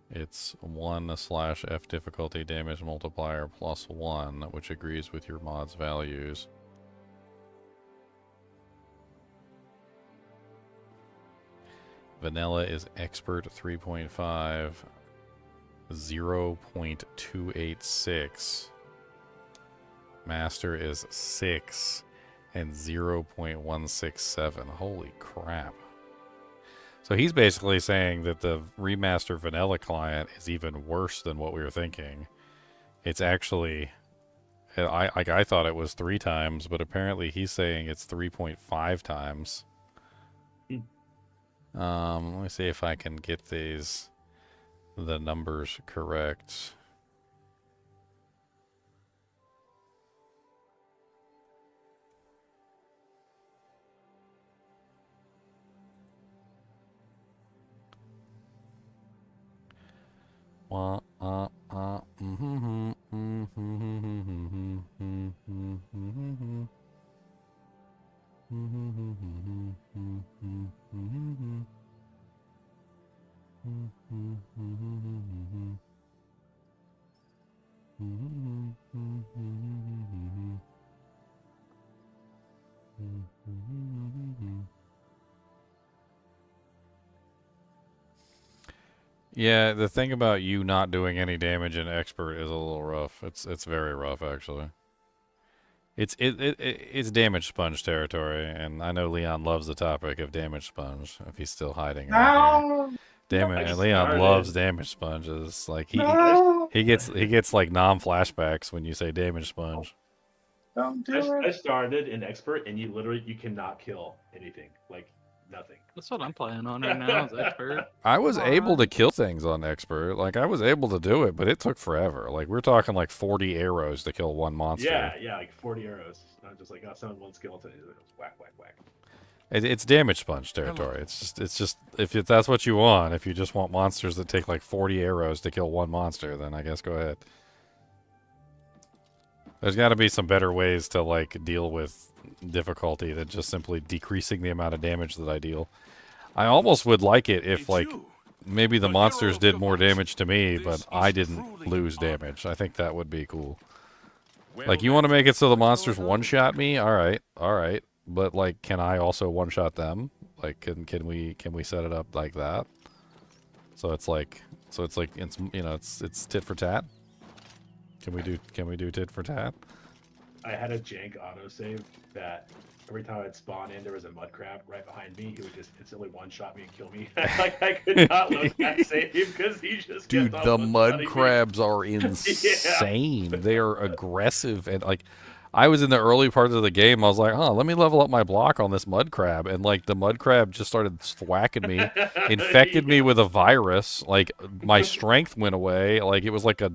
It's 1/F difficulty damage multiplier plus 1, which agrees with your mod's values. Vanilla is expert 3.5, 0.286. Master is 6 and 0.167. Holy crap. So he's basically saying that the remaster vanilla client is even worse than what we were thinking. It's actually I thought it was 3 times, but apparently he's saying it's 3.5 times. Let me see if I can get the numbers correct. Yeah, the thing about you not doing any damage in expert is a little rough. It's very rough actually. It's damage sponge territory, and I know Leon loves the topic of damage sponge. If he's still hiding, No. damage. I Leon started. loves damage sponges. Like he gets like flashbacks when you say damage sponge. Don't do I it. started in expert, and you cannot kill anything, like nothing. That's what I'm playing on right now. Is expert. I was able to kill things on expert. Like I was able to do it, but it took forever. Like we're talking like 40 arrows to kill one monster. Yeah, like 40 arrows. Not just like summon one skeleton, whack, whack, whack. It's damage sponge territory. It's just if that's what you want. If you just want monsters that take like 40 arrows to kill one monster, then I guess go ahead. There's got to be some better ways to like deal with difficulty than just simply decreasing the amount of damage that I deal. I almost would like it if like maybe the monsters did more damage to me, but I didn't lose damage. I think that would be cool. Like you want to make it so the monsters one-shot me? All right. But like, can I also one-shot them? Like, can we set it up like that? So it's it's tit for tat. Can we do tit for tat? I had a jank autosave that every time I'd spawn in, there was a mud crab right behind me. He would just instantly one-shot me and kill me. Like I could not load that save because he just Dude, kept the on mud one-shotting me. crabs are insane. They are aggressive, and like I was in the early parts of the game, I was like, let me level up my block on this mud crab, and like the mud crab just started thwacking me, infected me with a virus. Like my strength went away. Like it was like a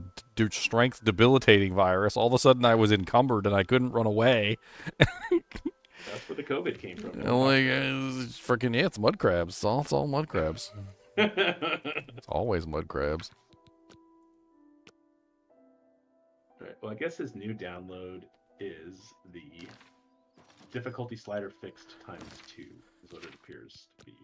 strength debilitating virus. All of a sudden, I was encumbered and I couldn't run away. That's where the COVID came from. I'm like, freaking it's mud crabs. It's all mud crabs. It's always mud crabs. Right. Well, I guess his new download is the difficulty slider fixed ×2 is what it appears to be.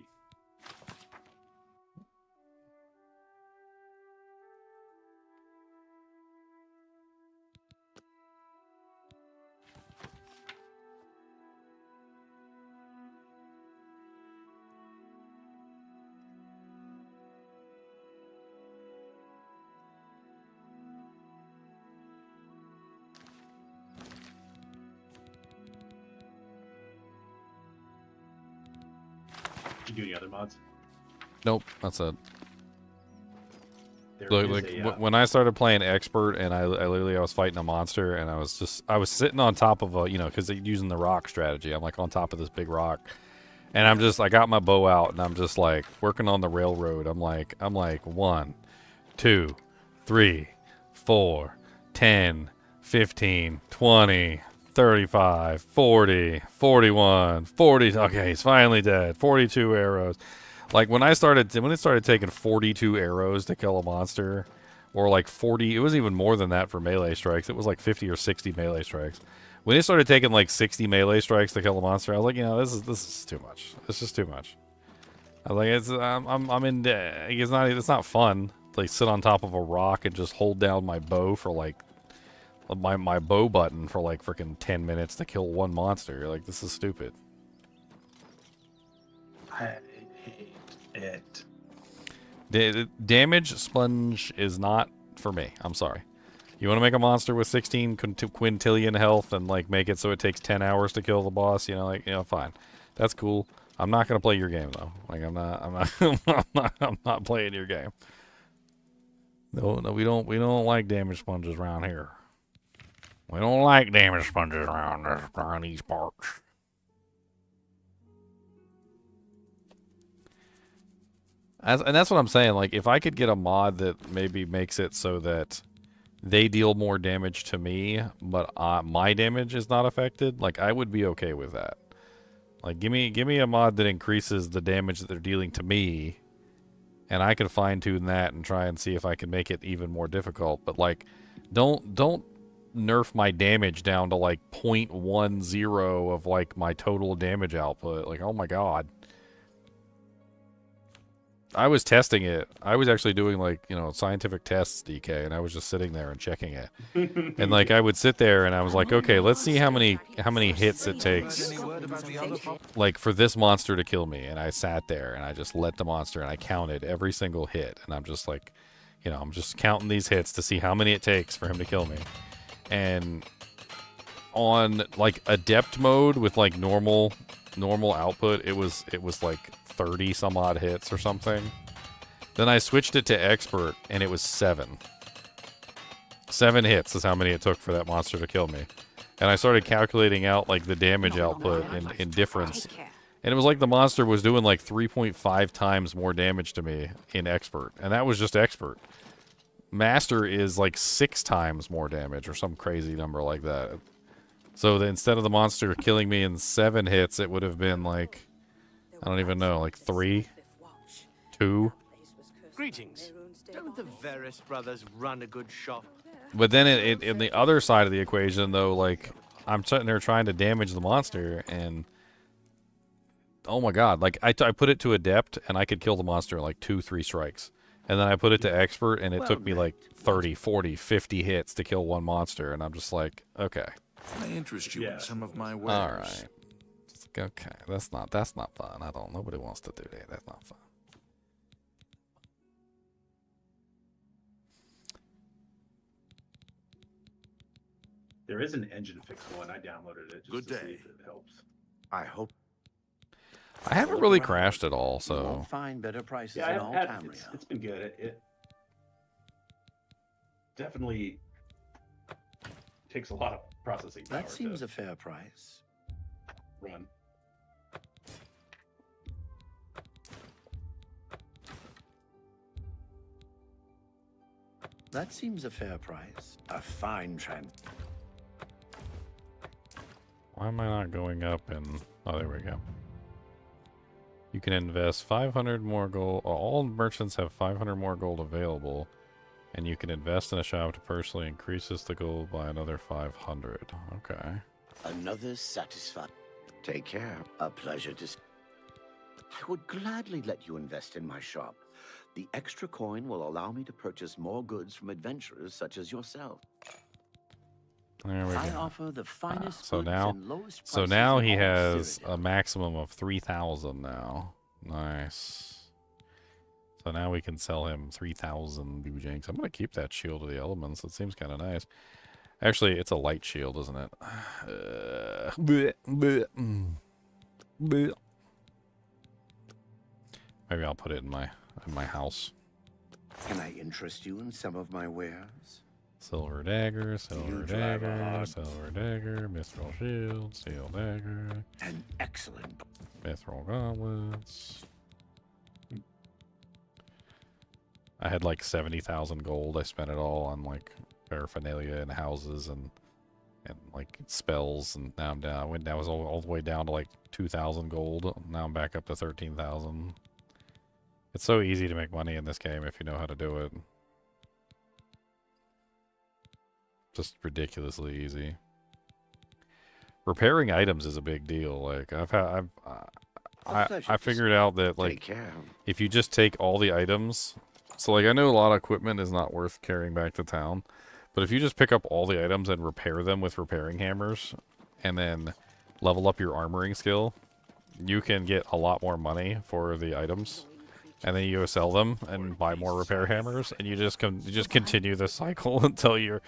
Did you do any other mods? Nope, that's it. There Look, is like when I started playing expert, and I was fighting a monster, and I was sitting on top of a, because they're using the rock strategy. I'm like on top of this big rock, and I got my bow out, and I'm just like working on the railroad. I'm like 1, 2, 3, 4, 10, 15, 20, 35, 40, 41, 40. Okay, he's finally dead. 42 arrows. Like when it started taking 42 arrows to kill a monster, or like 40, it was even more than that for melee strikes. It was like 50 or 60 melee strikes. When it started taking like 60 melee strikes to kill a monster, I was like, this is too much. This is too much. I was like, it's not fun. Like sit on top of a rock and just hold down my bow for like my bow button for like freaking 10 minutes to kill one monster. Like this is stupid. I hate it. Damage sponge is not for me. I'm sorry. You want to make a monster with 16 quintillion health and like make it so it takes 10 hours to kill the boss, fine. That's cool. I'm not going to play your game though. Like I'm not playing your game. No, we don't like damage sponges around here. We don't like damage sponges around these parts. And that's what I'm saying. Like, if I could get a mod that maybe makes it so that they deal more damage to me, but my damage is not affected, like, I would be okay with that. Like, give me a mod that increases the damage that they're dealing to me, and I can fine-tune that and try and see if I can make it even more difficult. But, like, don't nerf my damage down to, like, 0.10 of, like, my total damage output. Like, oh my god. I was testing it. I was actually doing, like, you know, scientific tests, DK, and I was just sitting there and checking it. And, like, I would sit there and I was like, okay, let's see how many hits it takes, like, for this monster to kill me. And I sat there and I just let the monster, and I counted every single hit. And I'm just like, you know, I'm just counting these hits to see how many it takes for him to kill me. And on, like, adept mode with, like, normal output, it was like 30 some odd hits or something. Then I switched it to expert and it was 7 hits is how many it took for that monster to kill me. And I started calculating out, like, the damage output in difference, and it was like the monster was doing like 3.5 times more damage to me in expert, and that was just expert. Master is like 6 times more damage or some crazy number like that. So instead of the monster killing me in 7 hits, it would have been like, I don't even know, like 3? 2? Greetings. Don't the Varys brothers run a good shop? But then in the other side of the equation, though, like, I'm sitting there trying to damage the monster, and oh my god, like, I put it to adept, and I could kill the monster in like 2-3 strikes. And then I put it to expert, and it took me like 30, 40, 50 hits to kill one monster, and I'm just like, okay. I interest you in some of my wares. All right. Okay, that's not fun. Nobody wants to do that. That's not fun. There is an engine fix one. I downloaded it just to see if it helps. I hope. I haven't really crashed at all, so. You won't find better prices Yeah, in all Tamriel. it's been good. It definitely takes a lot of processing power. That seems a fair price. Run. That seems a fair price. A fine trend. Why am I not going up and... Oh, there we go. You can invest 500 more gold. All merchants have 500 more gold available, and you can invest in a shop to personally increases the gold by another 500. Okay. Another satisfied. Take care. A pleasure to... I would gladly let you invest in my shop. The extra coin will allow me to purchase more goods from adventurers such as yourself. There we go. I offer the finest So goods now, and lowest so prices now in he all has Cyrodiil. a maximum of 3,000 now. Nice. So now we can sell him 3,000 bujinks. I'm going to keep that shield of the elements. It seems kind of nice. Actually, it's a light shield, isn't it? Maybe I'll put it in my house. Can I interest you in some of my wares? Silver dagger, silver You drive a dagger, hard- silver dagger, mithril shield, steel dagger, An excellent. mithril gauntlets. I had like 70,000 gold. I spent it all on like paraphernalia and houses and like spells, and now I'm down. I was all the way down to like 2,000 gold. Now I'm back up to 13,000. It's so easy to make money in this game if you know how to do it. Just ridiculously easy. Repairing items is a big deal. Like I figured out that like if you just take all the items, so like I know a lot of equipment is not worth carrying back to town, but if you just pick up all the items and repair them with repairing hammers, and then level up your armoring skill, you can get a lot more money for the items. And then you go sell them and buy more repair hammers, and you just continue the cycle until you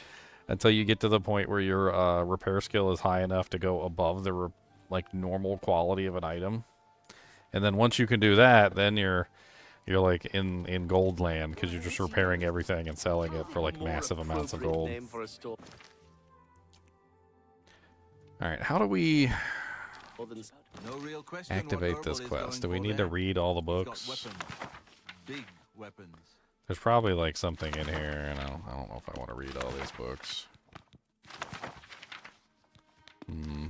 get to the point where your repair skill is high enough to go above the like normal quality of an item. And then once you can do that, then you're like in gold land, because you're just repairing everything and selling it for like massive amounts of gold. All right, how do we No real question activate what this Norbert is quest? going Do we for need to there. read all the He's got books? weapons. Big weapons. There's probably like something in here, and I don't know if I want to read all these books. Hmm.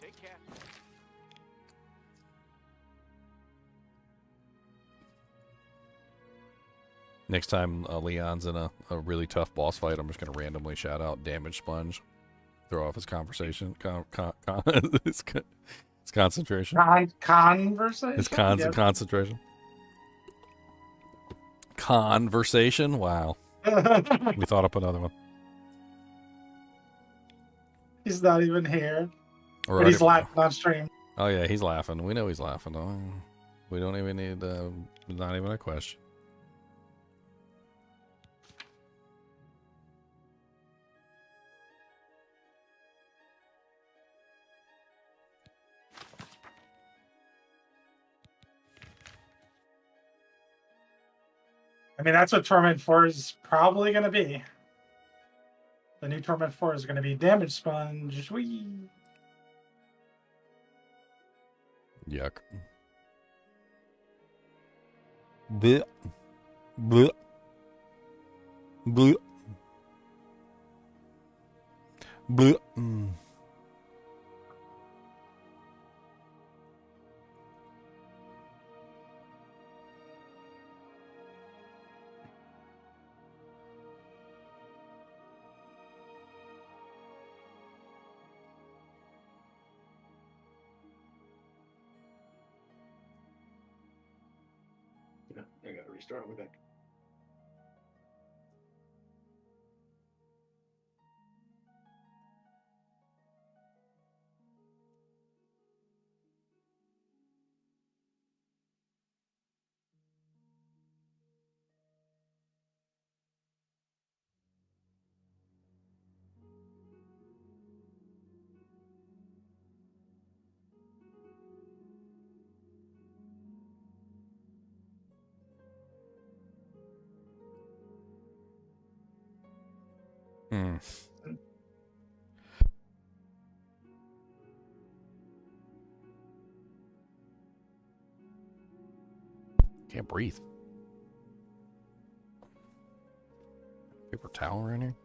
Take care. Next time Leon's in a really tough boss fight, I'm just going to randomly shout out Damage Sponge. Throw off his conversation. His concentration. Conversation? His Yep. concentration. Conversation? Wow. We thought up another one. He's not even here. All But right. he's laughing on stream. Oh, yeah, he's laughing. We know he's laughing. Oh, we don't even need, not even a question. I mean, that's what Torment 4 is probably going to be. The new Torment 4 is going to be Damage Sponge. Whee! Yuck. Blech. Blech. Blech. Blech. Yeah, I gotta restart my deck. Hmm. Can't breathe. Paper towel in here?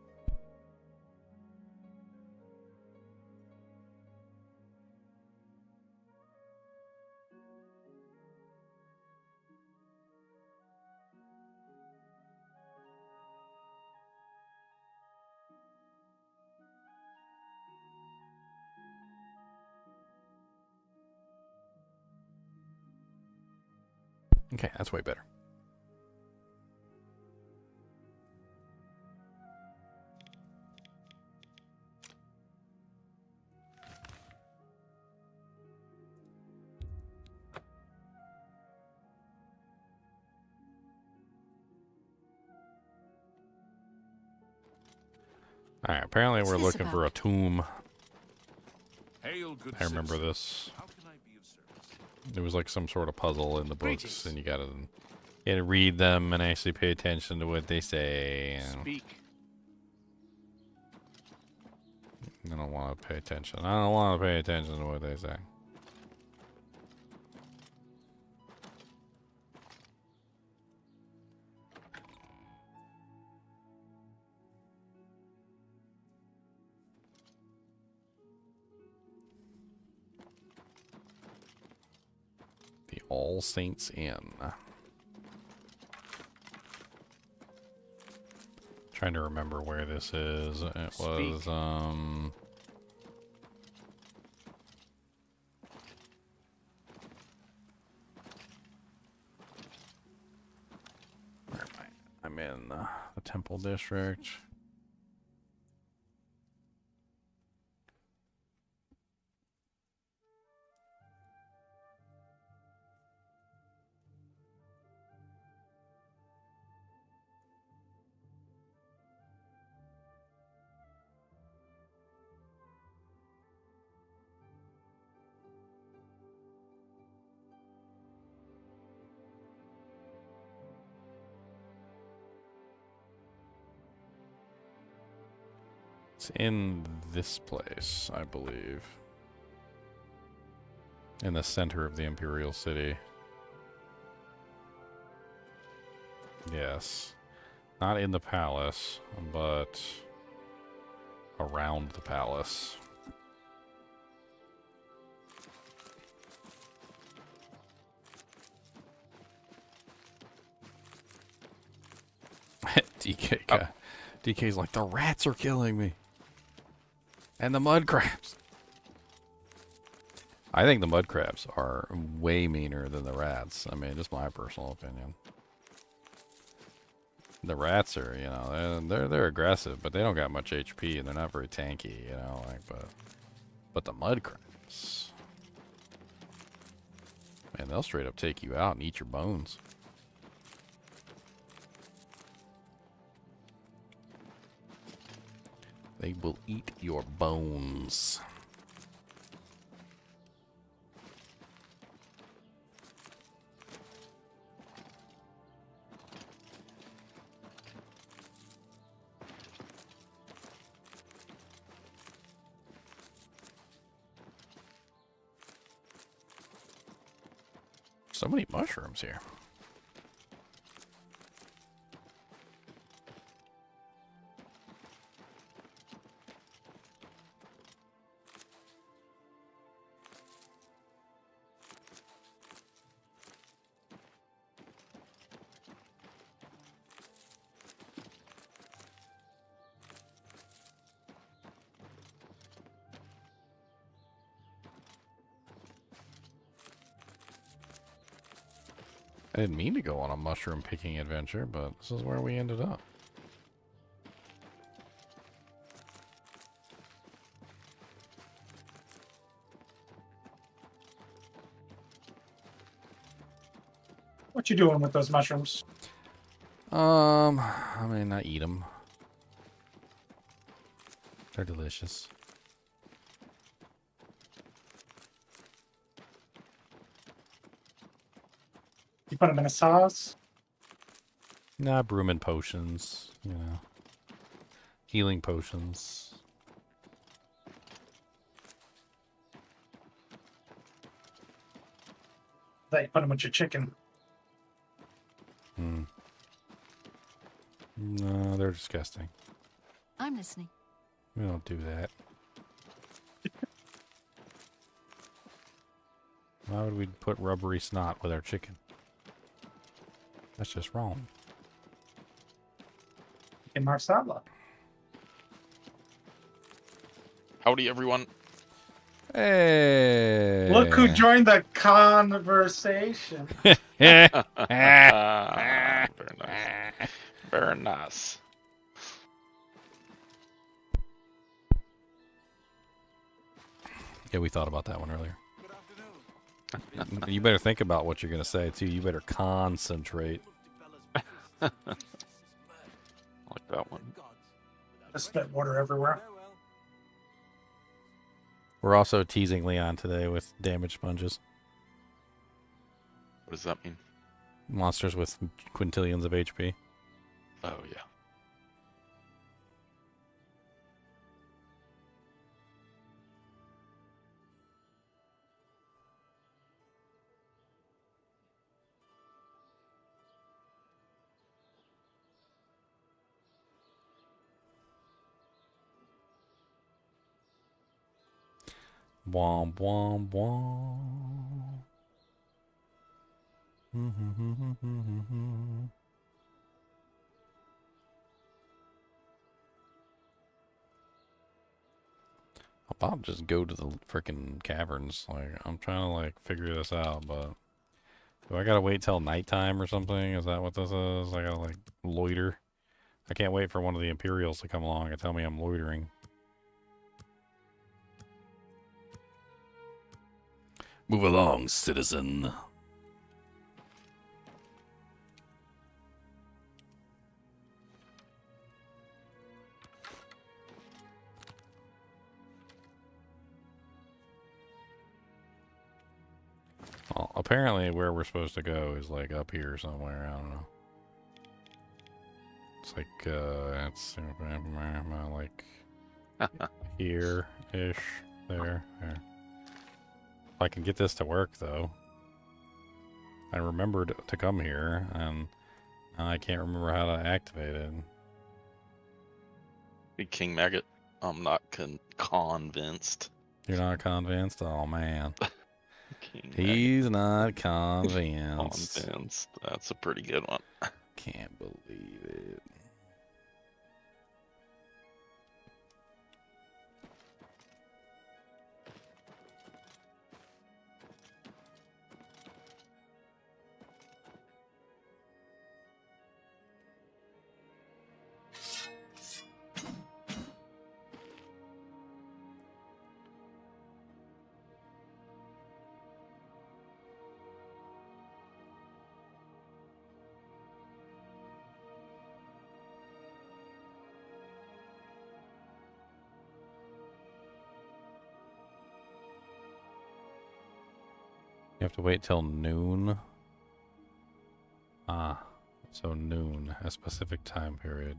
Okay, that's way better. All right, apparently we're looking for a tomb. Hail, good I remember citizen. this. How can I be of service? There was like some sort of puzzle in the books, Greetings. and you gotta read them and actually pay attention to what they say. And Speak. I don't want to pay attention. I don't want to pay attention to what they say. The All Saints Inn. Trying to remember where this is. It was where am I? I'm in the Temple District. It's in this place, I believe. In the center of the Imperial City. Yes. Not in the palace, but around the palace. DK's like, the rats are killing me. And the mud crabs. I think the mud crabs are way meaner than the rats. I mean, just my personal opinion. The rats are, you know, they're aggressive, but they don't got much HP and they're not very tanky, you know, like, but the mud crabs, man, they'll straight up take you out and eat your bones. They will eat your bones. So many mushrooms here. I didn't mean to go on a mushroom picking adventure, but this is where we ended up. What you doing with those mushrooms? I mean, I eat them. They're delicious. You put them in a sauce? Nah, Bruma potions, you know. Healing potions. They put them with your chicken. Hmm. No, they're disgusting. I'm listening. We don't do that. Why would we put rubbery snot with our chicken? That's just wrong. In Marsala. Howdy, everyone. Hey. Look who joined the conversation. Very nice. Very nice. Yeah, we thought about that one earlier. You better think about what you're going to say, too. You better concentrate. Like that one. I spit water everywhere. We're also teasing Leon today with damage sponges. What does that mean? Monsters with quintillions of HP. Oh, yeah. Womp, womp, womp. I'll probably just go to the frickin' caverns. Like, I'm trying to, like, figure this out, but... Do I gotta wait till nighttime or something? Is that what this is? I gotta, like, loiter? I can't wait for one of the Imperials to come along and tell me I'm loitering. Move along, citizen. Well, apparently where we're supposed to go is like up here somewhere. I don't know. It's like, it's like Here-ish. There. If I can get this to work, though. I remembered to come here, and I can't remember how to activate it. Big King Maggot. I'm not convinced. You're not convinced? Oh, man. King He's not convinced. Convinced. That's a pretty good one. Can't believe it. You have to wait till noon. Ah, so noon, a specific time period.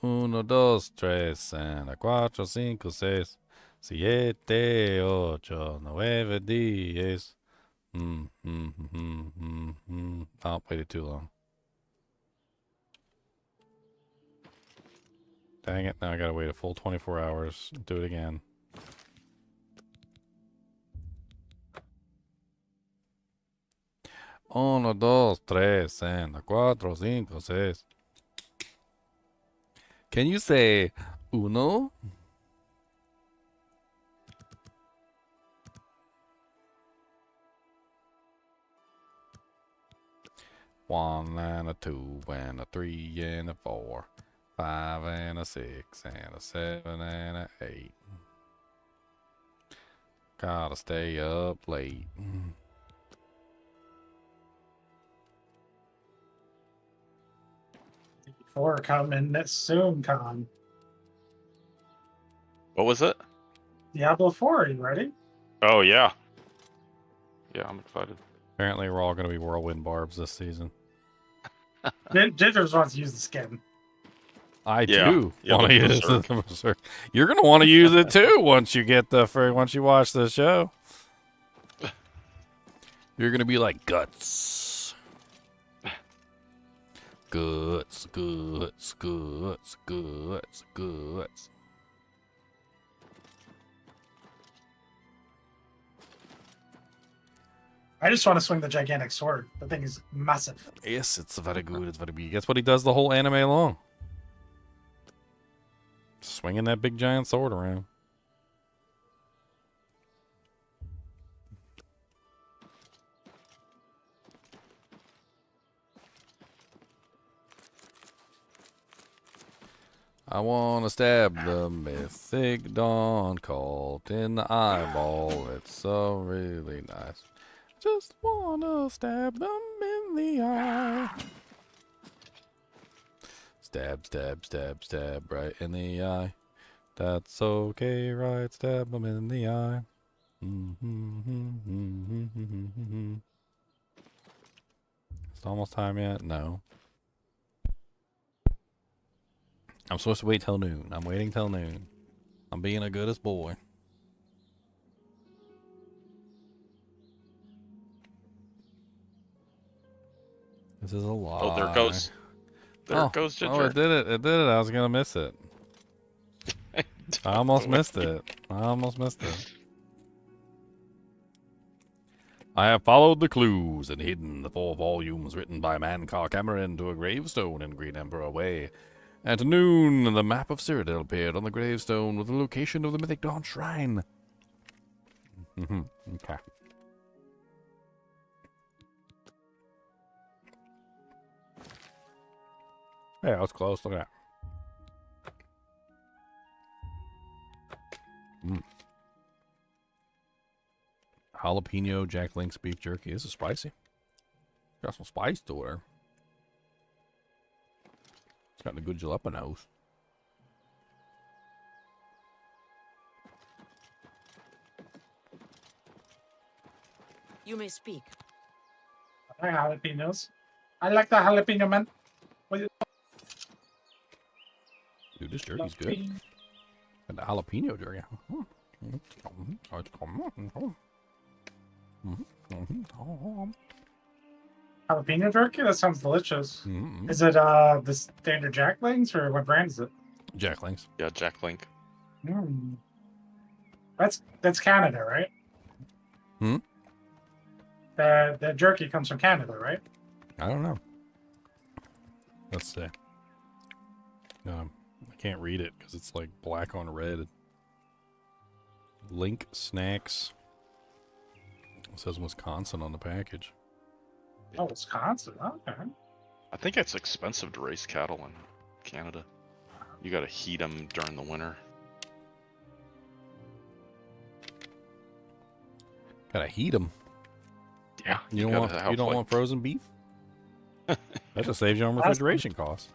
Uno, dos, tres, and cuatro, cinco, seis, siete, ocho, nueve, diez. Oh, waited too long. Dang it, now I gotta wait a full 24 hours. Do it again. Uno, dos, tres, and cuatro, cinco, seis. Can you say uno? One and a two and a three and a four. 5 and a 6 and a 7 and a 8. Gotta stay up late. Four coming soon, Con. What was it? Diablo 4, are you ready? Oh, yeah. Yeah, I'm excited. Apparently we're all gonna be whirlwind barbs this season. Ginger wants to use the skin. I Yeah. do Yeah, want to the use berserk. the berserk. You're gonna want to use it too once you get once you watch the show. You're gonna be like guts, guts, guts, guts, guts, guts. I just want to swing the gigantic sword. The thing is massive. Yes, it's very good. It's very big. That's what he does the whole anime long. Swinging that big giant sword around. I want to stab the Mythic Dawn caught in the eyeball. It's so really nice. Just want to stab them in the eye. Stab, stab, stab, stab right in the eye. That's okay, right? Stab them in the eye. It's almost time yet? No. I'm supposed to wait till noon. I'm waiting till noon. I'm being a goodest boy. This is a lie. Oh, there it goes. There it goes, Ginger. Oh, it did it. It did it. I was going to miss it. I almost missed it. I almost missed it. I have followed the clues and hidden the 4 volumes written by Mankar Cameron to a gravestone in Green Emperor Way. At noon, the map of Cyrodiil appeared on the gravestone with the location of the Mythic Dawn Shrine. Okay. Yeah, that was close. Look at that. Jalapeno Jack Link's beef jerky. This is spicy. Got some spice to it. It's got the good jalapenos. You may speak. I like jalapenos. I like the jalapeno, man. Dude, this jerky's good. And the jalapeno jerky. Jalapeno jerky? That sounds delicious. Mm-hmm. Is it the standard Jack Links or what brand is it? Jack Links. Yeah, Jack Link. Mm. That's Canada, right? Hmm? The jerky comes from Canada, right? I don't know. Let's see. I can't read it because it's like black on red. Link Snacks. It says Wisconsin on the package. Oh, Wisconsin. Okay. I think it's expensive to raise cattle in Canada. You gotta heat them during the winter. Gotta heat them. Yeah. You don't want frozen beef? That just saves you on refrigeration costs.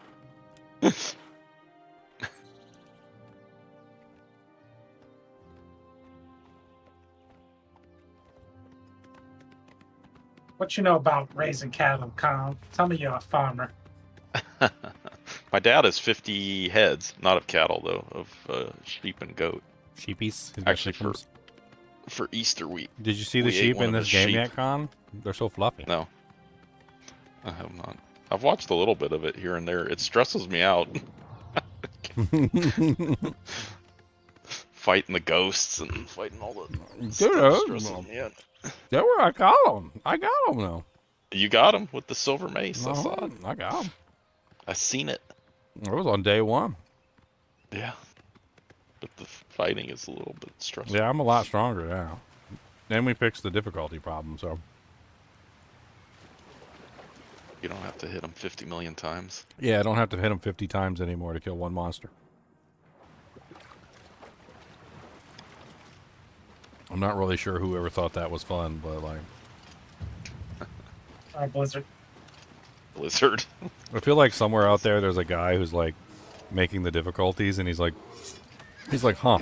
What you know about raising cattle, Kyle? Tell me you're a farmer. My dad has 50 heads, not of cattle though, of sheep and goat. Sheepies? Actually, for Easter week. Did you see the sheep in this game yet, Con? They're so fluffy. No, I have not. I've watched a little bit of it here and there. It stresses me out. Fighting the ghosts and fighting all the stuff stresses me out. There were, I got them. I got them though. You got him with the silver mace. I saw it. I got him. I seen it. It was on day one. Yeah. But the fighting is a little bit stressful. Yeah, I'm a lot stronger now. And we fixed the difficulty problem, so. You don't have to hit them 50 million times. Yeah, I don't have to hit them 50 times anymore to kill one monster. I'm not really sure whoever thought that was fun, but like... Blizzard. Blizzard. I feel like somewhere out there there's a guy who's like making the difficulties and he's like, huh,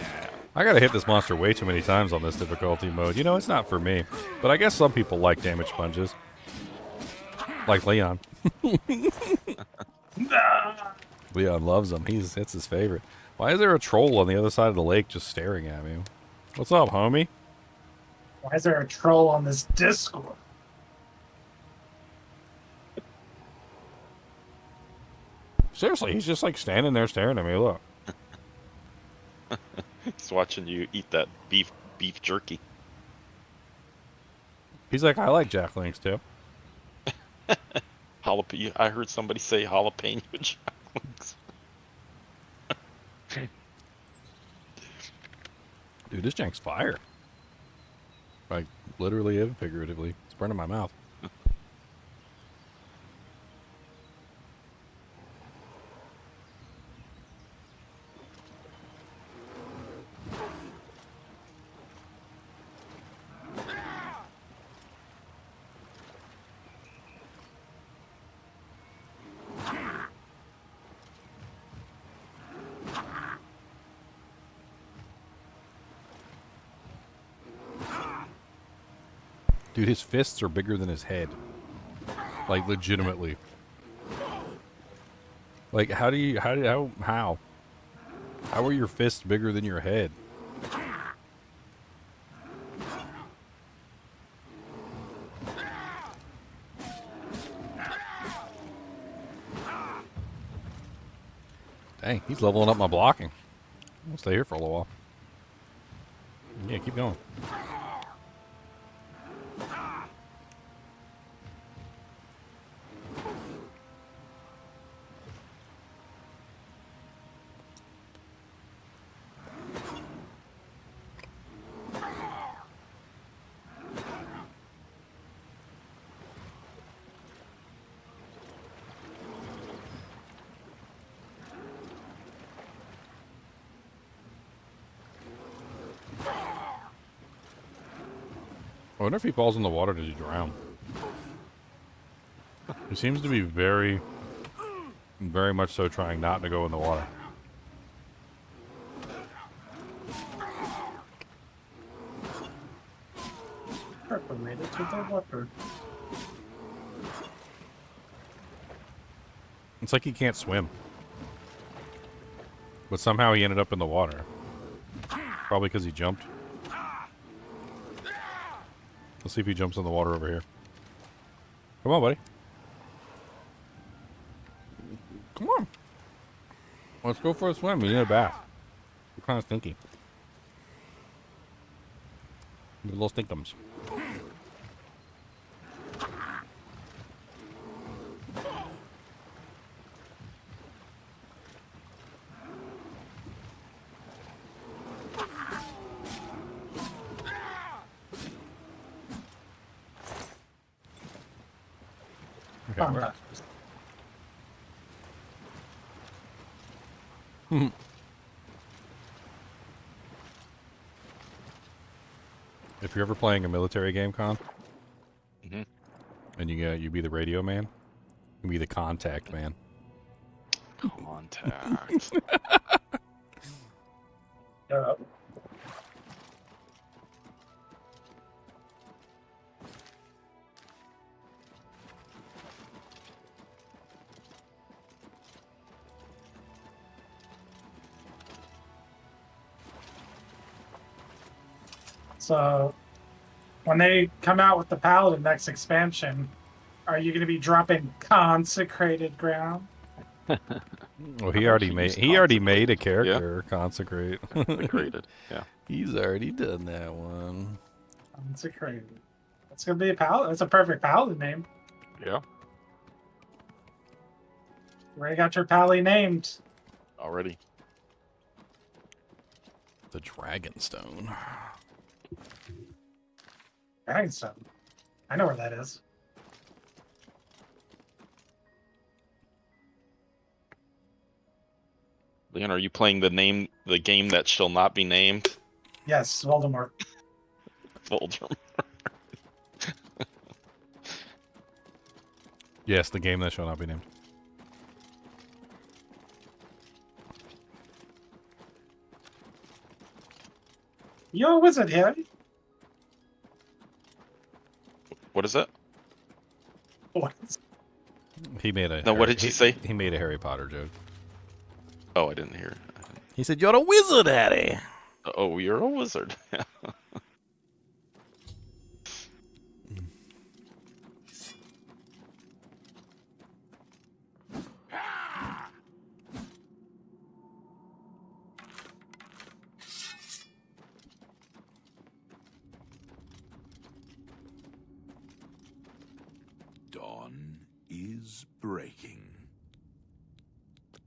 I gotta hit this monster way too many times on this difficulty mode. You know, it's not for me. But I guess some people like damage sponges. Like Leon. Leon loves them. It's his favorite. Why is there a troll on the other side of the lake just staring at me? What's up, homie? Why is there a troll on this Discord? Seriously, he's just like standing there staring at me. Look. He's watching you eat that beef jerky. He's like, I like Jack Links too. Jalapeno. I heard somebody say jalapeno Jack Links. Dude, this jank's fire. Like, literally and figuratively. It's burning my mouth. Dude, his fists are bigger than his head. Like, legitimately. Like, how are your fists bigger than your head? Dang, he's leveling up my blocking. I'll stay here for a little while. Yeah, keep going. I wonder if he falls in the water, does he drown? He seems to be very, very much so trying not to go in the water. Purple made it to the water. It's like he can't swim. But somehow he ended up in the water. Probably because he jumped. Let's see if he jumps in the water over here. Come on, buddy. Come on. Let's go for a swim. We need a bath. We're kind of stinky. The little stinkums. Okay, where? If you're ever playing a military game, Con, and you be the radio man, you be the contact man. Contact. So, when they come out with the Paladin next expansion, are you going to be dropping consecrated ground? Well, he already made a character, Consecrate. Consecrated, yeah. He's already done that one. Consecrated. That's going to be a Paladin. That's a perfect Paladin name. Yeah. You already got your Pally named. Already. The Dragonstone. Dragonstone. I know where that is. Leon, are you playing the game that shall not be named? Yes, Voldemort. Voldemort. Yes, the game that shall not be named. You're a wizard, Harry. What is that? What? He made a. No, what did you say? He made a Harry Potter joke. Oh, I didn't hear. He said, "You're a wizard, Harry." Oh, you're a wizard. Dawn is breaking.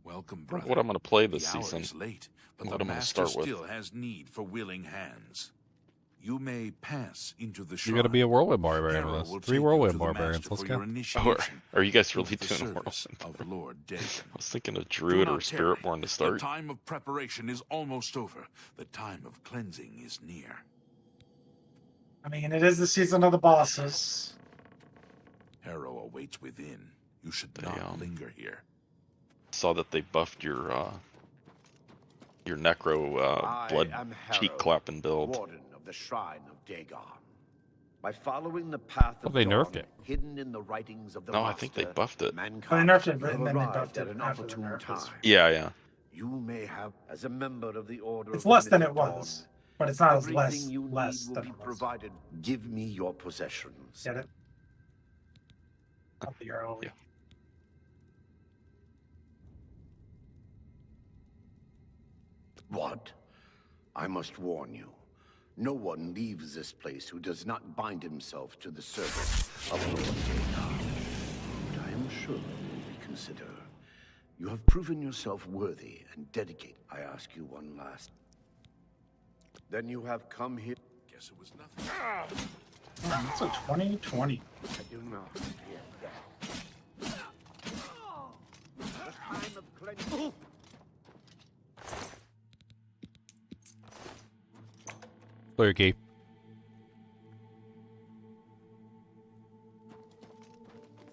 Welcome, brother. What I'm going to play this The hour season. is late, but What the I'm going to master start with. still has need for willing hands. You may pass into the You shrine. got to be a whirlwind barbarian Harrow with will us. 3 take you whirlwind to the barbarians. master Let's for go. your initiation Are you guys really into the doing a service whirlwind? of Lord Dagon. I was thinking of Do Druid or not tarry. Spiritborn to The start. time of preparation is almost over. The time of cleansing is near. I mean, it is the season of the bosses. Harrow awaits within. You should not linger here. Saw that they buffed your necro blood cheek clapping build. Warden of the Shrine of Dagon. By following the path of they nerfed dawn it. hidden in the writings of the No, I master, think they buffed it. They nerfed it, will and then they arrive buffed at it an after the opportune nerf. time. Yeah. You may have, as a member of the Order It's of less the than it Mythic was, Dawn, but it's not as everything less you need less will than be it was. provided. Give me your possessions. Get it? Up the arrow. Yeah. What? I must warn you. No one leaves this place who does not bind himself to the service of Lord Dagon. But I am sure you will reconsider. You have proven yourself worthy and dedicated. I ask you one last. Then you have come here. Guess it was nothing. It's a 2020. I do not hear that. The time of cleansing. Clear key.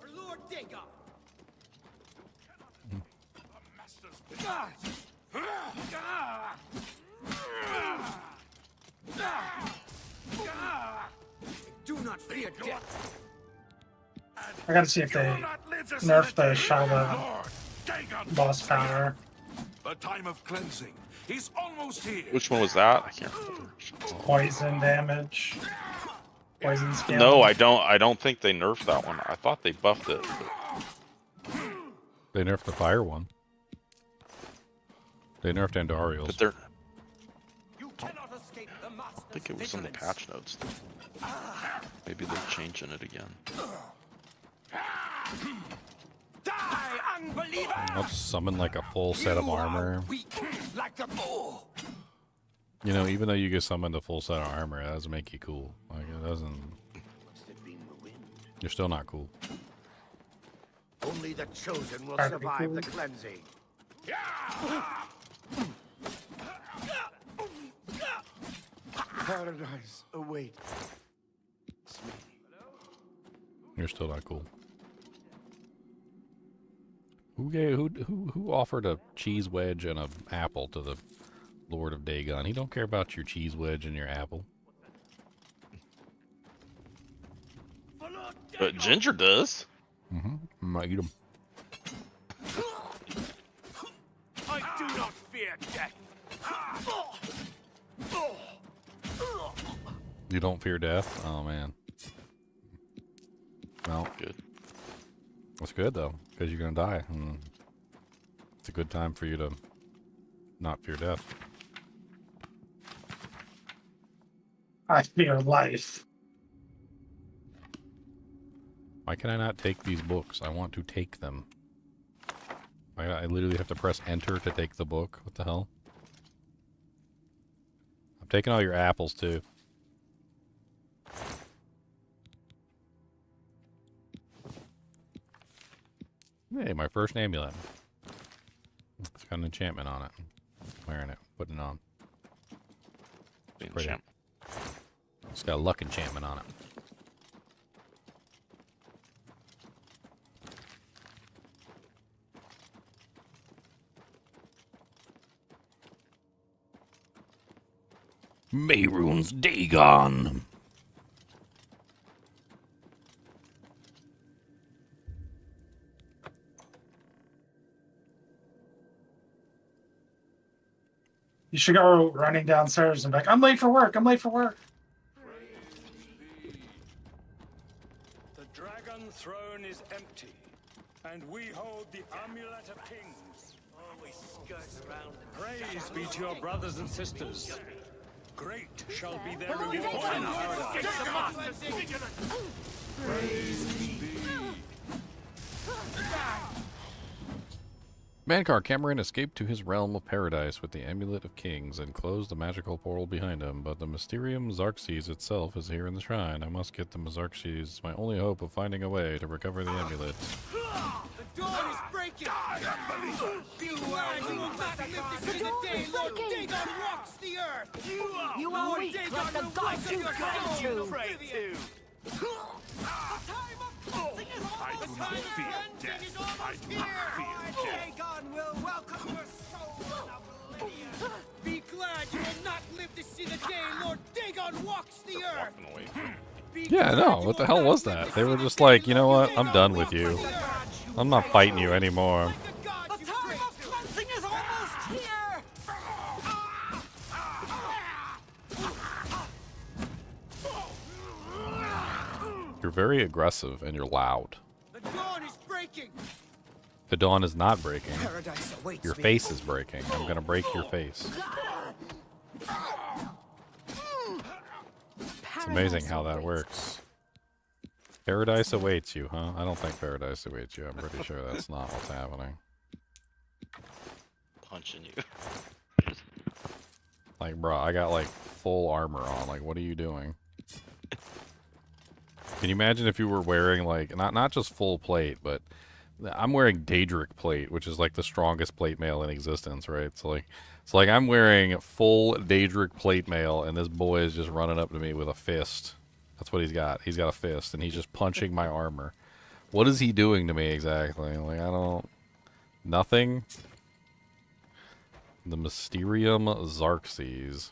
For Lord Dagon. Do not fear death. I gotta see if they nerf the Shala boss power. A time of cleansing. He's almost here. Which one was that? I can't remember. Poison damage. Poison skill. No, I don't think they nerfed that one. I thought they buffed it. They nerfed the fire one. They nerfed Andariel's. But they're... I think it was in the patch notes. Maybe they're changing it again. I'll just summon like a full set of armor. You know, even though you get summoned a full set of armor, that doesn't make you cool. Like, it doesn't... You're still not cool. Only the chosen will That'd be survive cool. the cleansing. Paradise awaits me. You're still not cool. Who offered a cheese wedge and an apple to the Lord of Dagon? He don't care about your cheese wedge and your apple. But Ginger does. Mm-hmm. I'm gonna eat them. I do not fear death. You don't fear death? Oh man. Well, good. That's good though, because you're gonna die. And it's a good time for you to not fear death. I fear life. Why can I not take these books? I want to take them. I literally have to press enter to take the book. What the hell? I'm taking all your apples too. Hey, my first amulet. It's got an enchantment on it. Wearing it, putting it on. Pretty. It's got a luck enchantment on it. Mehrunes Dagon. You should go running downstairs and be like, I'm late for work. I'm late for work. The dragon throne is empty, and we hold the amulet of kings. Praise be to your brothers and sisters. Great shall be their reward in paradise. Praise be. Mankar Cameron escaped to his realm of paradise with the Amulet of Kings and closed the magical portal behind him, but the Mysterium Xarxes itself is here in the shrine. I must get the Xarxes, my only hope of finding a way to recover the amulet. The dawn is breaking! You will not live to see the day Lord Dagon walks the earth! You are weak like the gods you pray to! I do not fear death. I do not fear death. Dagon will welcome your soul in oblivion! Be glad you will not live to see the day Lord Dagon walks the earth! Yeah, no, what the hell was that? They were just like, you know what, I'm done with you. I'm not fighting you anymore. The time of cleansing is almost here! You're very aggressive and you're loud. The dawn is breaking! The dawn is not breaking. Paradise awaits Your me. face is breaking. I'm gonna break your face. It's amazing how that works. Paradise awaits you, huh? I don't think paradise awaits you. I'm pretty sure that's not what's happening. Punching you. Like, bro, I got like full armor on. Like, what are you doing? Can you imagine if you were wearing like not just full plate, but I'm wearing Daedric plate, which is like the strongest plate mail in existence, right? It's like I'm wearing full Daedric plate mail, and this boy is just running up to me with a fist. That's what he's got. He's got a fist, and he's just punching my armor. What is he doing to me exactly? Like, I don't... Nothing? The Mysterium Xarxes.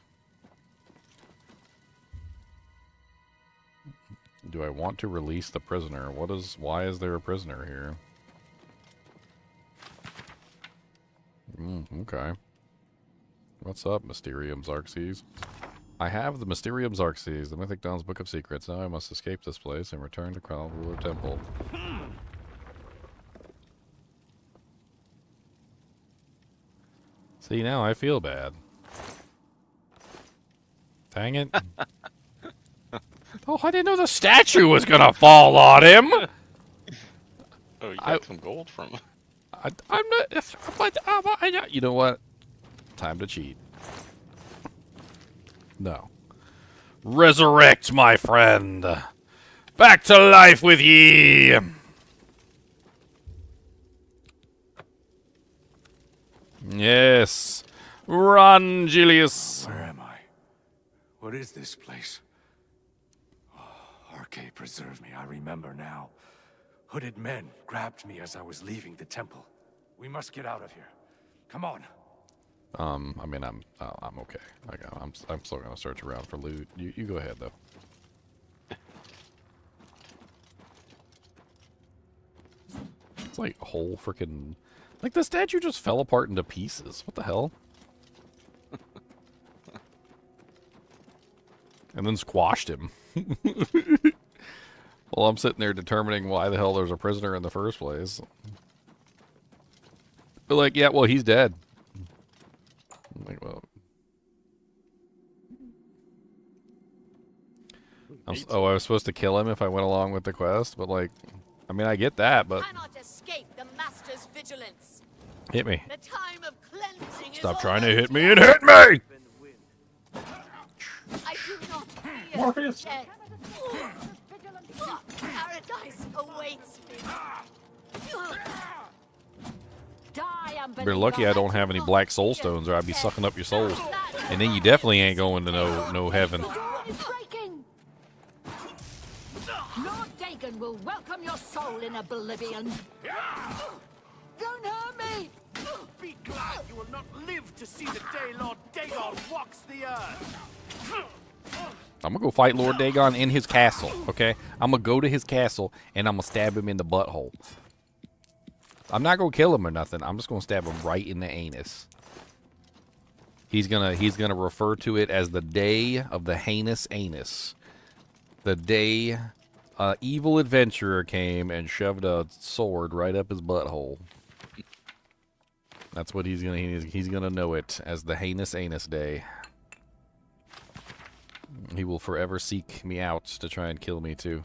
Do I want to release the prisoner? Why is there a prisoner here? Okay. What's up, Mysterium Xarxes? I have the Mysterium Xarxes, the Mythic Dawn's Book of Secrets. Now I must escape this place and return to Crown Ruler Temple. See, now I feel bad. Dang it. Oh, I didn't know the statue was gonna fall on him! Oh, you got some gold from it. I'm not... You know what? Time to cheat. No. Resurrect, my friend! Back to life with ye! Yes. Run, Julius. Where am I? What is this place? Oh, Arcade, preserve me. I remember now. Hooded men grabbed me as I was leaving the temple. We must get out of here. Come on. I mean, I'm okay. I'm still gonna search around for loot. You go ahead though. It's like a whole freaking, like the statue just fell apart into pieces. What the hell? And then squashed him. Well, I'm sitting there determining why the hell there's a prisoner in the first place. But like, yeah, well, he's dead. I'm like, well, I was supposed to kill him if I went along with the quest, but like, I mean, I get that, but Cannot escape the master's vigilance. hit me. The time of cleansing Stop is trying to almost hit me and hit me! I do not fear Morpheus. death. Paradise awaits me. You're lucky I don't have any black soul stones, or I'd be sucking up your souls. And then you definitely ain't going to no heaven. Lord Dagon will welcome your soul in Oblivion. Don't hurt me! Be glad you will not live to see the day Lord Dagon walks the earth. I'm gonna go fight Lord Dagon in his castle, okay? I'm gonna go to his castle and I'm gonna stab him in the butthole. I'm not gonna kill him or nothing. I'm just gonna stab him right in the anus. He's gonna refer to it as the day of the heinous anus. The day evil adventurer came and shoved a sword right up his butthole. That's what he's gonna know it as the heinous anus day. He will forever seek me out to try and kill me too.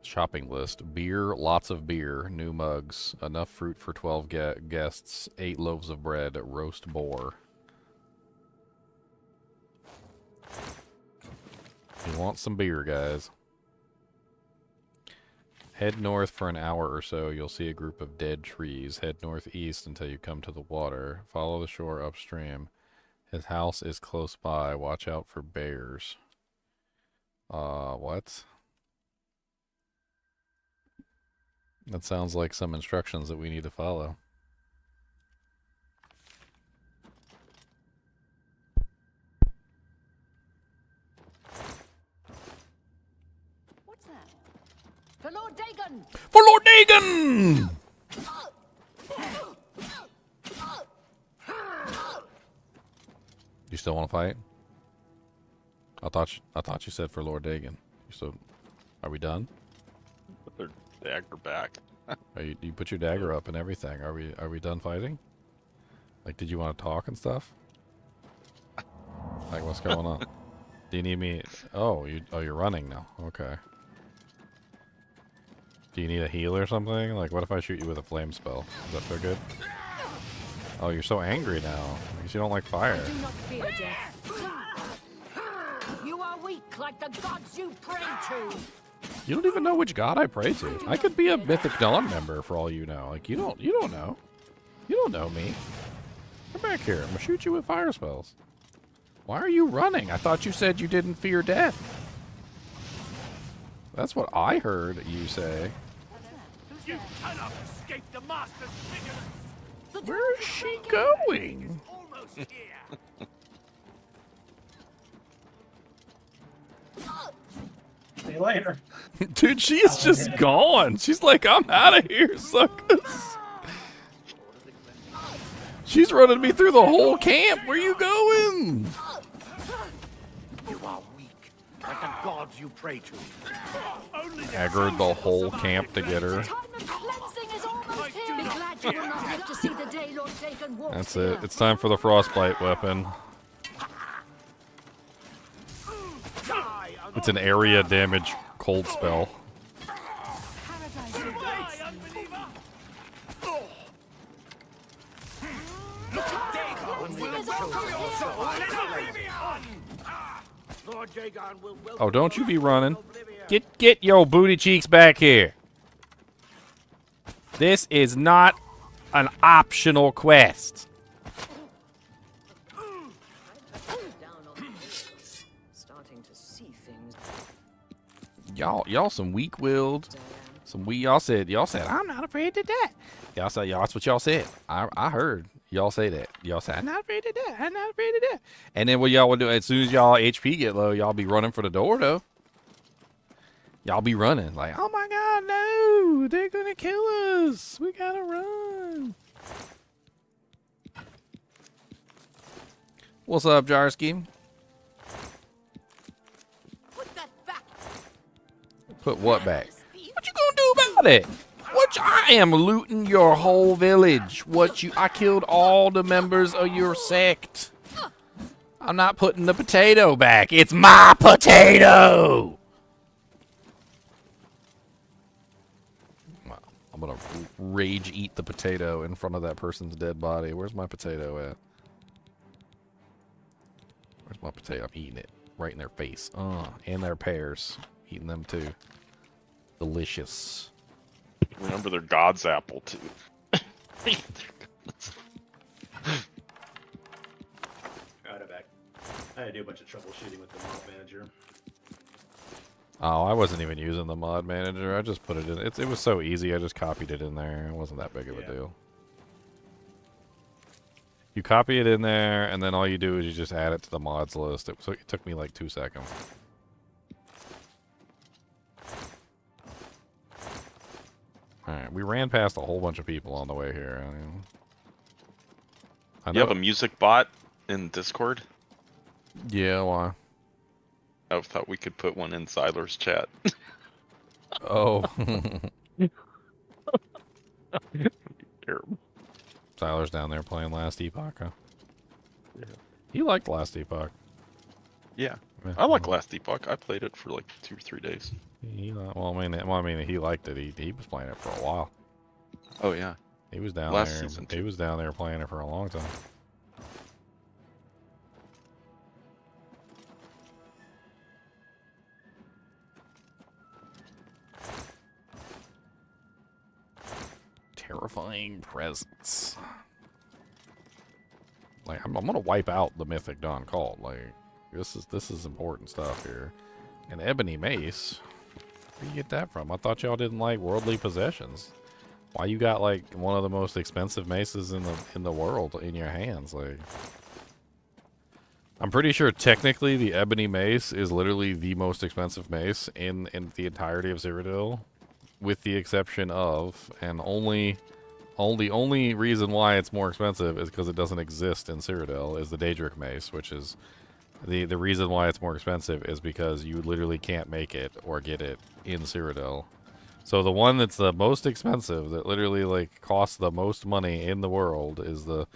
Shopping list. Beer, lots of beer, new mugs, enough fruit for 12 guests, 8 loaves of bread, roast boar. You want some beer, guys. Head north for an hour or so. You'll see a group of dead trees. Head northeast until you come to the water. Follow the shore upstream. His house is close by. Watch out for bears. What? That sounds like some instructions that we need to follow. What's that? For Lord Dagon! For Lord Dagon! You still want to fight? I thought you said for Lord Dagon. So, are we done? Put their dagger back. You put your dagger up and everything. Are we done fighting? Like, did you want to talk and stuff? Like, what's going on? Do you need me? Oh, you're running now. Okay. Do you need a heal or something? Like, what if I shoot you with a flame spell? Does that feel good? Oh, you're so angry now. Because you don't like fire. Do not fear death. You are weak like the gods you pray to. You don't even know which god I pray to. I could be a Mythic Dawn member for all you know. Like, you don't know. You don't know me. Come back here. I'm gonna shoot you with fire spells. Why are you running? I thought you said you didn't fear death. That's what I heard you say. You cannot escape the master's vigilance. Where is she going? Almost here. you later. Dude, she is just gone. She's like, I'm out of here, suckers. She's running me through the whole camp. Where you going? You are weak, like the gods you pray to. Aggroed the whole camp to get her. That's it. It's time for the frostbite weapon. It's an area damage cold spell. Oh, don't you be running. Get your booty cheeks back here. This is not an optional quest. Y'all some weak-willed. Y'all said I'm not afraid to die. Y'all said that's what y'all said. I heard y'all say that. Y'all said I'm not afraid to die. I'm not afraid to die. And then what y'all will do as soon as y'all HP get low, y'all be running for the door though. Y'all be running like, oh my god, no, they're gonna kill us. We gotta run. What's up, Jarsky? Put what back? What you gonna do about it? I am looting your whole village. I killed all the members of your sect. I'm not putting the potato back. It's my potato. I'm gonna rage eat the potato in front of that person's dead body. Where's my potato at? Where's my potato? I'm eating it right in their face. And their pears. Eating them too. Delicious. Remember their God's apple too. Alright, I'm back. I had to do a bunch of troubleshooting with the mod manager. Oh, I wasn't even using the mod manager. I just put it in. It was so easy. I just copied it in there. It wasn't that big of a deal. You copy it in there, and then all you do is you just add it to the mods list. It took me like 2 seconds. Alright, we ran past a whole bunch of people on the way here. You have a music bot in Discord? Yeah, why? I thought we could put one in Siler's chat. Oh. Siler's down there playing Last Epoch, huh? Yeah. He liked Last Epoch. Yeah. I like Last Epoch. I played it for like 2 or 3 days. He liked it. He was playing it for a while. Oh yeah. He was down Last there. season, He was down there playing it for a long time. Terrifying presence. Like I'm gonna wipe out the Mythic Dawn cult. Like this is important stuff here. An ebony mace. Where you get that from? I thought y'all didn't like worldly possessions. Why you got like one of the most expensive maces in the world in your hands? Like, I'm pretty sure technically the ebony mace is literally the most expensive mace in the entirety of Cyrodiil, with the exception of, and the only reason why it's more expensive is because it doesn't exist in Cyrodiil, is the Daedric mace, which is the reason why it's more expensive is because you literally can't make it or get it in Cyrodiil. So the one that's the most expensive, that literally like costs the most money in the world, is the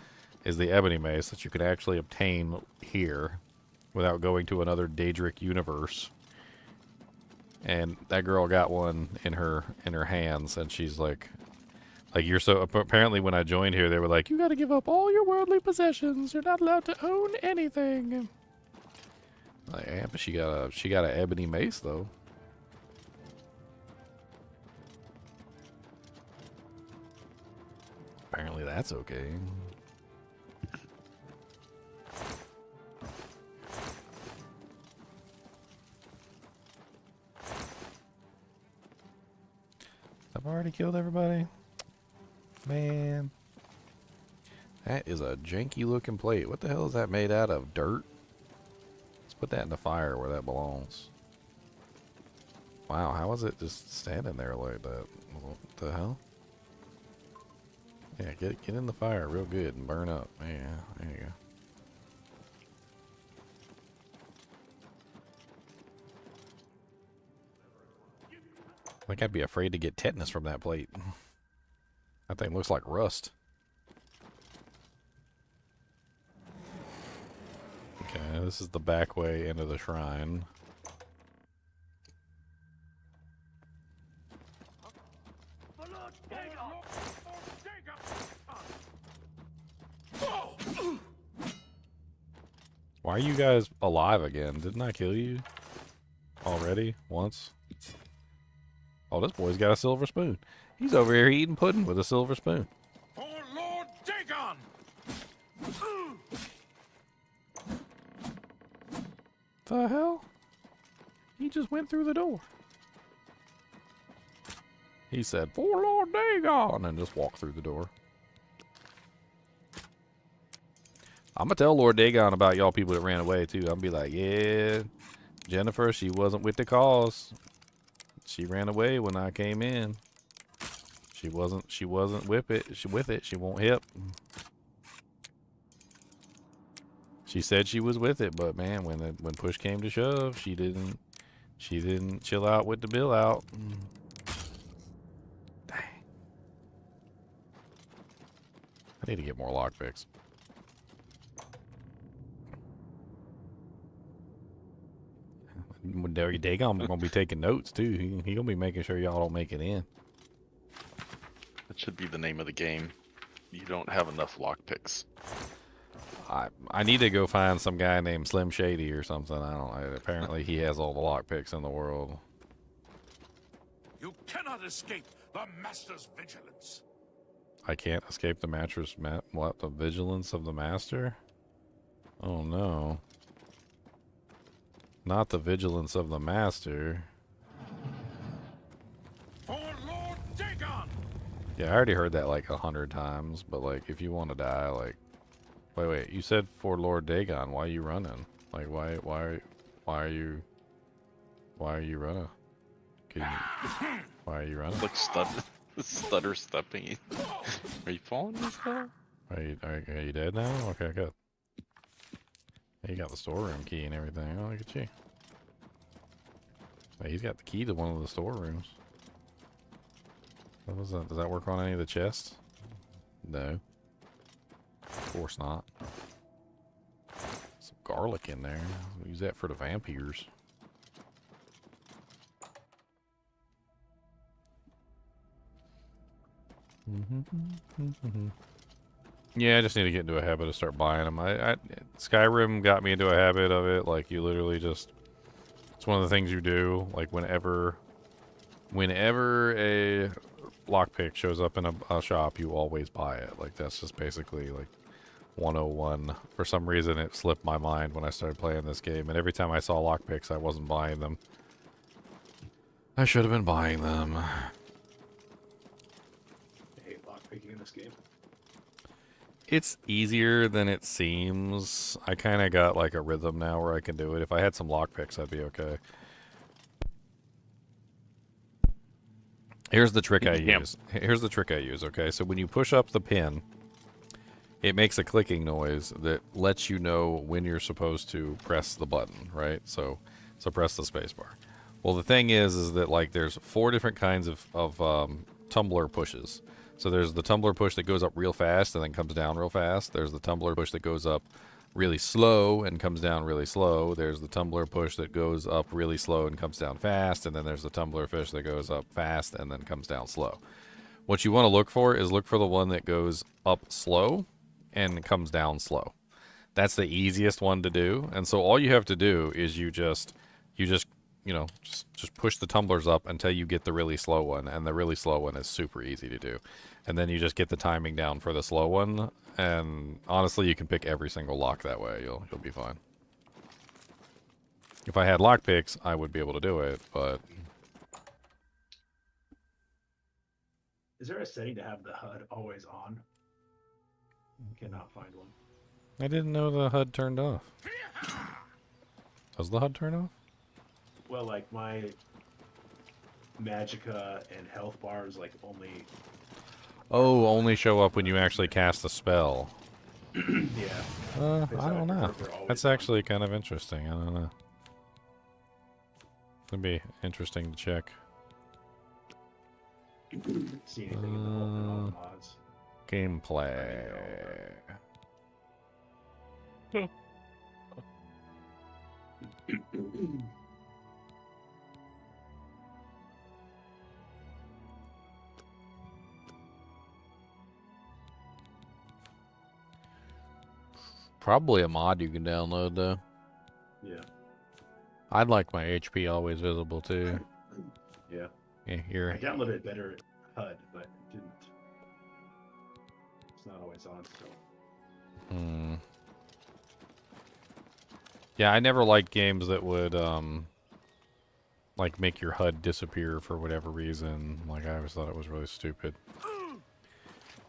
ebony mace that you can actually obtain here without going to another Daedric universe. And that girl got one in her hands, and she's like you're so apparently when I joined here, they were like, you got to give up all your worldly possessions. You're not allowed to own anything. Like, yeah, but she got an ebony mace though. Apparently that's okay. I've already killed everybody. Man. That is a janky looking plate. What the hell is that made out of? Dirt? Let's put that in the fire where that belongs. Wow, how was it just standing there like that? What the hell? Yeah, get in the fire real good and burn up. Yeah, there you go. Like I'd be afraid to get tetanus from that plate. That thing looks like rust. Okay, this is the back way into the shrine. Why are you guys alive again? Didn't I kill you already once? Oh, this boy's got a silver spoon. He's over here eating pudding with a silver spoon. For Lord Dagon! The hell? He just went through the door. He said, "For Lord Dagon," and just walked through the door. I'm gonna tell Lord Dagon about y'all people that ran away too. I'm gonna be like, yeah, Jennifer, she wasn't with the cause. She ran away when I came in. She wasn't with it. She won't hip. She said she was with it, but man, when push came to shove, she didn't chill out with the bill out. Dang. I need to get more lockpicks. Dagon gonna be taking notes too. He gonna be making sure y'all don't make it in. That should be the name of the game. You don't have enough lockpicks. I need to go find some guy named Slim Shady or something. I don't know. Apparently he has all the lockpicks in the world. You cannot escape the Master's vigilance. I can't escape the mattress. What? The vigilance of the Master? Oh no. Not the vigilance of the Master. For Lord Dagon! Yeah, I already heard that like 100 times, but like if you want to die, like wait, you said for Lord Dagon, why are you running? Like why are you running? Why are you running? Look, stutter stepping. Are you falling this far? Are you dead now? Okay, good. You got the storeroom key and everything. Oh, look at you. Hey, he's got the key to one of the storerooms. What was that? Does that work on any of the chests? No. Of course not. Some garlic in there. We'll use that for the vampires. Yeah, I just need to get into a habit of start buying them. Skyrim got me into a habit of it. Like, you literally just... It's one of the things you do. Like, whenever a lockpick shows up in a shop, you always buy it. Like, that's just basically, like, 101. For some reason, it slipped my mind when I started playing this game. And every time I saw lockpicks, I wasn't buying them. I should have been buying them. I hate lockpicking in this game. It's easier than it seems. I kind of got like a rhythm now where I can do it. If I had some lockpicks, I'd be okay. Here's the trick I use. Here's the trick I use, okay? So when you push up the pin, it makes a clicking noise that lets you know when you're supposed to press the button, right? So press the spacebar. Well, the thing is that like there's 4 different kinds of tumbler pushes. So there's the tumbler push that goes up real fast and then comes down real fast. There's the tumbler push that goes up really slow and comes down really slow. There's the tumbler push that goes up really slow and comes down fast. And then there's the tumbler push that goes up fast and then comes down slow. What you want to look for is look for the one that goes up slow and comes down slow. That's the easiest one to do. And so all you have to do is you just push the tumblers up until you get the really slow one, and the really slow one is super easy to do. And then you just get the timing down for the slow one, and honestly, you can pick every single lock that way. You'll be fine. If I had lockpicks, I would be able to do it, but... Is there a setting to have the HUD always on? I cannot find one. I didn't know the HUD turned off. Does the HUD turn off? Well, like my magicka and health bars like only. Oh, only show up when you actually cast the spell. Yeah. I don't know. That's actually kind of interesting. I don't know. It'd be interesting to check. See anything in the whole mods. Gameplay. Probably a mod you can download though. Yeah. I'd like my HP always visible too. Yeah. Yeah, you're. I downloaded better HUD, but it didn't. It's not always on still. Hmm. Yeah, I never liked games that would like make your HUD disappear for whatever reason. Like I always thought it was really stupid.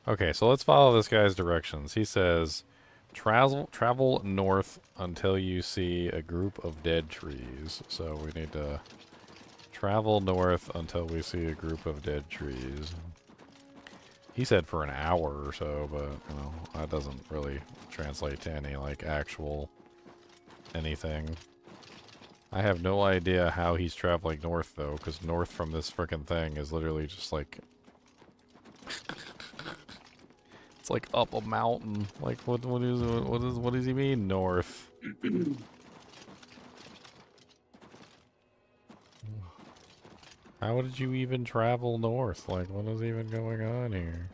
Okay, so let's follow this guy's directions. He says, travel north until you see a group of dead trees. So we need to travel north until we see a group of dead trees. He said for an hour or so, but you know, that doesn't really translate to any like actual anything. I have no idea how he's traveling north though, because north from this frickin' thing is literally just like it's like up a mountain. Like what does he mean north? How did you even travel north? Like what is even going on here?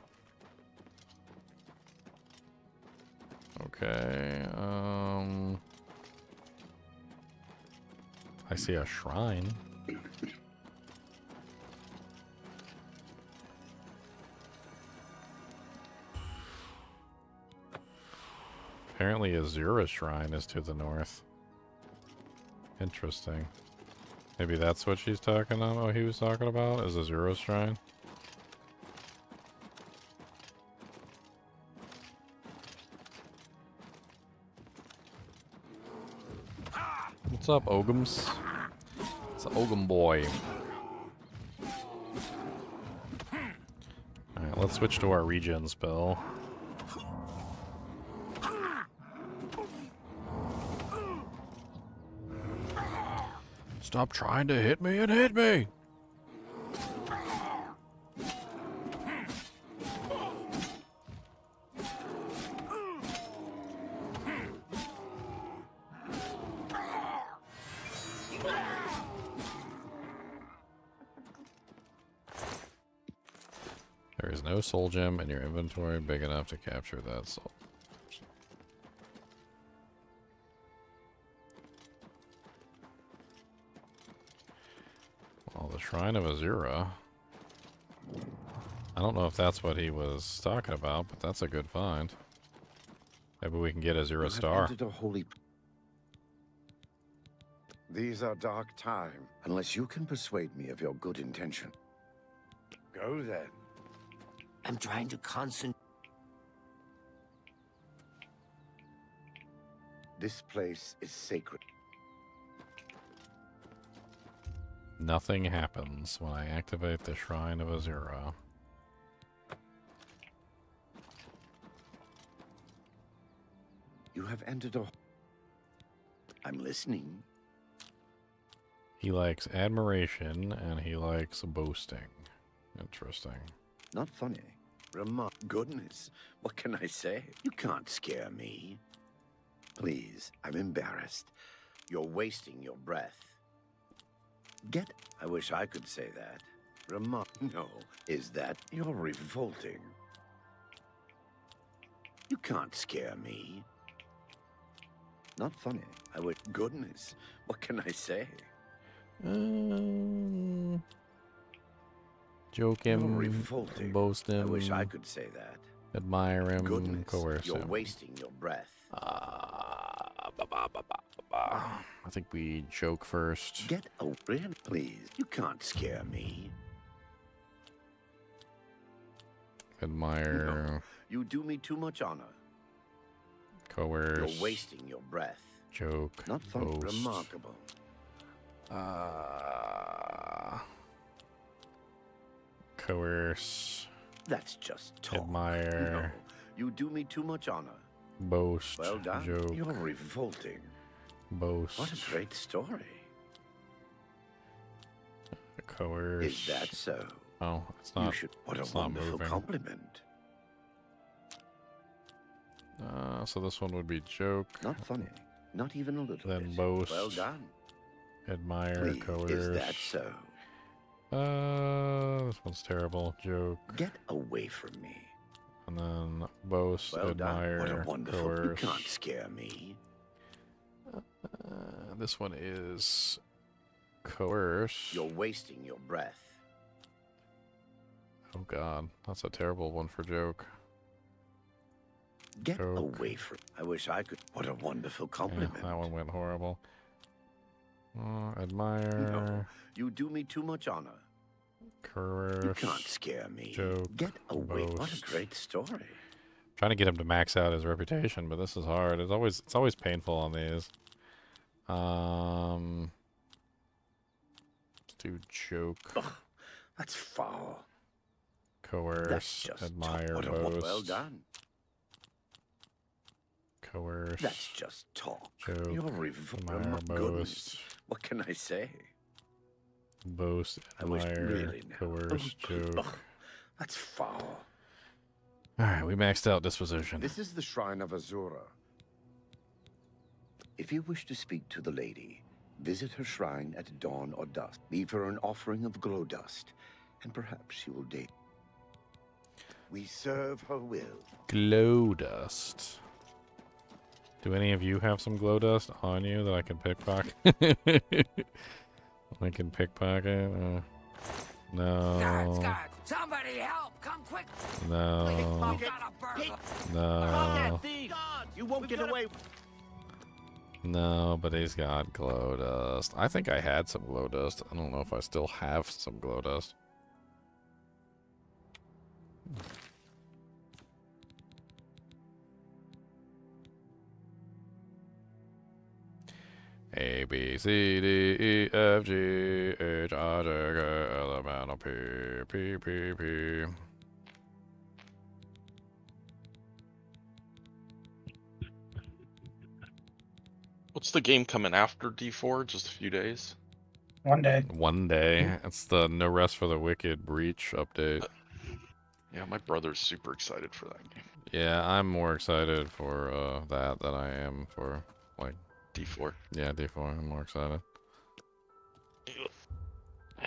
Okay, I see a shrine. Apparently Azura's shrine is to the north. Interesting. Maybe that's what she's talking about, what he was talking about, is Azura's shrine? What's up, Ogums? It's an Ogum boy. Alright, let's switch to our regen spell. Stop trying to hit me and hit me! There is no soul gem in your inventory big enough to capture that soul. Well, the Shrine of Azura. I don't know if that's what he was talking about, but that's a good find. Maybe we can get Azura Star. These are dark times, unless you can persuade me of your good intention. Go then. I'm trying to concentrate. This place is sacred. Nothing happens when I activate the Shrine of Azura. You have entered a... I'm listening. He likes admiration and he likes boasting. Interesting. Not funny. Goodness, what can I say? You can't scare me. Please, I'm embarrassed. You're wasting your breath. I wish I could say that. No, is that you're revolting? You can't scare me. Not funny. Goodness, what can I say? Joke him, boast him. I wish I could say that. Admire him, Goodness, coerce you're him. wasting your breath. I think we joke first. Get over it, please. You can't scare me. Admire. No, you do me too much honor. Coerce. You're wasting your breath. Joke. Not fun. Boast. Remarkable. Coerce. That's just talk. Admire. No, you do me too much honor. Boast. Well done. Joke. You're revolting. Boast. What a great story. Coerce. Is that so? Oh, it's not. You should. What a it's not wonderful moving. compliment. So this one would be joke. Not funny. Not even a little Then bit. boast. Well done. Admire. Please, Coerce. is that so? This one's terrible. Joke. Get away from me. And then boast. Well admire. done. What a wonderful. Coerce. You can't scare me. This one is coerce. You're wasting your breath. Oh god, that's a terrible one for joke. Get joke. away from. I wish I could. What a wonderful compliment. Yeah, that one went horrible. Admire. No, you do me too much honor. Coerce. You can't scare me. Joke. Get away. Boast. What a great story. Trying to get him to max out his reputation, but this is hard. It's always painful on these. Let's do joke. Ugh, that's foul. Coerce. That's just admire. what Boast. well done. Coerce. That's just talk. Joke. You're Admire. my Boast. goodness. What can I say? Boast. I wish Admire. really now. Coerce. Joke. Ugh, that's foul. Alright, we maxed out disposition. This is the Shrine of Azura. If you wish to speak to the lady, visit her shrine at dawn or dusk. Leave her an offering of glow dust, and perhaps she will date. We serve her will. Glow dust. Do any of you have some glow dust on you that I can pickpocket? I can pickpocket? No. Guards, somebody help! Come quick! No. You got a burglar! No. You won't get away. No, but he's got glow dust. I think I had some glow dust. I don't know if I still have some glow dust. A, B, C, D, E, F, G, H, I, J, K, L, M, N, O, P, P, P, P. What's the game coming after D4? Just a few days? One day. One day. It's the No Rest for the Wicked Breach update. Yeah, my brother's super excited for that game. Yeah, I'm more excited for that than I am for, like... D4. Yeah, D4. I'm more excited.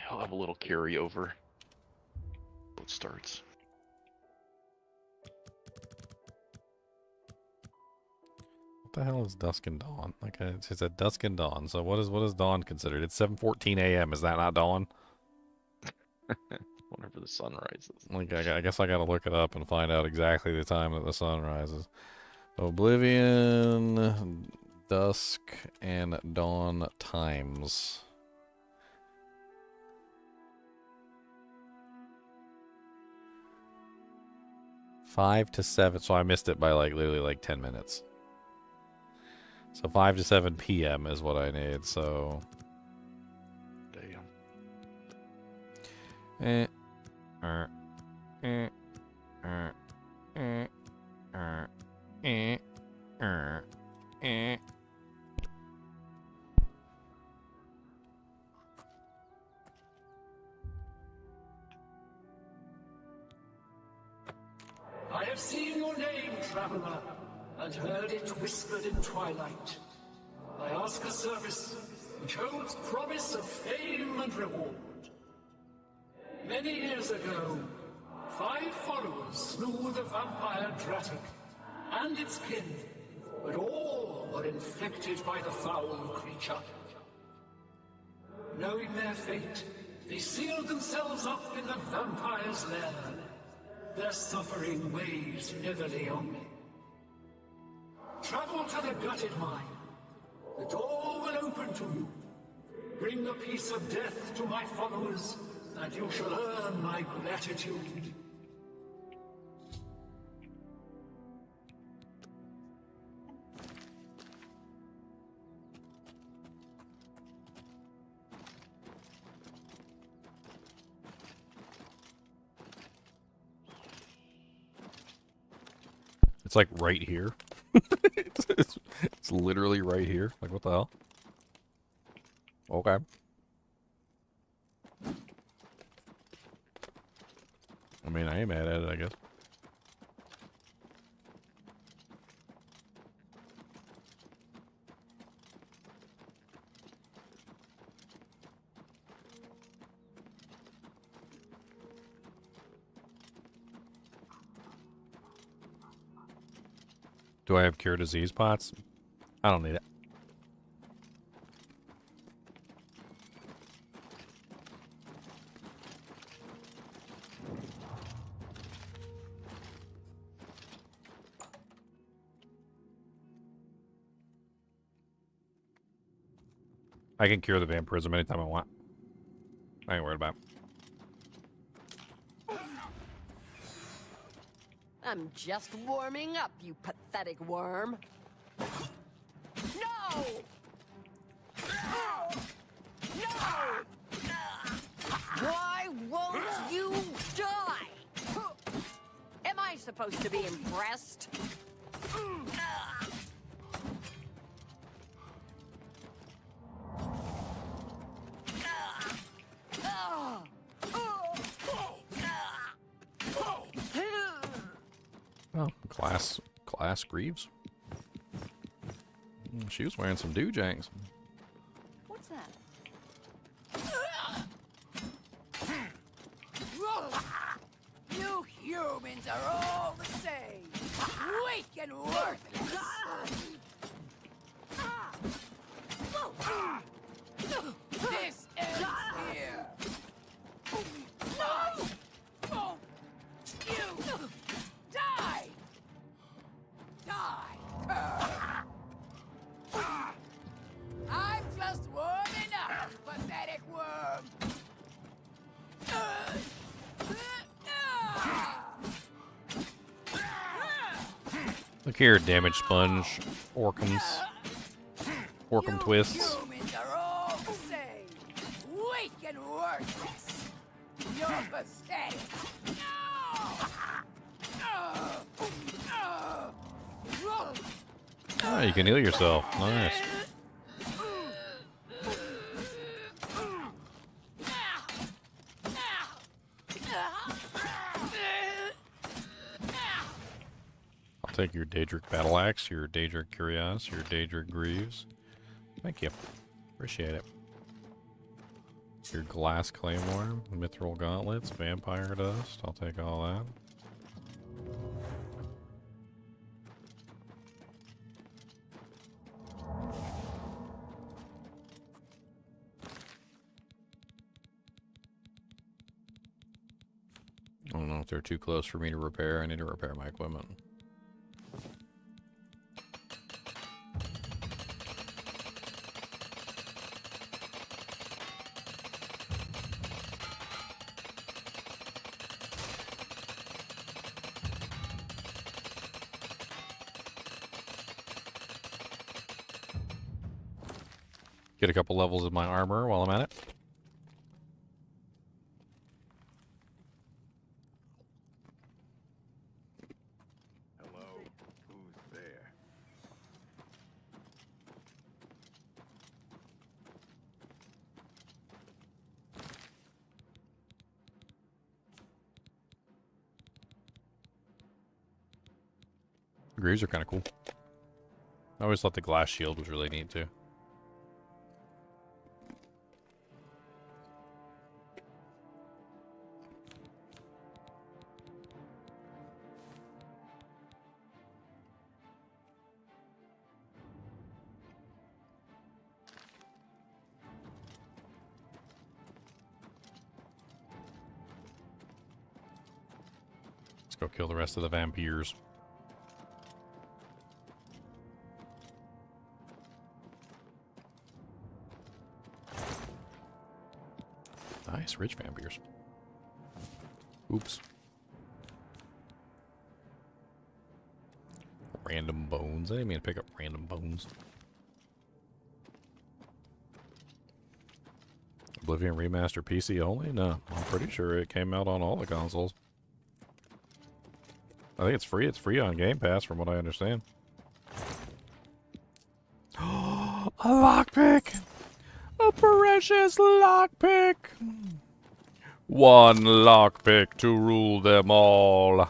I'll have a little carryover. It starts. What the hell is dusk and dawn? Like, it's at dusk and dawn. So what is dawn considered? It's 7:14 a.m. Is that not dawn? Whenever the sun rises. Like, I guess I gotta look it up and find out exactly the time that the sun rises. Oblivion, dusk, and dawn times. Five to 7. So I missed it by literally 10 minutes. So 5 to 7 p.m. is what I need. So. Damn. I have seen your name, traveler, and heard it whispered in twilight. I ask a service which holds promise of fame and reward. Many years ago, 5 followers slew the vampire Dratic and its kin, but all were infected by the foul creature. Knowing their fate, they sealed themselves up in the vampire's lair. Their suffering weighs heavily on me. Travel to the gutted mine. The door will open to you. Bring the piece of death to my followers, and you shall earn my gratitude. It's like right here. It's literally right here. Like, what the hell? Okay. I mean, I ain't mad at it, I guess. Do I have cure disease pots? I don't need it. I can cure the vampirism anytime I want. I ain't worried about it. I'm just warming up, you pathetic worm. No! No! Why won't you die? Am I supposed to be impressed? Oh, glass greaves. She was wearing some doojangs. What's that? You humans are all the same. Weak and worthless. This ends here. Why won't you die? Die, I'm just warming up, you pathetic worm. Look here, damage sponge, Orcums, Orcum twists. Humans are all the same. Weak and worthless. You're pathetic. Oh, you can heal yourself. Nice. I'll take your Daedric Battle Axe, your Daedric Curios, your Daedric Greaves. Thank you. Appreciate it. Your Glass Claymore, Mithril Gauntlets, Vampire Dust. I'll take all that. I don't know if they're too close for me to repair. I need to repair my equipment. Get a couple levels of my armor while I'm at it. Hello? Who's there? The greaves are kind of cool. I always thought the glass shield was really neat too. Let's go kill the rest of the vampires. Nice, rich vampires. Oops. Random bones. I didn't mean to pick up random bones. Oblivion Remaster PC only? No, I'm pretty sure it came out on all the consoles. I think it's free. It's free on Game Pass, from what I understand. A lockpick! A precious lockpick! One lockpick to rule them all.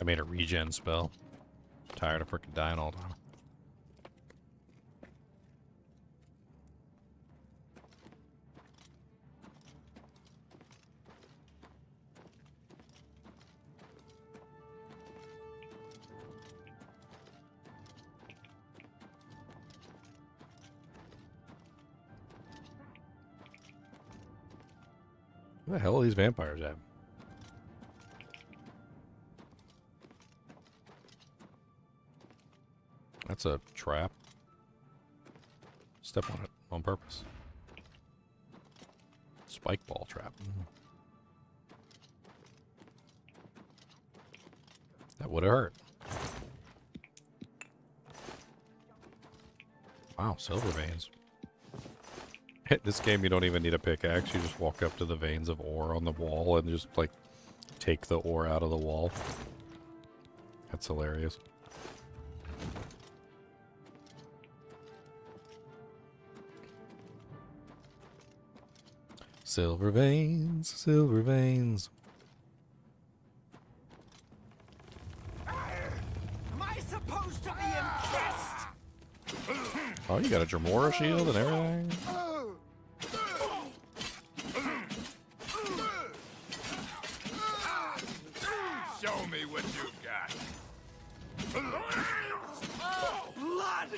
I made a regen spell. Tired of freaking dying all the time. Where the hell are these vampires at? That's a trap. Step on it on purpose. Spike ball trap. That would have hurt. Wow, silver veins. This game, you don't even need a pickaxe. You just walk up to the veins of ore on the wall and just, like, take the ore out of the wall. That's hilarious. Silver veins, silver veins. Am I supposed to be impressed? Oh, you got a Dremora shield and everything? Show me what you got. Blood!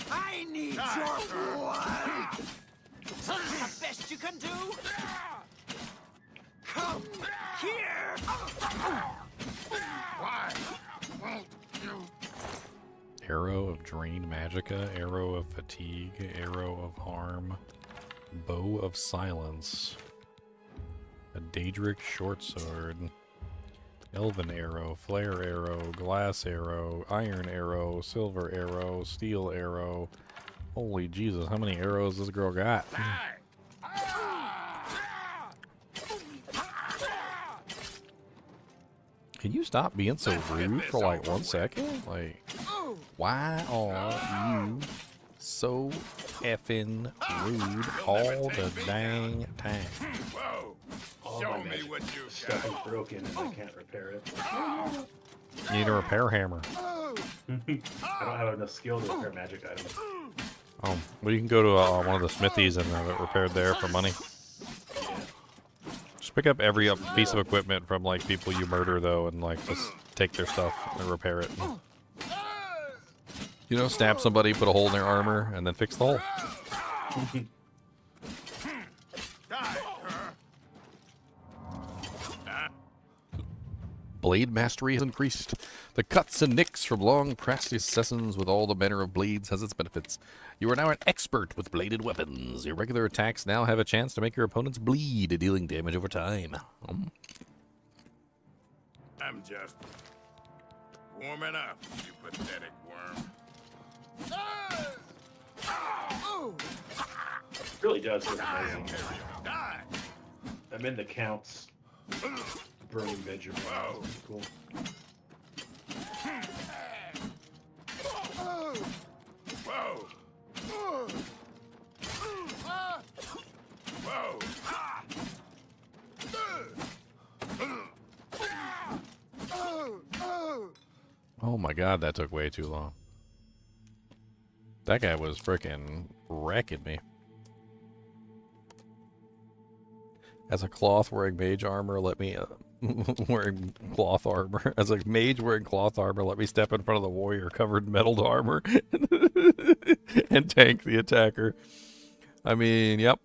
I need your blood! This the best you can do? Come here! Why won't you? Arrow of Drain Magicka, Arrow of Fatigue, Arrow of Harm, Bow of Silence, a Daedric Short Sword, Elven Arrow, Flare Arrow, Glass Arrow, Iron Arrow, Silver Arrow, Steel Arrow. Holy Jesus, how many arrows this girl got? Can you stop being so rude for like 1 second? Like, why are you so effing rude all the dang time? Show me what you got. Stuff is broken and I can't repair it. You need a repair hammer. I don't have enough skill to repair magic items. Oh, well, you can go to one of the smithies and have it repaired there for money. Just pick up every piece of equipment from like people you murder though, and like just take their stuff and repair it. You know, stab somebody, put a hole in their armor, and then fix the hole. Blade mastery has increased. The cuts and nicks from long practice sessions with all the manner of blades has its benefits. You are now an expert with bladed weapons. Your regular attacks now have a chance to make your opponents bleed, dealing damage over time. I'm just warming up, you pathetic worm. It really does look amazing. I'm in the counts. Burning Venture. Cool. Whoa! Whoa! Oh my god, that took way too long. That guy was frickin' wrecking me. As a cloth wearing mage armor, let me wearing cloth armor. As a mage wearing cloth armor, let me step in front of the warrior covered in metal armor and tank the attacker. I mean, yep.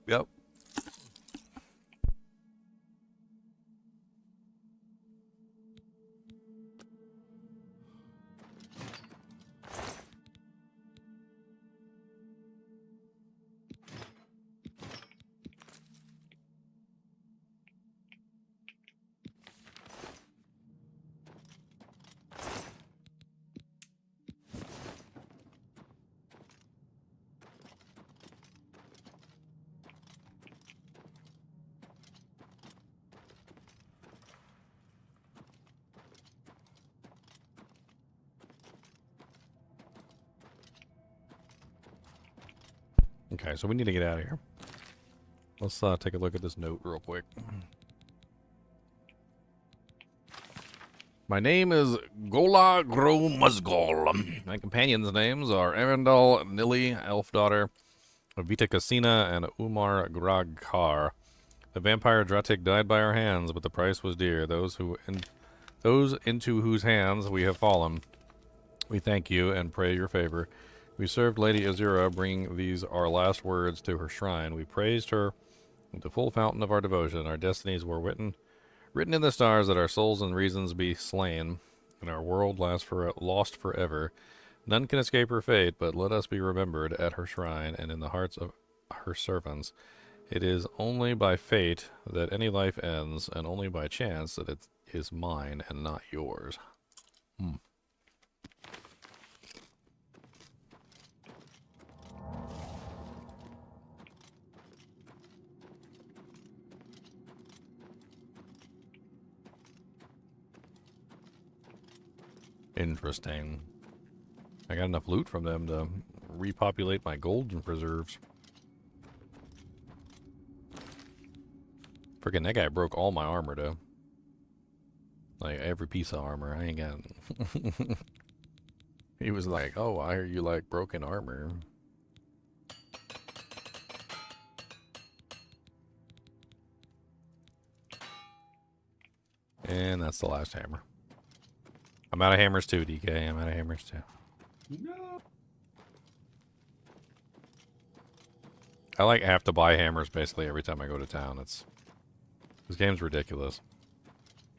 Okay, so we need to get out of here. Let's take a look at this note real quick. My name is Gola Gromuzgol. My companions' names are Arundel, Nili, Elf Daughter, Vita Cassina, and Umar Gragkar. The vampire Dratik died by our hands, but the price was dear. Those into whose hands we have fallen. We thank you and pray your favor. We served Lady Azura, bringing these our last words to her shrine. We praised her with the full fountain of our devotion. Our destinies were written in the stars, that our souls and reasons be slain, and our world lost forever. None can escape her fate, but let us be remembered at her shrine and in the hearts of her servants. It is only by fate that any life ends, and only by chance that it is mine and not yours. Interesting. I got enough loot from them to repopulate my golden preserves. Freaking that guy broke all my armor, though. Like, every piece of armor. I ain't got... He was like, oh, I hear you like broken armor. And that's the last hammer. I'm out of hammers too, DK. I'm out of hammers too. No. I like have to buy hammers basically every time I go to town. This game's ridiculous.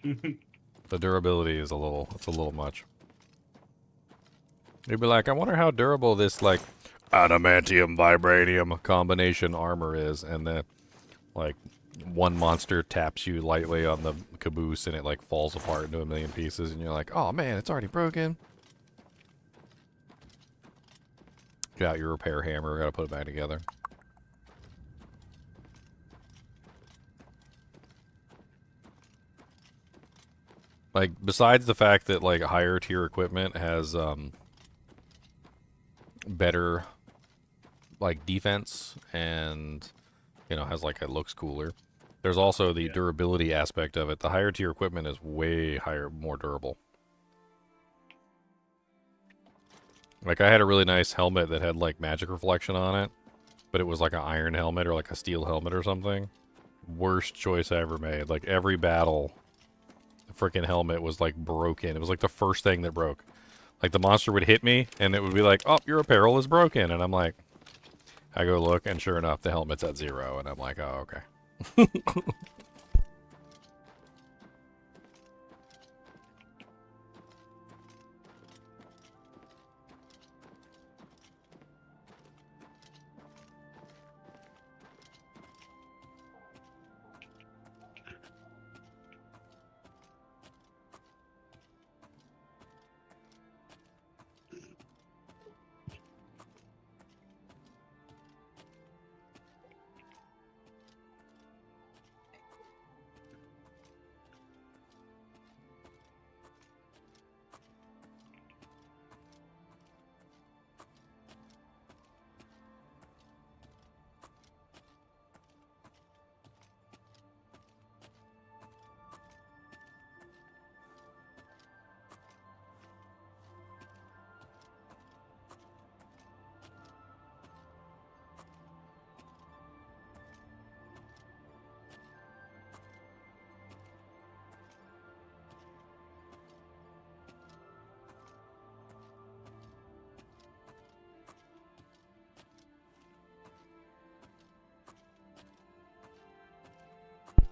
The durability is a little much. You'd be like, I wonder how durable this like adamantium vibranium combination armor is, and then like one monster taps you lightly on the caboose and it like falls apart into a million pieces, and you're like, oh man, it's already broken. Get out your repair hammer, gotta put it back together. Like, besides the fact that like higher tier equipment has better like defense and has like it looks cooler, there's also the durability aspect of it. The higher tier equipment is way more durable. Like, I had a really nice helmet that had like magic reflection on it, but it was like an iron helmet or like a steel helmet or something. Worst choice I ever made. Like, every battle, the freaking helmet was like broken. It was like the first thing that broke. Like, the monster would hit me and it would be like, oh, your apparel is broken, and I'm like, I go look, and sure enough, the helmet's at 0, and I'm like, oh, okay.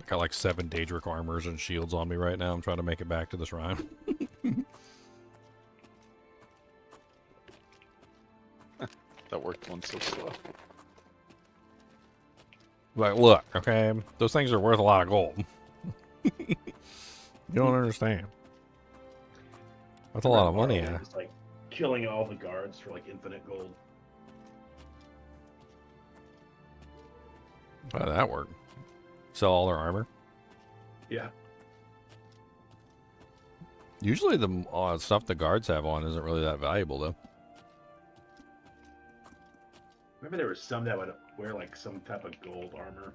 Got like 7 Daedric armors and shields on me right now. I'm trying to make it back to the shrine. That worked one so slow. Like, look, okay, those things are worth a lot of gold. You don't understand. That's a lot of money, yeah. Just like killing all the guards for like infinite gold. How did that work? Sell all their armor? Yeah. Usually the stuff the guards have on isn't really that valuable, though. Remember there were some that would wear like some type of gold armor.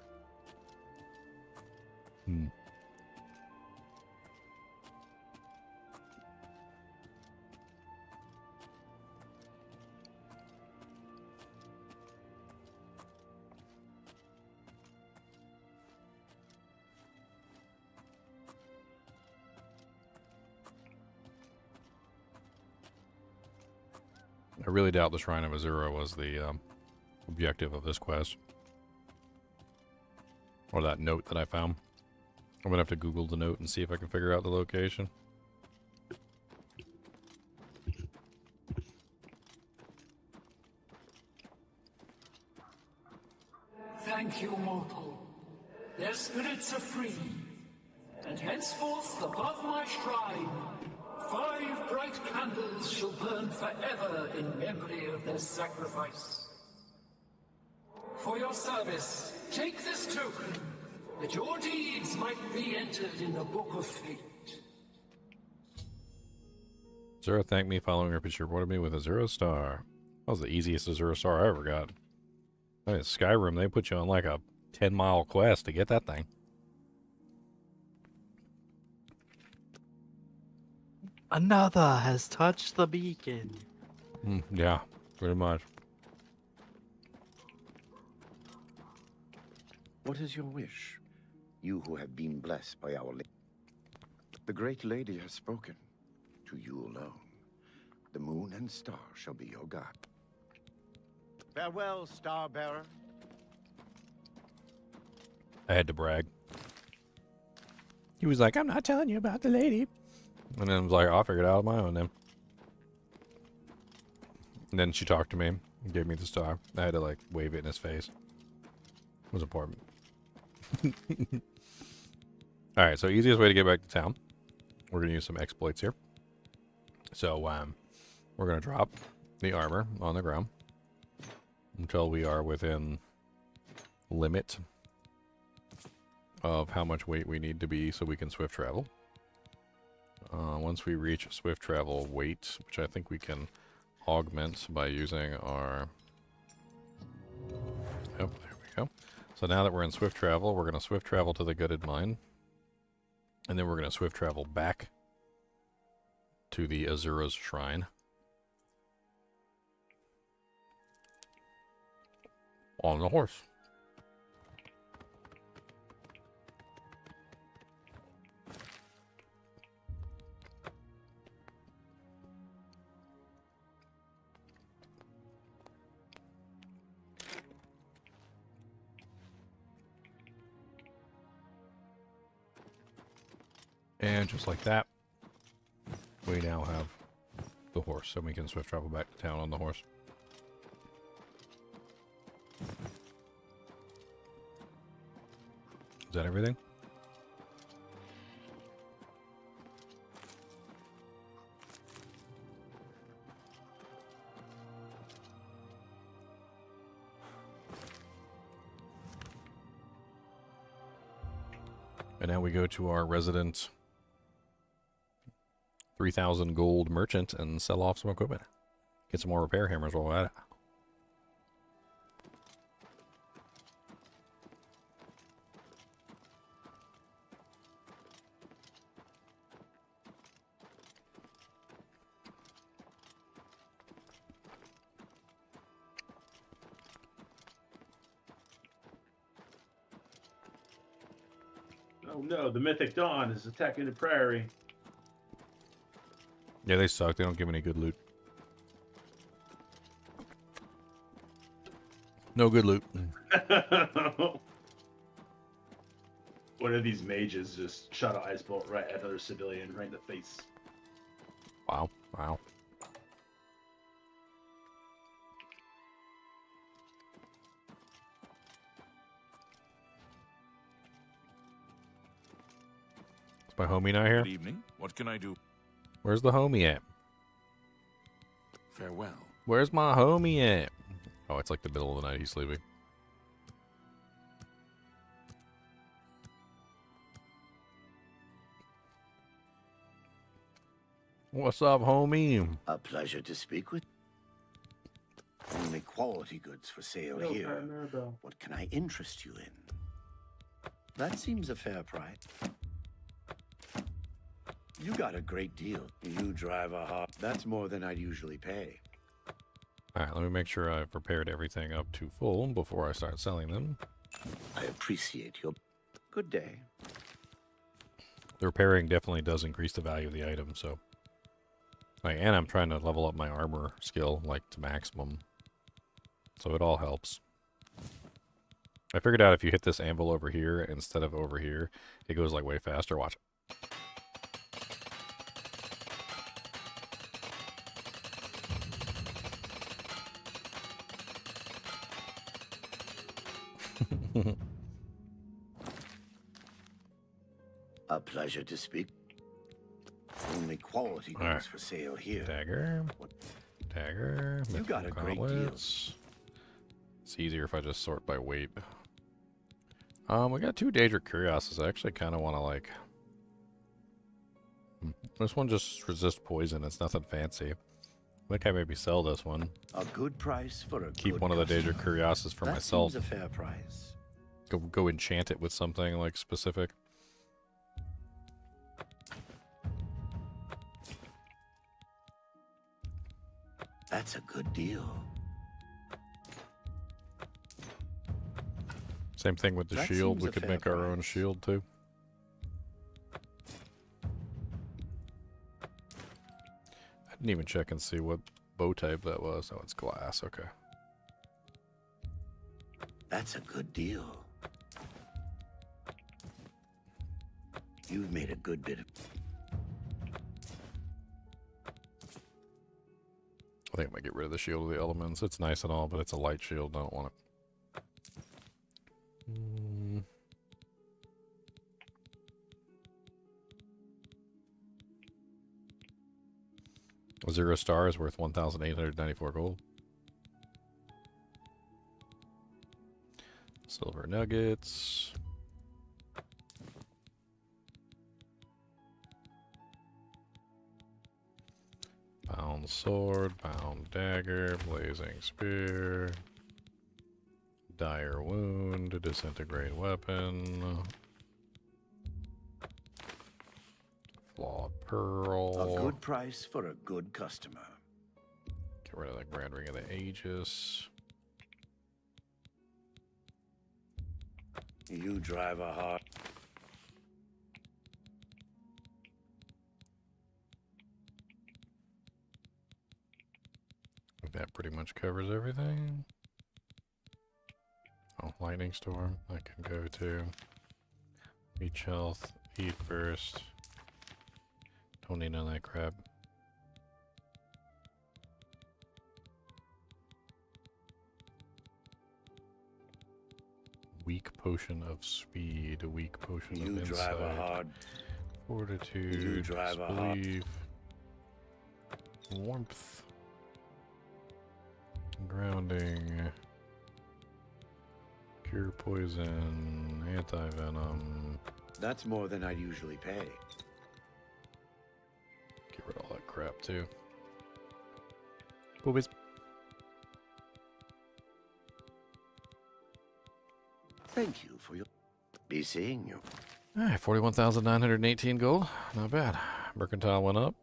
Hmm. I really doubt the Shrine of Azura was the objective of this quest. Or that note that I found. I'm gonna have to Google the note and see if I can figure out the location. Thank you, mortal. Their spirits are free, and henceforth above my shrine, 5 bright candles shall burn forever in memory of their sacrifice. For your service, take this token, that your deeds might be entered in the Book of Fate. Azura thanked me following her picture, rewarded me with a 0 star. That was the easiest Azura star I ever got. I mean, Skyrim, they put you on like a 10-mile quest to get that thing. Another has touched the beacon. Yeah, pretty much. What is your wish? You who have been blessed by our lady. The great lady has spoken. To you alone. The moon and star shall be your guide. Farewell, Starbearer. I had to brag. He was like, I'm not telling you about the lady. And then I was like, I'll figure it out on my own then. And then she talked to me and gave me the star. I had to like wave it in his face. It was important. Alright, so easiest way to get back to town. We're going to use some exploits here. So, we're going to drop the armor on the ground until we are within limit of how much weight we need to be so we can swift travel. Once we reach swift travel weight, which I think we can augment by using our... Yep, there we go. So now that we're in swift travel, we're going to swift travel to the Gutted Mine. And then we're going to swift travel back to the Azura's Shrine. On the horse. And just like that, we now have the horse, and we can swift travel back to town on the horse. Is that everything? And now we go to our resident 3,000 gold merchant and sell off some equipment. Get some more repair hammers while we're at it. Oh no, the Mythic Dawn is attacking the prairie. Yeah, they suck. They don't give any good loot. No good loot. One of these mages just shot an ice bolt right at another civilian, right in the face. Wow. Wow. Is my homie not here? Good evening. What can I do? Where's the homie at? Farewell. Where's my homie at? Oh, it's like the middle of the night. He's sleeping. What's up, homie? A pleasure to speak with. Only quality goods for sale No, here. Mirabelle. What can I interest you in? That seems a fair price. You got a great deal. You drive a hot. That's more than I'd usually pay. Alright, let me make sure I've prepared everything up to full before I start selling them. I appreciate your good day. The repairing definitely does increase the value of the item, so. Like, and I'm trying to level up my armor skill, like, to maximum. So it all helps. I figured out if you hit this anvil over here instead of over here, it goes, like, way faster. Watch it. A pleasure to speak. Only quality goods for sale here. Dagger. Dagger. You got a great deal. It's easier if I just sort by weight. We got 2 Daedric Curiosities. I actually kind of want to, like... This one just resists poison. It's nothing fancy. I think I maybe sell this one. A good price for a Keep one of the Daedric Curiosities for myself. Seems a fair price. Go enchant it with something, like, specific. That's a good deal. Same thing with the That shield. seems We a could fair make our own shield, too. I didn't even check and see what bow type that was. Oh, it's glass. Okay. That's a good deal. You've made a good bit of... I think I might get rid of the Shield of the Elements. It's nice and all, but it's a light shield. I don't want it. A 0 star is worth 1,894 gold. Silver nuggets. Bound sword, bound dagger, blazing spear, dire wound, disintegrate weapon, flawed pearl. A good price for a good customer. Get rid of that Grand Ring of the Aegis. You drive a hard... I think that pretty much covers everything. Oh, lightning storm. I can go to. Reach health. Eat first. Don't need none of that crap. Weak potion of speed. A weak potion of insight. You drive a hard... Fortitude. You drive a hard... Believe. Warmth. Grounding. Cure poison. Anti-venom. That's more than I'd usually pay. Get rid of all that crap too. Boobies. Thank you for your... Be seeing you. Alright, 41,918 gold. Not bad. Mercantile went up.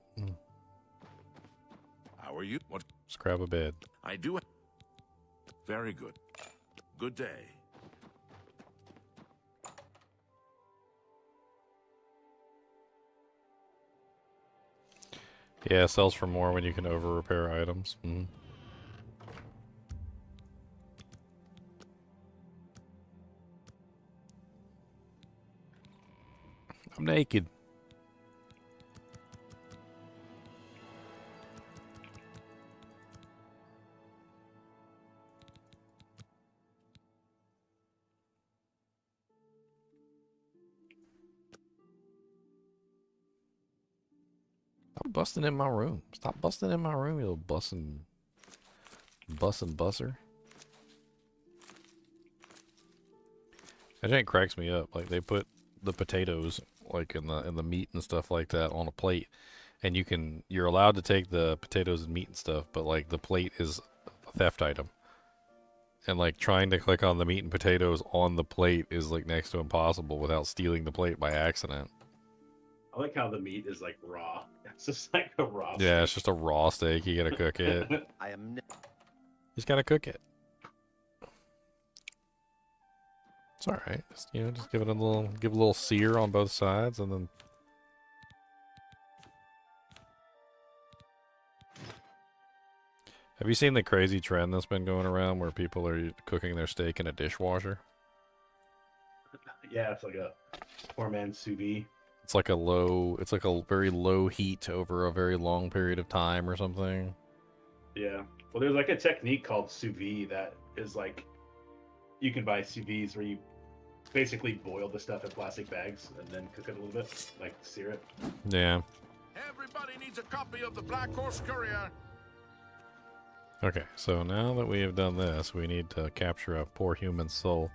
How are you? What? Let's grab a bed. I do. Very good. Good day. Yeah, sells for more when you can over repair items. I'm naked. Stop busting in my room. Stop busting in my room, you little bussin' busser. That ain't cracks me up. Like, they put the potatoes, like, in the meat and stuff like that on a plate. And you're allowed to take the potatoes and meat and stuff, but, like, the plate is a theft item. And like trying to click on the meat and potatoes on the plate is like next to impossible without stealing the plate by accident. I like how the meat is like raw. It's just like a raw Yeah, steak. it's just a raw steak. You gotta cook it. You I am. just gotta cook it. It's all right. Just, just give it a little sear on both sides, and then. Have you seen the crazy trend that's been going around where people are cooking their steak in a dishwasher? Yeah, it's like a four-man sous vide. It's like a very low heat over a very long period of time or something. Yeah. Well, there's like a technique called sous vide that is like, you can buy sous vides where you basically boil the stuff in plastic bags and then cook it a little bit, like sear it. Yeah. Everybody needs a copy of the Black Horse Courier. Okay, so now that we have done this, we need to capture a poor human soul.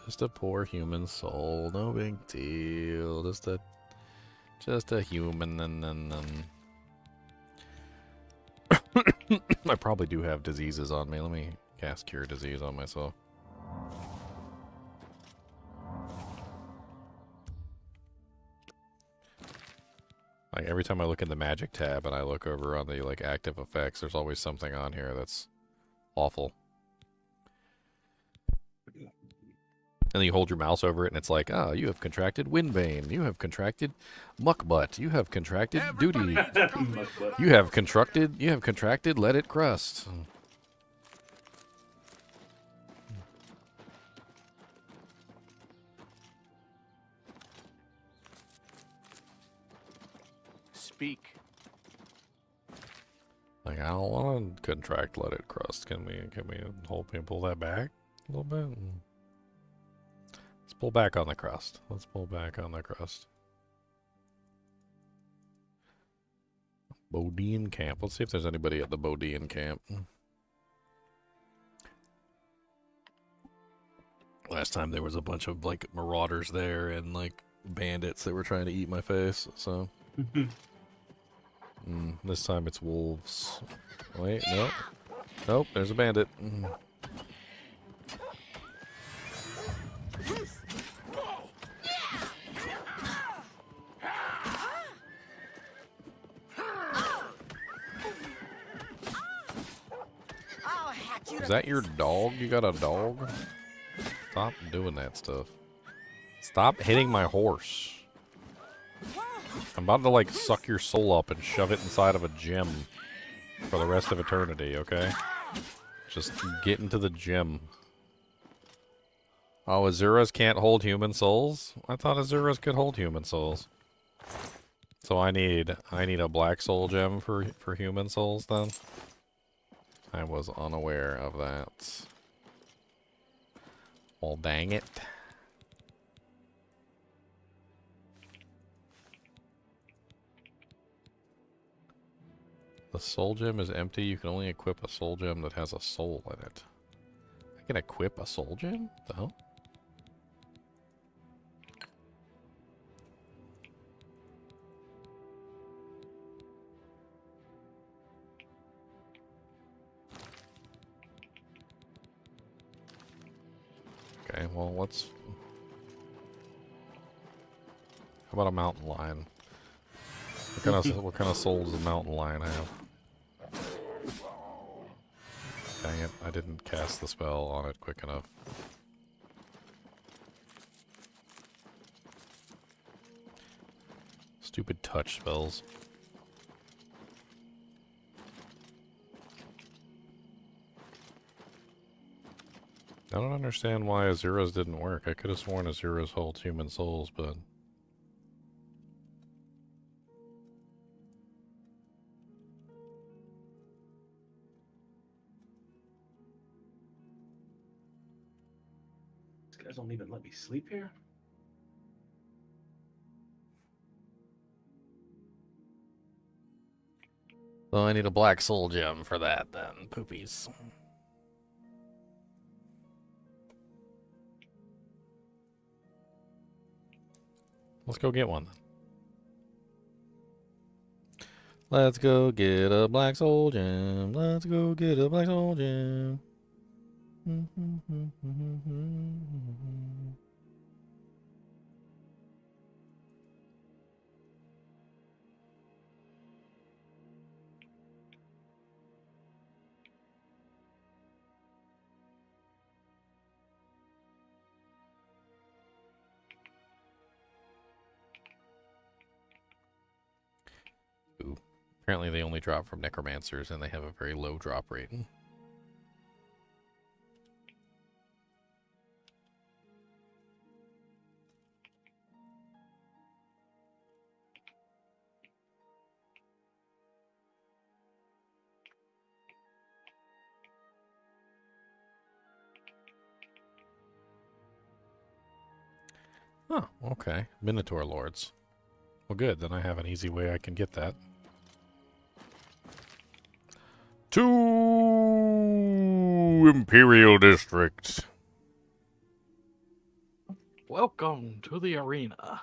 Just a poor human soul, no big deal. Just a human, and I probably do have diseases on me. Let me cast Cure Disease on myself. Like every time I look in the magic tab and I look over on the like active effects, there's always something on here that's awful. And then you hold your mouse over it and it's like, oh, you have contracted Windbane, you have contracted Muckbutt, you have contracted Duty, you have contracted Let It Crust. Speak. Like, I don't want to contract Let It Crust. Can we pull that back a little bit? Let's pull back on the crust. Let's pull back on the crust. Bodine camp. Let's see if there's anybody at the Bodine camp. Last time there was a bunch of like marauders there and like bandits that were trying to eat my face, so. This time it's wolves. Wait, no. Nope, there's a bandit. Is that your dog? You got a dog? Stop doing that stuff. Stop hitting my horse. I'm about to like suck your soul up and shove it inside of a gem for the rest of eternity, okay? Just get into the gem. Oh, Azuras can't hold human souls? I thought Azuras could hold human souls. So I need a black soul gem for human souls then? I was unaware of that. Well, dang it. The soul gem is empty. You can only equip a soul gem that has a soul in it. I can equip a soul gem? The hell? Okay, well, let's... How about a mountain lion? What kind of soul does a mountain lion have? Dang it, I didn't cast the spell on it quick enough. Stupid touch spells. I don't understand why Azuras didn't work. I could have sworn Azuras holds human souls, but... These guys don't even let me sleep here. So I need a black soul gem for that then, poopies. Let's go get one then. Let's go get a black soul gem. Let's go get a black soul gem. Ooh. Apparently they only drop from necromancers and they have a very low drop rate. Oh, okay. Minotaur Lords. Well, good. Then I have an easy way I can get that. To Imperial District. Welcome to the arena.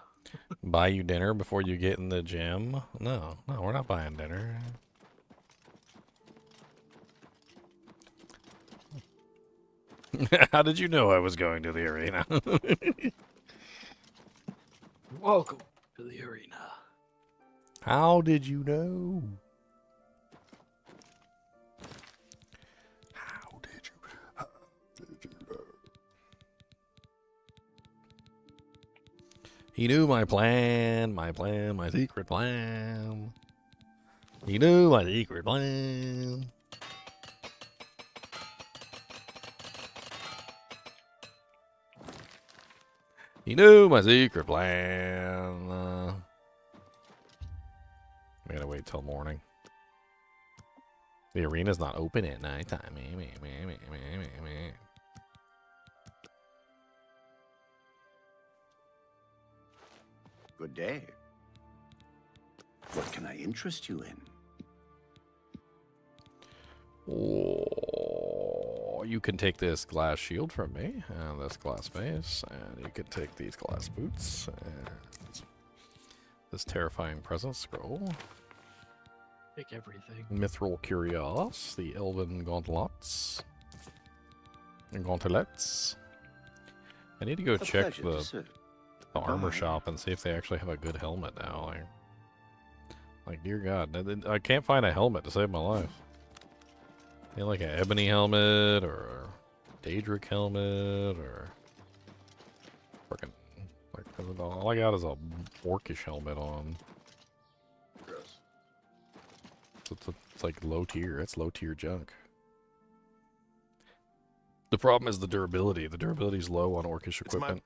Buy you dinner before you get in the gym? No, we're not buying dinner. How did you know I was going to the arena? Welcome to the arena. How did you know? How did you know? He knew my plan, my secret plan. He knew my secret plan. He knew my secret plan. We gotta wait till morning. The arena's not open at nighttime. Good day. What can I interest you in? Oh, you can take this glass shield from me, and this glass mace, and you can take these glass boots, and this terrifying presence scroll. Take everything. Mithril Curios, the Elven Gauntlets. And Gauntlets. I need to go check the armor shop and see if they actually have a good helmet now. Like, dear God, I can't find a helmet to save my life. You know, like an ebony helmet or a Daedric helmet or fucking like all I got is a orcish helmet on. Gross. It's like low tier. It's low tier junk. The problem is the durability. The durability is low on orcish equipment.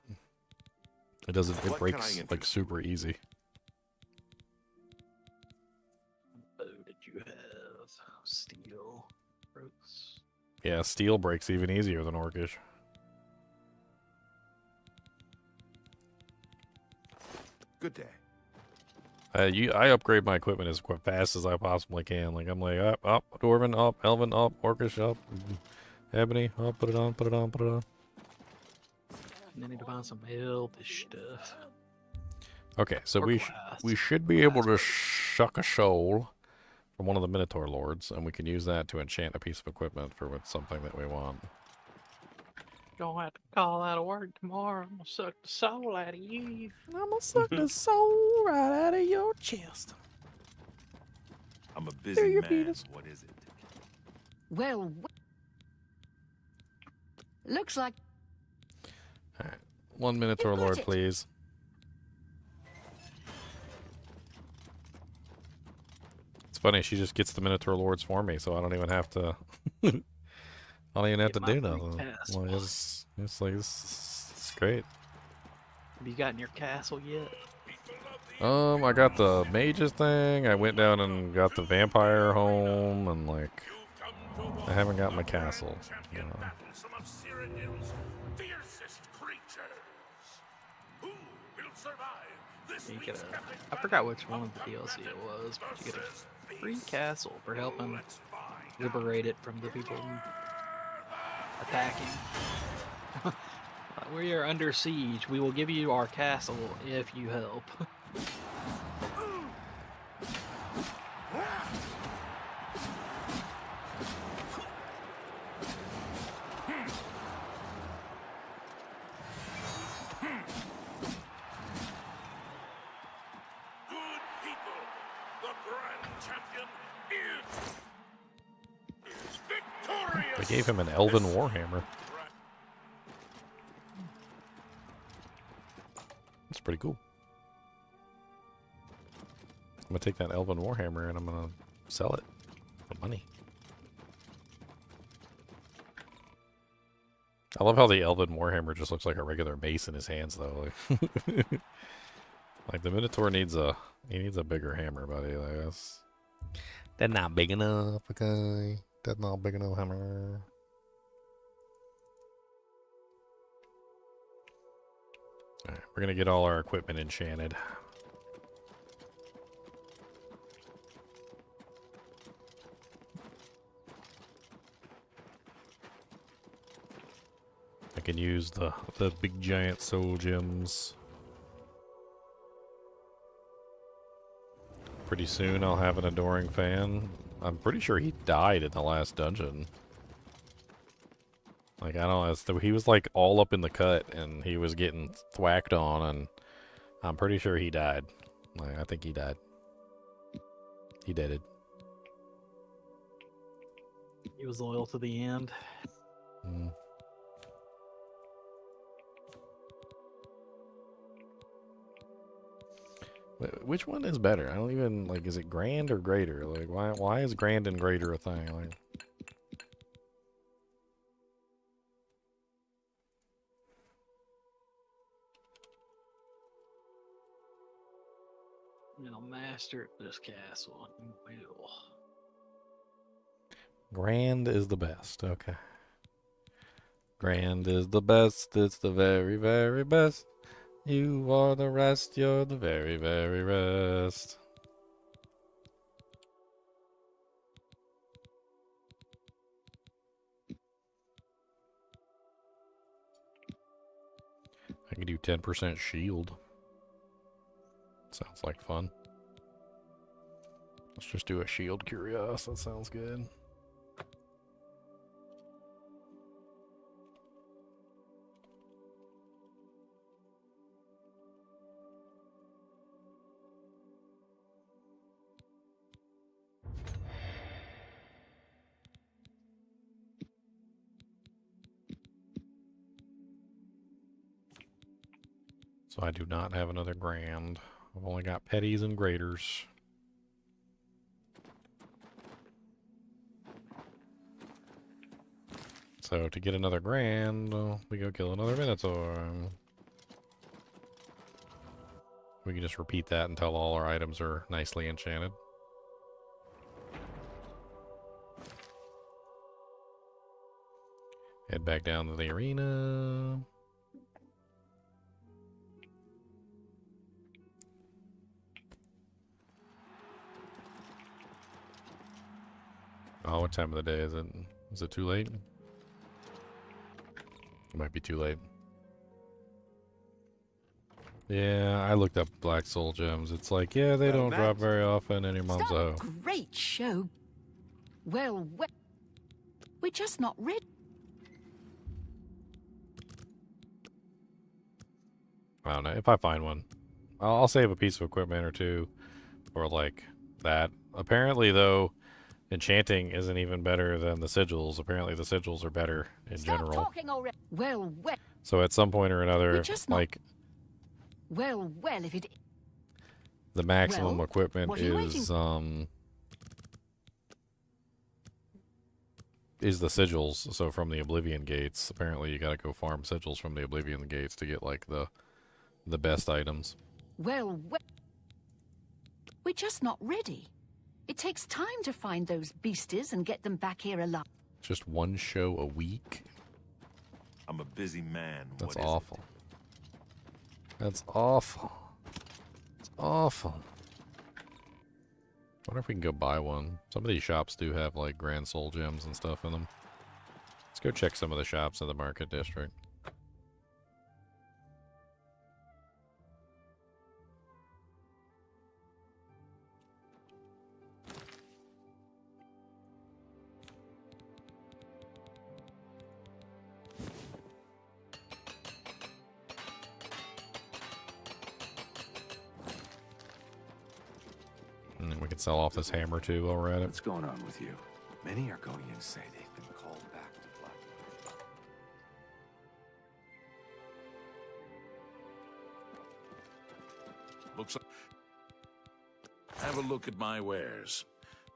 It doesn't. It breaks like super easy. Oh, did you have steel? Yeah, steel breaks even easier than orcish. Good day. I upgrade my equipment as fast as I possibly can. Like I'm like up, dwarven up, elven up, orcish up, ebony up. Put it on, put it on, put it on. And I need to find some elvish stuff. Okay, so we should be able to shuck a shoal from one of the Minotaur Lords, and we can use that to enchant a piece of equipment for something that we want. Don't have to call out of work tomorrow. I'm gonna suck the soul out of you. I'm gonna suck the soul right out of your chest. I'm a busy man. Penis. What is it? Well, looks like... All right, one Minotaur Lord, please. It's funny, she just gets the Minotaur Lords for me, so I don't even have to. I don't even have to do nothing. Like, it's like it's great. Have you gotten your castle yet? I got the mages thing. I went down and got the vampire home, and like, I haven't got my castle. You get I forgot which one of the DLC it was, but you get a free castle for helping liberate it from the people attacking. We are under siege. We will give you our castle if you help. They gave him an elven warhammer. That's pretty cool. I'm gonna take that elven warhammer and I'm gonna sell it for money. I love how the elven warhammer just looks like a regular mace in his hands, though. Like, like the Minotaur needs a bigger hammer, buddy. Like that's not big enough. Okay, that's not big enough hammer. All right, we're gonna get all our equipment enchanted. I can use the big giant soul gems. Pretty soon I'll have an adoring fan. I'm pretty sure he died in the last dungeon. Like, I don't know, he was like all up in the cut and he was getting thwacked on, and I'm pretty sure he died. Like, I think he died. He did it. He was loyal to the end. Mm. Which one is better? I don't even, like, is it grand or greater? Like, why is grand and greater a thing? Like, I'll master this castle. Will. grand is the best. Okay. Grand is the best. It's the very, very best. You are the rest. You're the very, very rest. I can do 10% shield. Sounds like fun. Let's just do a shield curious. That sounds good. So I do not have another grand. I've only got petties and graders. So to get another grand, we go kill another Minotaur. We can just repeat that until all our items are nicely enchanted. Head back down to the arena. Oh, what time of the day is it? Is it too late? It might be too late. Yeah, I looked up Black Soul Gems. It's like, yeah, they don't drop very often in your mom's hoe. Great show. Well, we're just not ready. I don't know. If I find one, I'll save a piece of equipment or two, or like that. Apparently, though, enchanting isn't even better than the sigils. Apparently, the sigils are better in general. Talking already. Well, So at some point or another, like, well, if it the maximum Well, equipment what are you is the sigils. So from the Oblivion Gates, apparently you got to go farm sigils from the Oblivion Gates to get like the best items. well, we're just not ready. It takes time to find those beasties and get them back here alive. Just one show a week? I'm a busy man. That's What is it? awful. That's awful. It's awful. I wonder if we can go buy one. Some of these shops do have like Grand Soul Gems and stuff in them. Let's go check some of the shops in the Market District. And then we can sell off this hammer too while we're at it. What's going on with you? Many Argonians say they've been called back Looks like... Have a look at my wares.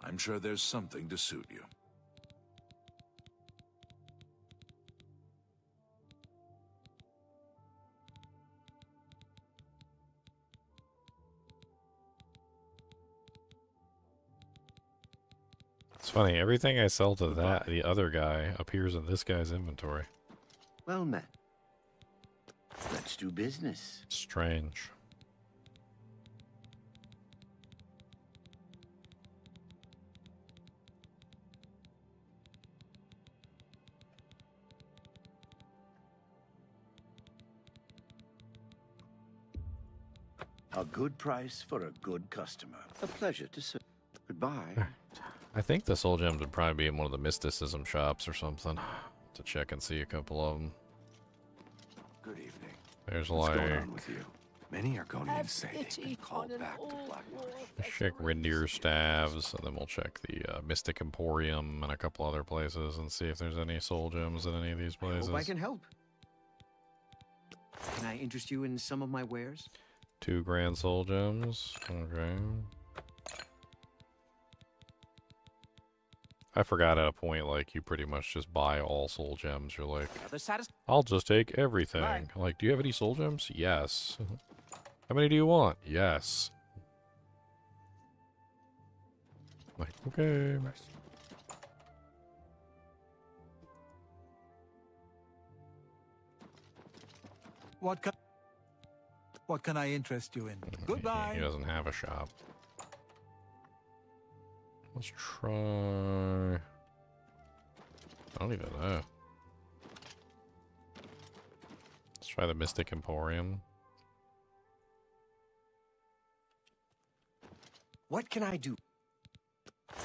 I'm sure there's something to suit you. It's funny, everything I sell to the other guy appears in this guy's inventory. Well met. Let's do business. Strange. A good price for a good customer. A pleasure to serve. Goodbye. I think the soul gems would probably be in one of the mysticism shops or something. To check and see a couple of them. Good evening. There's What's like... going on with you? Many are going insane and called back to Blackwater. Let's check Reindeer Staves, and then we'll check the Mystic Emporium and a couple other places and see if there's any soul gems in any of these places. Hope I can help. Can I interest you in some of my wares? 2 grand soul gems. Okay. I forgot at a point, like, you pretty much just buy all soul gems. You're like, I'll just take everything. Right. Like, do you have any soul gems? Yes. How many do you want? Yes. Like, okay. What can I interest you in? Goodbye. He doesn't have a shop. Let's try... I don't even know. Let's try the Mystic Emporium. What can I do?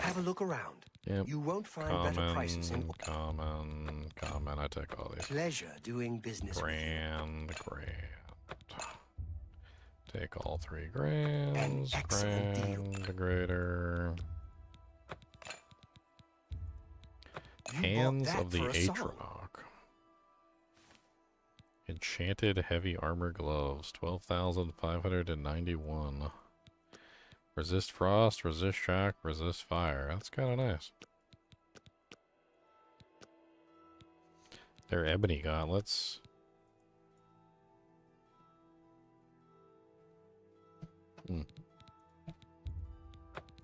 Have a look around. Yep. You won't find better prices in Common. I take all these. pleasure doing business. Grand. Take all 3 grands. Grand, greater. Hands of the Atronach. Enchanted heavy armor gloves. 12,591. Resist frost, resist shock, resist fire. That's kind of nice. They're ebony gauntlets.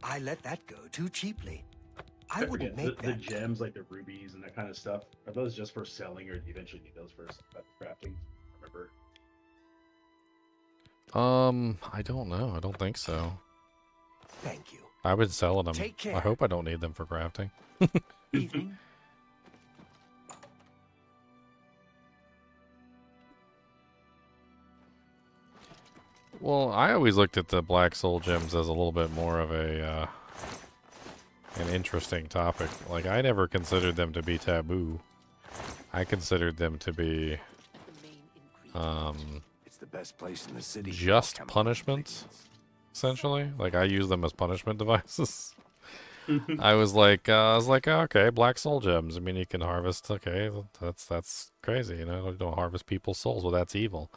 I let that go too cheaply. I wouldn't make the gems, like the rubies and that kind of stuff. Are those just for selling, or do you eventually need those for crafting? Remember? I don't know. I don't think so. Thank you. I would sell them. Take care. I hope I don't need them for crafting. Evening. Well, I always looked at the black soul gems as a little bit more of a an interesting topic. Like, I never considered them to be taboo. I considered them to be It's the best place in the city. just punishments, essentially. Like, I use them as punishment devices. I was like, okay, black soul gems. I mean, you can harvest. Okay, that's crazy. You know, don't harvest people's souls. Well, that's evil,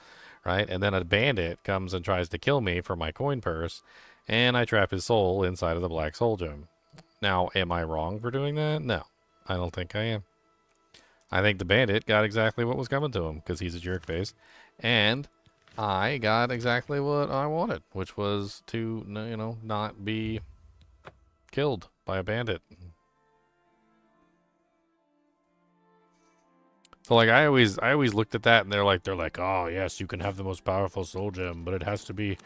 right? And then a bandit comes and tries to kill me for my coin purse, and I trap his soul inside of the black soul gem. Now, am I wrong for doing that? No, I don't think I am. I think the bandit got exactly what was coming to him because he's a jerk face, and I got exactly what I wanted, which was to, you know, not be killed by a bandit. So, like, I always looked at that, and they're like, oh yes, you can have the most powerful soul gem, but it has to be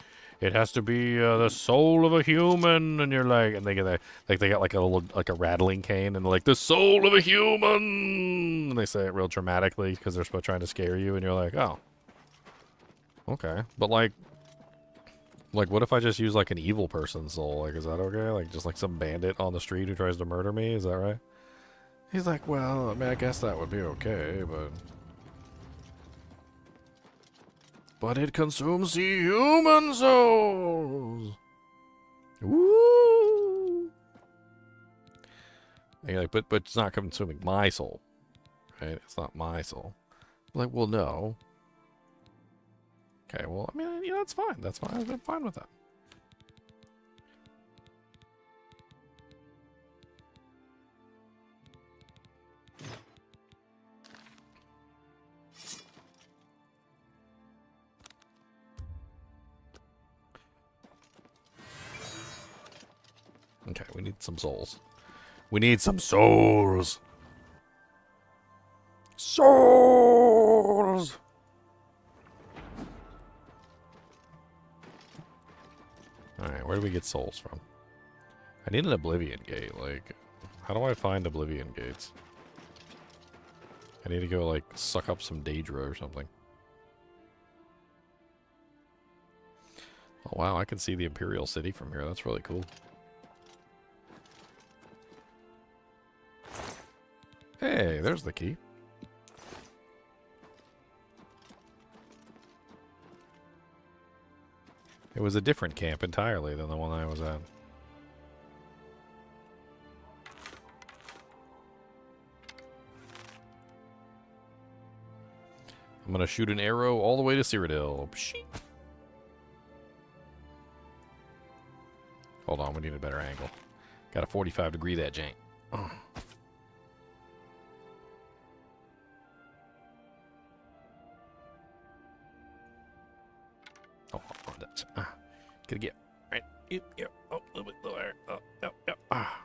the soul of a human. And you're like, and they get that, like, they got like a little, like a rattling cane, and they're like, the soul of a human, and they say it real dramatically because they're supposed to trying to scare you, and you're like, oh, okay. But like, what if I just use like an evil person's soul? Like, is that okay? Like, just like some bandit on the street who tries to murder me? Is that right? He's like, well, I mean, I guess that would be okay, but it consumes the human souls. Woo! And you're like, but it's not consuming my soul, right? It's not my soul. I'm like, well, no. Okay, well, I mean, yeah, that's fine. That's fine. I'm fine with that. Okay, we need some souls. We need some souls. Souls! Alright, where do we get souls from? I need an Oblivion gate. Like, how do I find Oblivion gates? I need to go, like, suck up some Daedra or something. Oh, wow, I can see the Imperial City from here. That's really cool. Hey, there's the key. It was a different camp entirely than the one I was at. I'm gonna shoot an arrow all the way to Cyrodiil. Pshing. Hold on, we need a better angle. Got a 45-degree that jank. Oh. That's gotta get right. Yep. Oh, a little bit lower. Oh, yep. Ah.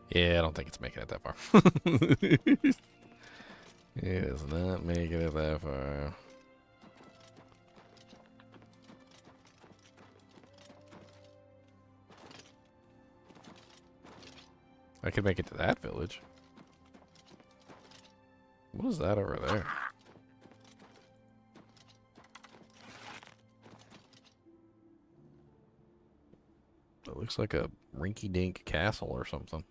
Yeah, I don't think it's making it that far. It is not making it that far. I could make it to that village. What is that over there? It looks like a rinky-dink castle or something.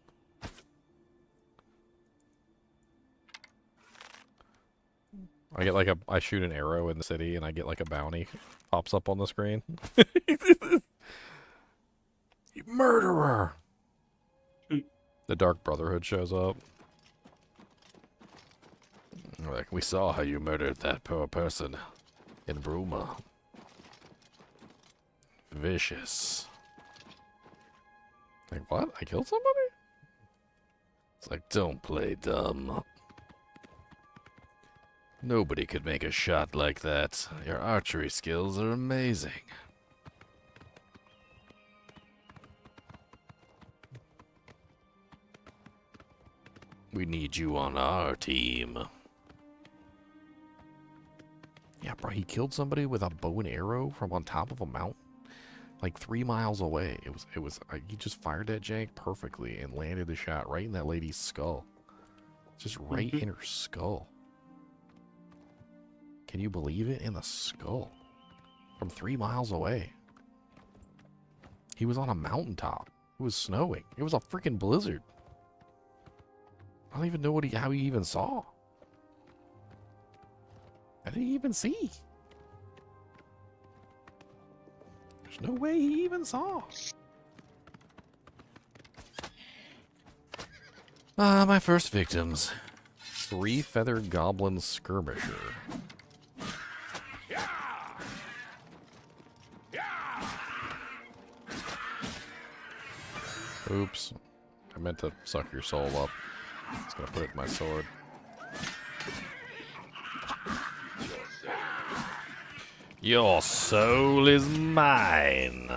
I get like I shoot an arrow in the city and I get like a bounty pops up on the screen. You murderer! The Dark Brotherhood shows up. Like, we saw how you murdered that poor person in Bruma. Vicious. Like, what? I killed somebody? It's like, don't play dumb. Nobody could make a shot like that. Your archery skills are amazing. We need you on our team. Yeah, bro, he killed somebody with a bow and arrow from on top of a mountain, like 3 miles away. It was. He just fired that jank perfectly and landed the shot right in that lady's skull, just right in her skull. Can you believe it? In the skull, from 3 miles away. He was on a mountaintop. It was snowing. It was a freaking blizzard. I don't even know how he even saw. How did he even see? There's no way he even saw. My first victims. 3-feathered goblin skirmisher. Oops. I meant to suck your soul up. It's gonna put it in my sword. Your soul is mine.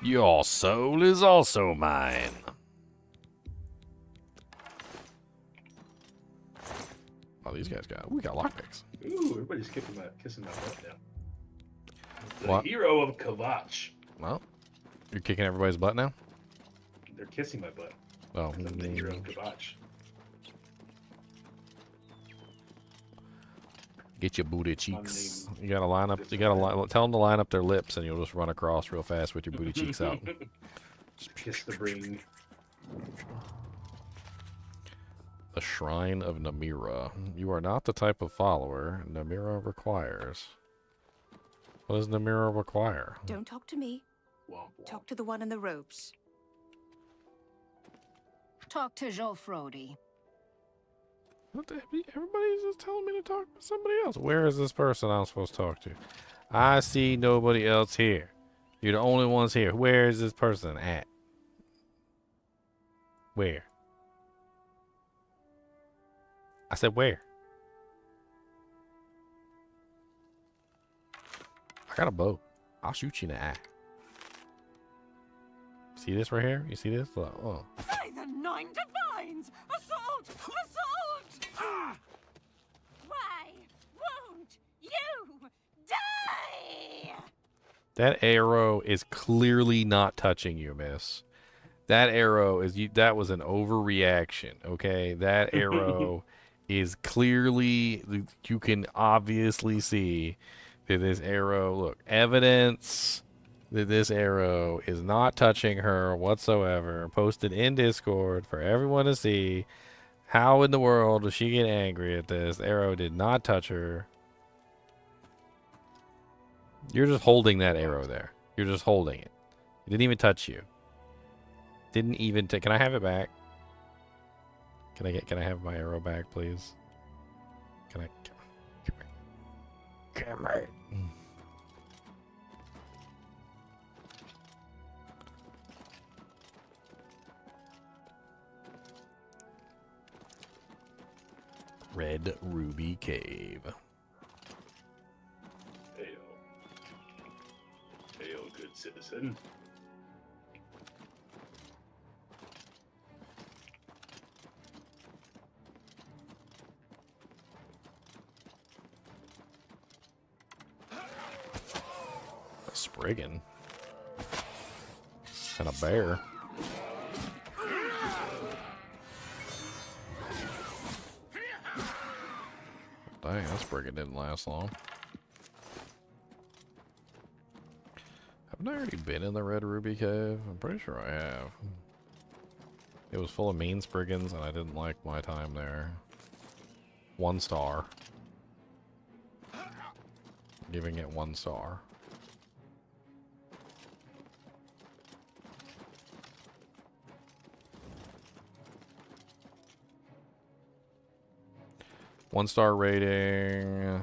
Your soul is also mine. Oh, these guys we got lockpicks. Ooh, everybody's kissing my butt now. The What? hero of Kavach. Well, you're kicking everybody's butt now? They're kissing my butt. Oh. I'm the hero of Kavach. Get your booty cheeks. You gotta line up. You gotta tell them to line up their lips, and you'll just run across real fast with your booty cheeks out. Just kiss the ring. A Shrine of Namira. You are not the type of follower Namira requires. What does Namira require? Don't talk to me. Talk to the one in the robes. Talk to Joffrey. Everybody's just telling me to talk to somebody else. Where is this person I'm supposed to talk to? I see nobody else here. You're the only ones here. Where is this person at? Where? I said where? I got a bow. I'll shoot you in the eye. See this right here? You see this? Look, oh. By the nine divines! Assault! Assault! Why won't you die? That arrow is clearly not touching you, miss. That arrow is that was an overreaction, okay? That arrow is clearly, you can obviously see that this arrow, look, evidence that this arrow is not touching her whatsoever. Posted in Discord for everyone to see. How in the world does she get angry at this? The arrow did not touch her. You're just holding that arrow there. You're just holding it. It didn't even touch you. Didn't even can I have it back? Can I have my arrow back, please? Can I come here. Red Ruby Cave. Heyo. Heyo, good citizen. A Spriggan. And a bear. Dang, that Spriggan didn't last long. Haven't I already been in the Red Ruby Cave? I'm pretty sure I have. It was full of mean Spriggans, and I didn't like my time there. 1 star. Giving it 1 star. One-star rating.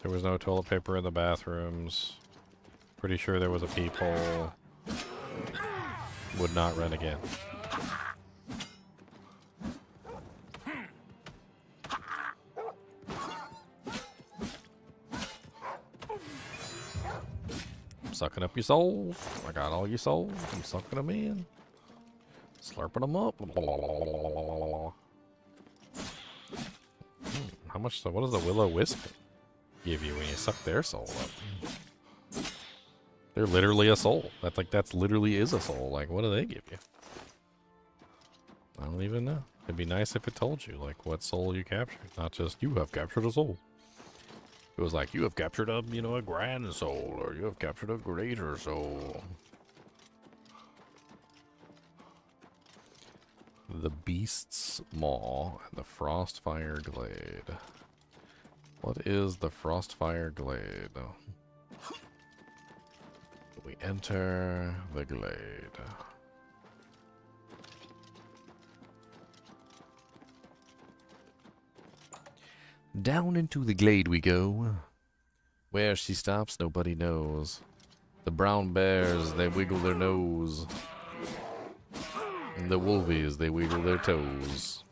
There was no toilet paper in the bathrooms. Pretty sure there was a peephole. Would not run again. I'm sucking up your souls. I got all your souls. I'm sucking them in. Slurping them up. How much? What does the Will-O-Wisp give you when you suck their soul up? They're literally a soul. That's literally is a soul. Like, what do they give you? I don't even know. It'd be nice if it told you, like, what soul you captured. Not just, you have captured a soul. It was like, you have captured a, a grand soul, or you have captured a greater soul. The Beast's Maw and the Frostfire Glade. What is the Frostfire Glade? We enter the glade. Down into the glade we go. Where she stops, nobody knows. The brown bears, they wiggle their nose. And the wolvies, they wiggle their toes.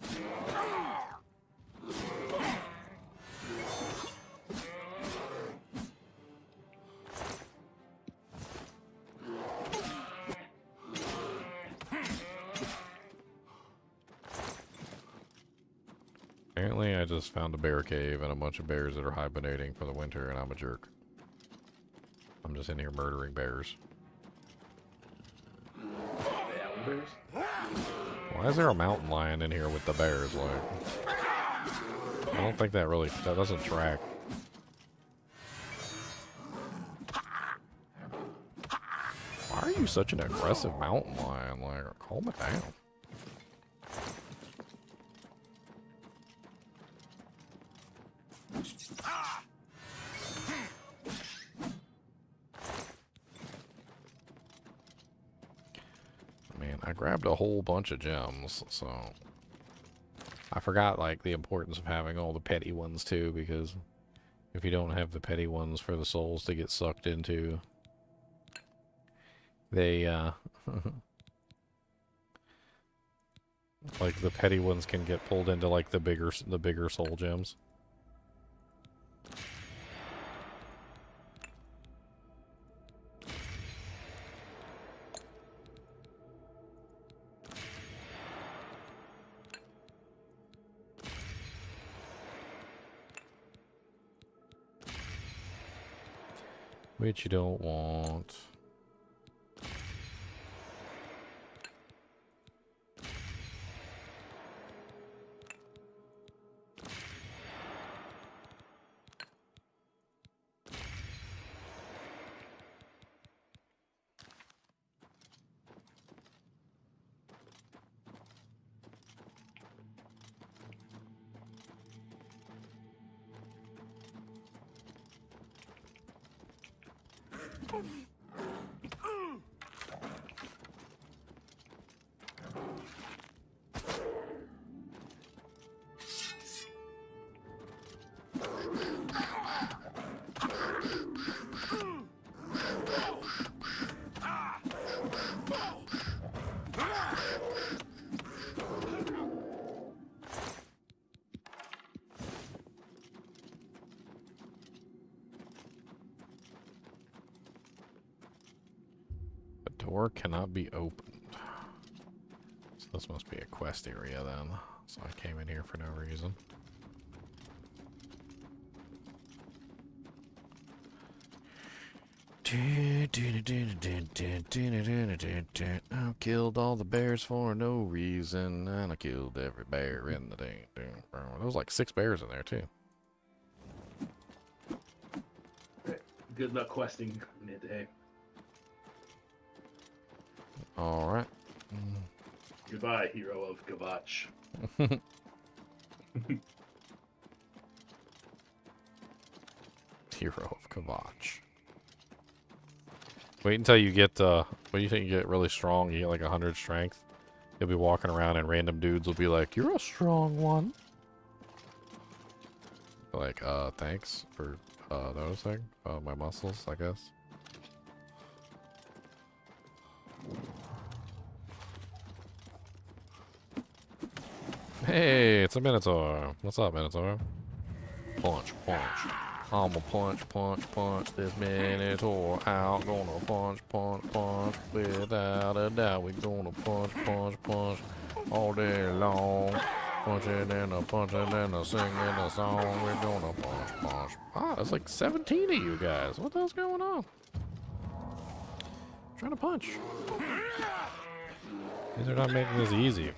Apparently I just found a bear cave and a bunch of bears that are hibernating for the winter, and I'm a jerk. I'm just in here murdering bears. Why is there a mountain lion in here with the bears? Like, I don't think that doesn't track. Why are you such an aggressive mountain lion? Like, calm it down. Man, I grabbed a whole bunch of gems, so I forgot like the importance of having all the petty ones too, because if you don't have the petty ones for the souls to get sucked into, they like the petty ones can get pulled into like the bigger soul gems. Which you don't want. Door cannot be opened. So this must be a quest area then. So I came in here for no reason. I killed all the bears for no reason, and I killed every bear in the dang. There was like 6 bears in there too. Good luck questing midday. Alright. Goodbye, hero of Gavach. Hero of Kavach. Wait until you get, when you think you get really strong, you get like 100 strength. You'll be walking around and random dudes will be like, "You're a strong one." Like, thanks for, noticing. My muscles, I guess. Hey, it's a Minotaur. What's up, Minotaur? Punch, punch. I'ma punch this Minotaur out. Gonna punch without a doubt. We gonna punch all day long. Punching and a singing a song. We're gonna punch. Ah, there's like 17 of you guys. What the hell's going on? I'm trying to punch. These are not making this easy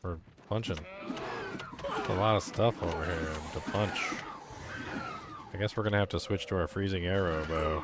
for punching. There's a lot of stuff over here to punch. I guess we're gonna have to switch to our freezing arrow bow.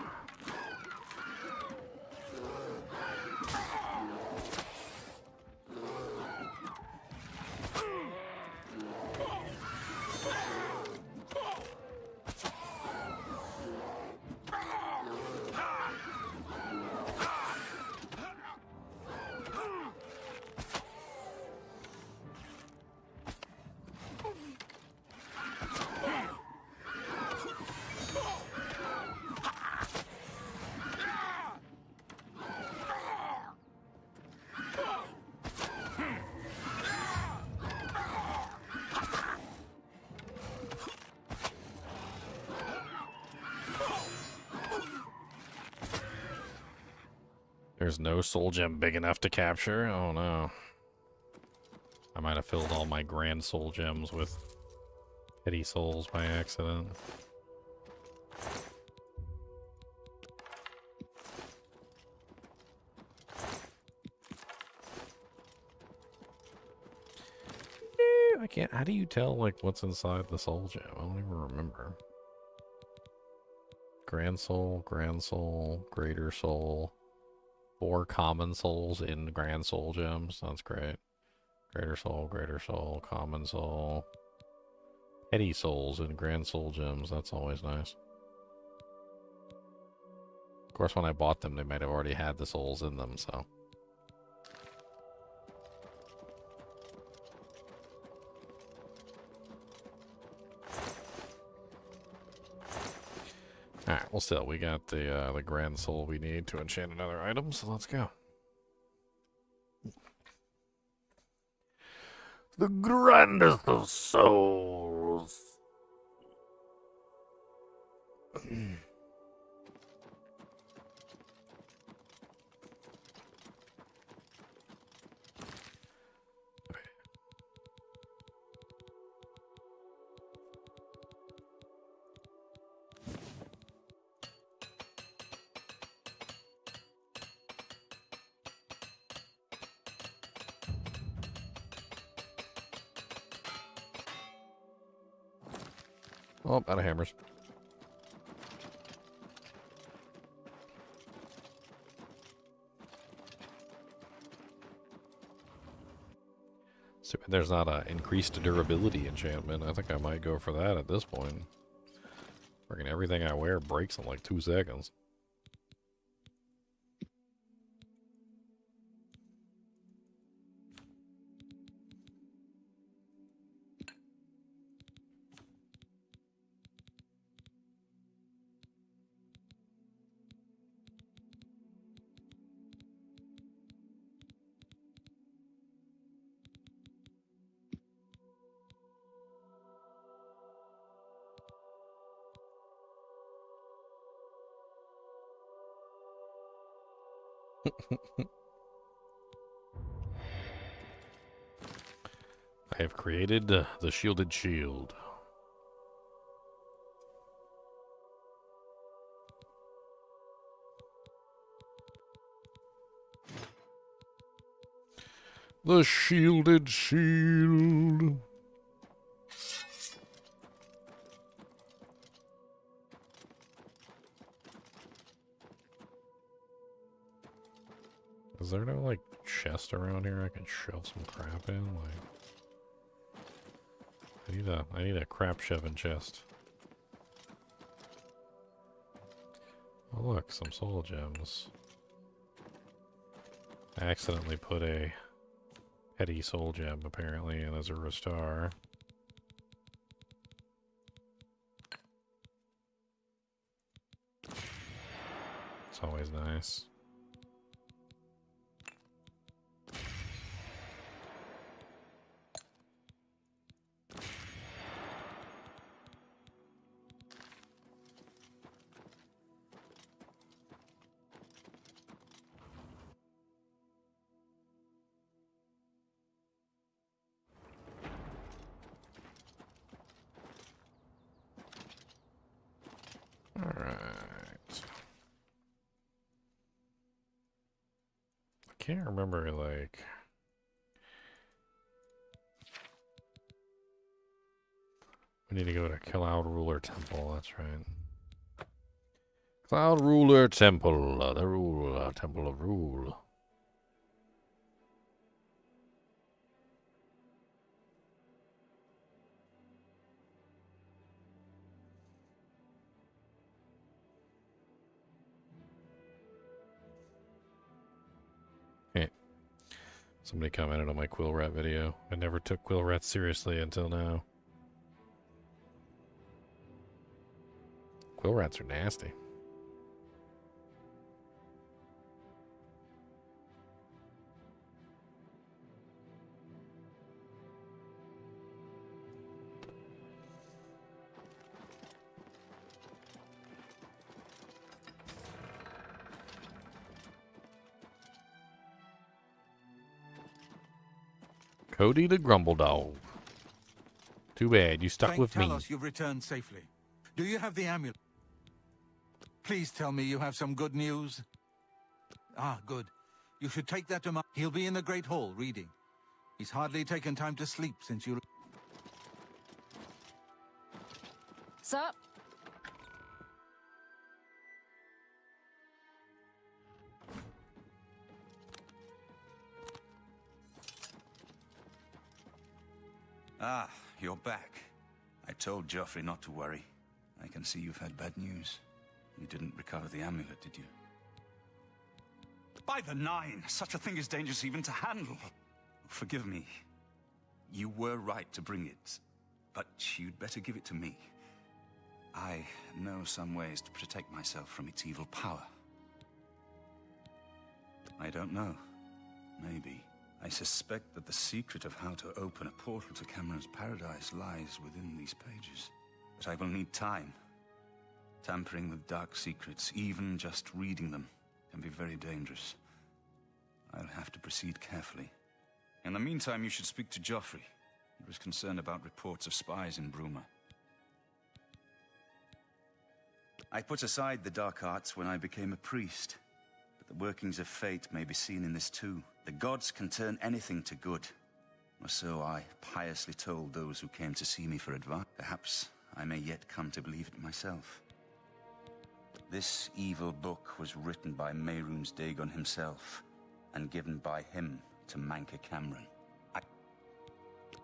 There's no soul gem big enough to capture? Oh no. I might have filled all my grand soul gems with petty souls by accident. I can't. How do you tell like what's inside the soul gem? I don't even remember. Grand soul, greater soul. 4 common souls in grand soul gems. That's great. Greater soul, common soul. Petty souls and grand soul gems. That's always nice. Of course, when I bought them, they might have already had the souls in them, so. Alright, well still, we got the grand soul we need to enchant another item, so let's go. The grandest of souls. Oh, out of hammers. So there's not a increased durability enchantment. I think I might go for that at this point. Freaking everything I wear breaks in like 2 seconds. I have created the shielded shield. The shielded shield. Is there no, like, chest around here I can shove some crap in? Like, I need a crap shoving chest. Oh look, some soul gems. I accidentally put a petty soul gem apparently in as a Star. It's always nice. Can't remember, like... We need to go to Cloud Ruler Temple, that's right. Cloud Ruler Temple, the rule, Temple of Rule. Somebody commented on my quill rat video. I never took quill rats seriously until now. Quill rats are nasty. Cody the Grumble Dog. Too bad, you stuck with me. Tell us you've returned safely. Do you have the amulet? Please tell me you have some good news. Ah, good. You should take that to my... He'll be in the Great Hall reading. He's hardly taken time to sleep since you... Sir? Ah, you're back. I told Joffrey not to worry. I can see you've had bad news. You didn't recover the amulet, did you? By the Nine, such a thing is dangerous even to handle. Forgive me. You were right to bring it, but you'd better give it to me. I know some ways to protect myself from its evil power. I don't know. Maybe. I suspect that the secret of how to open a portal to Cameron's paradise lies within these pages. But I will need time. Tampering with dark secrets, even just reading them, can be very dangerous. I'll have to proceed carefully. In the meantime, you should speak to Joffrey. He was concerned about reports of spies in Bruma. I put aside the dark arts when I became a priest. But the workings of fate may be seen in this too. The gods can turn anything to good. Or so I piously told those who came to see me for advice. Perhaps I may yet come to believe it myself. This evil book was written by Mehrunes Dagon himself, and given by him to Manca Cameron.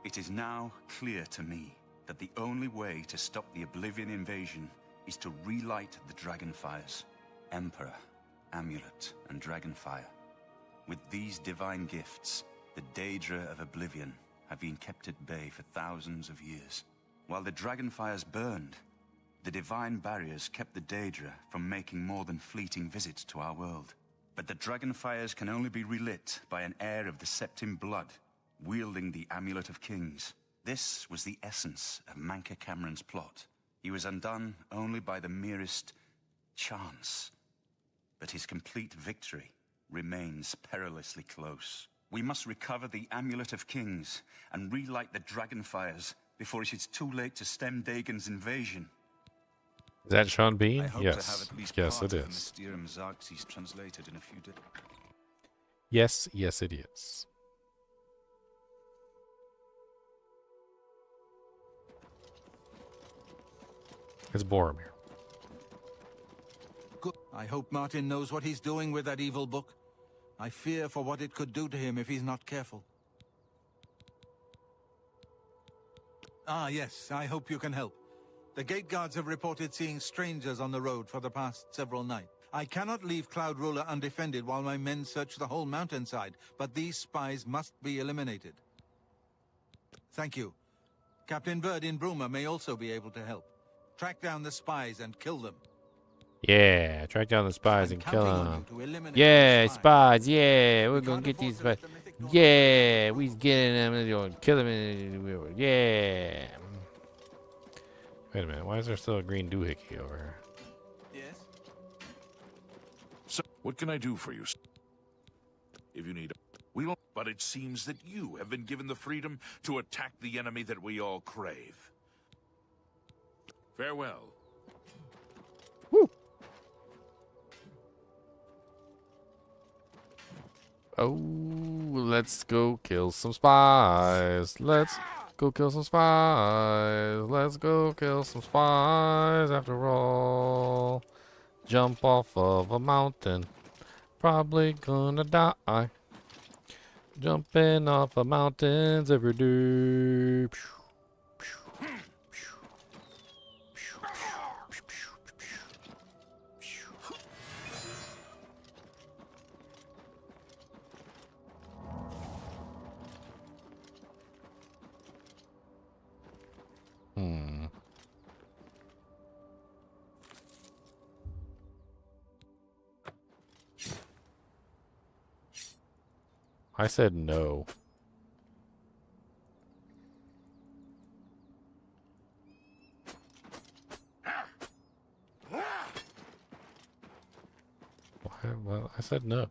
It is now clear to me that the only way to stop the Oblivion invasion is to relight the Dragonfires. Emperor, Amulet, and Dragonfire. With these divine gifts, the Daedra of Oblivion have been kept at bay for thousands of years. While the Dragonfires burned, the divine barriers kept the Daedra from making more than fleeting visits to our world. But the Dragonfires can only be relit by an heir of the Septim blood, wielding the Amulet of Kings. This was the essence of Manca Cameron's plot. He was undone only by the merest chance. But his complete victory remains perilously close. We must recover the Amulet of Kings and relight the Dragonfires before it is too late to stem Dagon's invasion. Is that Sean Bean? I hope Yes. to have at least Yes, part it of the is. Mysterium Xarxes translated in a few days. Yes, yes, it is. It's Boromir. Good. I hope Martin knows what he's doing with that evil book. I fear for what it could do to him if he's not careful. Ah, yes, I hope you can help. The gate guards have reported seeing strangers on the road for the past several nights. I cannot leave Cloud Ruler undefended while my men search the whole mountainside, but these spies must be eliminated. Thank you. Captain Bird in Bruma may also be able to help. Track down the spies and kill them. Yeah, track down the spies and kill counting on them. you to eliminate Yeah, those spies. Yeah, we're gonna get these spies. Yeah, we getting them and kill them. Yeah. Wait a minute. Why is there still a green doohickey over here? Yes. So, what can I do for you? If you need, we will. But it seems that you have been given the freedom to attack the enemy that we all crave. Farewell. Oh, let's go kill some spies. Let's go kill some spies. Let's go kill some spies after all. Jump off of a mountain. Probably gonna die. Jumping off of mountains every day. I said no. Well, I said no.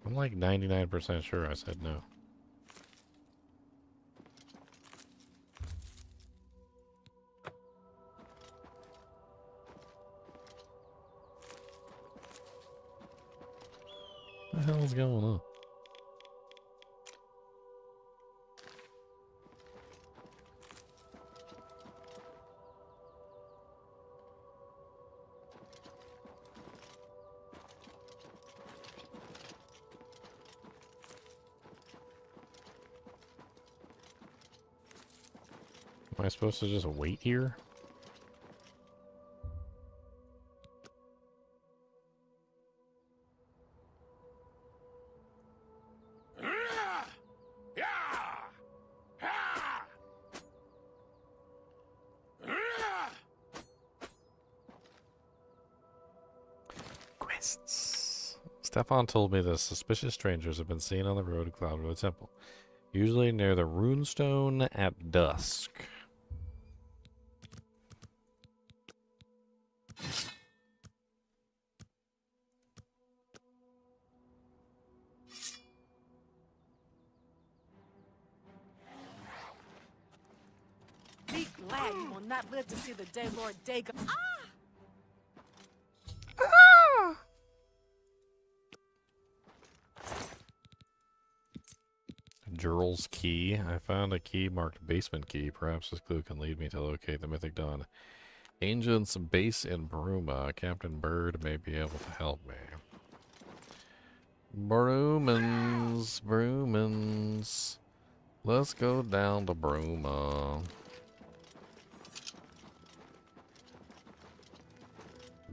I'm like 99% sure I said no. What the hell is going on? Am I supposed to just wait here? Quests. Stefan told me that suspicious strangers have been seen on the road to Cloudwood Temple, usually near the runestone at dusk. Be glad you will not live to see the day Lord Dagon. Jurl's key. I found a key marked basement key. Perhaps this clue can lead me to locate the Mythic Dawn Agent's base in Bruma. Captain Bird may be able to help me. Brumans. Let's go down to Bruma.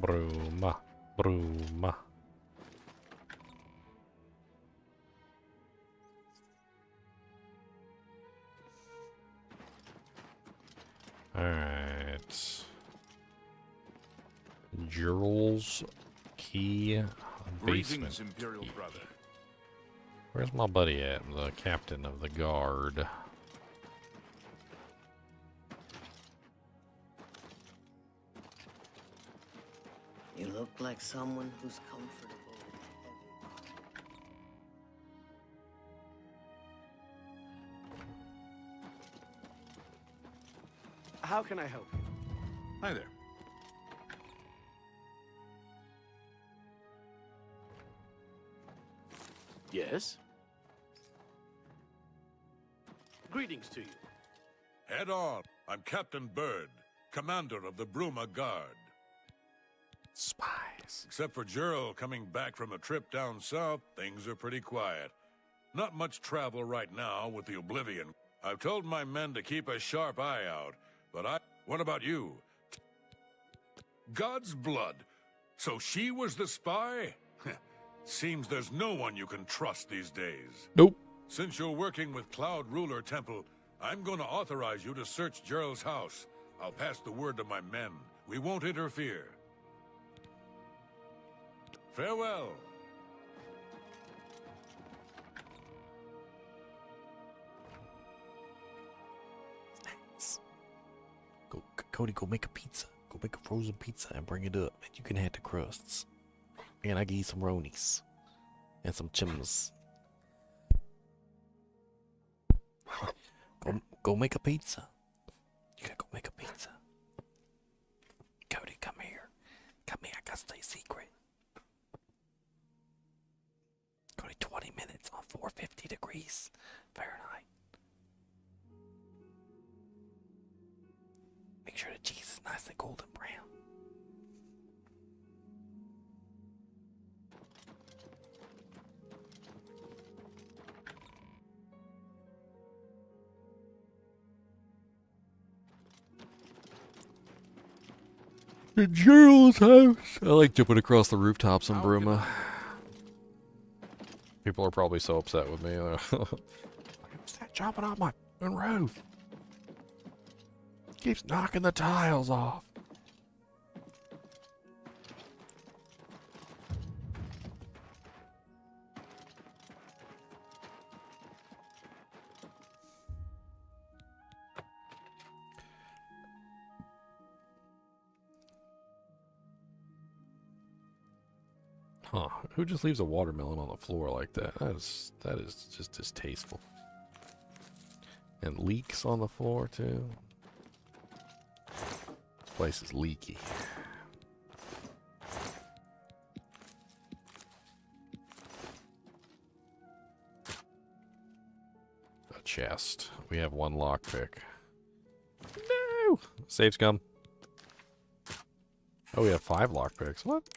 Bruma. Alright. Jurl's key basement. Greetings, Imperial brother. Where's my buddy at? The captain of the guard. You look like someone who's comfortable. How can I help you? Hi there. Yes? Greetings to you. Head on. I'm Captain Bird, commander of the Bruma Guard. Spies. Except for Jurl coming back from a trip down south, things are pretty quiet. Not much travel right now with the Oblivion. I've told my men to keep a sharp eye out, but what about you? God's blood. So she was the spy? Seems there's no one you can trust these days. Nope. Since you're working with Cloud Ruler Temple, I'm going to authorize you to search Jurl's house. I'll pass the word to my men. We won't interfere. Farewell. Cody, go make a pizza. Go make a frozen pizza and bring it up. And you can have the crusts. And I give you some ronies. And some chims. Go make a pizza. You gotta go make a pizza. Cody, come here. Come here, I gotta stay secret. Cody, 20 minutes on 450 degrees Fahrenheit. Make sure the cheese is nice and golden brown. The Jurl's house. I like jumping across the rooftops in Bruma. People are probably so upset with me. What's that jumping on my roof? Keeps knocking the tiles off. Huh. Who just leaves a watermelon on the floor like that? That is just distasteful. And leaks on the floor too. This place is leaky. A chest. We have one lockpick. No! Save scum. Oh, we have 5 lockpicks. What?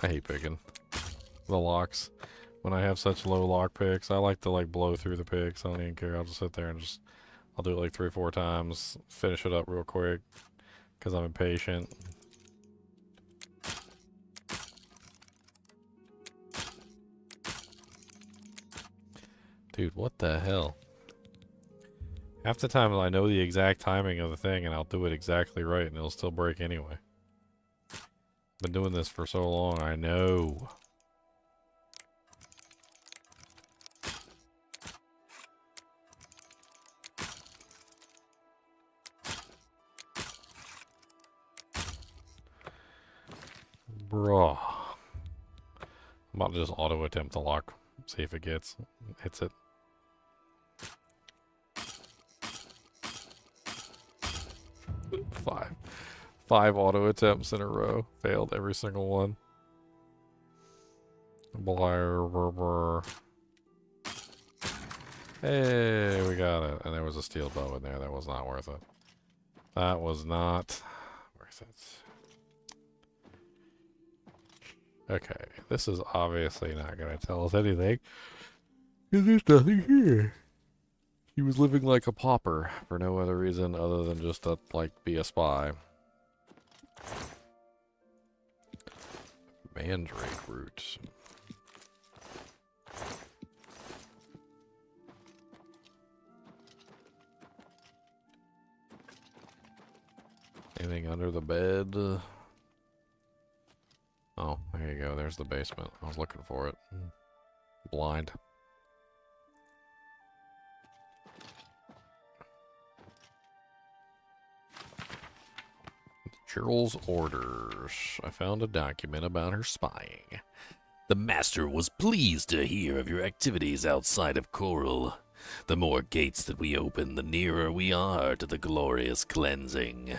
I hate picking the locks. When I have such low lock picks, I like to like blow through the picks. I don't even care. I'll just sit there and just, I'll do it like 3 or 4 times, finish it up real quick, because I'm impatient. Dude, what the hell? Half the time I know the exact timing of the thing and I'll do it exactly right and it'll still break anyway. Been doing this for so long, I know. Bruh. I'm about to just auto attempt the lock. See if it hits it. Five auto attempts in a row. Failed every single one. Hey, we got it. And there was a steel bow in there. That was not worth it. That was not worth it. Okay, this is obviously not going to tell us anything. Because there's nothing here. He was living like a pauper for no other reason other than just to, like, be a spy. Mandrake roots. Anything under the bed? Oh, there you go. There's the basement. I was looking for it. Blind. Cheryl's orders. I found a document about her spying. The Master was pleased to hear of your activities outside of Coral. The more gates that we open, the nearer we are to the glorious cleansing.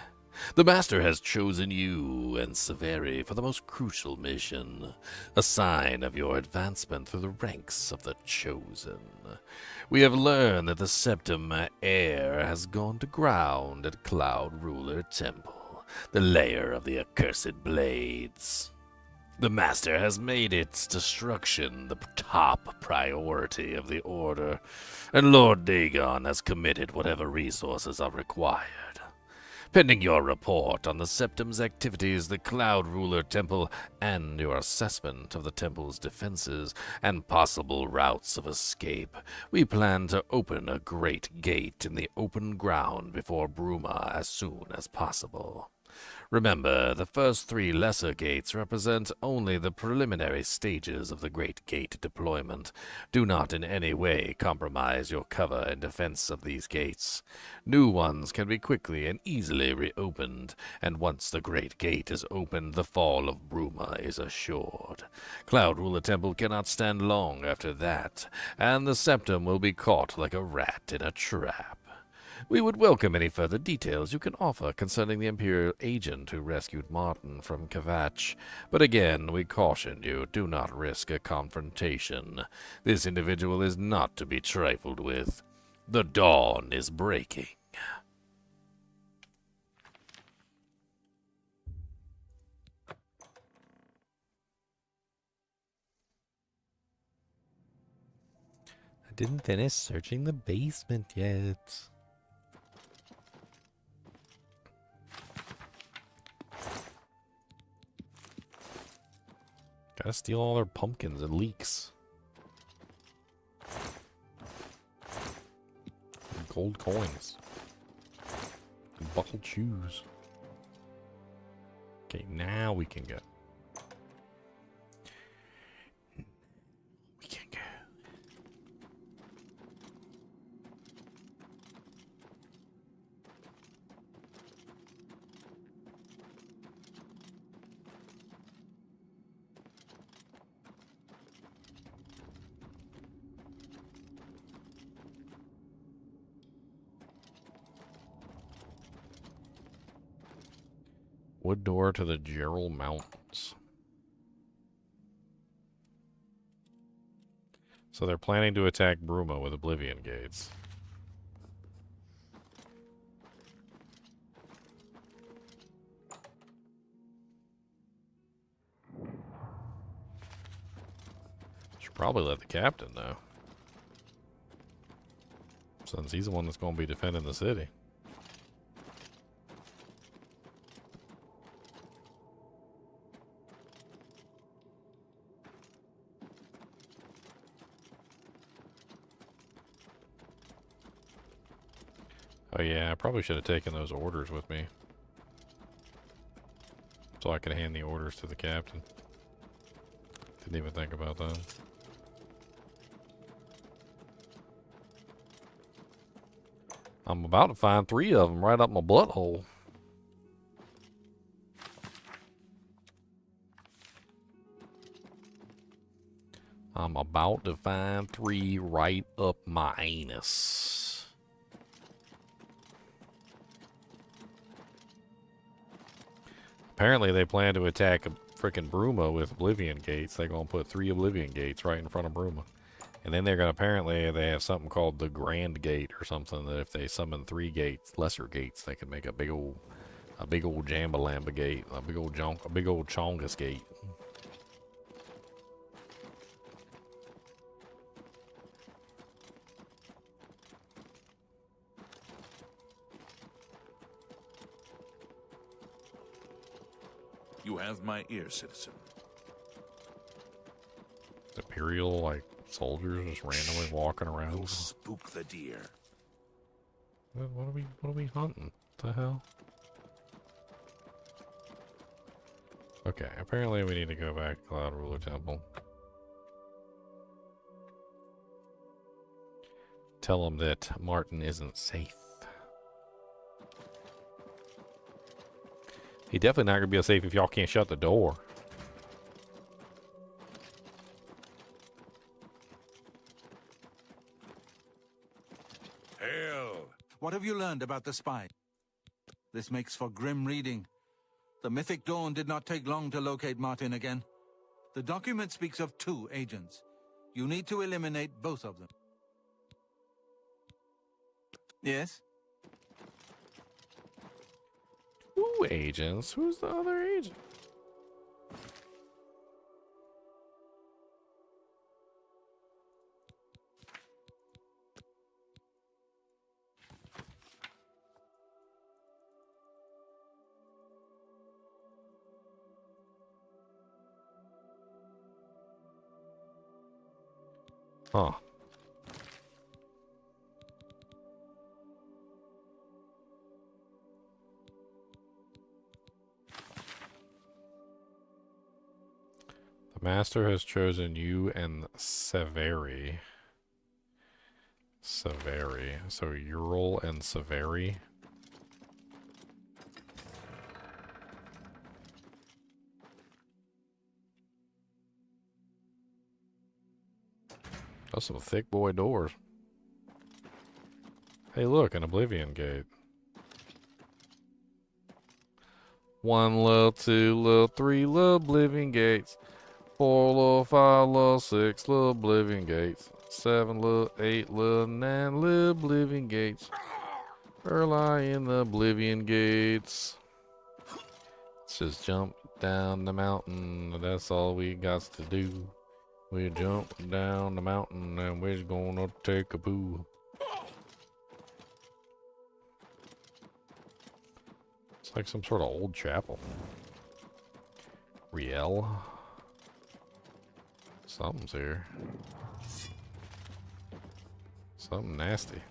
The Master has chosen you and Severi for the most crucial mission, a sign of your advancement through the ranks of the Chosen. We have learned that the Septum Heir has gone to ground at Cloud Ruler Temple, the lair of the accursed blades. The Master has made its destruction the top priority of the Order, and Lord Dagon has committed whatever resources are required. Pending your report on the Septum's activities, the Cloud Ruler Temple, and your assessment of the Temple's defenses and possible routes of escape, we plan to open a great gate in the open ground before Bruma as soon as possible. Remember, the first 3 lesser gates represent only the preliminary stages of the Great Gate deployment. Do not in any way compromise your cover in defense of these gates. New ones can be quickly and easily reopened, and once the Great Gate is opened, the fall of Bruma is assured. Cloud Ruler Temple cannot stand long after that, and the Septum will be caught like a rat in a trap. We would welcome any further details you can offer concerning the Imperial agent who rescued Martin from Kvatch, but again, we caution you, do not risk a confrontation. This individual is not to be trifled with. The dawn is breaking. I didn't finish searching the basement yet. Gotta steal all their pumpkins and leeks. And gold coins. And buckled shoes. Okay, now we can go. We can go. Wood door to the Gerald Mountains. So they're planning to attack Bruma with Oblivion Gates. Probably let the captain know, since he's the one that's going to be defending the city. Oh yeah, I probably should have taken those orders with me, so I could hand the orders to the captain. Didn't even think about that. I'm about to find 3 of them right up my butthole. I'm about to find 3 right up my anus. Apparently they plan to attack frickin' Bruma with Oblivion Gates. They're going to put 3 Oblivion Gates right in front of Bruma. And then they're going to, apparently, they have something called the Grand Gate or something, that if they summon 3 gates, lesser gates, they can make a big old Jambalamba gate, a big old Chongus gate. You have my ear, citizen. Imperial, like, soldiers just randomly walking around. You'll spook the deer. What are we hunting? What the hell? Okay, apparently we need to go back to Cloud Ruler Temple. Tell him that Martin isn't safe. He definitely not gonna be safe if y'all can't shut the door. Hail! What have you learned about the spy? This makes for grim reading. The Mythic Dawn did not take long to locate Martin again. The document speaks of 2 agents. You need to eliminate both of them. Yes? 2 agents? Who's the other agent? Huh. The master has chosen you and Severi. Severi. So Ural and Severi. That's some thick boy doors. Hey, look, an Oblivion Gate. 1 little, 2 little, 3 little Oblivion Gates. 4 little, 5 little, 6 little Oblivion Gates. 7 little, 8 little, 9 little Oblivion Gates. Early in the Oblivion Gates. Let's just jump down the mountain. That's all we got to do. We're jumping down the mountain and we're gonna take a poo. It's like some sort of old chapel. Riel. Something's here. Something nasty.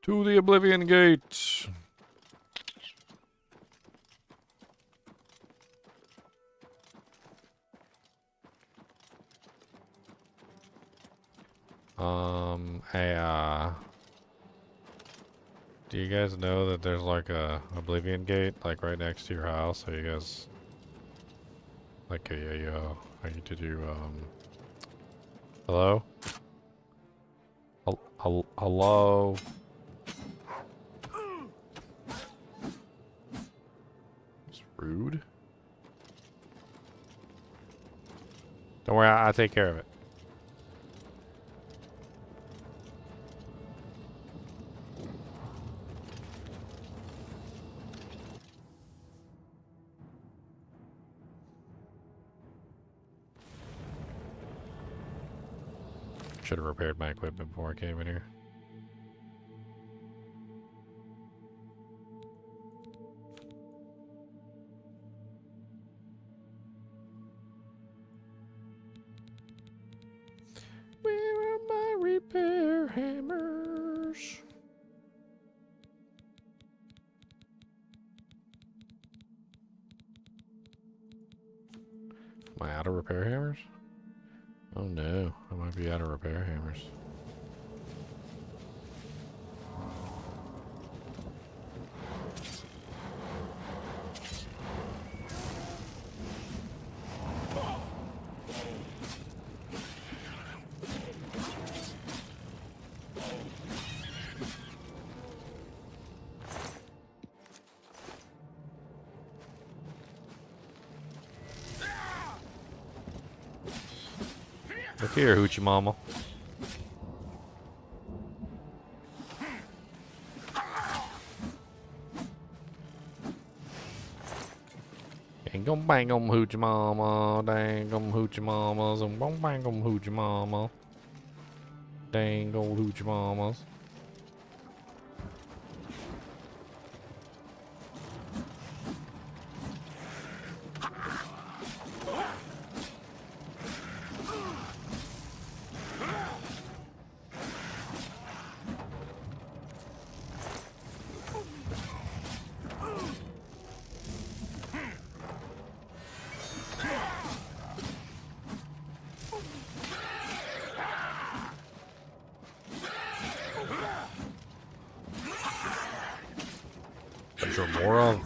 To the Oblivion Gate. Hey, do you guys know that there's like a Oblivion Gate like right next to your house? So you guys like I need to do hello? Hello? It's rude. Don't worry, I'll take care of it. should have repaired my equipment before I came in here. Where are my repair hammers? Am I out of repair hammers? Oh no, I might be out of repair hammers. Look here, Hoochie Mama. Ain't gonna bang on Hoochie Mama, dang on Hoochie Mamas, and gonna bang on Hoochie Mama. Dang old Hoochie Mamas.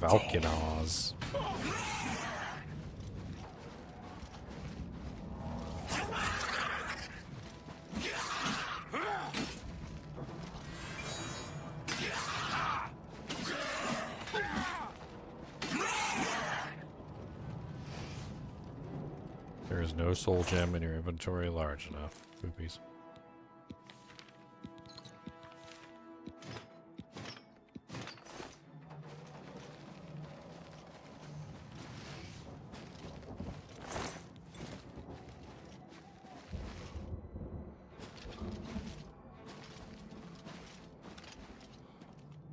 Valkinaz. There is no soul gem in your inventory large enough. Poopies.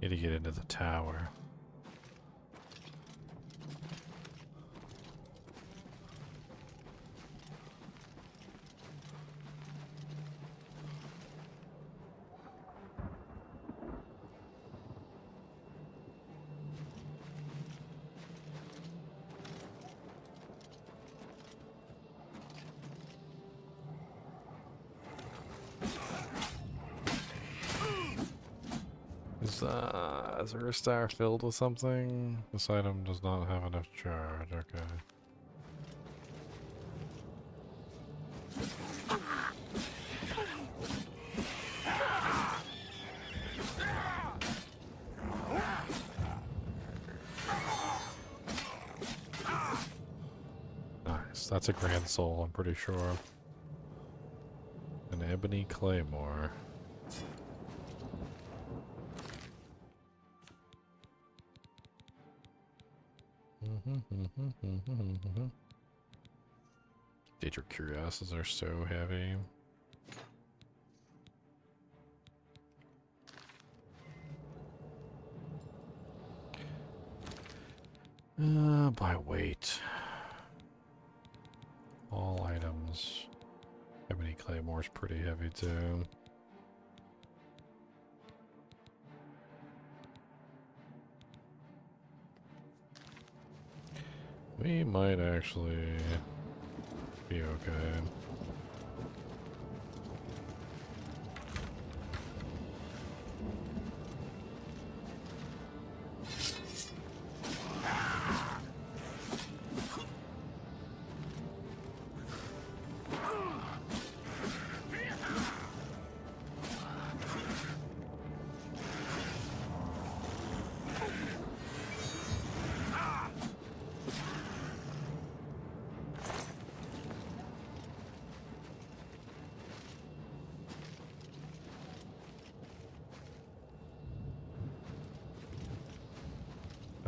Need to get into the tower. Is her star filled with something? This item does not have enough charge. Okay. Nice. That's a grand soul, I'm pretty sure. An ebony claymore. Daedric Curiosities are so heavy. By weight. All items. Ebony Claymore's pretty heavy too. We might actually be okay.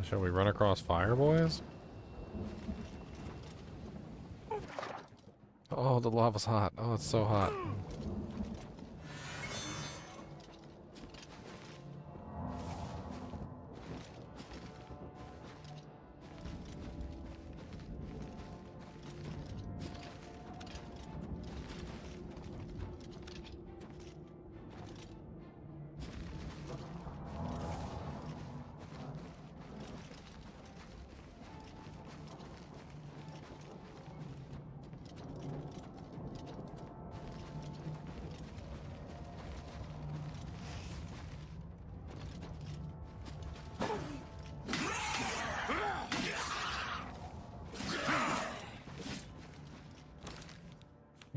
Shall we run across fire, boys? Oh, the lava's hot. Oh, it's so hot.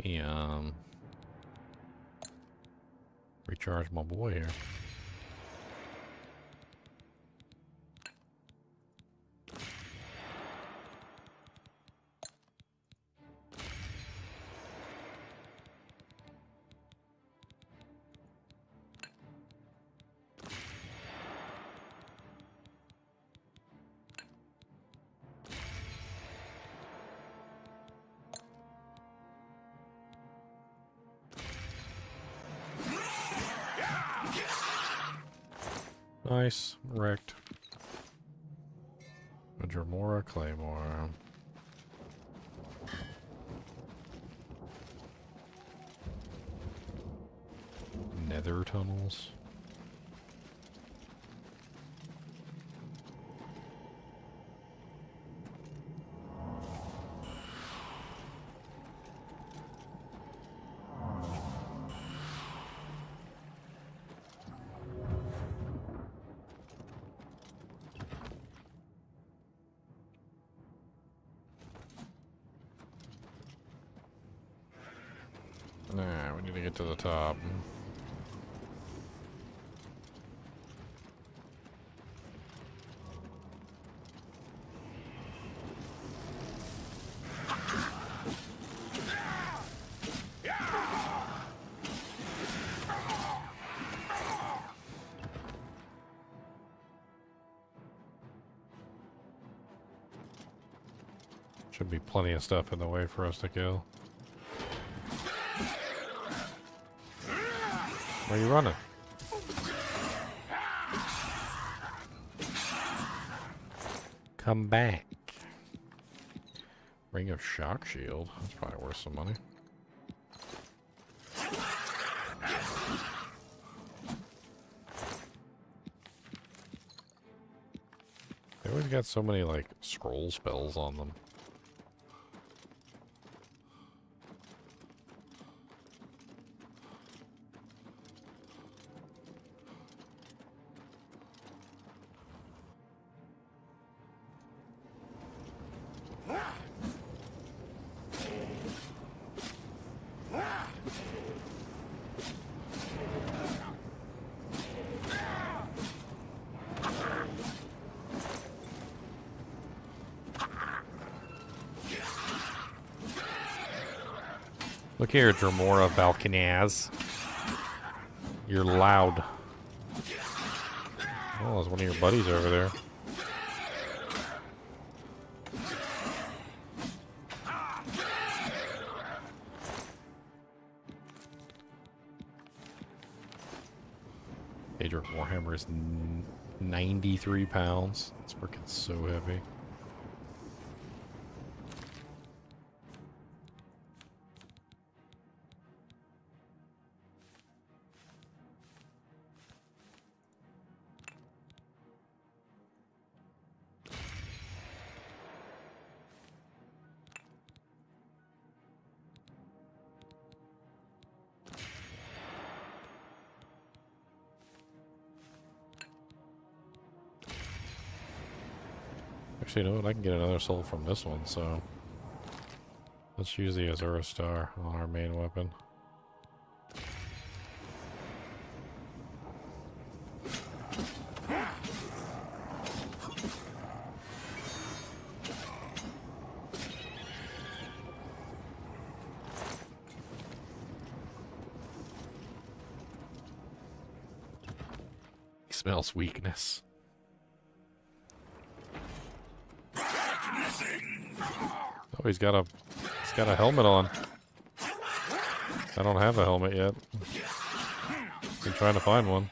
Me, recharge my boy here. Nice. Wrecked. A Dremora Claymore. Nether tunnels. Nah, we need to get to the top. Should be plenty of stuff in the way for us to kill. Where are you running? Come back. Ring of Shock Shield. That's probably worth some money. They always got so many, like, scroll spells on them. Look here, Dremora Balkanaz. You're loud. Oh, there's one of your buddies over there. Daedric Warhammer is 93 pounds. It's freaking so heavy. Actually, you know what? I can get another soul from this one, so let's use the Azura Star on our main weapon. He smells weakness. Oh, he's got a helmet on. I don't have a helmet yet. I'm trying to find one.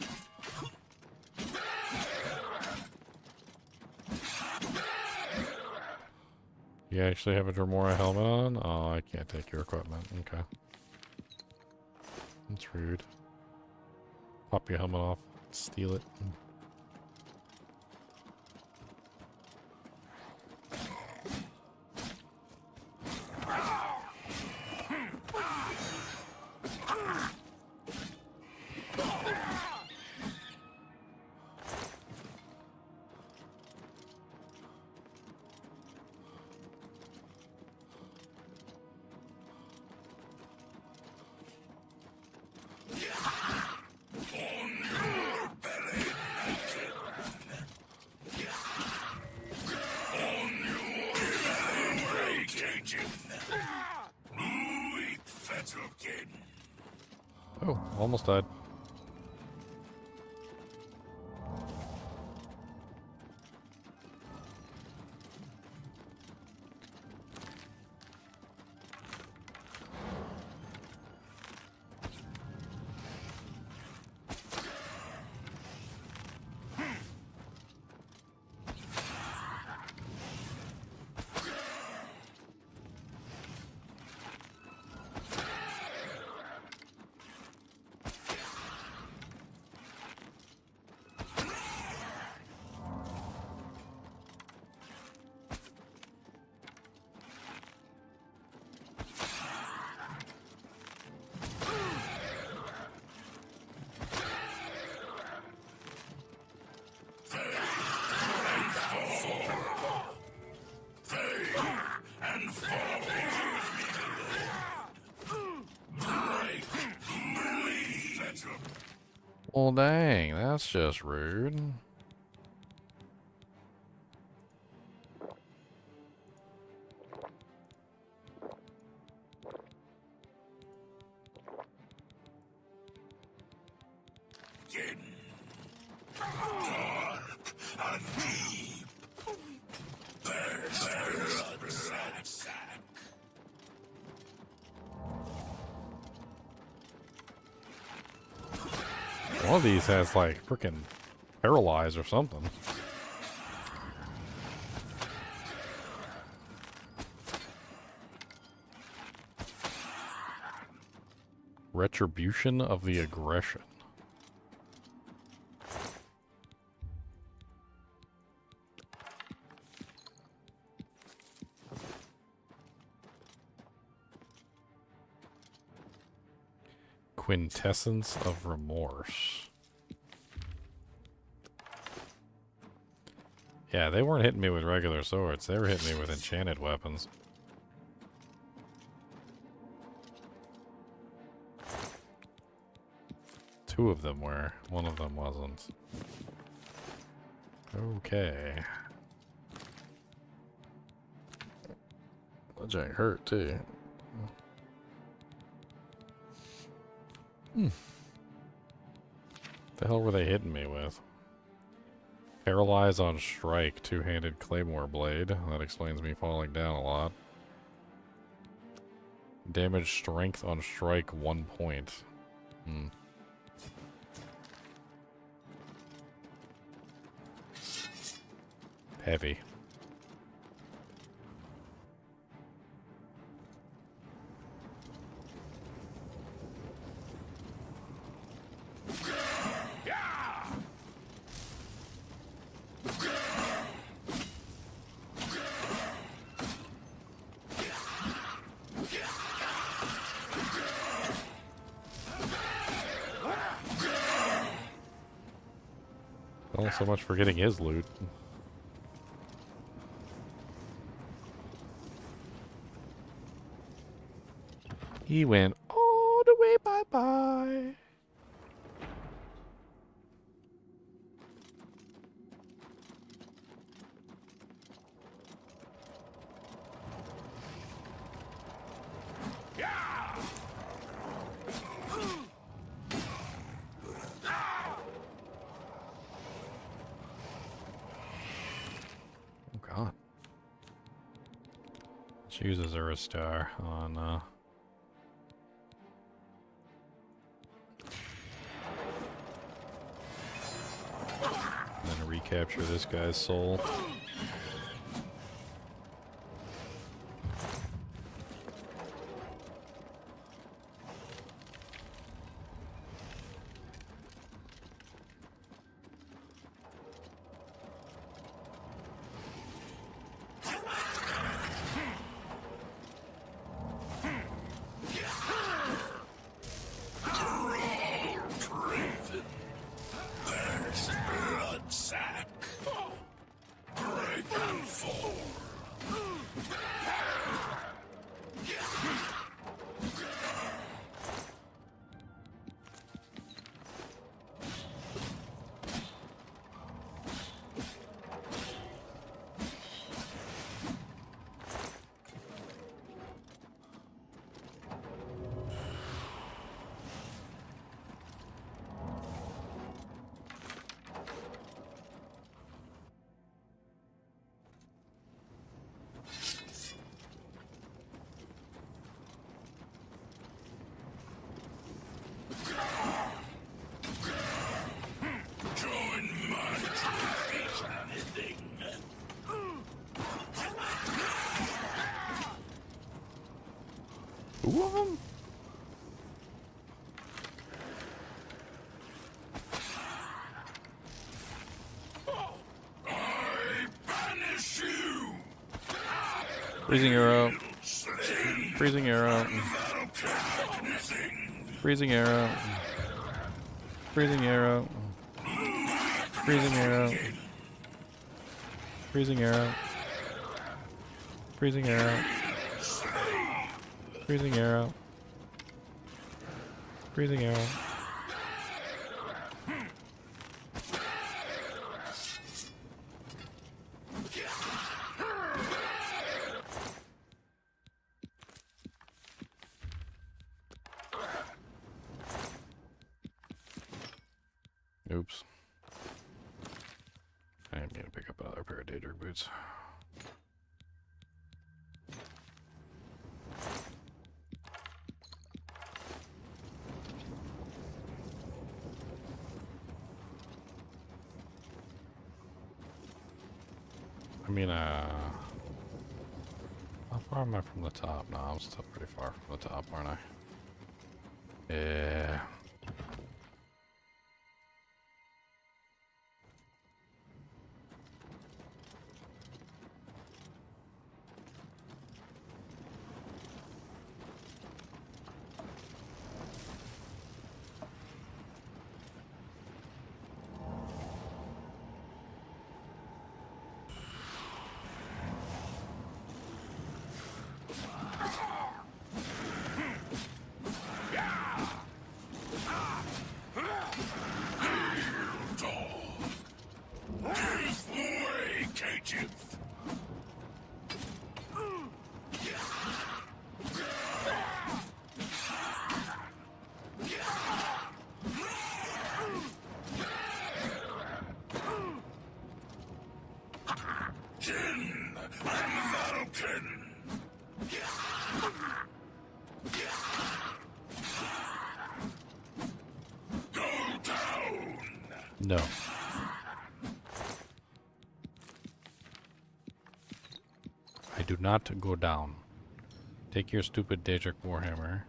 You actually have a Dremora helmet on? Oh, I can't take your equipment. Okay. That's rude. Pop your helmet off. Steal it. Oh, almost died. Well, dang, that's just rude. One of these has like freaking paralyze or something. Retribution of the aggression. Quintessence of remorse. Yeah, they weren't hitting me with regular swords. They were hitting me with enchanted weapons. Two of them were. One of them wasn't. Okay. That giant hurt too. The hell were they hitting me with? Paralyze on strike, two-handed claymore blade. That explains me falling down a lot. Damage strength on strike, 1 point. Heavy. Well, so much for getting his loot. He went all the way bye-bye. Uses a star on then recapture this guy's soul. Two of them? Freezing arrow. Freezing arrow. Freezing arrow. Freezing arrow. Freezing arrow. Freezing arrow. Freezing arrow. Freezing arrow. Freezing arrow. Oops. I am going to pick up another pair of Daedric boots. I mean, how far am I from the top? No, I'm still pretty far from the top, aren't I? Yeah. No. I do not go down. Take your stupid Daedric Warhammer.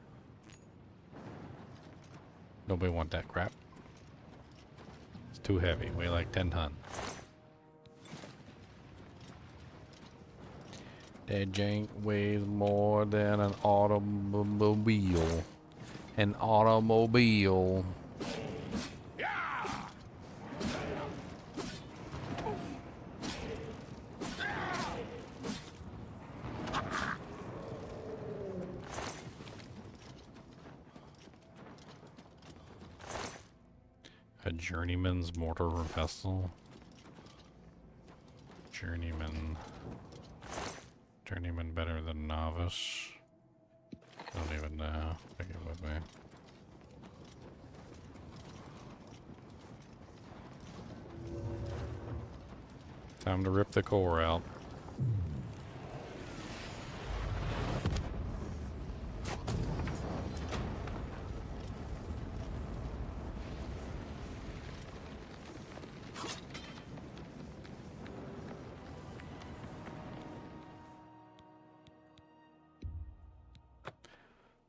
Nobody want that crap. It's too heavy. Weigh like 10 tons. That jank weighs more than an automobile. An automobile. A journeyman's mortar vessel. Journeyman better than novice. Don't even know. Take it with me. Time to rip the core out.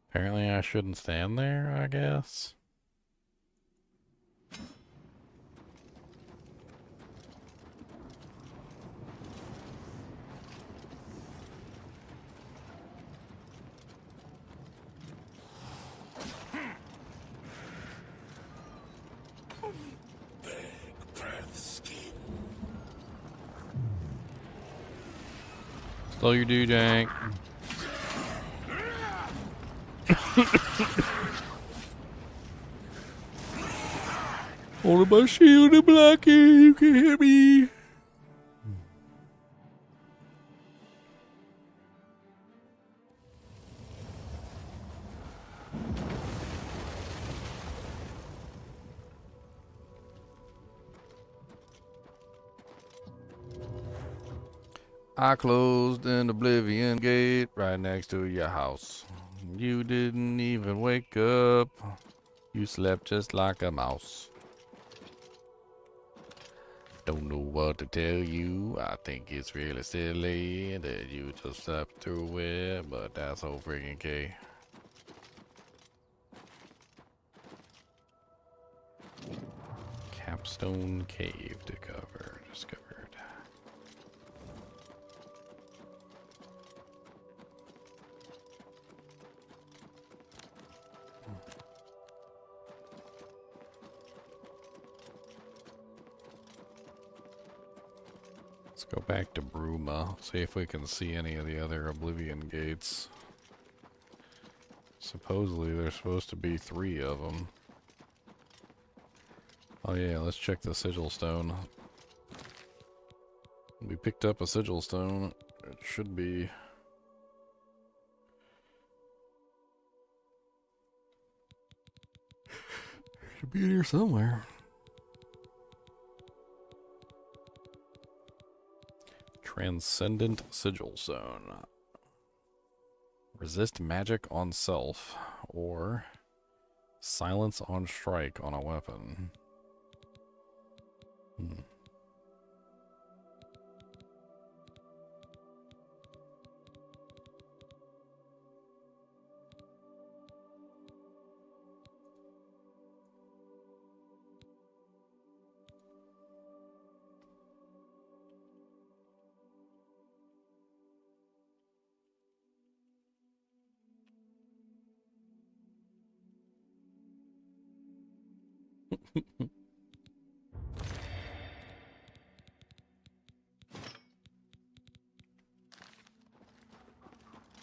Apparently I shouldn't stand there, I guess. Slow your do, Jank. Holding my shield and blocking, you can hit me. I closed an Oblivion gate right next to your house. You didn't even wake up. You slept just like a mouse. Don't know what to tell you. I think it's really silly that you just slept through it, but that's so freaking key. Stone cave discovered. Let's go back to Bruma, see if we can see any of the other Oblivion gates. Supposedly there's supposed to be 3 of them. Oh yeah, let's check the sigil stone. We picked up a sigil stone. It should be... should be in here somewhere. Transcendent Sigil Stone. Resist magic on self, or silence on strike on a weapon.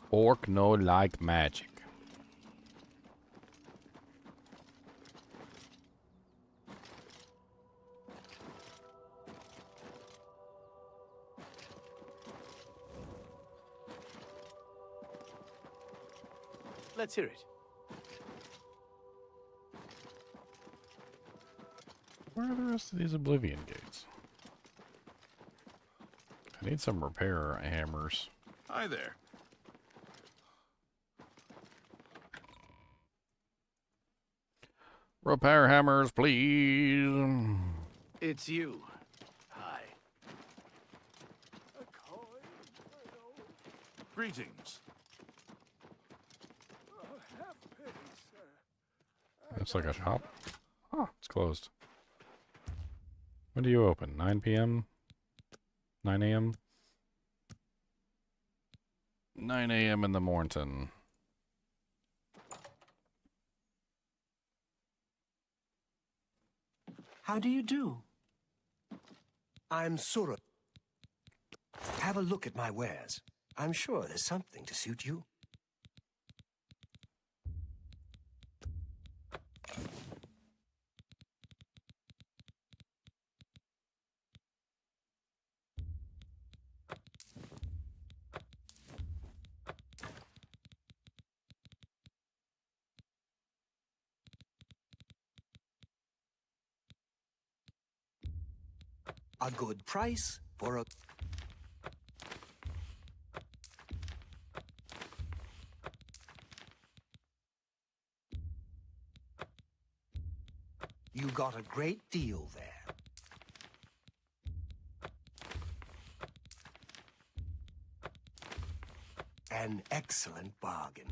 Orc no like magic. Let's hear it. Where are the rest of these Oblivion gates? I need some repair hammers. Hi there. Repair hammers, please. It's you. Hi. Greetings. Looks like a shop. Oh, it's closed. When do you open? 9 p.m.? 9 a.m.? 9 a.m. in the morning. How do you do? I'm Sura. Have a look at my wares. I'm sure there's something to suit you. A good price for a... You got a great deal there. An excellent bargain.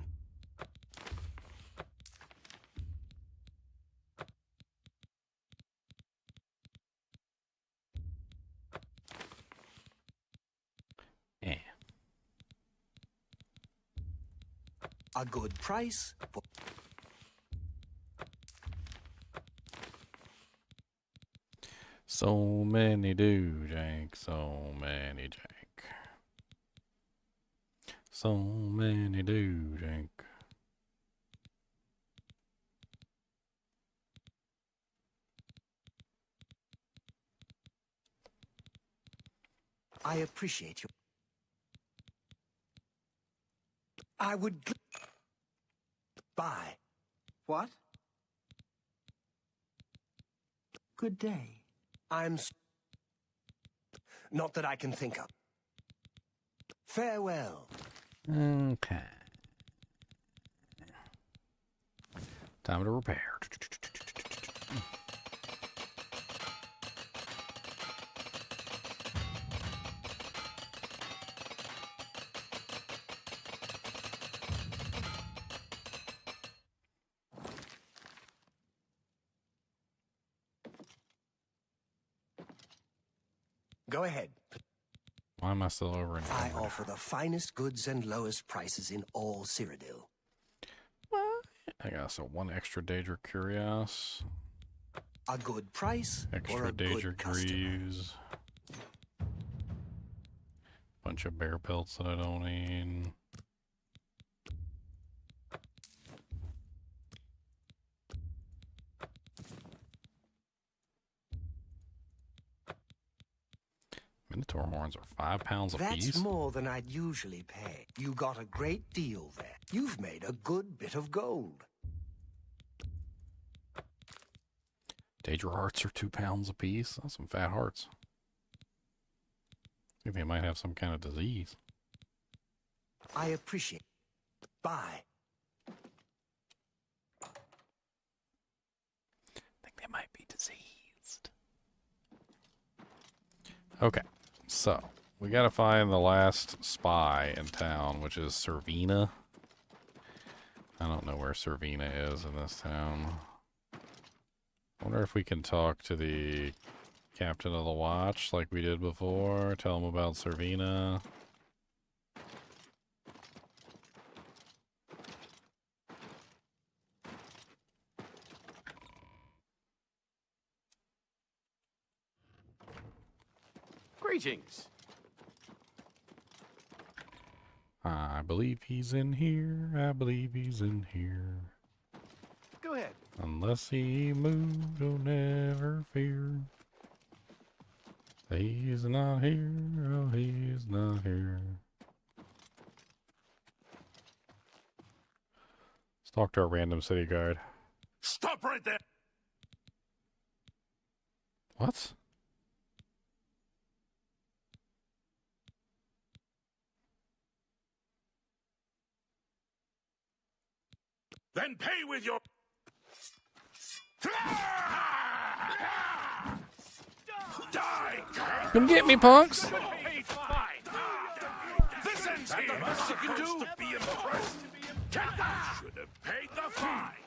A good price for... So many do, Jank. So many, Jank. So many do, Jank. I appreciate you. I would... Buy. What? Good day. Not that I can think of. Farewell. Okay. Time to repair. Go ahead. Why am I still over in I offer the finest goods and lowest prices in all Cyrodiil. I got so one extra Daedra Curios. A good price or Extra a Daedra good customer. Greaves. Bunch of bear pelts that I don't need. Minotaur horns are 5 pounds a piece. That's more than I'd usually pay. You got a great deal there. You've made a good bit of gold. Daedra hearts are 2 pounds a piece. That's some fat hearts. I think they might have some kind of disease. I appreciate it. Bye. I think they might be diseased. Okay, so we gotta find the last spy in town, which is Servina. I don't know where Servina is in this town. I wonder if we can talk to the captain of the watch like we did before. Tell him about Servina. Greetings. I believe he's in here. I believe he's in here. Go ahead. Unless he moved, don't never fear. He's not here. Oh, he's not here. Let's talk to our random city guard. Stop right there! What? Then pay with your... Die! Come get me, punks! This ends here. The best you can do to be impressed. Should have paid the fine.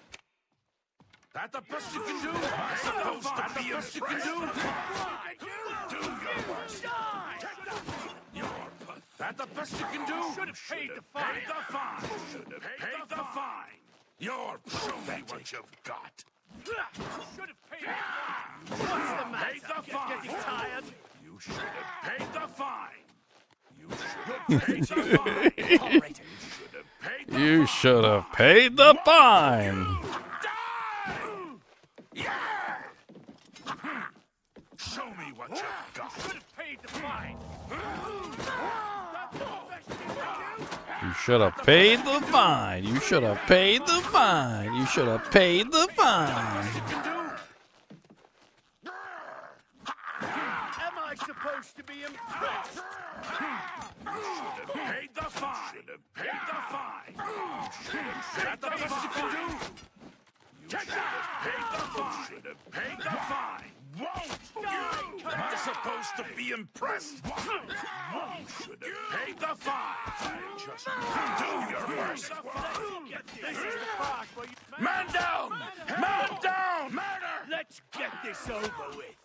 That the best you can do? Supposed to be the best you can do? Do your worst. That the best you can do? Should have paid the fine. Should have paid the fine. You're show me what you've got. Should have paid the fine. What's the matter? Paid the fine. Getting tired? You should have paid the fine. You should have paid the fine. You should have paid the fine. Yeah! Show me what you've got. Should have paid the fine. You should have paid the fine. You should have paid the fine. You should have paid the fine. Am I supposed to be impressed? Should have paid the fine. Should have paid the fine. Should have paid the best you can do. You should have paid the fine. Should have paid the fine. Won't you? Not supposed to be impressed. You should have paid the fine. Just do your worst. This is the part where you... Man down! Man down! Murder! Let's get this over with.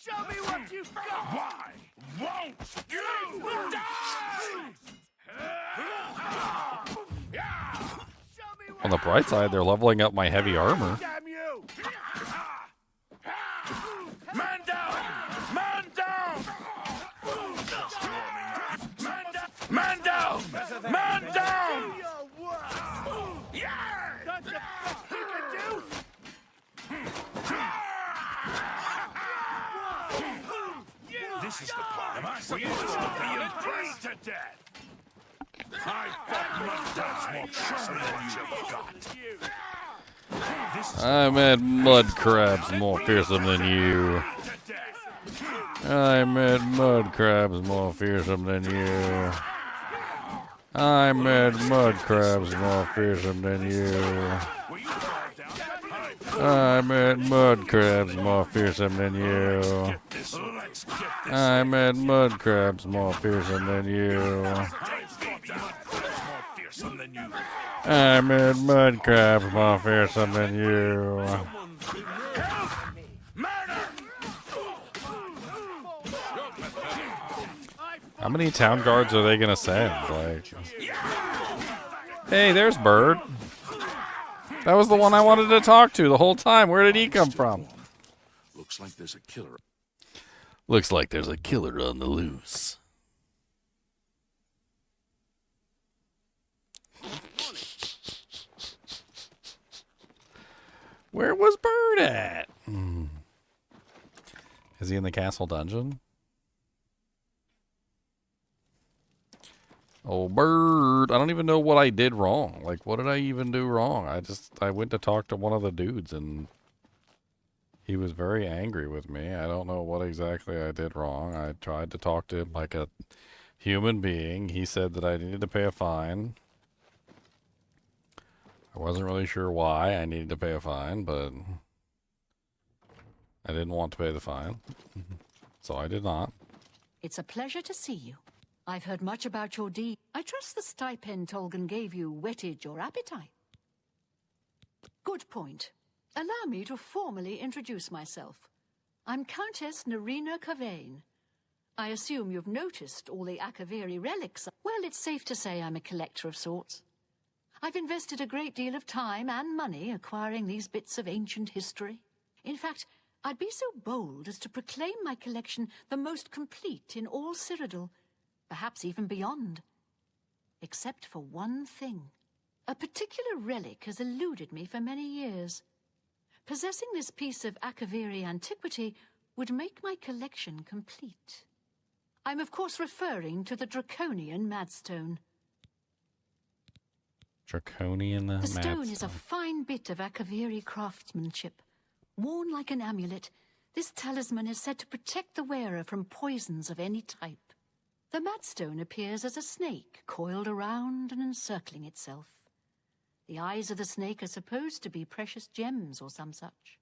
Show me what you've got. Why won't you die? On the bright side, they're leveling up my heavy armor. Damn you! Man down! Man down! Man down! Man down! Yeah! That's the best you can do! This is the part. Am I supposed to be impressed to death? I thought Mud Crab's more fearsome than you've got. I met mud crabs more fearsome than you. I met mud crabs more fearsome than you. I met mud crabs more fearsome than you. I met mud crabs more fearsome than you. I met mud crabs more fearsome than you. I met mud crabs more fearsome than you. How many town guards are they gonna send? Like, hey, there's Bird. That was the one I wanted to talk to the whole time. Where did he come from? Looks like there's a killer. Looks like there's a killer on the loose. Where was Bird at? Is he in the castle dungeon? Oh, Bird. I don't even know what I did wrong. Like, what did I even do wrong? I went to talk to one of the dudes and he was very angry with me. I don't know what exactly I did wrong. I tried to talk to him like a human being. He said that I needed to pay a fine. I wasn't really sure why I needed to pay a fine, but I didn't want to pay the fine. So I did not. It's a pleasure to see you. I've heard much about your deed. I trust the stipend Tolgan gave you whetted your appetite. Good point. Allow me to formally introduce myself. I'm Countess Nerina Cavain. I assume you've noticed all the Akaviri relics. Well, it's safe to say I'm a collector of sorts. I've invested a great deal of time and money acquiring these bits of ancient history. In fact, I'd be so bold as to proclaim my collection the most complete in all Cyrodiil, perhaps even beyond. Except for one thing. A particular relic has eluded me for many years. Possessing this piece of Akaviri antiquity would make my collection complete. I'm of course referring to the Draconian Madstone. Draconian The stone Madstone. is a fine bit of Akaviri craftsmanship. Worn like an amulet, this talisman is said to protect the wearer from poisons of any type. The Madstone appears as a snake, coiled around and encircling itself. The eyes of the snake are supposed to be precious gems or some such.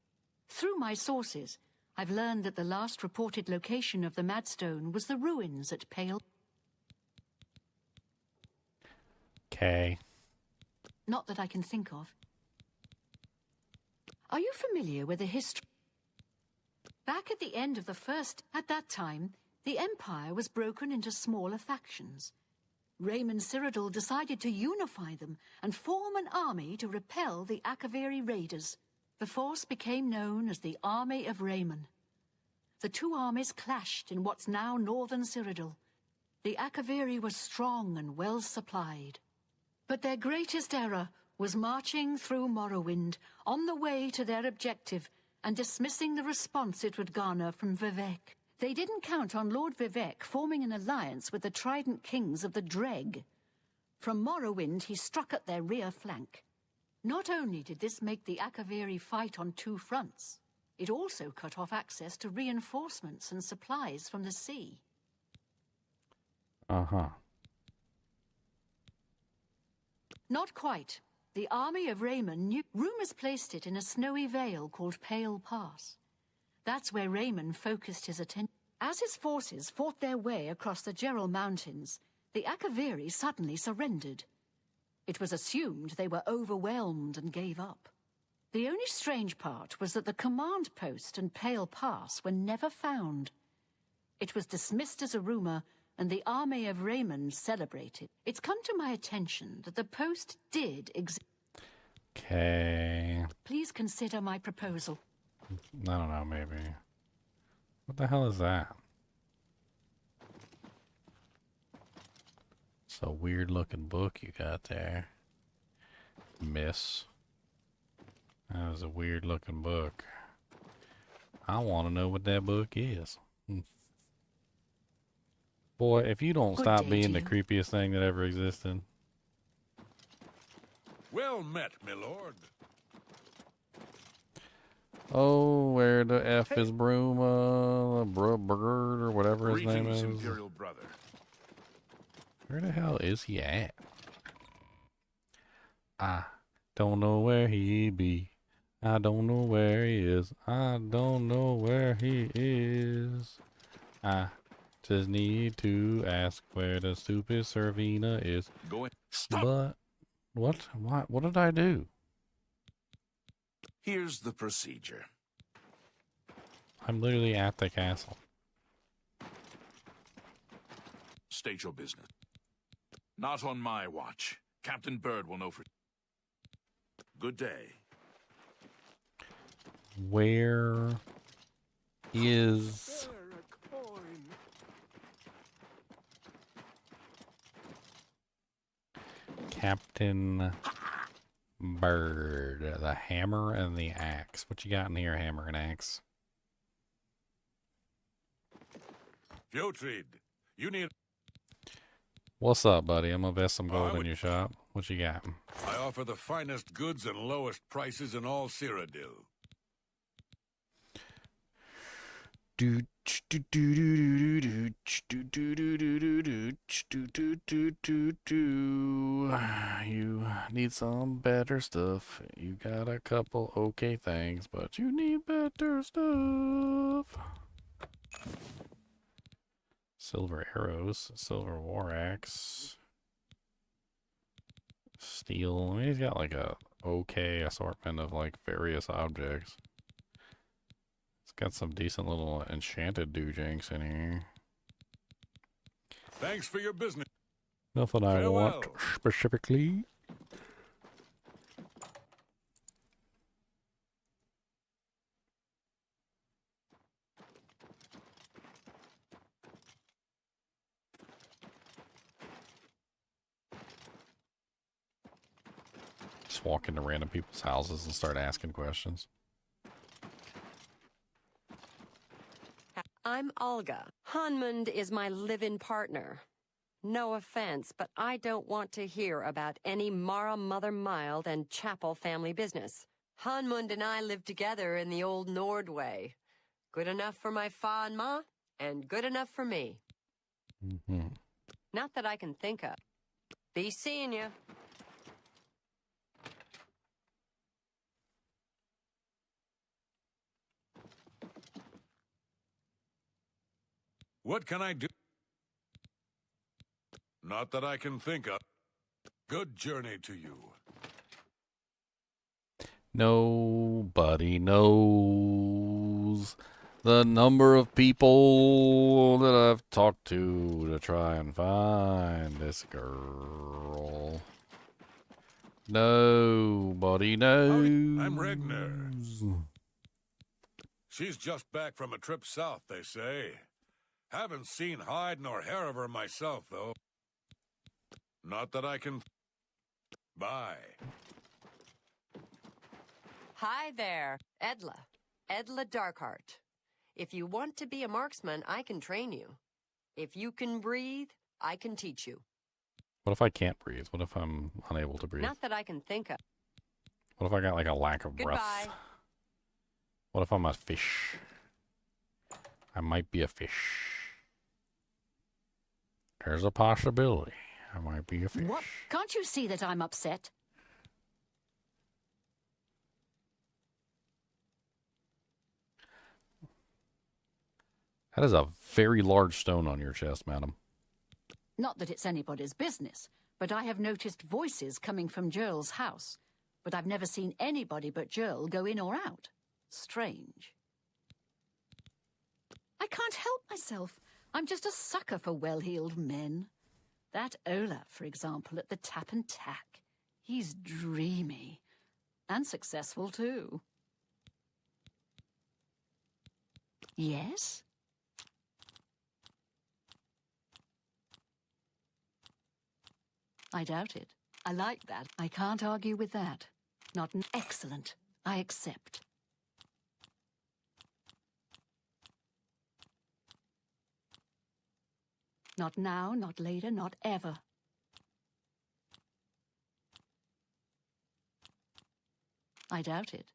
Through my sources, I've learned that the last reported location of the Madstone was the ruins at Pale. Okay. Not that I can think of. Are you familiar with the history? Back at the end of the first, at that time, the Empire was broken into smaller factions. Raymond Cyrodiil decided to unify them and form an army to repel the Akaviri raiders. The force became known as the Army of Raymond. The two armies clashed in what's now northern Cyrodiil. The Akaviri were strong and well supplied. But their greatest error was marching through Morrowind on the way to their objective and dismissing the response it would garner from Vivek. They didn't count on Lord Vivek forming an alliance with the Trident Kings of the Dreg. From Morrowind, he struck at their rear flank. Not only did this make the Akaviri fight on two fronts, it also cut off access to reinforcements and supplies from the sea. Uh-huh. Not quite. The army of Raymond knew. Rumors placed it in a snowy vale called Pale Pass. That's where Raymond focused his attention. As his forces fought their way across the Gerald Mountains, the Akaviri suddenly surrendered. It was assumed they were overwhelmed and gave up. The only strange part was that the command post and Pale Pass were never found. It was dismissed as a rumor, and the army of Raymond celebrated. It's come to my attention that the post did exist. Okay. Please consider my proposal. I don't know, maybe. What the hell is that? It's a weird looking book you got there. Miss. That was a weird looking book. I want to know what that book is. Boy, if you don't Good stop day being to the you. creepiest thing that ever existed. Well met, my lord. Oh, where the F is Bruma, Bird, or whatever his name Greetings, is. Imperial brother. Where the hell is he at? I don't know where he be. I don't know where he is. I don't know where he is. I just need to ask where the stupid Servina is. Go in. Stop. But what did I do? Here's the procedure. I'm literally at the castle. State your business. Not on my watch. Captain Bird will know for... Good day. Where is... Captain Bird? The hammer and the axe. What you got in here, hammer and axe? Fjotrid, you need... What's up, buddy? I'm gonna invest some gold in your shop. What you got? I offer the finest goods and lowest prices in all Cyrodiil. You need some better stuff. You got a couple okay things, but you need better stuff. Silver arrows, silver war axe, steel. I mean, he's got like a okay assortment of like various objects. It's got some decent little enchanted doojanks in here. Thanks for your business. Nothing I want specifically. Just walk into random people's houses and start asking questions. I'm Olga. Hanmund is my live-in partner. No offense, but I don't want to hear about any Mara Mother Mild and Chapel family business. Hanmund and I lived together in the old Nord way. Good enough for my fa and ma, and good enough for me. Mm-hmm. Not that I can think of. Be seeing ya. What can I do? Not that I can think of. Good journey to you. Nobody knows the number of people that I've talked to try and find this girl. Nobody knows. I'm Regner. She's just back from a trip south, they say. Haven't seen hide nor hair of her myself, though. Not that I can... Bye. Hi there, Edla. Edla Darkheart. If you want to be a marksman, I can train you. If you can breathe, I can teach you. What if I can't breathe? What if I'm unable to breathe? Not that I can think of. What if I got like a lack of breath? Goodbye. What if I'm a fish? I might be a fish. There's a possibility I might be a fish. What? Can't you see that I'm upset? That is a very large stone on your chest, madam. Not that it's anybody's business, but I have noticed voices coming from Jerl's house. But I've never seen anybody but Jerl go in or out. Strange. I can't help myself. I'm just a sucker for well-heeled men. That Ola, for example, at the Tap and Tack. He's dreamy. And successful, too. Yes? I doubt it. I like that. I can't argue with that. Not an excellent. I accept. Not now, not later, not ever. I doubt it.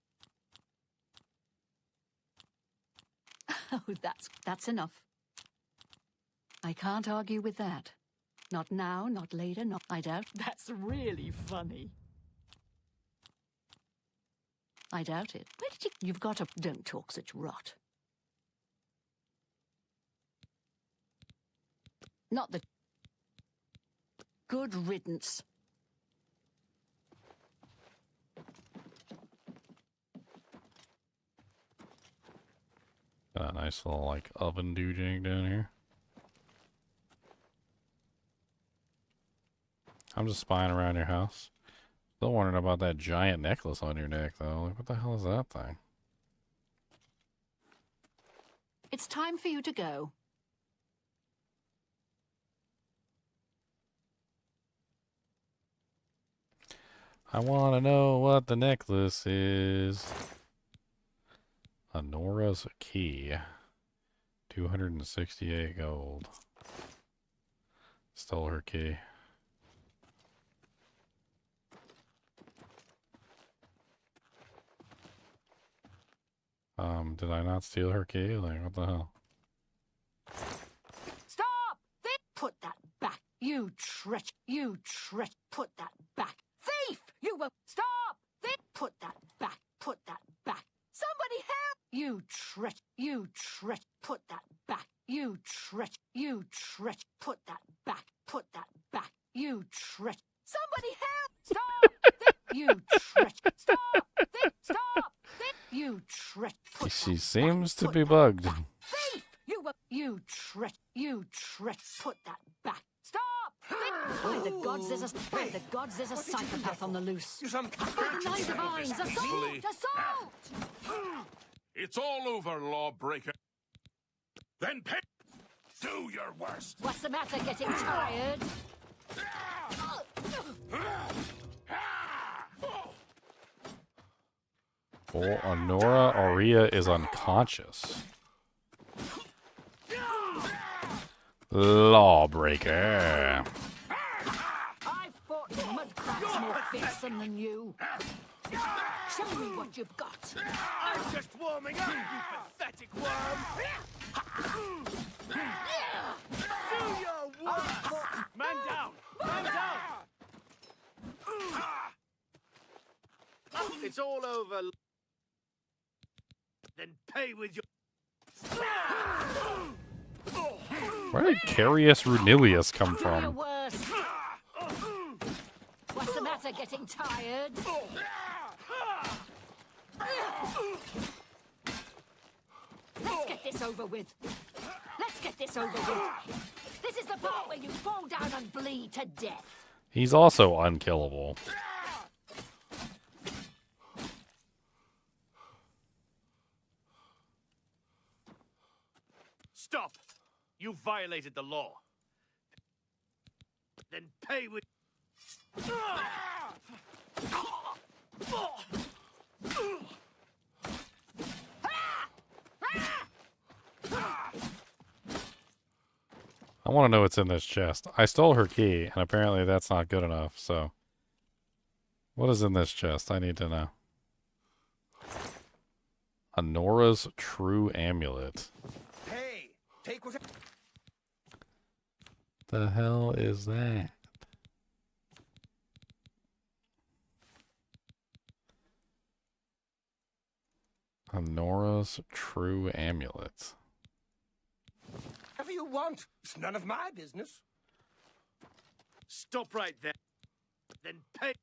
Oh, that's enough. I can't argue with that. Not now, not later, not... I doubt... That's really funny. I doubt it. Where did you... You've got to... Don't talk such rot. Not the... Good riddance. Got a nice little, like, oven doojang down here. I'm just spying around your house. Still wondering about that giant necklace on your neck, though. Like, what the hell is that thing? It's time for you to go. I want to know what the necklace is. Honora's key. 268 gold. Stole her key. Did I not steal her key? Like, what the hell? Stop! Then put that back. You treach. You treach. Put that back. Thief! You won't. Stop! Then put that back. Put that back. Somebody help! You treach. You treach. Put that back. You treach. You treach. Put that back. Put that back. You treach. Somebody help! Stop! Then you treach. Stop! Then stop! Then you treach. She seems to be bugged. Thief! You treach. You treach. Put that back. Stop! By the gods, there's a psychopath on the loose. By the nine divines, assault! Assault! It's all over, lawbreaker. Then pay. Do your worst. What's the matter? Getting tired? Oh, Honora Aurea is unconscious. Lawbreaker. I've fought mud crabs more fearsome than you. Show me what you've got. I'm just warming up, you pathetic worm! Do your worst! Man down! Man down! It's all over. Then pay with your... Where did Carius Runilius come from? What's the matter? Getting tired? Let's get this over with. Let's get this over with. This is the part where you fall down and bleed to death. He's also unkillable. Stop! You violated the law. Then pay with... I want to know what's in this chest. I stole her key, and apparently that's not good enough, so... What is in this chest? I need to know. Honora's True Amulet. Hey, take what... The hell is that? Honora's True Amulet. Whatever you want. It's none of my business. Stop right there. Then pay...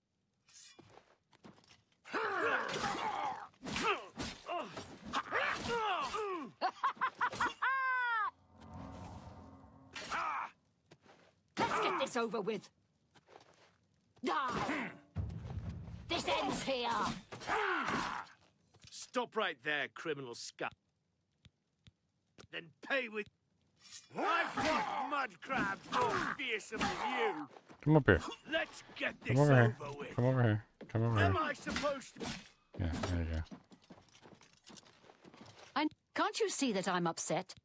Let's get this over with. Die! This ends here. Stop right there, criminal scum. Then pay with... I've fought mud crabs more fearsome than you. Come up here. Let's get this Come over here. over with. Come over here. Come over here. Am I supposed to... Yeah, there you go. Can't you see that I'm upset?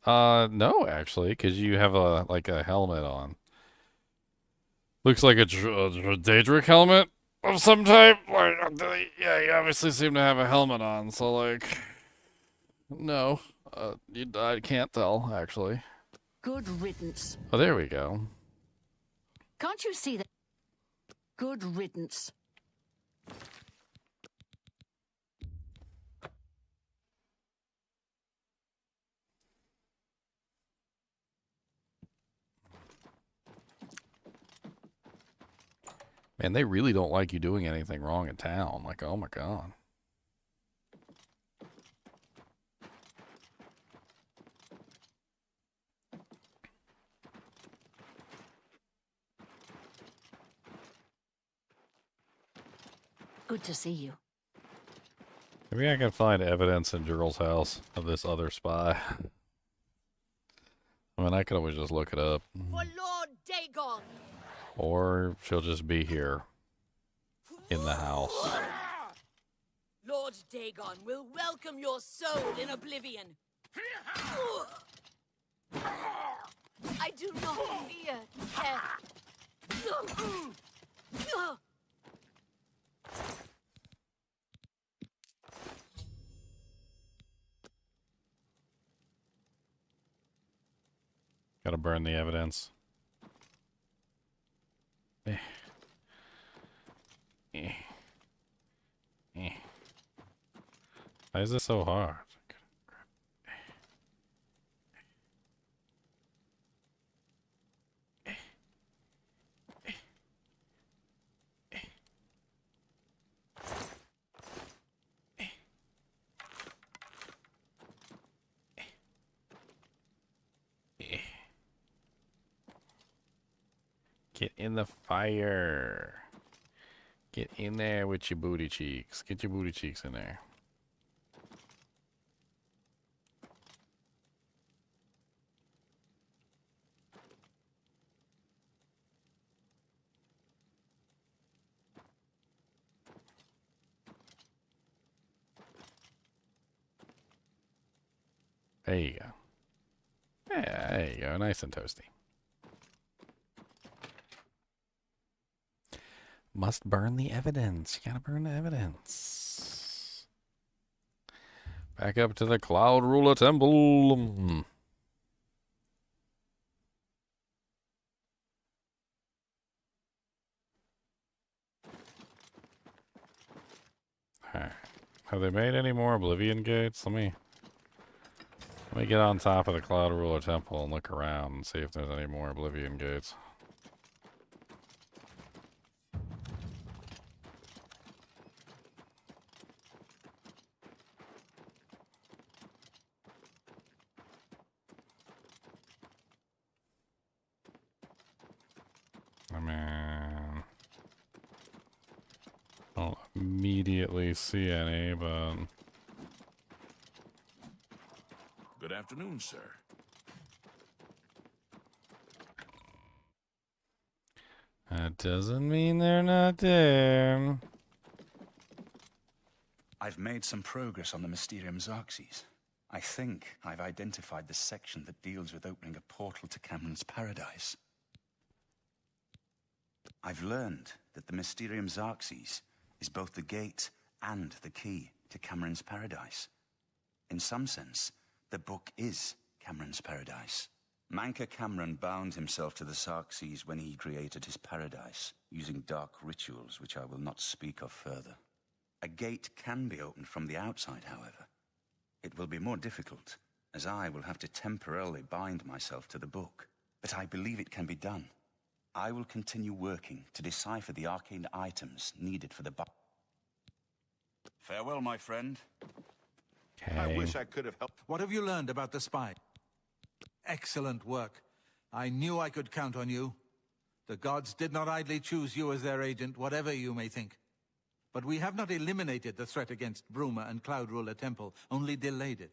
No, actually, because you have a helmet on. Looks like a Daedric helmet of some type. Like, yeah, you obviously seem to have a helmet on, so like, no, I can't tell actually. Good riddance. Oh, there we go. Can't you see that? Good riddance. Man, they really don't like you doing anything wrong in town. Like, oh my god. Good to see you. Maybe I can find evidence in Gerald's house of this other spy. I mean, I could always just look it up. For Lord Dagon! Or she'll just be here. In the house. Lord Dagon will welcome your soul in Oblivion. I do not fear death. Gotta burn the evidence. Why is this so hard? Get in the fire. Get in there with your booty cheeks. Get your booty cheeks in there. There you go. Yeah, there you go. Nice and toasty. Must burn the evidence. You gotta burn the evidence. Back up to the Cloud Ruler Temple. Alright. Have they made any more Oblivion gates? Let me get on top of the Cloud Ruler Temple and look around and see if there's any more Oblivion gates. I mean, I don't immediately see any, but... Good afternoon, sir. That doesn't mean they're not there. I've made some progress on the Mysterium Xarxes. I think I've identified the section that deals with opening a portal to Cameron's Paradise. I've learned that the Mysterium Xarxes is both the gate and the key to Cameron's Paradise. In some sense, the book is Cameron's Paradise. Manka Cameron bound himself to the Xarxes when he created his paradise, using dark rituals which I will not speak of further. A gate can be opened from the outside, however. It will be more difficult, as I will have to temporarily bind myself to the book, but I believe it can be done. I will continue working to decipher the arcane items needed for the Farewell, my friend. Okay. I wish I could have helped. What have you learned about the spy? Excellent work. I knew I could count on you. The gods did not idly choose you as their agent, whatever you may think. But we have not eliminated the threat against Bruma and Cloud Ruler Temple, only delayed it.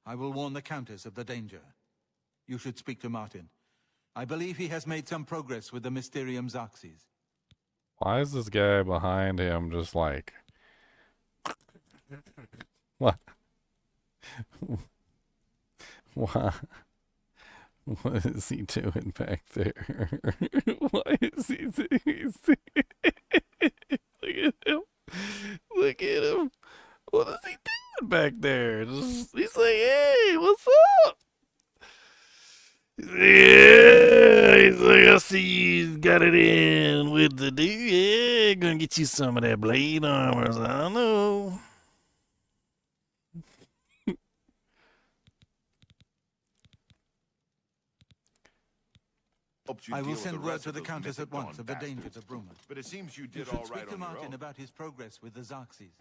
I will warn the Countess of the danger. You should speak to Martin. I believe he has made some progress with the Mysterium Xarxes. Why is this guy behind him just like... What? What? What is he doing back there? Why is he doing? Look at him. Look at him. What is he doing back there? He's like, hey, what's up? Yeah, he's like, I see you got it in with the dude. Yeah, gonna get you some of that blade armor. I don't know. I will send word to the Countess at once of the dangers of Bruma. But it seems you You did should all speak right to on your Martin own. about his progress with the Xarxes.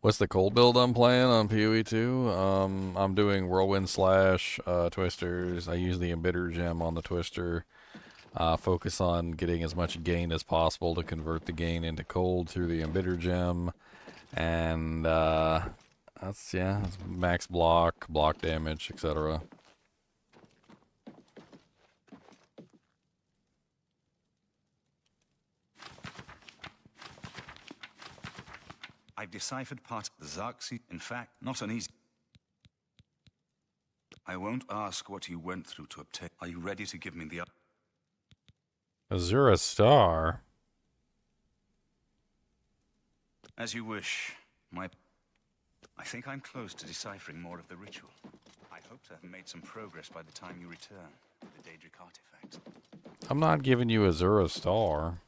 What's the cold build I'm playing on PoE 2? I'm doing Whirlwind Slash, Twisters. I use the Embitter Gem on the Twister. Focus on getting as much gain as possible to convert the gain into cold through the Embitter Gem. And that's max block damage, etc. I've deciphered part of the Xarxes. In fact, not an easy... I won't ask what you went through to obtain. Are you ready to give me the... Azura Star? As you wish. I think I'm close to deciphering more of the ritual. I hope to have made some progress by the time you return with the Daedric artifact. I'm not giving you Azura Star.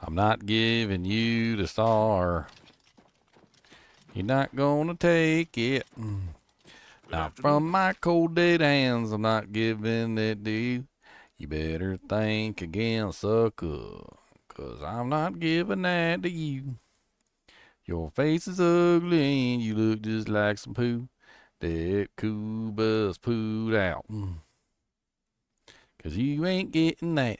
I'm not giving you the star. You're not gonna take it. Not from my cold dead hands. I'm not giving it to you. You better think again, sucker. 'Cause I'm not giving that to you. Your face is ugly and you look just like some poo that Kuba's pooed out. 'Cause you ain't getting that.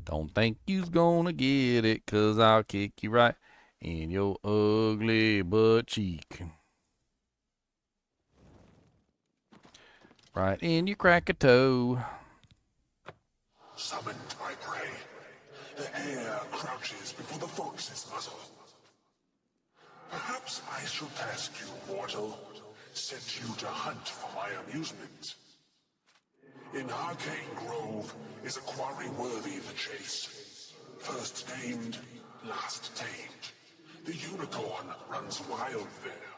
Don't think you's gonna get it, 'cause I'll kick you right in your ugly butt cheek. Right in your crack a toe. Summoned by prey, the hare crouches before the fox's muzzle. Perhaps I should task you, mortal, sent you to hunt for my amusement. In Arcane Grove is a quarry worthy the chase. First named, last tamed. The unicorn runs wild there.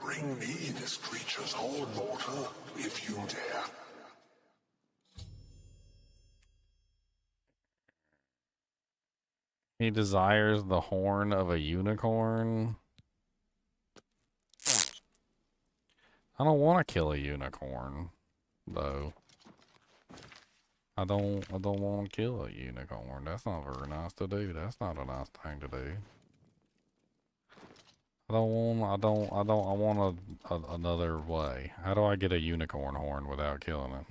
Bring me this creature's horn, mortal, if you dare. He desires the horn of a unicorn. I don't want to kill a unicorn, though. I don't want to kill a unicorn. That's not very nice to do. That's not a nice thing to do. I want another way. How do I get a unicorn horn without killing it?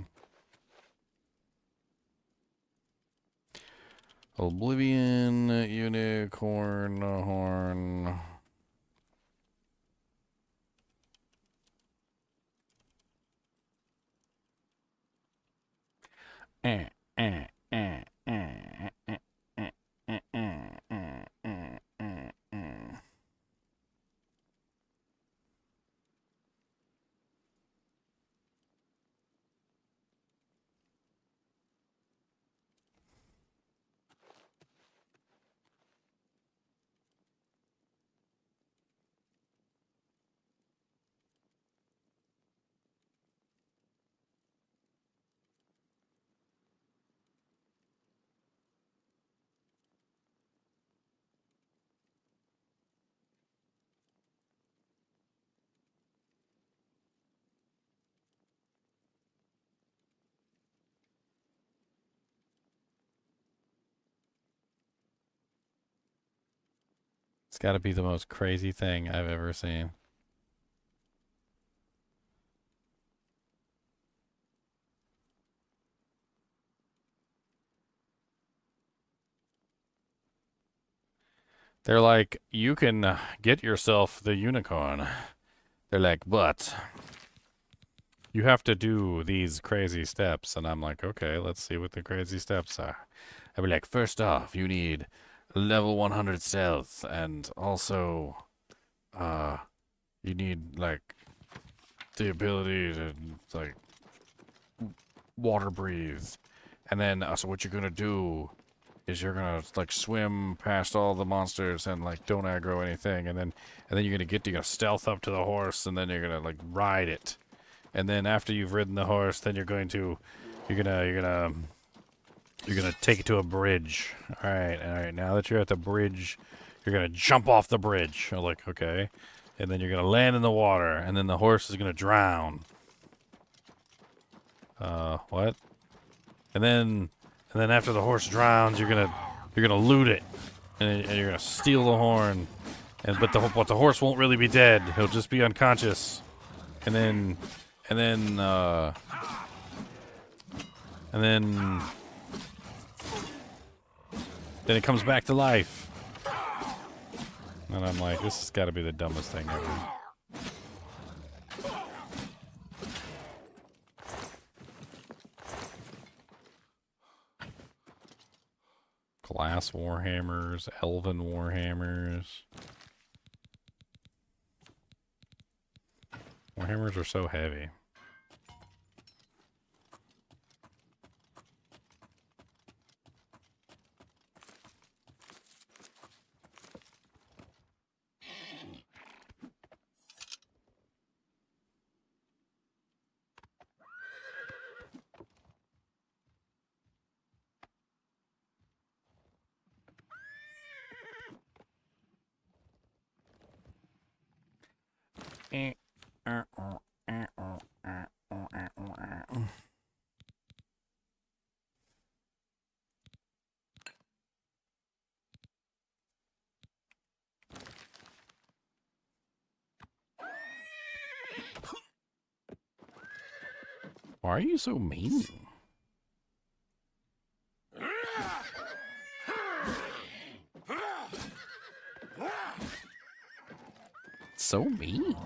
Oblivion unicorn horn. It's got to be the most crazy thing I've ever seen. They're like, you can get yourself the unicorn. They're like, but you have to do these crazy steps. And I'm like, okay, let's see what the crazy steps are. I'd be like, first off, you need level 100 stealth, and also you need like the ability to like water breathe. And then so what you're gonna do is you're gonna like swim past all the monsters and like don't aggro anything, and then you're gonna stealth up to the horse, and then you're gonna like ride it. And then after you've ridden the horse, then you're gonna take it to a bridge. All right. Now that you're at the bridge, you're gonna jump off the bridge. I'm like, okay. And then you're gonna land in the water, and then the horse is gonna drown. What? and then after the horse drowns, you're gonna loot it, and you're gonna steal the horn, but the horse won't really be dead. He'll just be unconscious, and then it comes back to life. And I'm like, this has got to be the dumbest thing ever. Glass warhammers, elven warhammers. Warhammers are so heavy. Why are you so mean? So mean.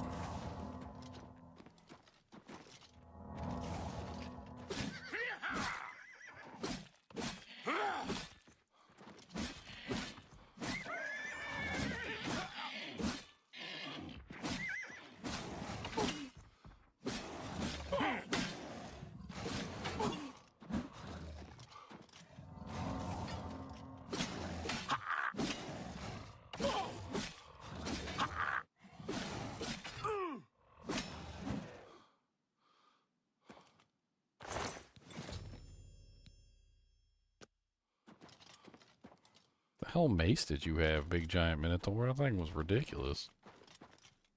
The hell mace did you have, big giant minotaur? That thing was ridiculous.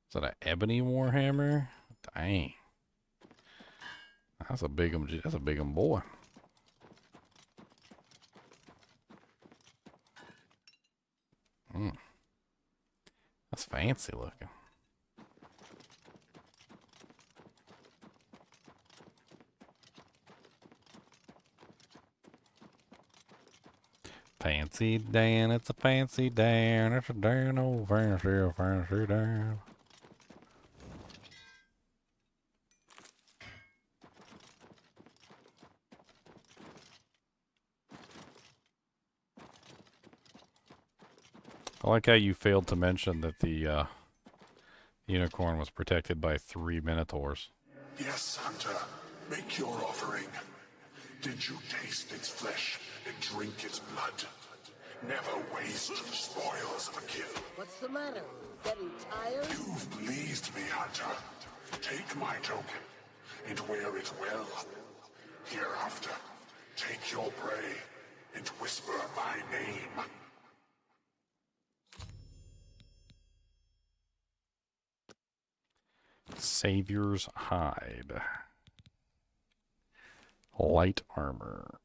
Is that an ebony warhammer? Dang. That's a big boy. That's fancy looking. Fancy Dan, it's a fancy Dan, it's a Dan, oh fancy Dan. I like how you failed to mention that the unicorn was protected by 3 minotaurs. Yes, Hunter. Make your offering. Did you taste its flesh and drink its blood? Never waste the spoils of a kill. What's the matter? Getting tired? You've pleased me, Hunter. Take my token and wear it well. Hereafter, take your prey and whisper my name. Savior's Hide. Light armor.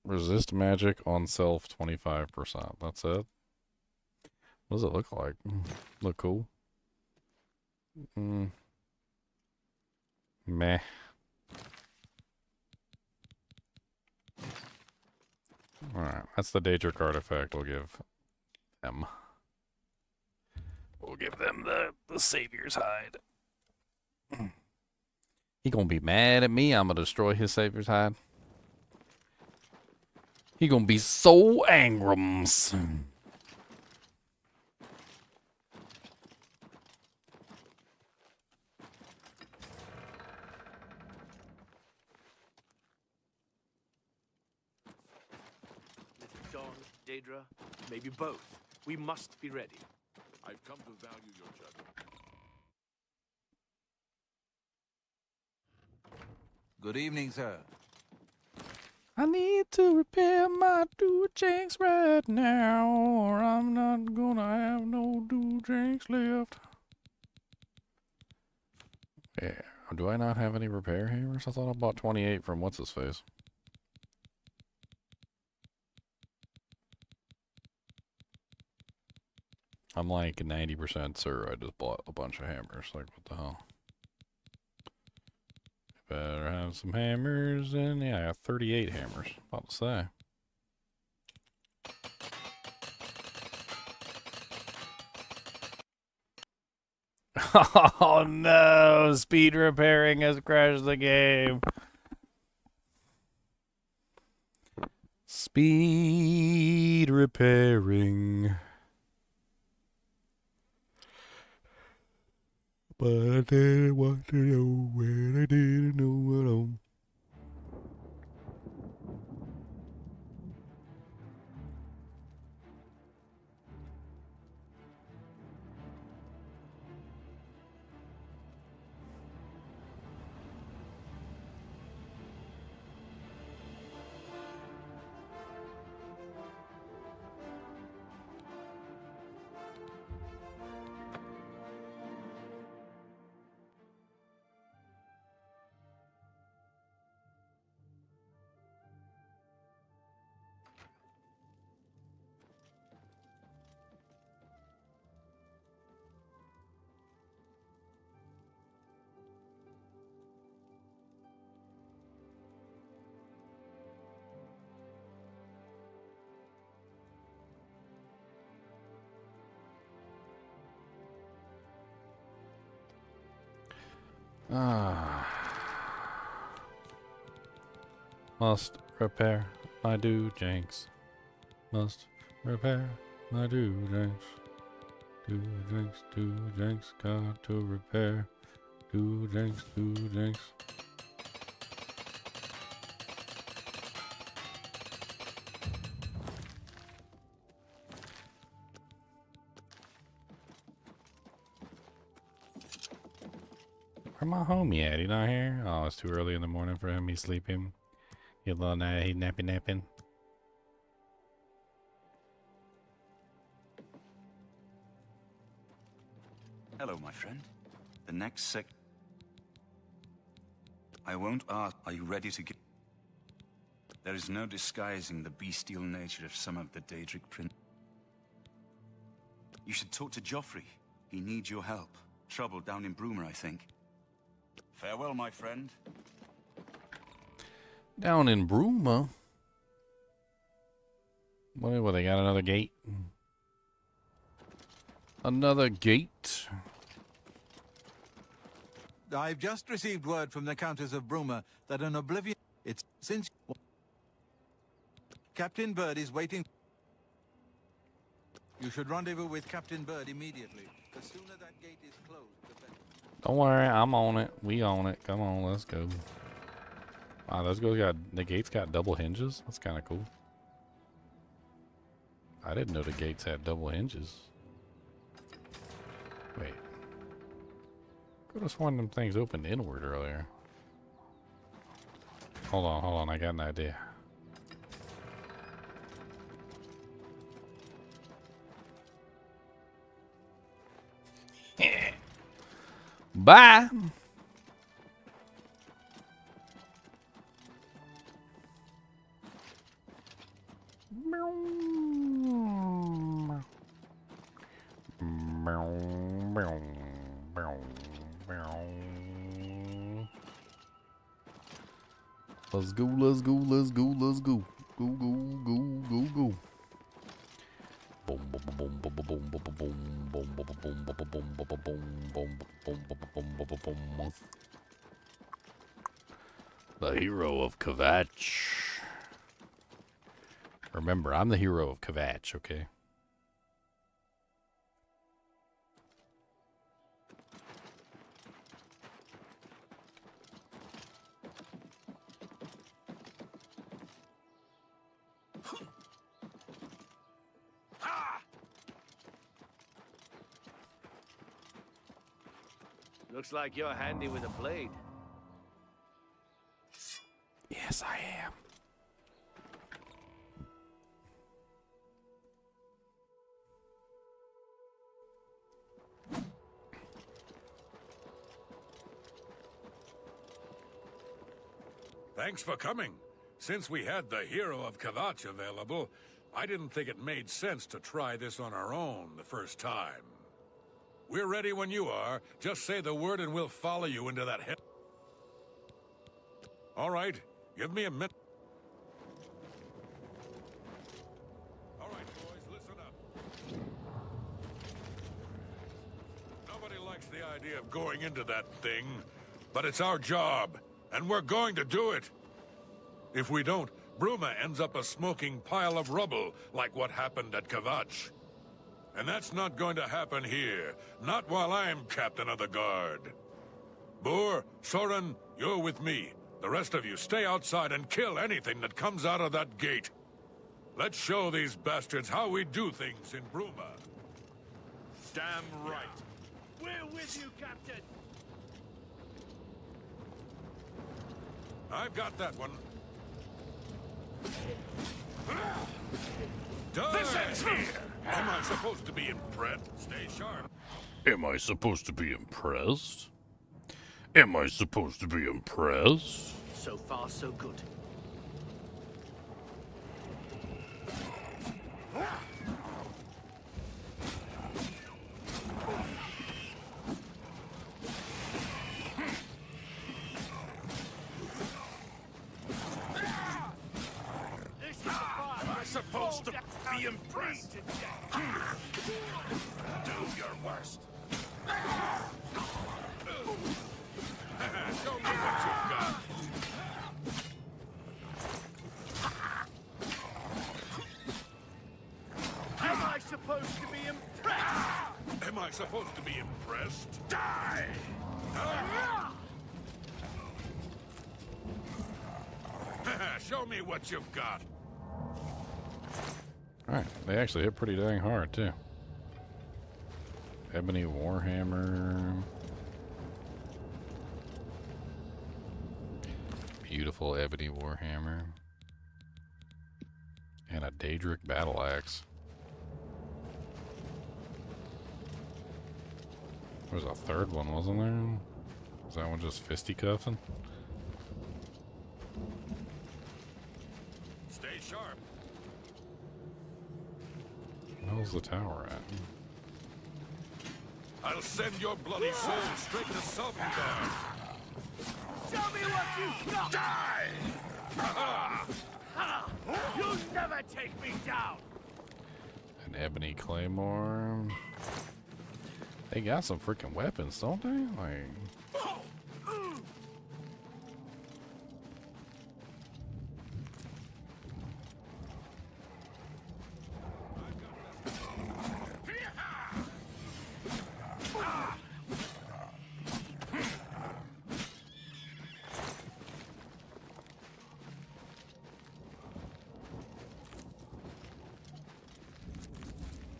Resist magic on self 25%. That's it. What does it look like? Look cool? Meh. Alright, that's the Daedric artifact we'll give them. We'll give them the Savior's Hide. He gonna be mad at me. I'm gonna destroy his Savior's Hide. He gonna be so angrums. Mythic Dawn, Daedra, maybe both. We must be ready. I've come to value your judgment. Good evening, sir. I need to repair my doojanks right now, or I'm not gonna have no doojanks left. Yeah, Do I not have any repair hammers? I thought I bought 28 from what's-his-face. I'm like 90% sure I just bought a bunch of hammers. Like, what the hell? Better have some hammers, and yeah, I got 38 hammers. About to say. Oh no! Speed repairing has crashed the game. Speed repairing. But I didn't want to know when I didn't know what on. Must repair my do jinx. Must repair my do jinx. Do jinx, got to repair. Do jinx, do jinx. Where my homie at? He not here? Oh, it's too early in the morning for him. He's sleeping. He a little night. He napping. Hello, my friend. The next sec... I won't ask, are you ready to get... There is no disguising the bestial nature of some of the Daedric prince. You should talk to Joffrey. He needs your help. Trouble down in Bruma, I think. Farewell, my friend. Down in Bruma? What, they got another gate? Another gate? I've just received word from the Countess of Bruma that an Oblivion... It's since... Captain Bird is waiting... You should rendezvous with Captain Bird immediately. The sooner that gate is closed, the better. Don't worry, I'm on it. We on it. Come on, let's go. Wow, the gates got double hinges? That's kind of cool. I didn't know the gates had double hinges. Wait. Could have sworn them things opened inward earlier. Hold on, I got an idea. Bye! Let's go, let's go, let's go, let's go. Go, go, go, go, go. Boom, boom, boom, boom, boom, boom, boom, boom, boom, boom, boom, boom, boom, boom, boom, boom. The hero of Kvatch. Remember, I'm the hero of Kvatch, okay? Looks like you're handy with a blade. Yes, I am. Thanks for coming. Since we had the hero of Kavach available, I didn't think it made sense to try this on our own the first time. We're ready when you are. Just say the word and we'll follow you into that hell. All right, give me a minute. All right, boys, listen up. Nobody likes the idea of going into that thing, but it's our job, and we're going to do it. If we don't, Bruma ends up a smoking pile of rubble, like what happened at Kavach. And that's not going to happen here, not while I'm captain of the guard. Boor, Soren, you're with me. The rest of you stay outside and kill anything that comes out of that gate. Let's show these bastards how we do things in Bruma. Damn right. We're with you, Captain. I've got that one. This ends here. Am I supposed to be impressed? Stay sharp. Am I supposed to be impressed? Am I supposed to be impressed? So far, so good. Am I supposed to be impressed? Do your worst. Show me what you've got. Am I supposed to be impressed? Am I supposed to be impressed? Die! Show me what you've got. Alright, they actually hit pretty dang hard, too. Ebony Warhammer. Beautiful Ebony Warhammer. And a Daedric Battle Axe. There was a third one, wasn't there? Was that one just fisticuffing? Stay sharp. Where's the tower at? I'll send your bloody soul straight to Sovngarde. Show me what you've got! Die! Ha! You'll never take me down! An Ebony Claymore. They got some freaking weapons, don't they? Like...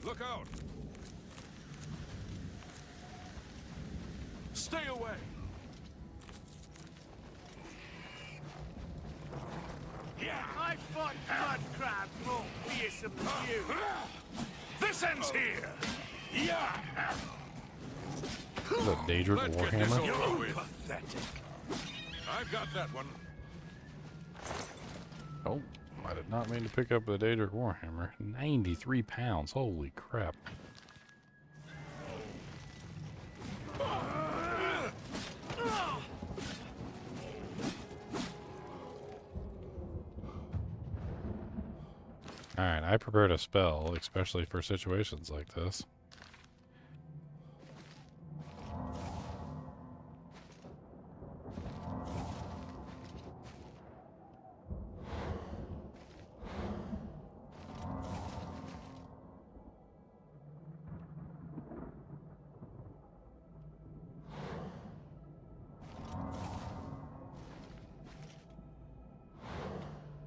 Look out! Stay away! Yeah, I fought mud crabs more fearsome than you. This ends here! Yeah! The Daedric Warhammer? You're pathetic. I've got that one. Oh, I did not mean to pick up the Daedric Warhammer. 93 pounds, holy crap. Alright, I prepared a spell, especially for situations like this.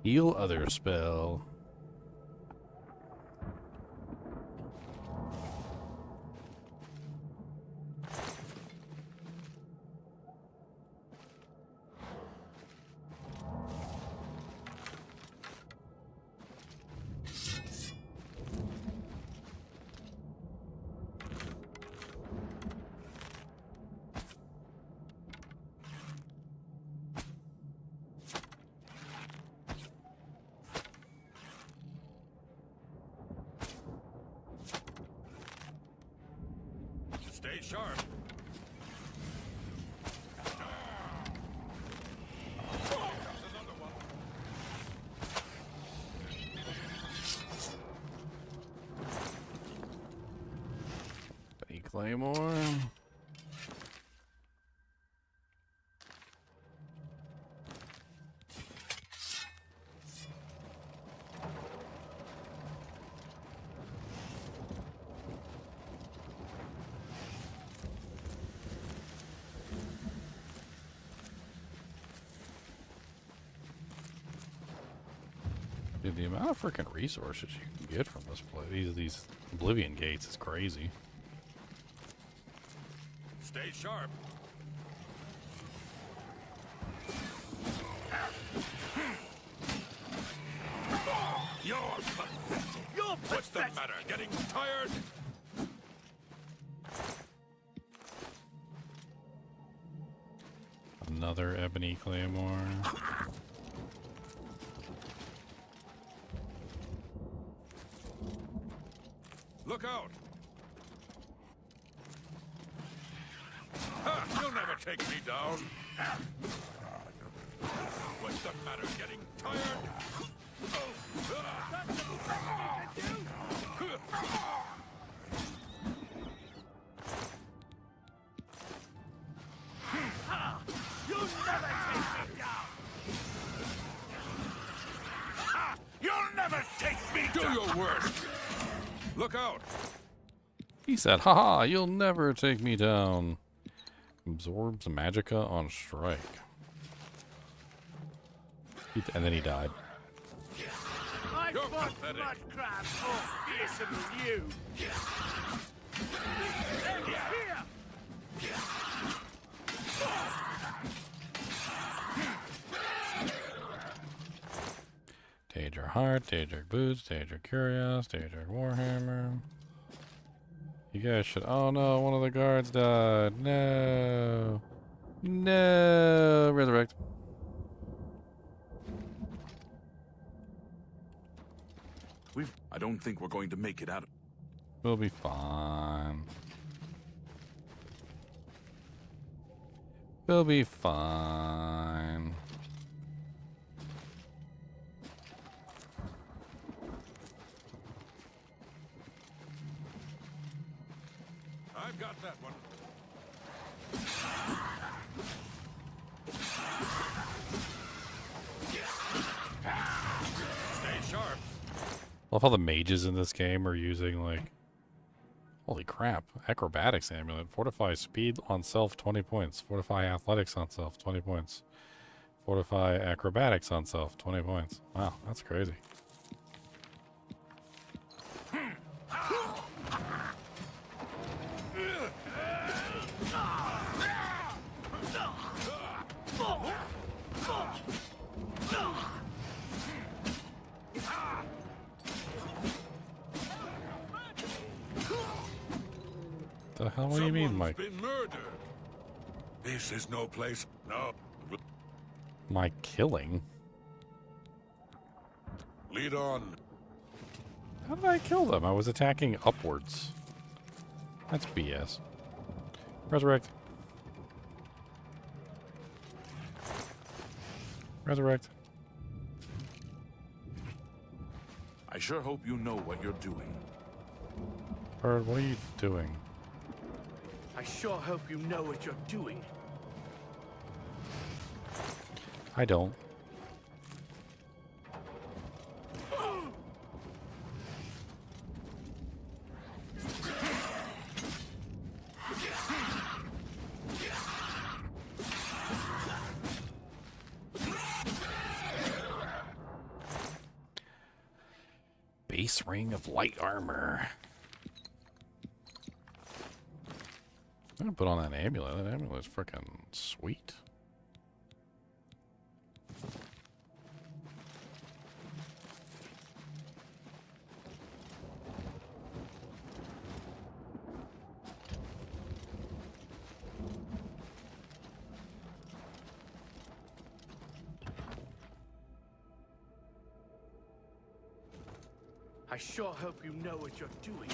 Heal other spell. sharp. Benny Claymore. Dude, the amount of freaking resources you can get from this place, these Oblivion gates, is crazy. Stay sharp. What's the matter? Getting tired? Another ebony claymore. Look out! Ha! You'll never take me down. What's the matter? Getting tired? You'll never take me down! You'll never take me down! Do your worst! Look out! He said, haha, you'll never take me down. Absorbs magicka on strike. And then he died. I fought mud crabs more fearsome than you! Here! Daedric Heart, Daedric Boots, Daedric Curious, Daedric Warhammer. You guys should... Oh no, one of the guards died. No. No. Resurrect. I don't think we're going to make it out. We'll be fine. We'll be fine. I've got that one. Stay sharp. Love how the mages in this game are using, like, holy crap, acrobatics amulet. Fortify speed on self 20 points. Fortify athletics on self 20 points. Fortify acrobatics on self 20 points. Wow, that's crazy. The hell? What do you mean, Mike? Been murdered. This is no place. No. My killing? Lead on. How did I kill them? I was attacking upwards. That's BS. Resurrect. Resurrect. I sure hope you know what you're doing. Bird, what are you doing? I sure hope you know what you're doing. I don't. Base ring of light armor. I'm gonna put on that amulet. That amulet's freaking sweet. I sure hope you know what you're doing.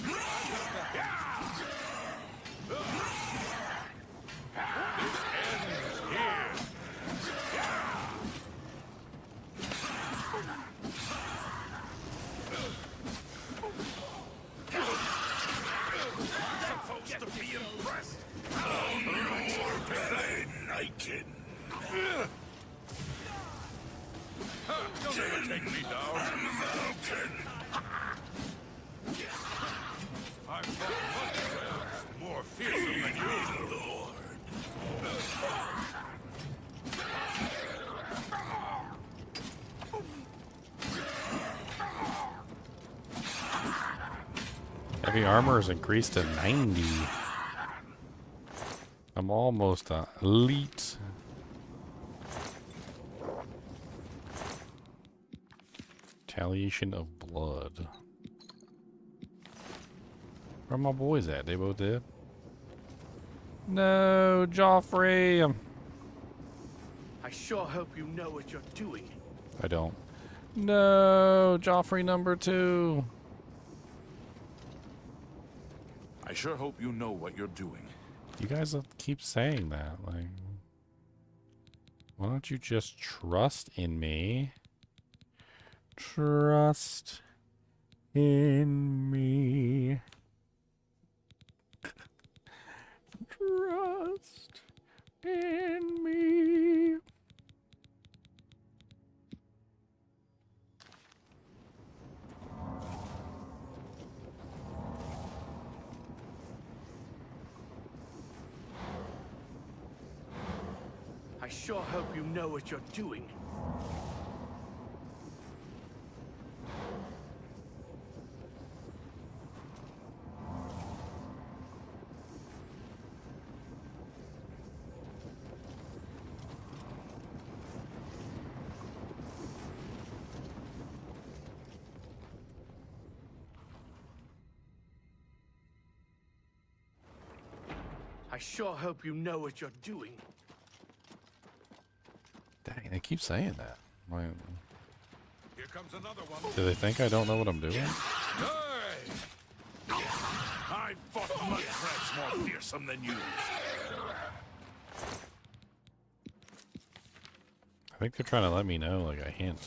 Don't ever take me down. I've fought much friends more fearsome than you. Heavy armor is increased to 90. I'm almost elite. Retaliation of blood. Where are my boys at? They both dead? No, Joffrey. I sure hope you know what you're doing. I don't. No, Joffrey number 2. I sure hope you know what you're doing. You guys keep saying that. Like, why don't you just trust in me? Trust in me. Trust in me. I sure hope you know what you're doing. I sure hope you know what you're doing. Dang, they keep saying that. Like, Here comes another one. do they think I don't know what I'm doing? Hey! I fought mud crabs more fearsome than you. I think they're trying to let me know, like a hint,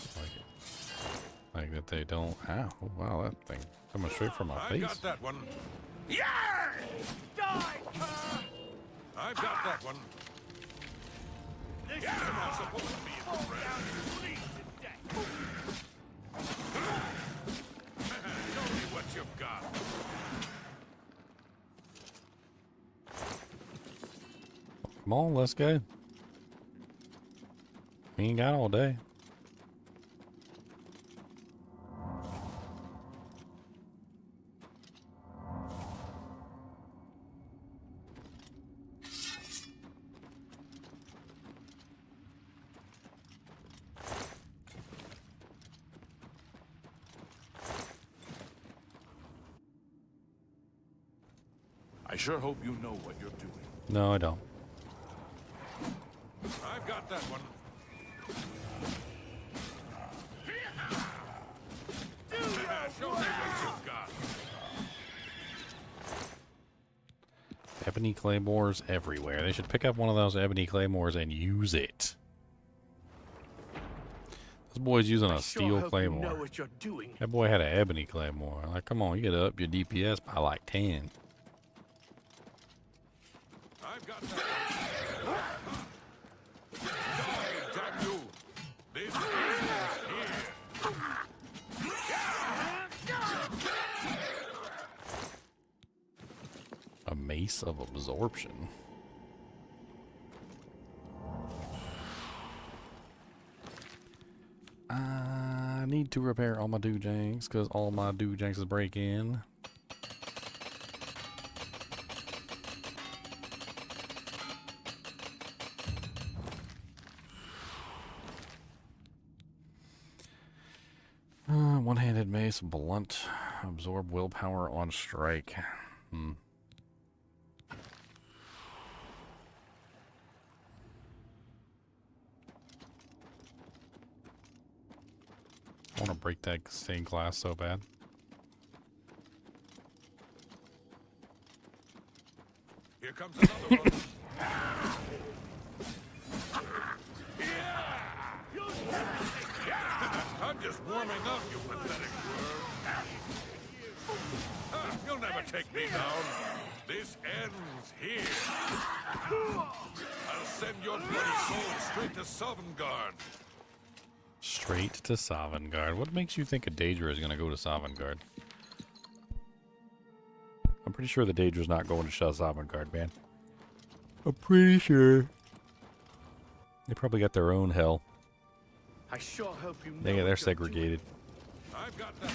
like that they don't. Ow! Oh, wow, that thing coming straight from my I face. got that one. Yeah! Die, I've got that one. This Yeah! is I'm supposed to be in the red. Show me what you've got. Come on, let's go. We ain't got all day. I sure hope you know what you're doing. No, I don't. I've got that one. Show me what you've got. Ebony claymores everywhere. They should pick up one of those ebony claymores and use it. This boy's using a steel claymore. You know what you're doing. That boy had an ebony claymore. Like, come on, you gotta up your DPS by like 10. I've got that one. Die, damn you. This is here. A mace of absorption. I need to repair all my doojanks because all my doojanks is breaking. One-handed mace, blunt, absorb willpower on strike. I want to break that stained glass so bad. Here comes another one. I'm just warming up, you pathetic worm. You'll never take me down. This ends here. I'll send your bloody soul straight to Sovngarde. Straight to Sovngarde. What makes you think a Daedra is going to go to Sovngarde? I'm pretty sure the Daedra's not going to Sovngarde, man. I'm pretty sure. They probably got their own hell. I sure hope you know. They're segregated. I've got that.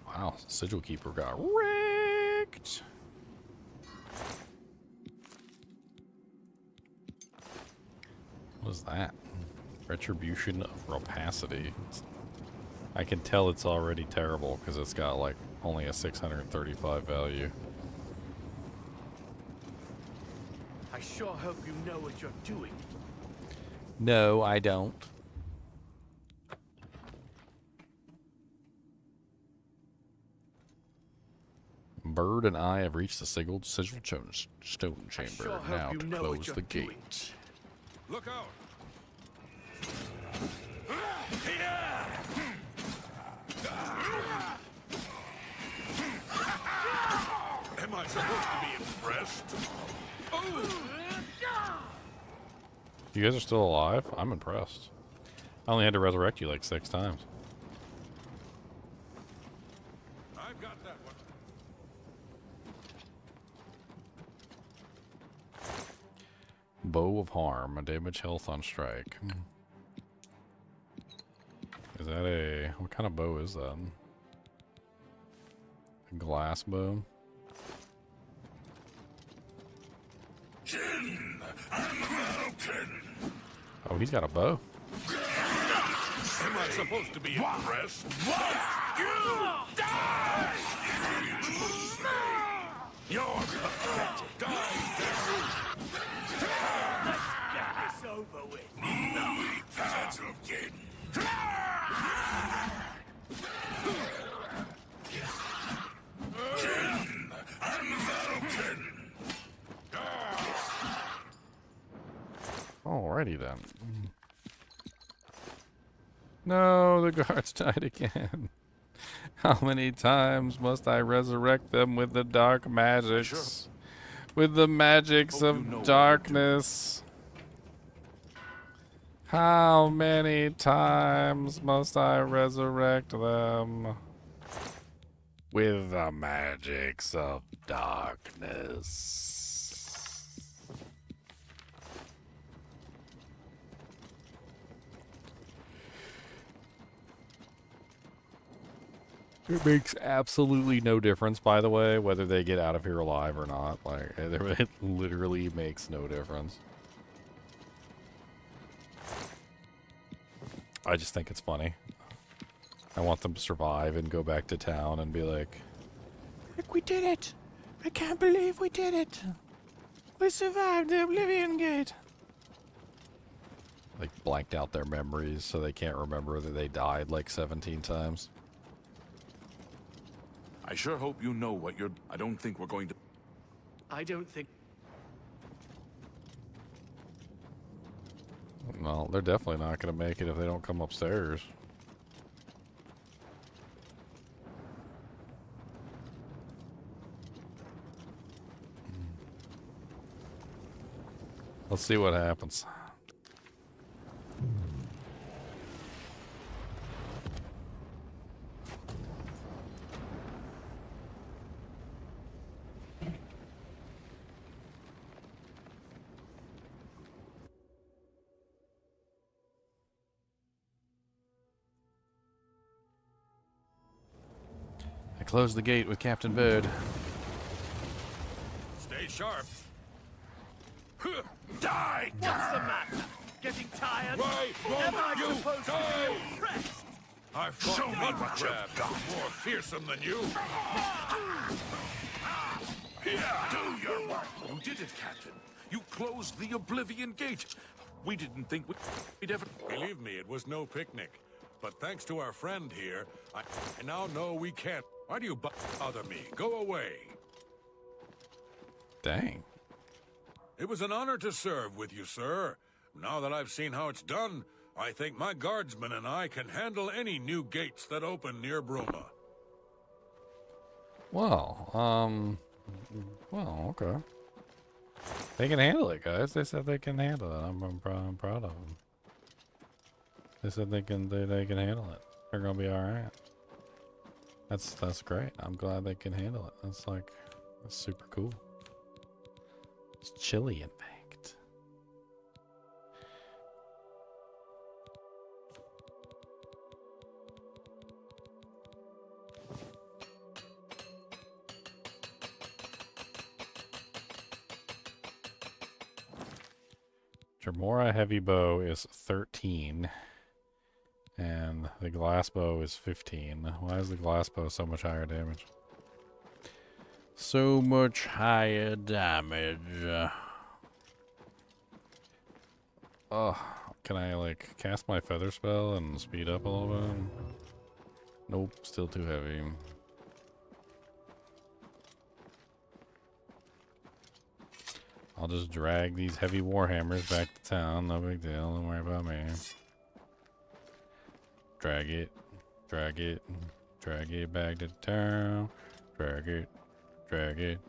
Wow, Sigil Keeper got wrecked. What is that? Retribution of Rapacity. I can tell it's already terrible because it's got like only a 635 value. I sure hope you know what you're doing. No, I don't. Bird and I have reached the Sigil Stone Chamber. Sure Now you to know close what the you're doing. gate. Look out! Am I supposed to be impressed? Oh! You guys are still alive? I'm impressed. I only had to resurrect you like 6 times. I've got that one. Bow of Harm. Damage health on strike. Is that a... What kind of bow is that? A glass bow? Oh, he's got a bow. Am I supposed to be impressed? You die! You're pathetic. Die, Let's get this over with. That's okay. Alrighty then. No, the guards died again. How many times must I resurrect them with the dark magics? With the magics of darkness. How many times must I resurrect them? With the magics of darkness. It makes absolutely no difference, by the way, whether they get out of here alive or not. Like, it literally makes no difference. I just think it's funny. I want them to survive and go back to town and be like, we did it! I can't believe we did it! We survived the Oblivion Gate! Like, blanked out their memories so they can't remember that they died like 17 times. I sure hope you know what you're... I don't think we're going to... I don't think... Well, they're definitely not going to make it if they don't come upstairs. Let's see what happens. I closed the gate with Captain Bird. Stay sharp. Die! What's the matter? Getting tired? Why Am I won't you supposed die? to be impressed? I fought mud crab more fearsome than you. Do your work. You did it, Captain. You closed the Oblivion Gate. We didn't think we'd ever... Believe me, it was no picnic. but thanks to our friend here, I now know we can't. Why do you bother me? Go away. Dang. It was an honor to serve with you, sir. Now that I've seen how it's done, I think my guardsmen and I can handle any new gates that open near Bruma. Well, okay. They can handle it, guys. They said they can handle it. I'm proud of them. They said they can handle it. They're gonna be all right. That's great. I'm glad they can handle it. That's super cool. It's chilly, in fact. Tremora heavy bow is 13, and the glass bow is 15. Why is the glass bow so much higher damage? So much higher damage. Oh, can I like cast my feather spell and speed up a little bit? Nope, still too heavy. I'll just drag these heavy warhammers back to town. No big deal. Don't worry about me. Drag it. Drag it. Drag it back to town. Drag it. Drag it.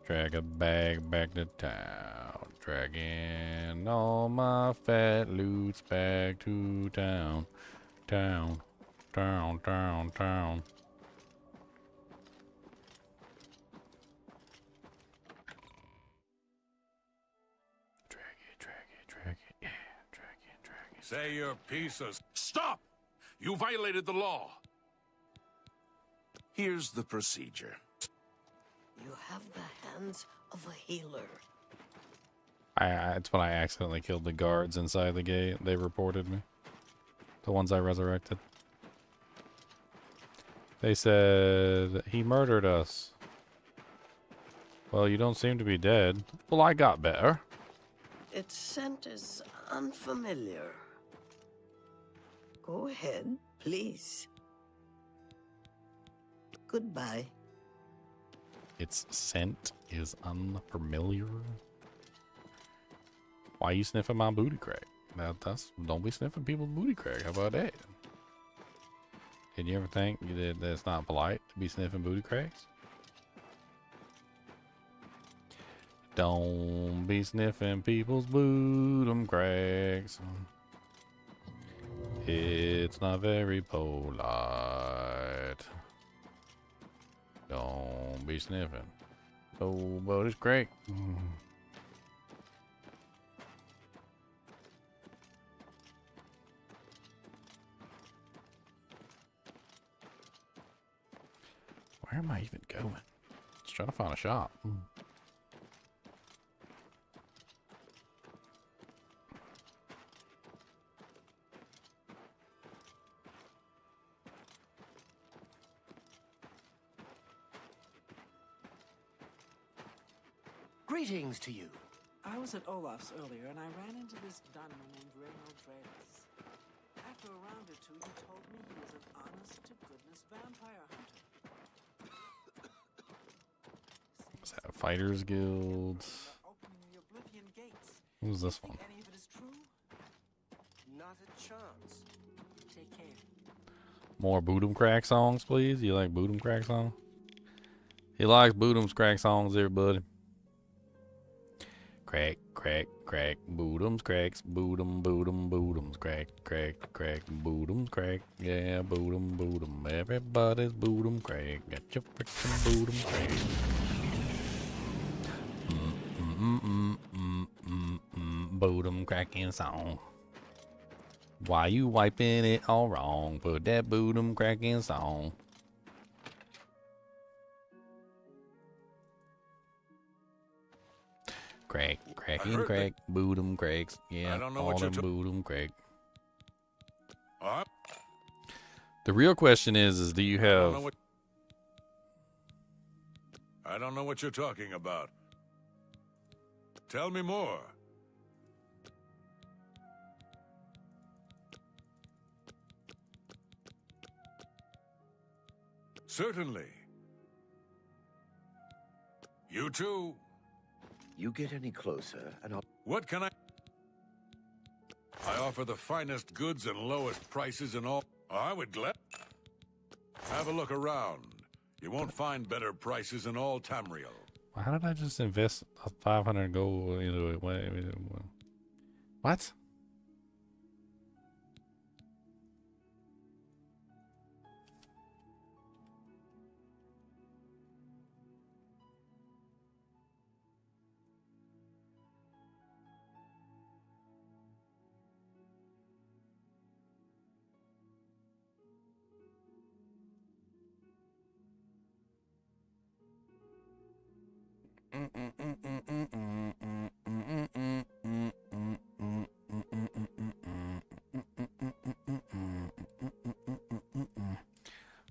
Drag a bag back to town. Dragging all my fat loots back to town. Town. Town. Town. Town. Say your pieces. Stop! You violated the law. Here's the procedure. You have the hands of a healer. It's when I accidentally killed the guards inside the gate. They reported me. The ones I resurrected. They said he murdered us. Well, you don't seem to be dead. Well, I got better. Its scent is unfamiliar. Go ahead, please. Goodbye. Its scent is unfamiliar. Why you sniffing my booty crack? Don't be sniffing people's booty crack. How about that? Did you ever think that it's not polite to be sniffing booty cracks? Don't be sniffing people's booty cracks. It's not very polite. Don't be sniffing. Oh, but it's great. Where am I even going? Just trying to find a shop. Greetings to you. I was at Olaf's earlier, and I ran into this gunman named Reynold Drevis. After a round or two, he told me he was an honest-to-goodness vampire hunter. Is that Fighters Guild? Opening the Oblivion gates. Who's this one? Any of it is true? Not a chance. Take care. More Boodum Crack songs, please. You like Boodum Crack songs? He likes Boodum's Crack songs, everybody. Crack, crack, crack, boodums, cracks, boodum, boodum, boodums, crack, crack, crack, boodums, crack, yeah, boodum, boodum, everybody's boodum, crack, got your frickin' boodum, crack. Boodum cracking song. Why you wiping it all wrong? Put that boodum cracking song. Crack, cracking, crack, boodum, cracks. Yeah, all them boodum, crack. The real question is do you have... I don't know what you're talking about. Tell me more. Certainly. You too. You get any closer, and I'll... What can I offer the finest goods and lowest prices in all... I would have a look around. You won't find better prices in all Tamriel. How did I just invest 500 gold into it? What?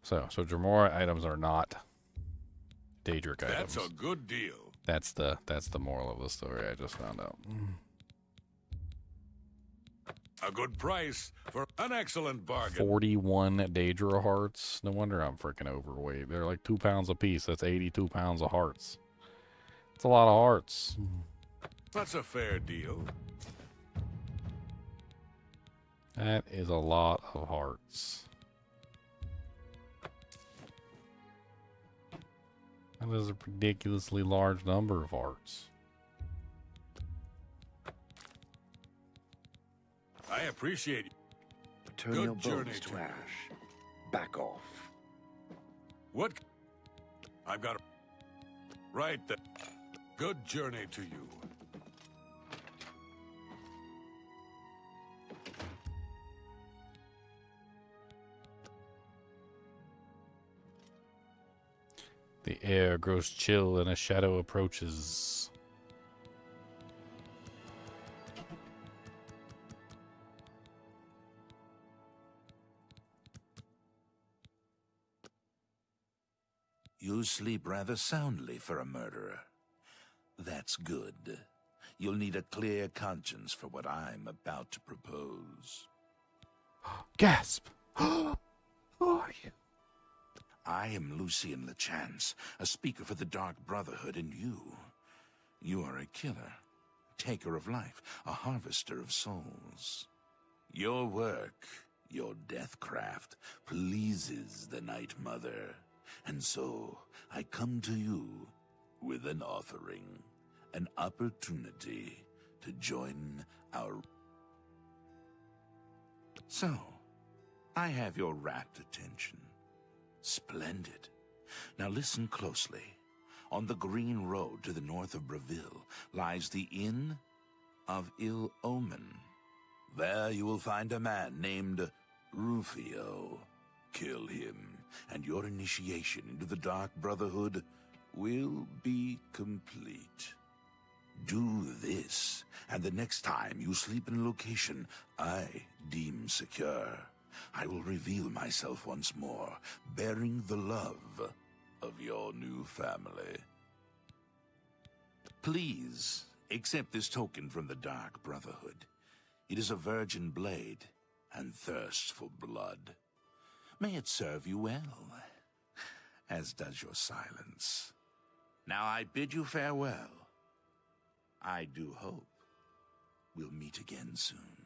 So Dremora items are not Daedric items. That's a good deal. That's the moral of the story I just found out. A good price for an excellent bargain. 41 Daedra hearts. No wonder I'm freaking overweight. They're like 2 pounds a piece. That's 82 pounds of hearts. It's a lot of hearts. That's a fair deal. That is a lot of hearts. That is a ridiculously large number of hearts. I appreciate it. Turn Good your journey bones to you. ash. Back off. What? I've got a... Right there. Good journey to you. The air grows chill and a shadow approaches. You sleep rather soundly for a murderer. That's good. You'll need a clear conscience for what I'm about to propose. Gasp! Who are you? I am Lucien LeChance, a speaker for the Dark Brotherhood, and you are a killer, taker of life, a harvester of souls. Your work, your deathcraft, pleases the Night Mother, and so I come to you with an offering, an opportunity to join our... So, I have your rapt attention. Splendid. Now listen closely. On the green road to the north of Breville lies the Inn of Ill Omen. There you will find a man named Rufio. Kill him, and your initiation into the Dark Brotherhood will be complete. Do this, and the next time you sleep in a location I deem secure, I will reveal myself once more, bearing the love of your new family. Please, accept this token from the Dark Brotherhood. It is a virgin blade, and thirsts for blood. May it serve you well, as does your silence. Now I bid you farewell. I do hope we'll meet again soon.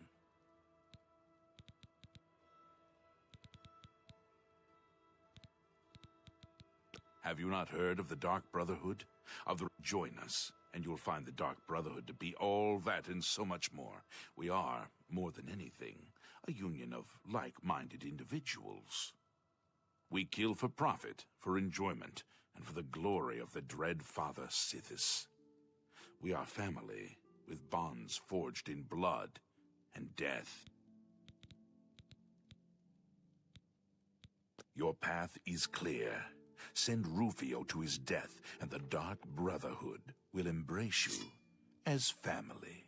Have you not heard of the Dark Brotherhood? Join us, and you'll find the Dark Brotherhood to be all that and so much more. We are, more than anything, a union of like-minded individuals. We kill for profit, for enjoyment, and for the glory of the dread father Sithis. We are family, with bonds forged in blood and death. Your path is clear. Send Rufio to his death, and the Dark Brotherhood will embrace you as family.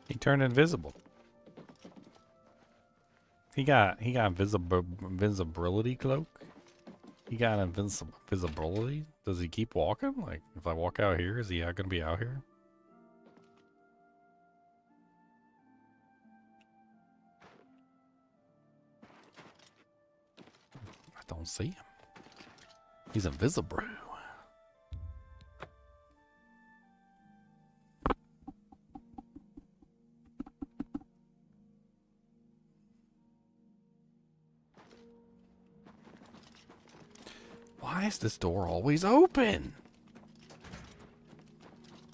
He turned invisible. He got invisibility cloak. He got invisibility. Does he keep walking? Like, if I walk out here, is he going to be out here? Don't see him. He's invisible. Why is this door always open?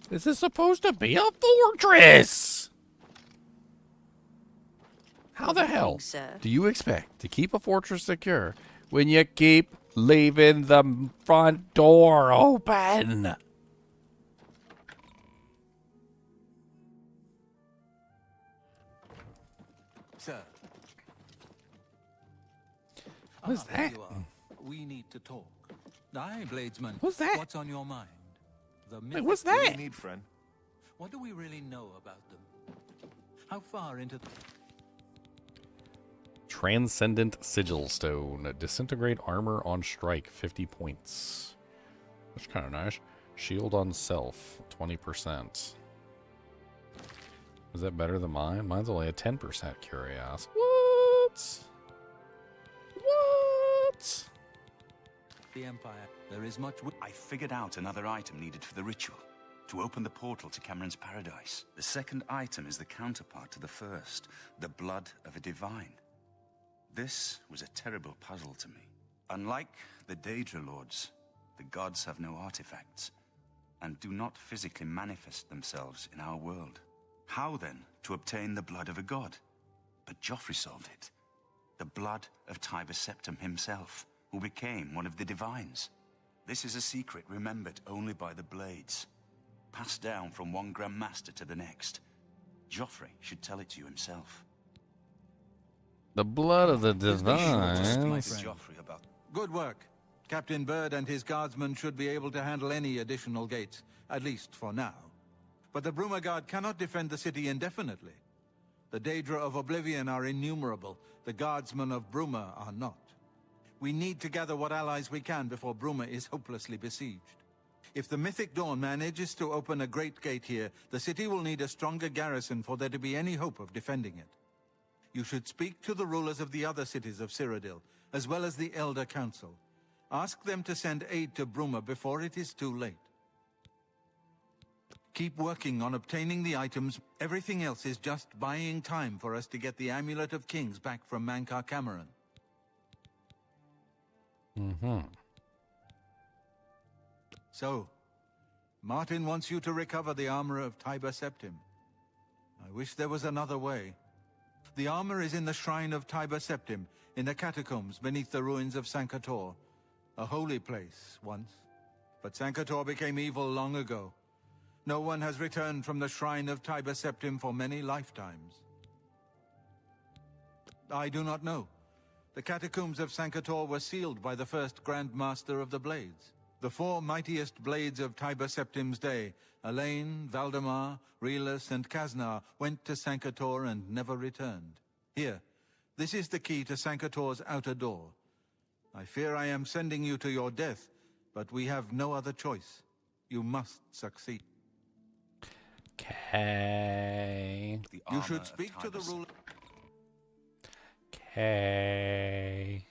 This is supposed to be a fortress! How the hell do you expect to keep a fortress secure when you keep leaving the front door open? Sir. What's there that? you are. We need to talk. Aye, Bladesman. What's that? What's on your mind? The Wait, what's mythic- that? What do you need, friend? What do we really know about them? How far into the... Transcendent Sigil Stone. Disintegrate armor on strike, 50 points. That's kind of nice. Shield on self, 20%. Is that better than mine? Mine's only a 10% curious. What? What? The Empire. There is much... I figured out another item needed for the ritual, to open the portal to Cameron's paradise. The second item is the counterpart to the first, the blood of a divine. This was a terrible puzzle to me. Unlike the Daedra Lords, the gods have no artifacts, and do not physically manifest themselves in our world. How, then, to obtain the blood of a god? But Joffrey solved it. The blood of Tiber Septim himself, who became one of the divines. This is a secret remembered only by the Blades, passed down from one Grand Master to the next. Joffrey should tell it to you himself. The blood of the Just divine. like Joffrey about... Good work. Captain Bird and his guardsmen should be able to handle any additional gates, at least for now. But the Bruma Guard cannot defend the city indefinitely. The Daedra of Oblivion are innumerable. The guardsmen of Bruma are not. We need to gather what allies we can before Bruma is hopelessly besieged. If the Mythic Dawn manages to open a great gate here, the city will need a stronger garrison for there to be any hope of defending it. You should speak to the rulers of the other cities of Cyrodiil, as well as the Elder Council. Ask them to send aid to Bruma before it is too late. Keep working on obtaining the items. Everything else is just buying time for us to get the Amulet of Kings back from Mankar Cameron. Mm-hmm. So, Martin wants you to recover the armor of Tiber Septim. I wish there was another way. The armor is in the shrine of Tiber Septim, in the catacombs beneath the ruins of Sankar Tor. A holy place, once. But Sankar Tor became evil long ago. No one has returned from the shrine of Tiber Septim for many lifetimes. I do not know. The catacombs of Sankar Tor were sealed by the first Grand Master of the Blades. The four mightiest blades of Tiber Septim's day, Elaine, Valdemar, Relus, and Kaznar, went to Sankar Tor and never returned. Here, this is the key to Sankar Tor's outer door. I fear I am sending you to your death, but we have no other choice. You must succeed. Okay. You should speak to the ruler. Okay.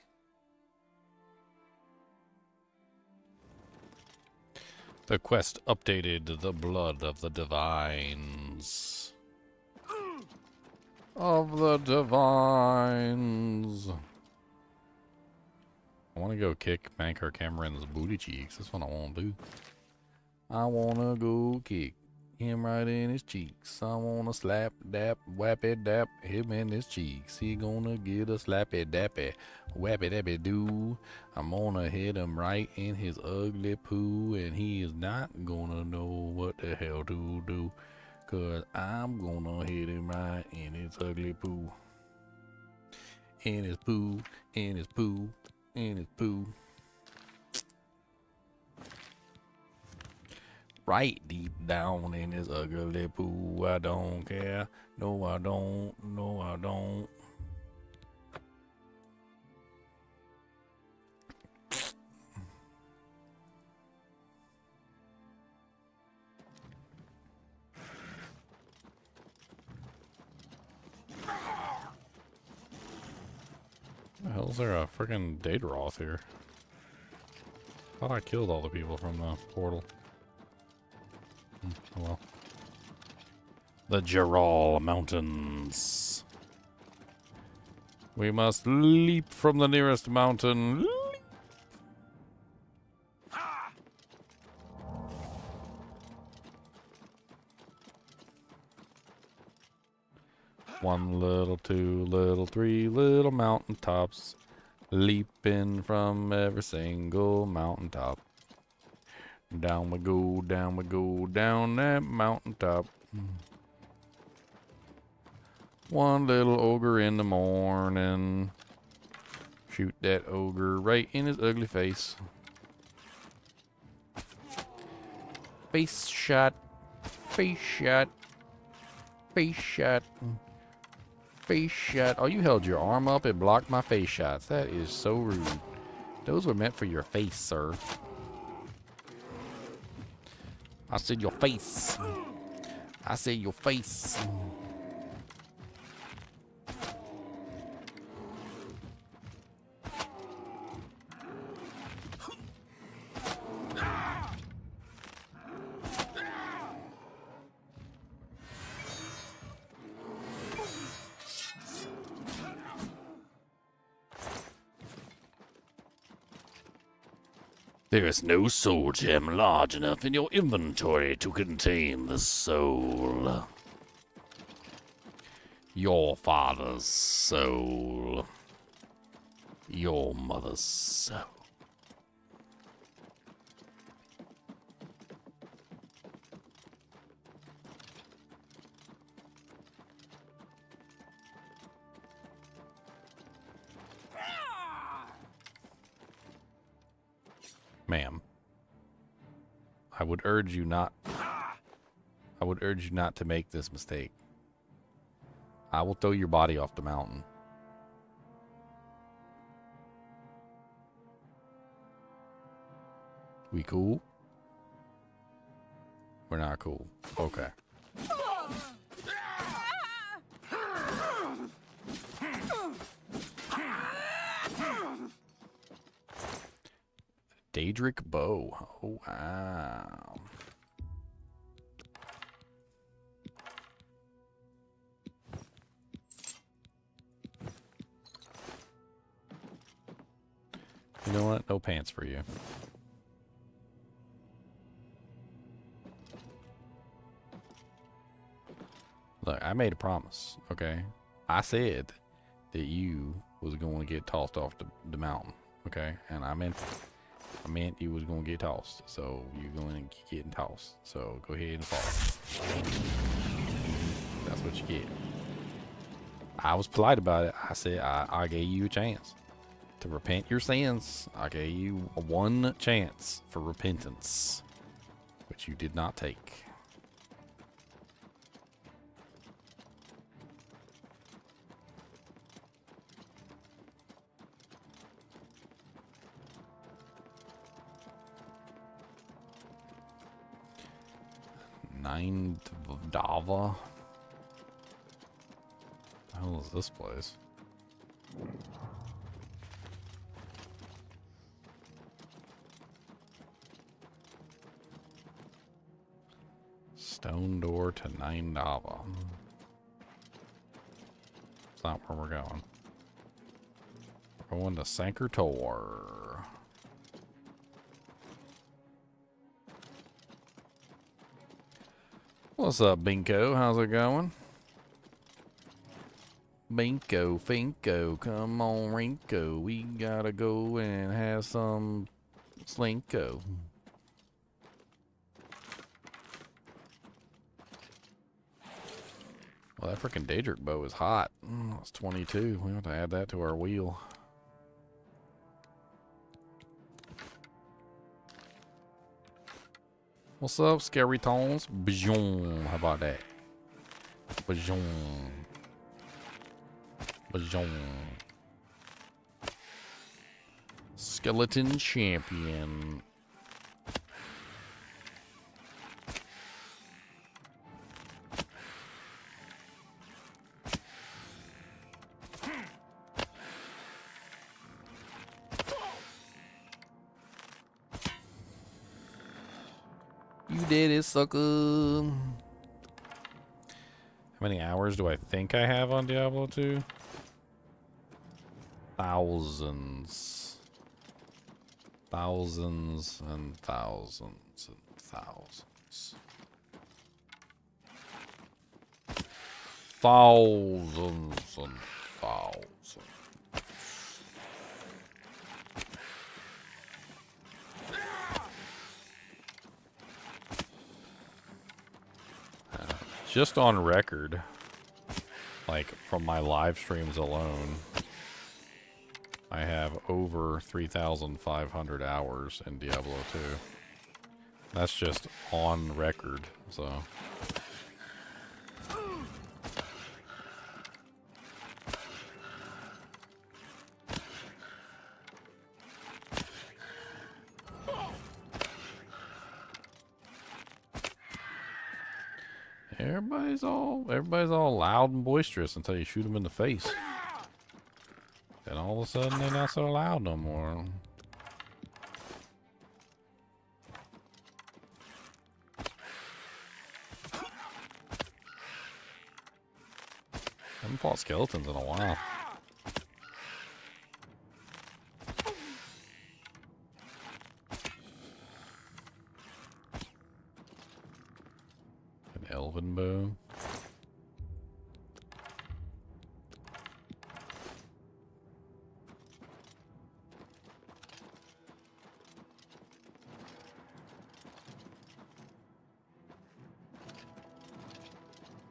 The quest updated the blood of the divines. Of the divines. I want to go kick Mankar Cameron's booty cheeks. That's what I want to do. I want to go kick him right in his cheeks. I want to slap, dap, wappy, dap him in his cheeks. He gonna get a slappy, dappy, wappy, dappy do. I'm gonna hit him right in his ugly poo, and he is not gonna know what the hell to do. Cause I'm gonna hit him right in his ugly poo. In his poo, in his poo, in his poo. Right deep down in his ugly poo. I don't care. No, I don't. No, I don't. The hell is there a freaking Daedroth here? Thought I killed all the people from the portal. Oh well. The Geral Mountains. We must leap from the nearest mountain. Leap. One little, two little, three little mountaintops, leaping from every single mountaintop. Down we go, down we go, down that mountaintop. One little ogre in the morning. Shoot that ogre right in his ugly face. Face shot. Face shot. Face shot. Face shot. Oh, you held your arm up and blocked my face shots. That is so rude. Those were meant for your face, sir. I said your face. I said your face. There is no soul gem large enough in your inventory to contain the soul. Your father's soul. Your mother's soul. Ma'am, I would urge you not to make this mistake. I will throw your body off the mountain. We cool? We're not cool. Okay. Daedric bow. Oh, wow. You know what? No pants for you. Look, I made a promise, okay? I said that you was going to get tossed off the mountain, okay? And I meant you was going to get tossed. So you're going to get tossed. So go ahead and fall. That's what you get. I was polite about it. I said I gave you a chance to repent your sins. I gave you one chance for repentance, which you did not take. Nine Dava. The hell is this place? Stone door to Nine Dava. It's not where we're going. We're going to Sankar Tor. What's up, Binko? How's it going? Binko, Finko, come on, Rinko. We gotta go and have some Slinko. Well, that freaking Daedric bow is hot. It's 22. We have to add that to our wheel. What's up, Scary Tones? Bajon. How about that? Bajon. Bajon. Skeleton Champion. You did it, sucker. How many hours do I think I have on Diablo 2? Thousands. Thousands and thousands and thousands. Thousands and thousands. Just on record, like from my live streams alone, I have over 3,500 hours in Diablo 2. That's just on record, so. Everybody's all loud and boisterous until you shoot them in the face. Then all of a sudden they're not so loud no more. I haven't fought skeletons in a while. An elven bow.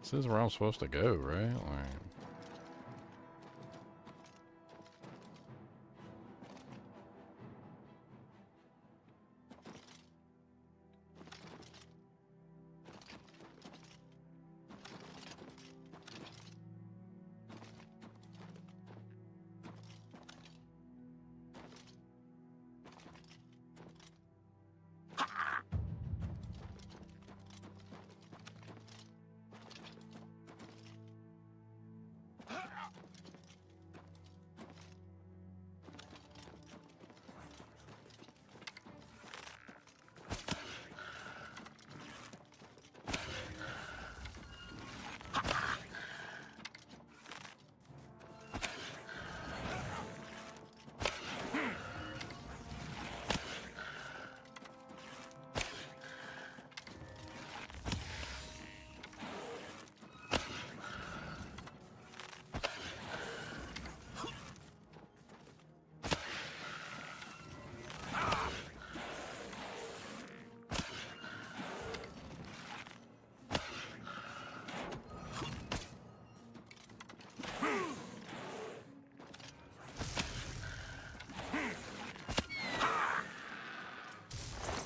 This is where I'm supposed to go, right? Like,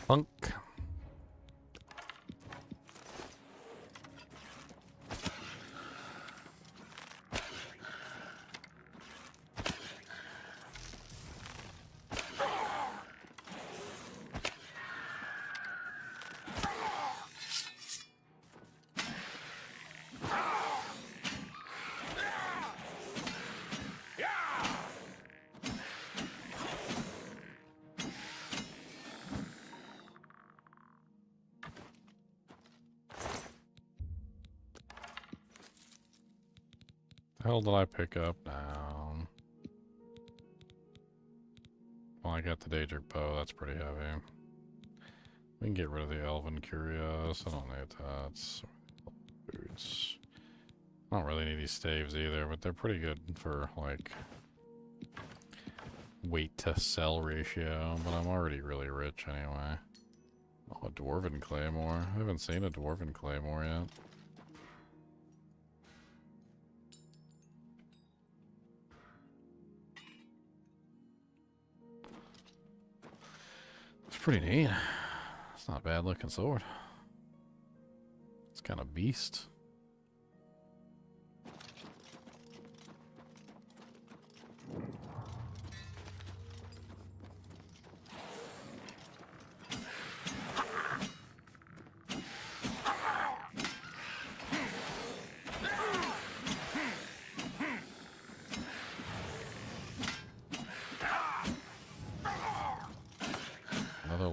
punk. The hell did I pick up now? Well, I got the Daedric bow. That's pretty heavy. We can get rid of the Elven Curious. I don't need that. Boots. I don't really need these staves either, but they're pretty good for, like, weight to sell ratio. But I'm already really rich anyway. Oh, a Dwarven Claymore. I haven't seen a Dwarven Claymore yet. Pretty neat. It's not a bad looking sword. It's kind of beast.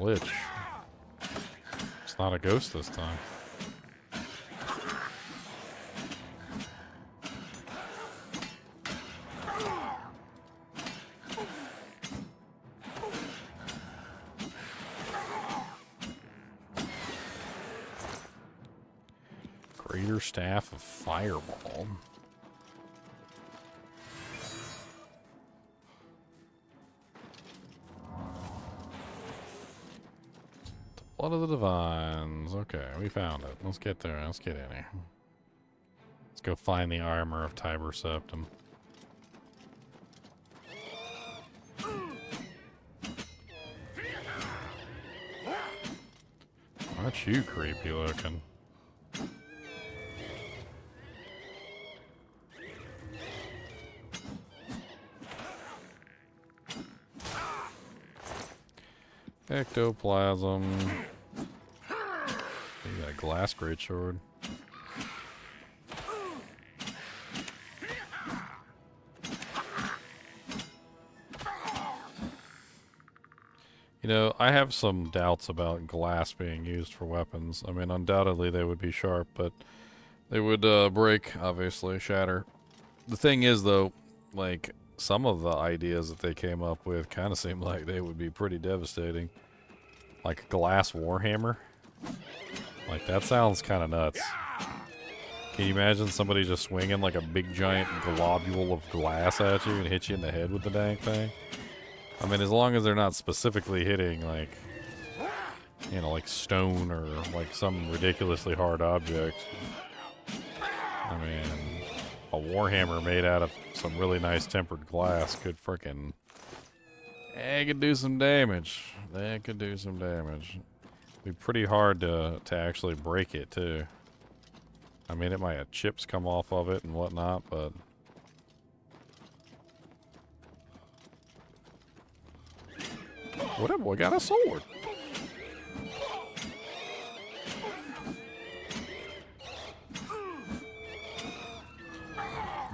Lich. It's not a ghost this time. Greater Staff of Fireball. Blood of the Divines. Okay, we found it. Let's get there. Let's get in here. Let's go find the armor of Tiber Septim. Aren't you creepy looking? Ectoplasm. You got a glass greatsword. You know, I have some doubts about glass being used for weapons. I mean, undoubtedly they would be sharp, but they would break, obviously, shatter. The thing is, though, like, some of the ideas that they came up with kind of seem like they would be pretty devastating. Like a glass warhammer. Like, that sounds kind of nuts. Can you imagine somebody just swinging like a big giant globule of glass at you and hit you in the head with the dang thing? I mean, as long as they're not specifically hitting, like, you know, like stone or like some ridiculously hard object. I mean, a warhammer made out of some really nice tempered glass could frickin'... it could do some damage. That could do some damage. Be pretty hard to actually break it, too. I mean, it might have chips come off of it and whatnot, but... Whatever, we got a sword.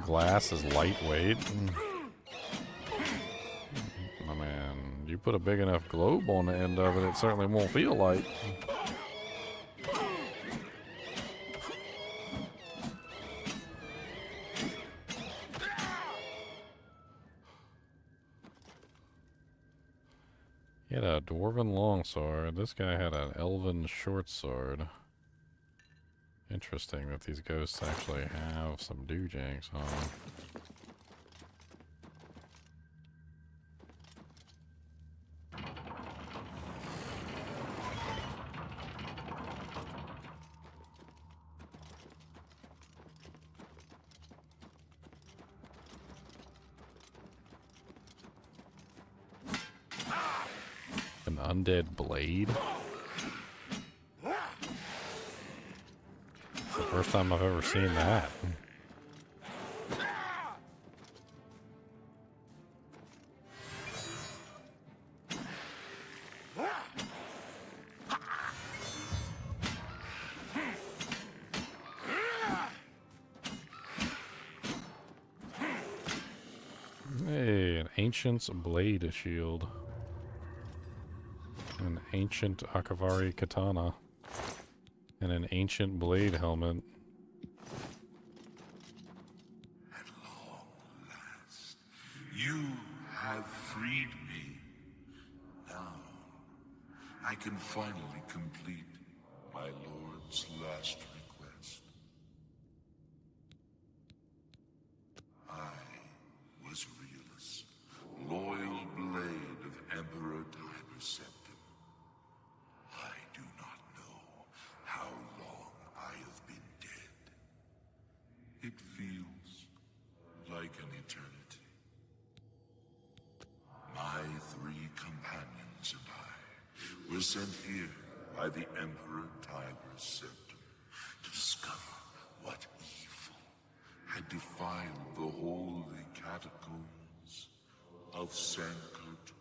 Glass is lightweight. I mean, you put a big enough globe on the end of it, it certainly won't feel light. He had a dwarven longsword. This guy had an elven shortsword. Interesting that these ghosts actually have some doojanks on them. An undead blade? It's the first time I've ever seen that. Hey, an ancient's blade shield. An ancient Akavari katana. And an ancient blade helmet. At long last, you have freed me. Now, I can finally complete my lord's last request. I was Realus, loyal blade of Emperor Tiber Septim. I do not know how long I have been dead. It feels like an eternity. My 3 companions and I were sent here by the Emperor Tiber Septim to discover what evil had defiled the holy catacombs of Sankar Tor.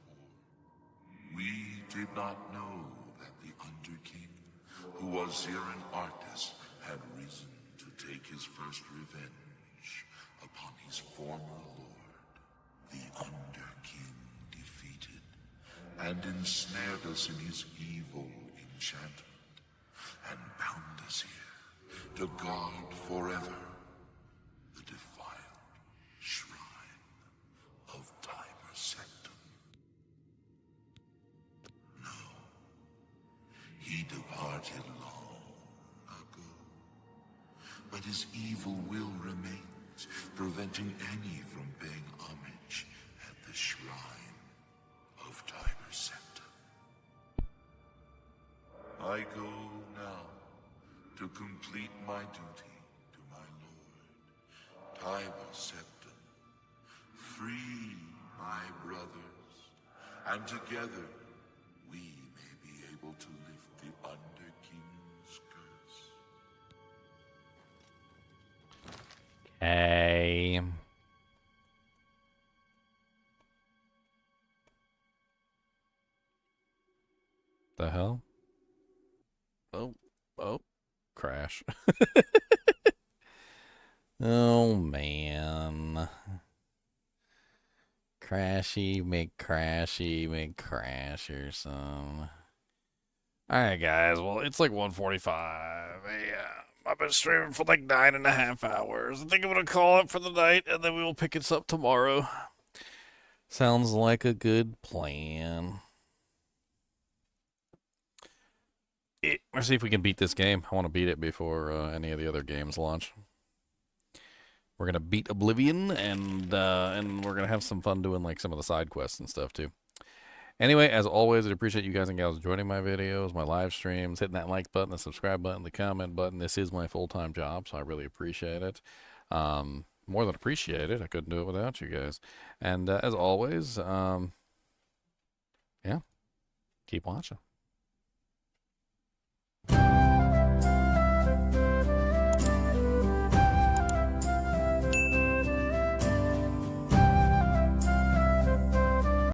We did not know that the Underking, who was here in Arctis, had reason to take his first revenge upon his former lord. The Underking defeated and ensnared us in his evil enchantment, and bound us here to guard forever the defiled shrine of Tiber Septum. No, he departed long ago, but his evil will remains, preventing any from paying homage at the shrine of Tiber Septum. I go now to complete my duty to my lord, Tiber Septum. Free my brothers, and together we may be able to lift the Underking's curse. Okay. The hell? Oh, crash. Oh, man. Crashy, make crash or some. Alright, guys. Well, it's like 1:45. I've been streaming for like 9.5 hours. I think I'm going to call it for the night, and then we will pick this up tomorrow. Sounds like a good plan. Let's see if we can beat this game. I want to beat it before any of the other games launch. We're gonna beat Oblivion, and we're gonna have some fun doing like some of the side quests and stuff too. Anyway, as always, I appreciate you guys and gals joining my videos, my live streams, hitting that like button, the subscribe button, the comment button. This is my full-time job, so I really appreciate it. More than appreciate it. I couldn't do it without you guys. And as always, yeah, keep watching.